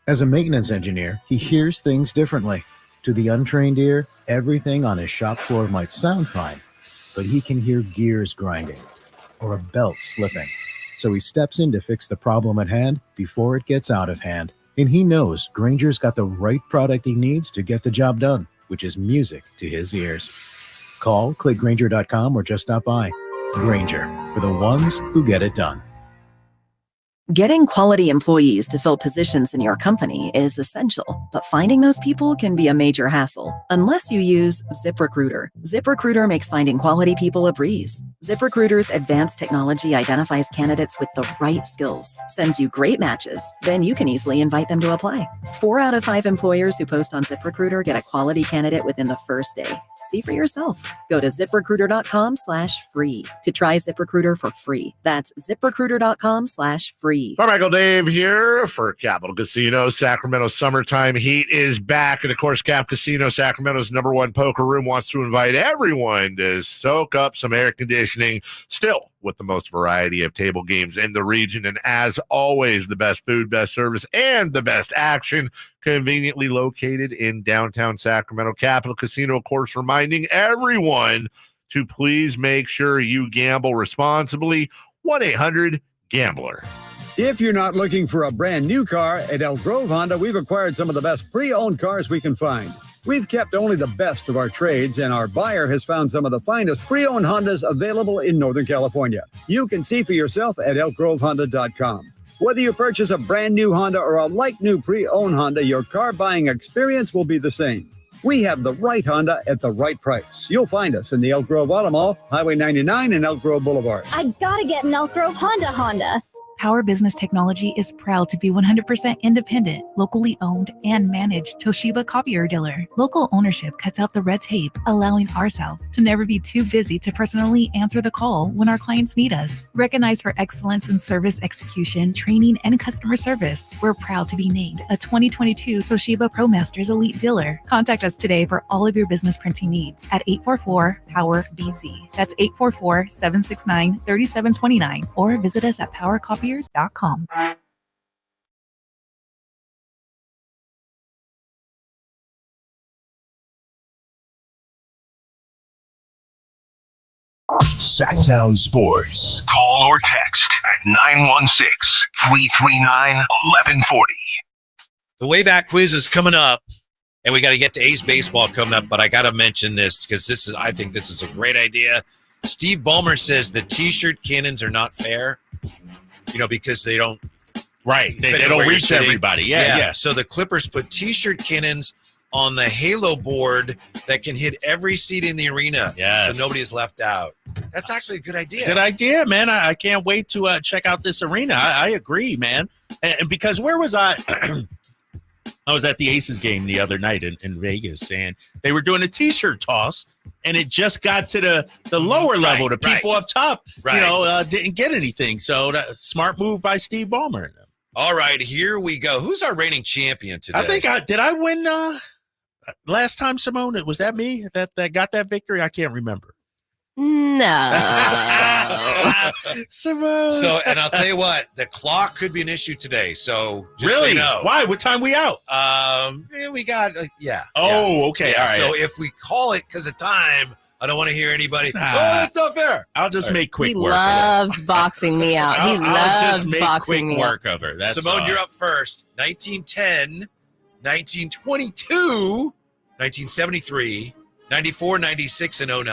As a maintenance engineer, he hears things differently. To the untrained ear, everything on his shop floor might sound fine, but he can hear gears grinding or a belt slipping. So he steps in to fix the problem at hand before it gets out of hand. And he knows Granger's got the right product he needs to get the job done, which is music to his ears. Call, click Granger.com, or just stop by. Granger, for the ones who get it done. Getting quality employees to fill positions in your company is essential, but finding those people can be a major hassle unless you use ZipRecruiter. ZipRecruiter makes finding quality people a breeze. ZipRecruiter's advanced technology identifies candidates with the right skills, sends you great matches, then you can easily invite them to apply. 4 out of 5 employers who post on ZipRecruiter get a quality candidate within the first day. See for yourself. Go to ZipRecruiter.com/free to try ZipRecruiter for free. That's ZipRecruiter.com/free. Carmichael Dave here for Capital Casino. Sacramento summertime heat is back. And of course, Cap Casino, Sacramento's #1 poker room, wants to invite everyone to soak up some air conditioning, still with the most variety of table games in the region. And as always, the best food, best service, and the best action, conveniently located in downtown Sacramento. Capital Casino, of course, reminding everyone to please make sure you gamble responsibly. 1-800-GAMBLER. If you're not looking for a brand new car, at Elk Grove Honda, we've acquired some of the best pre-owned cars we can find. We've kept only the best of our trades, and our buyer has found some of the finest pre-owned Hondas available in Northern California. You can see for yourself at elkgrovehonda.com. Whether you purchase a brand new Honda or a like-new pre-owned Honda, your car buying experience will be the same. We have the right Honda at the right price. You'll find us in the Elk Grove Auto Mall, Highway 99 and Elk Grove Boulevard. I gotta get an Elk Grove Honda. Power Business Technology is proud to be 100% independent, locally owned, and managed Toshiba copier dealer. Local ownership cuts out the red tape, allowing ourselves to never be too busy to personally answer the call when our clients need us. Recognized for excellence in service execution, training, and customer service, we're proud to be named a 2022 Toshiba ProMasters Elite Dealer. Contact us today for all of your business printing needs at 844-POWER-BZ. That's 844-769-3729, or visit us at PowerCopiers.com. Sacktown Sports. Call or text at 916-339-1140. The way back quiz is coming up, and we got to get to Ace Baseball coming up, but I got to mention this because I think this is a great idea. Steve Ballmer says the T-shirt cannons are not fair. Because they don't they don't reach everybody. Yeah. So the Clippers put T-shirt cannons on the Halo board that can hit every seat in the arena. So nobody is left out. That's actually a good idea. Good idea, man. I can't wait to check out this arena. I agree, man. And because where was I? I was at the Aces game the other night in Vegas, and they were doing a T-shirt toss, and it just got to the lower level. The people up top, didn't get anything. So smart move by Steve Ballmer. All right, here we go. Who's our reigning champion today? I think did I win last time, Simone? Was that me that got that victory? I can't remember. No. Simone. So, and I'll tell you what, the clock could be an issue today. So, just really? so you know. Why? What time we out? We got yeah. Oh, okay. Yeah. All right. So if we call it because of time, I don't want to hear anybody. Oh, that's not fair. I'll just make quick He work. loves boxing me out. He I'll loves just make boxing quick me work out. of her. That's Simone, you're up first. 1910, 1922, 1973, 94, 96, and 09.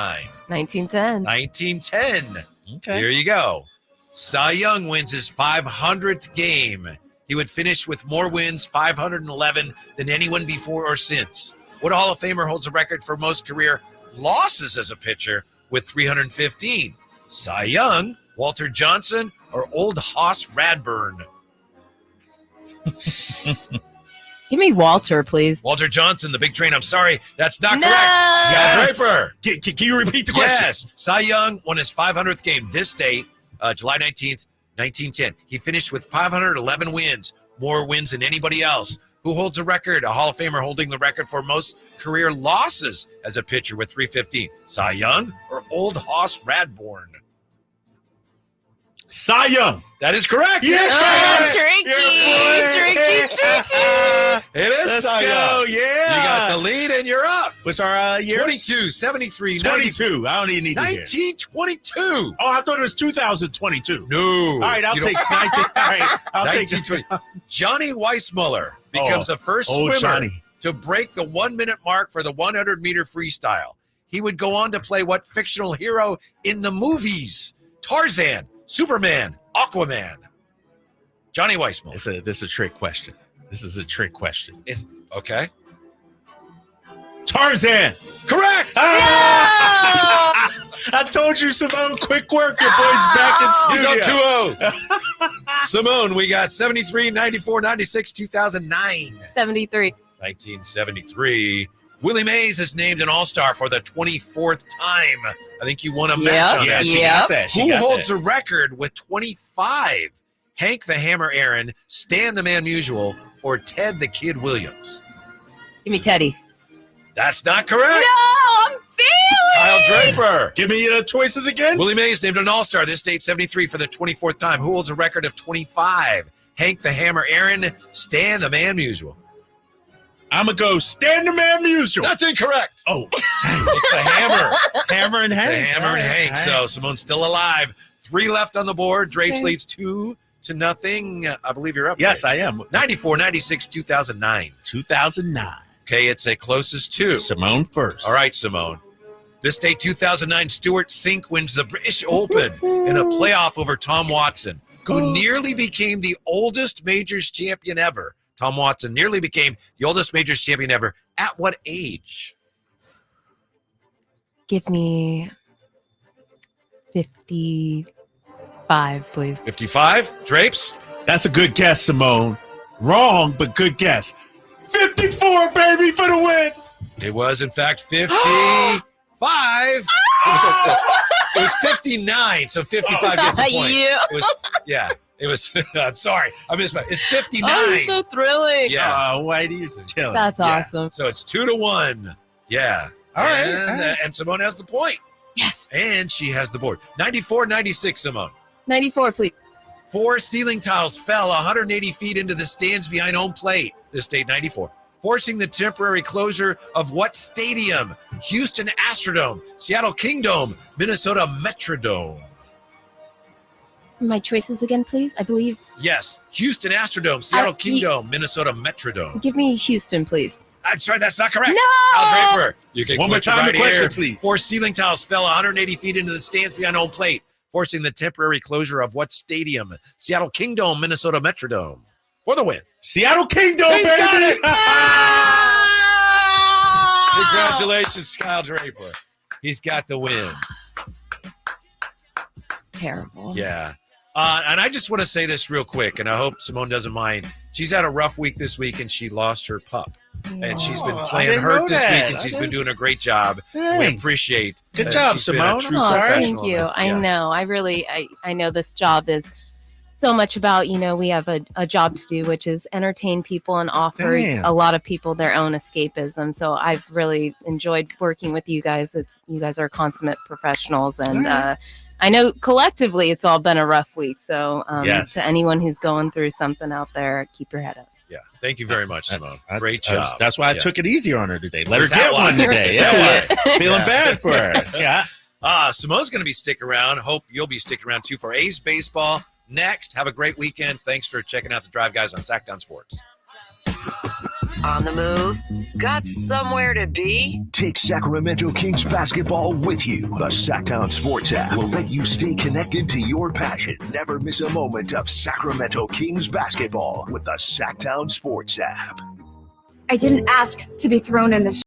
1910. 1910. Okay. Here you go. Cy Young wins his 500th game. He would finish with more wins, 511, than anyone before or since. What Hall of Famer holds a record for most career losses as a pitcher with 315? Cy Young, Walter Johnson, or Old Hoss Radburn? Give me Walter, please. Walter Johnson, the big train. I'm sorry, that's not No! correct. Yes. Draper. Can you repeat the question? Yes. Cy Young won his 500th game this date, July 19th, 1910. He finished with 511 wins, more wins than anybody else. Who holds a record? A Hall of Famer holding the record for most career losses as a pitcher with 315. Cy Young or Old Hoss Radborn? Cy Young. That is correct. Yes, Tricky. It is Let's Cy go. Young. Yeah. You got the lead and you're up. What's our years? 22, 73, 22. I don't even need to hear. 1922. Oh, I thought it was 2022. No. All right, I'll take 19. All right, I'll take 1920. Johnny Weissmuller becomes the first swimmer Johnny. to break the 1 minute mark for the 100-meter freestyle. He would go on to play what fictional hero in the movies? Tarzan, Superman, Aquaman. Johnny Weissmuller. This is a trick question. This is a trick question. Okay. Tarzan. Correct. I told you, Simone, quick work. Your boy's back in He's studio. up 2-0. Simone, we got 73, 94, 96, 2009. 73. 1973. Willie Mays is named an All-Star for the 24th time. I think you won a match on that. She got that. Who holds a record with 25? Hank the Hammer Aaron, Stan the Man Musial, or Ted the Kid Williams? Give me Teddy. That's not correct. No, I'm Kyle feeling. Draper. Give me the choices again. Willie Mays named an All-Star this date 73 for the 24th time. Who holds a record of 25? Hank the Hammer Aaron, Stan the Man Musial. I'm going to go Stan the Man Musial. That's incorrect. Oh, dang. It's a hammer. Hammer and It's Hank. a Hammer and Hank. So Simone's still alive. 3 left on the board. Drapes leads 2-0. I believe you're up. Yes, Drapes. I am. 94, 96, 2009. 2009. Okay, it's a closest 2. Simone first. All right, Simone. This day, 2009, Stuart Sink wins the British Open in a playoff over Tom Watson, who nearly became the oldest majors champion ever. Tom Watson nearly became the oldest majors champion ever. At what age? Give me 55, please. 55? Drapes? That's a good guess, Simone. Wrong, but good guess. 54, baby, for the win. It was, in fact, 55. It was 59, so 55 gets a point. You. It was, yeah. It was, I'm sorry. I missed my, it's 59. Oh, it's so thrilling. Yeah. Why do you kill it? That's Yeah. awesome. So it's 2-1. Yeah. All right. And Simone has the point. Yes. And she has the board. 94, 96, Simone. 94, please. 4 ceiling tiles fell 180 feet into the stands behind home plate. This date, 94. Forcing the temporary closure of what stadium? Houston Astrodome, Seattle Kingdome, Minnesota Metrodome. My choices again, please. I believe. Yes, Houston Astrodome, Seattle Kingdome, Minnesota Metrodome. Give me Houston, please. I'm sorry, that's not correct. No! Al Draper. You can One more click time, right the question, here. please. 4 ceiling tiles fell 180 feet into the stands behind home plate, forcing the temporary closure of what stadium? Seattle Kingdome, Minnesota Metrodome. For the win. Seattle Kingdome, He's baby. got it. Congratulations, Kyle Draper. He's got the win. It's terrible. Yeah. And I just want to say this real quick, and I hope Simone doesn't mind. She's had a rough week this week, and she lost her pup. And she's been playing didn't hurt know this that. week, and she's been doing a great job. Dang. We appreciate. Good job, she's been a Simone. true Oh, professional. thank you. I know. I know this job is so much about, we have a job to do, which is entertain people and offer Damn. a lot of people their own escapism. So I've really enjoyed working with you guys. You guys are consummate professionals, and I know collectively it's all been a rough week. So Yes. to anyone who's going through something out there, keep your head up. Yeah. Thank you very much, Simone. Great job. That's why I Yeah. took it easier on her today. Let her Is that get why? one today. Is that Yeah. why? Feeling Yeah. bad for her. Yeah. Simone's going to be sticking around. Hope you'll be sticking around too for A's baseball. Next, have a great weekend. Thanks for checking out the Drive Guys on Sacktown Sports. On the move? Got somewhere to be? Take Sacramento Kings basketball with you. The Sacktown Sports app will let you stay connected to your passion. Never miss a moment of Sacramento Kings basketball with the Sacktown Sports app. I didn't ask to be thrown in the